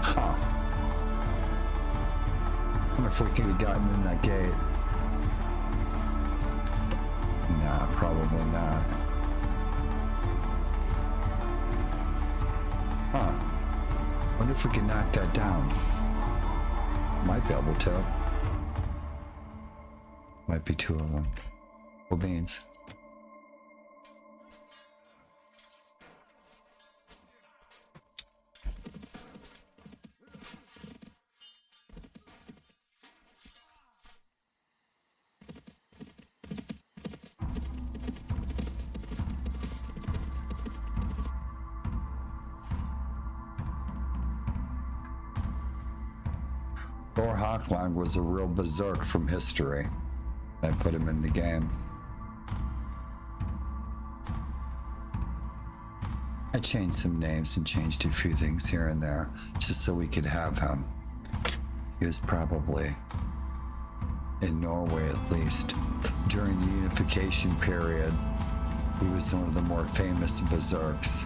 Speaker 1: Huh. I wonder if we could have gotten in that gate. Nah, probably not. Huh. Wonder if we can knock that down. Might be able to. Might be two of them. Well, beans. Hroald was a real berserk from history. I put him in the game. I changed some names and changed a few things here and there just so we could have him. He was probably in Norway, at least during the unification period. He was one of the more famous berserks.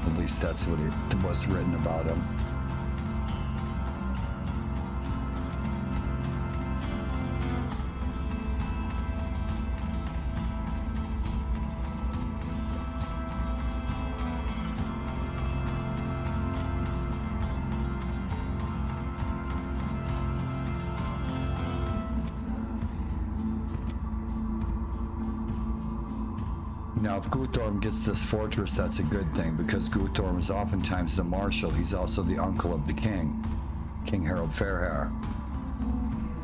Speaker 1: At least that's what it was written about him. Now, if Guthorm gets this fortress, that's a good thing, because Guthorm is oftentimes the marshal. He's also the uncle of the king, King Hroald Fairhair.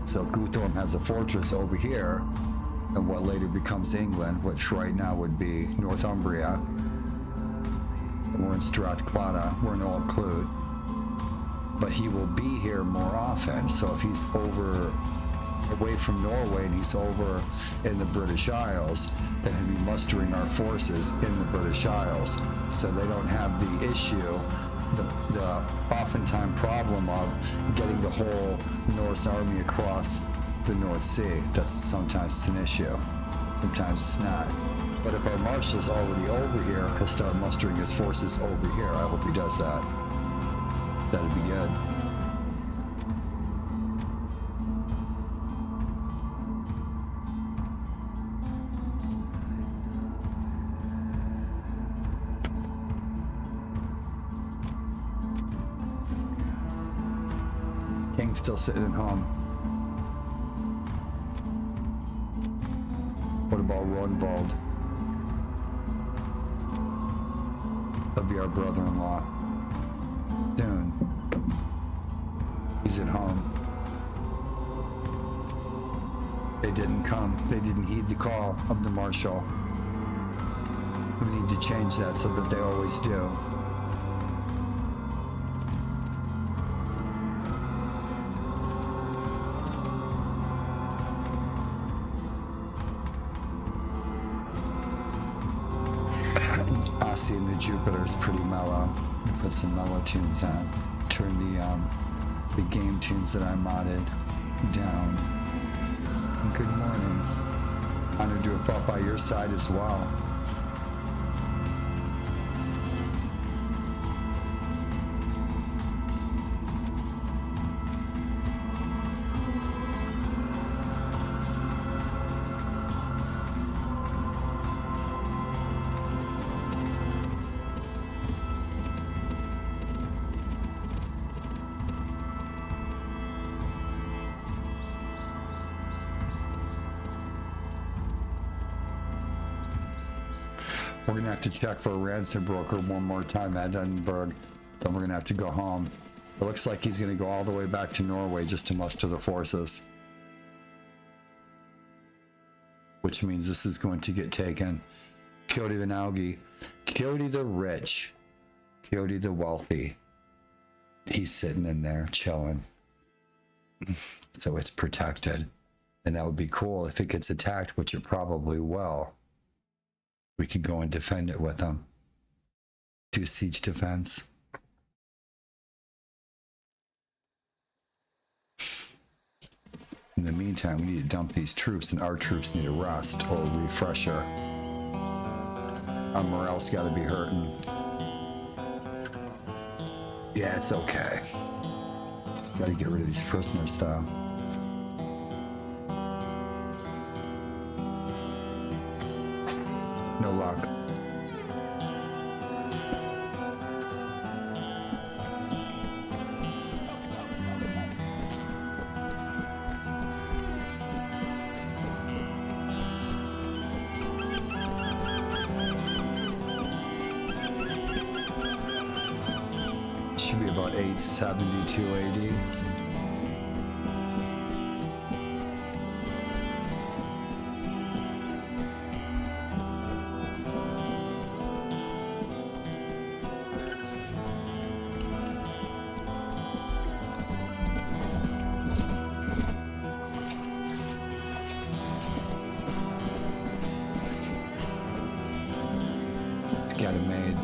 Speaker 1: So if Guthorm has a fortress over here, and what later becomes England, which right now would be Northumbria, and we're in Strathclyde, we're in Old Clute, but he will be here more often. So if he's away from Norway and he's over in the British Isles, then he'll be mustering our forces in the British Isles. So they don't have the issue, the oftentimes problem of getting the whole Norse army across the North Sea. That's sometimes an issue. Sometimes it's not. But if our marshal's already over here, he'll start mustering his forces over here. I hope he does that. That'd be good. King's still sitting at home. What about Hroald? He'll be our brother-in-law soon. He's at home. They didn't come. They didn't heed the call of the marshal. We need to change that so that they always do. Aussie and the Jupiter is pretty mellow. Put some mellow tunes on. Turn the game tunes that I modded down. And good morning. Honored to have brought by your side as well. We're gonna have to check for a ransom broker one more time at Edinburgh. Then we're gonna have to go home. It looks like he's gonna go all the way back to Norway just to muster the forces. Which means this is going to get taken. Coyote the Naugi. Coyote the rich. Coyote the wealthy. He's sitting in there chilling. So it's protected. And that would be cool if it gets attacked, which it probably will. We could go and defend it with them. Do siege defense. In the meantime, we need to dump these troops, and our troops need a rest or a refresher. Our morale's got to be hurting. Yeah, it's okay. Got to get rid of these prisoners, though. No luck. Should be about 872 AD. Got it made.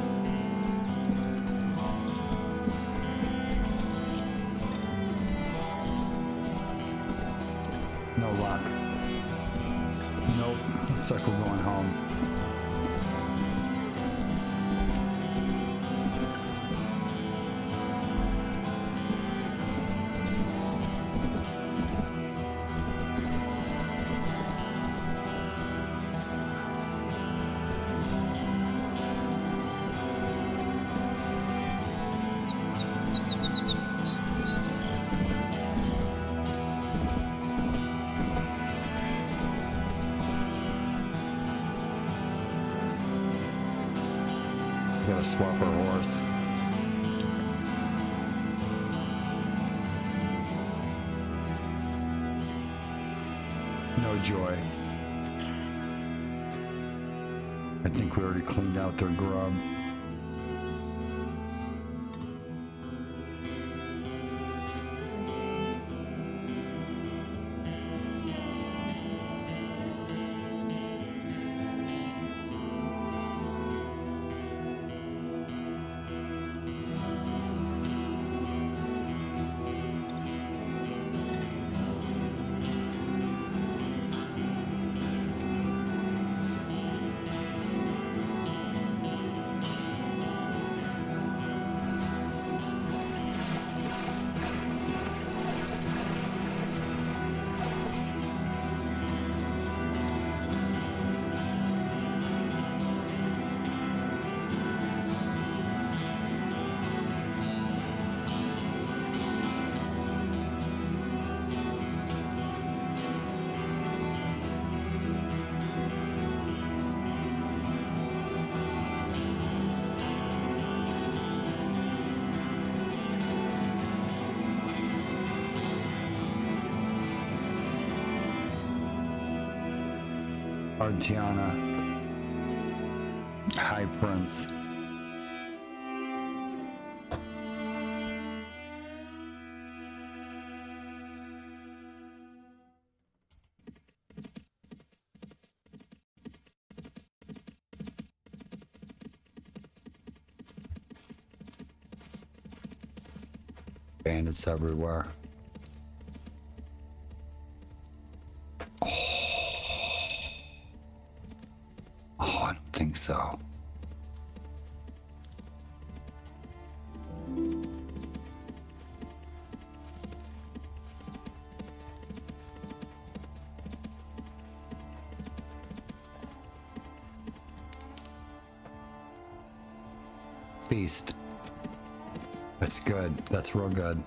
Speaker 1: No luck. Nope. Looks like we're going home. Gotta swap our horse. No joy. I think we already cleaned out their grub. Artiana. High Prince. Bandits everywhere. Oh, I don't think so. Feast. That's good. That's real good.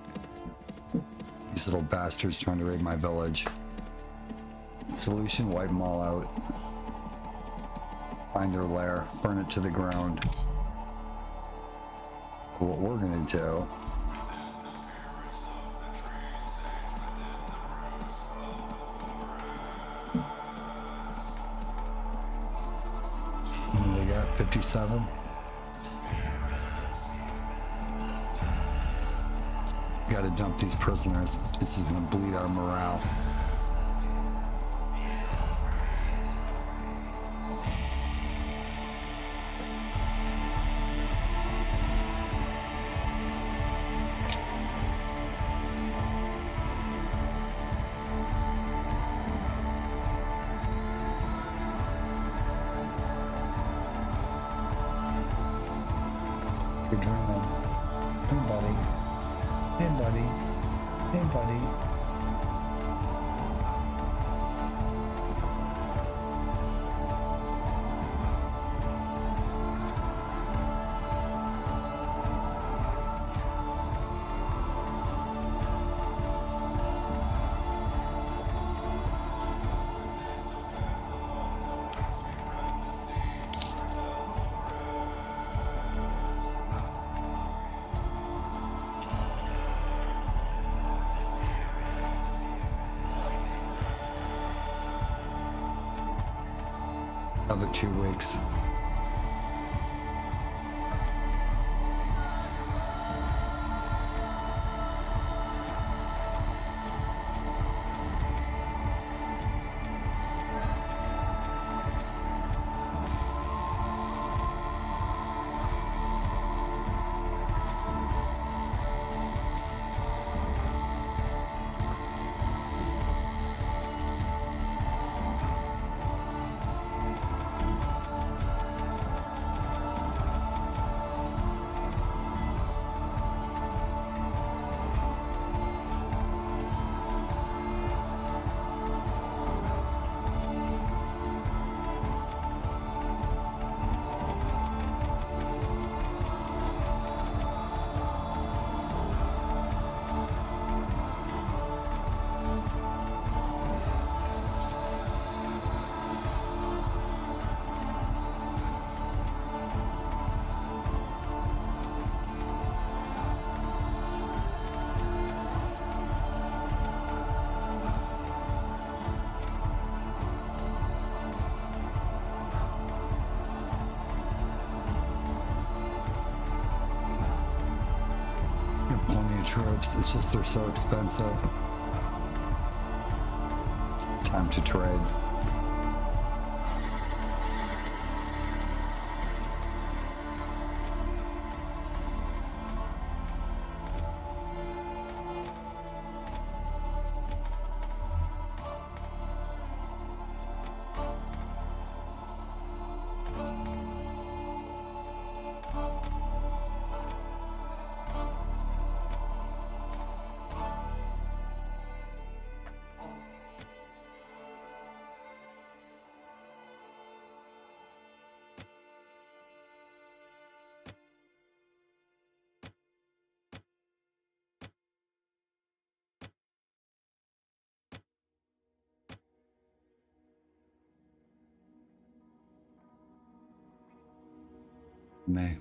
Speaker 1: These little bastards trying to raid my village. Solution, wipe them all out. Find their lair, burn it to the ground. What we're gonna do they got 57. Gotta dump these prisoners. This is gonna bleed our morale. You're dreaming. Hey, buddy. Hey, buddy. Hey, buddy. Another 2 weeks. Plenty of troops, it's just they're so expensive. Time to trade. May.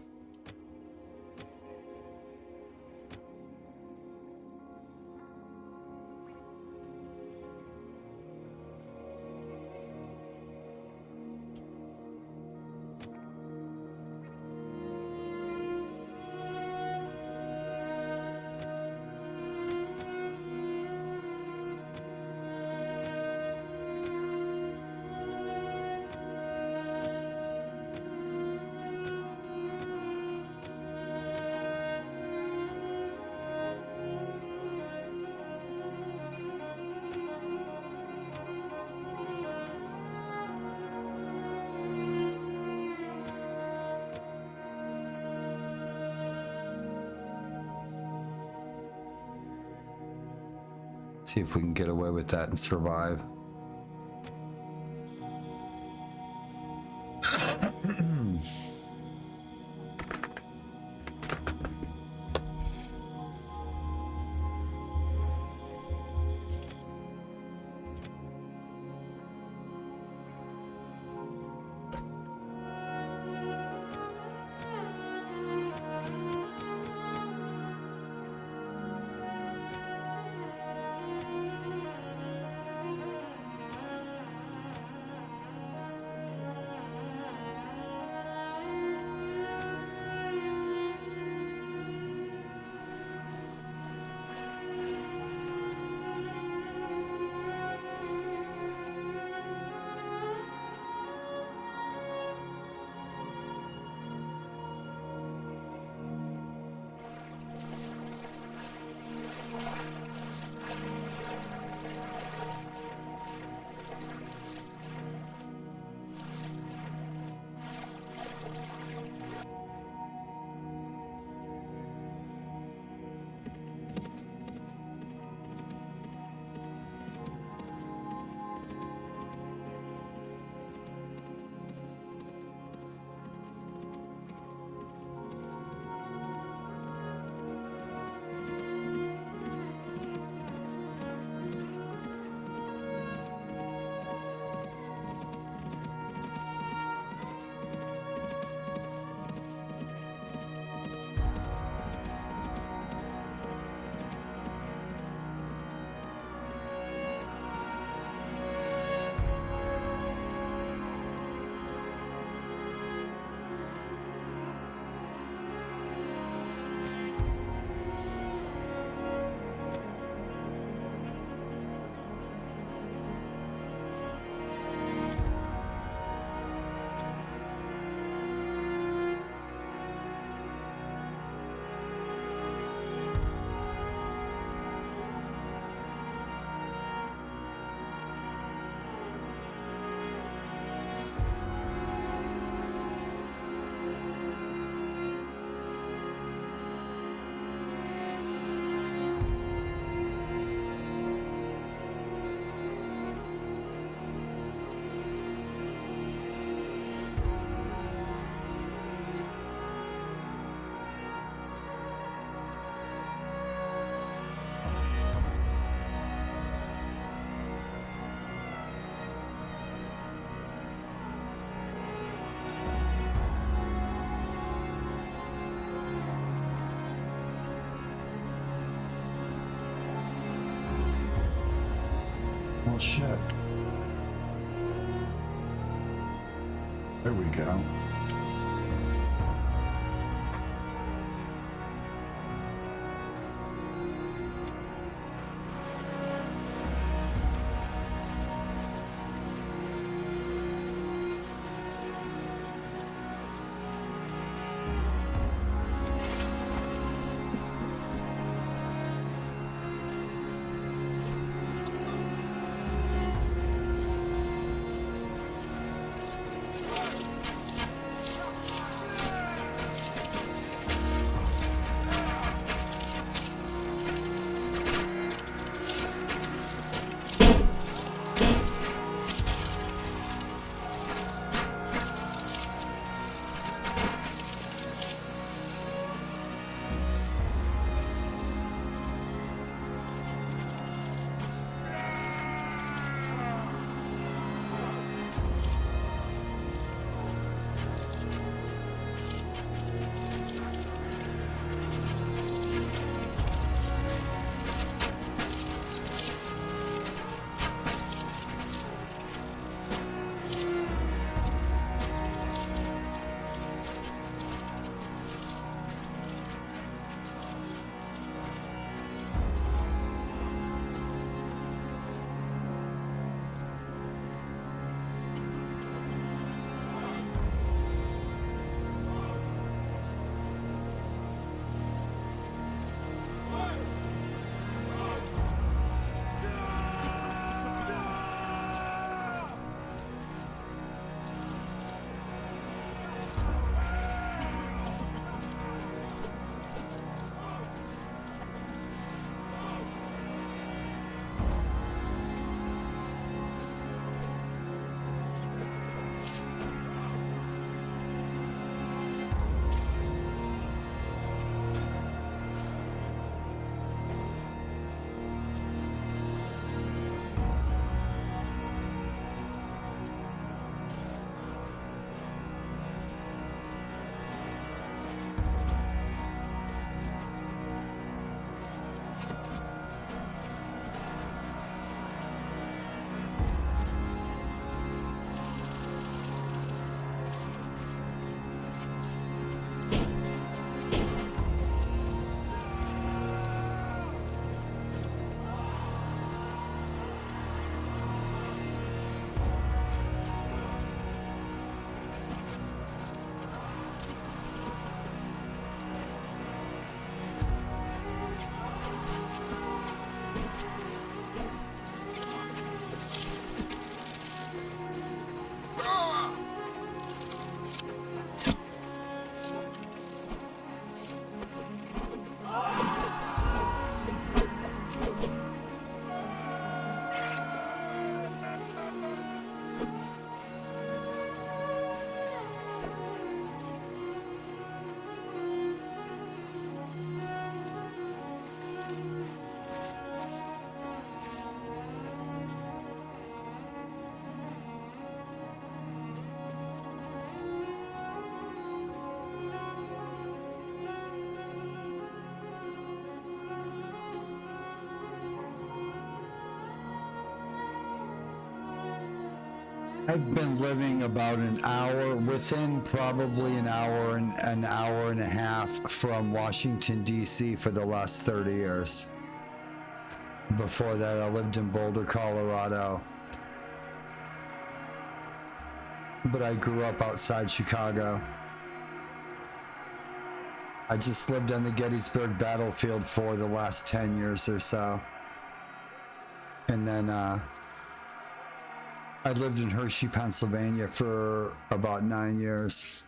Speaker 1: See if we can get away with that and survive. Well, shit. There we go. I've been living about an hour, within probably an hour and a half from Washington, D.C. for the last 30 years. Before that, I lived in Boulder, Colorado. But I grew up outside Chicago. I just lived on the Gettysburg battlefield for the last 10 years or so. And then I lived in Hershey, Pennsylvania for about 9 years.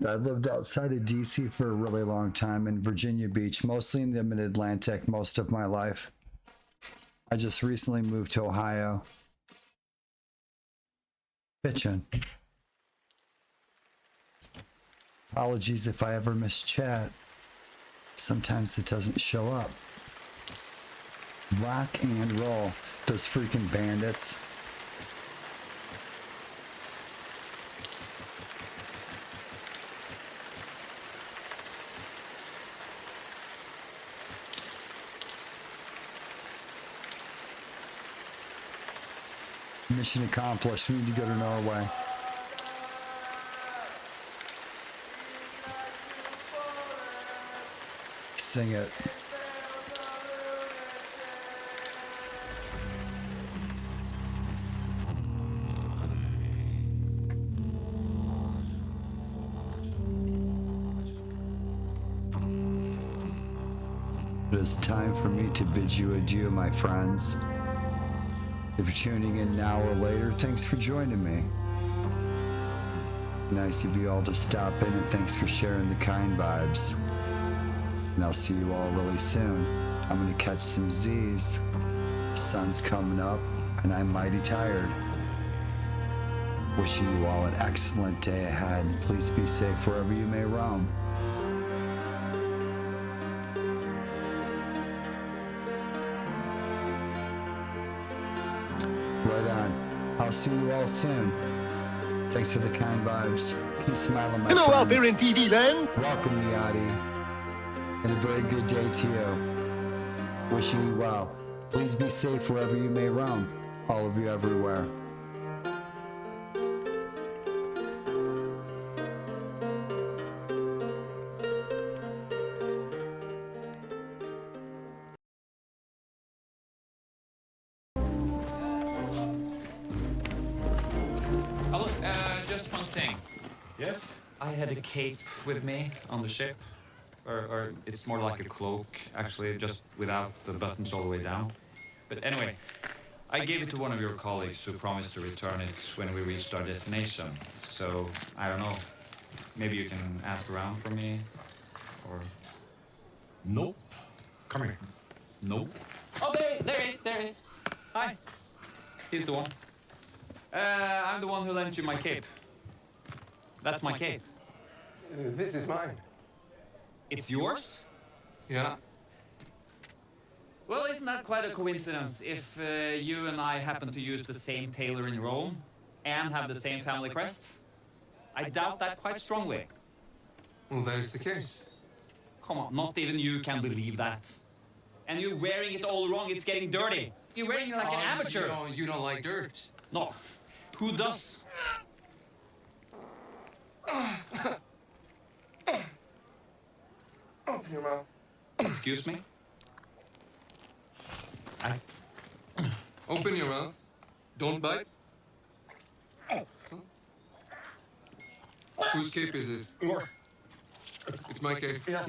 Speaker 1: I lived outside of DC for a really long time in Virginia Beach, mostly in the mid-Atlantic most of my life. I just recently moved to Ohio. Bitchin'. Apologies if I ever miss chat. Sometimes it doesn't show up. Rock and roll. Those freaking bandits. Mission accomplished. We need to go to Norway. Sing it. It is time for me to bid you adieu, my friends. If you're tuning in now or later, thanks for joining me. Nice of you all to stop in, and thanks for sharing the kind vibes. And I'll see you all really soon. I'm gonna catch some Z's. The sun's coming up, and I'm mighty tired. Wishing you all an excellent day ahead. Please be safe wherever you may roam. Right on. I'll see you all soon. Thanks for the kind vibes. Keep smiling, my friends.
Speaker 4: Hello out there in TV land.
Speaker 1: Welcome, Miati. And a very good day to you. Wishing you well. Please be safe wherever you may roam. All of you everywhere.
Speaker 7: Just one thing.
Speaker 6: Yes?
Speaker 7: I had a cape with me on the ship. Or it's more like a cloak, actually, just without the buttons all the way down. But anyway, I gave it to one of your colleagues who promised to return it when we reached our destination. So, I don't know. Maybe you can ask around for me? Or...
Speaker 6: Nope. Come here.
Speaker 7: Nope. Oh, there is. Hi. He's the one. I'm the one who lent you my cape. That's my cape.
Speaker 8: This is mine.
Speaker 7: It's yours?
Speaker 8: Yeah.
Speaker 7: Well, isn't that quite a coincidence if you and I happen to use the same tailor in Rome and have the same family crests? I doubt that quite strongly.
Speaker 8: Well, that is the case.
Speaker 7: Come on, not even you can believe that. And you're wearing it all wrong, it's getting dirty. You're wearing it like an amateur.
Speaker 8: You don't like dirt.
Speaker 7: No, who does?
Speaker 8: Open your mouth.
Speaker 7: Excuse me?
Speaker 8: Open your mouth. Don't bite. Whose cape is it?
Speaker 6: Yours.
Speaker 8: It's my cape.
Speaker 6: Yes.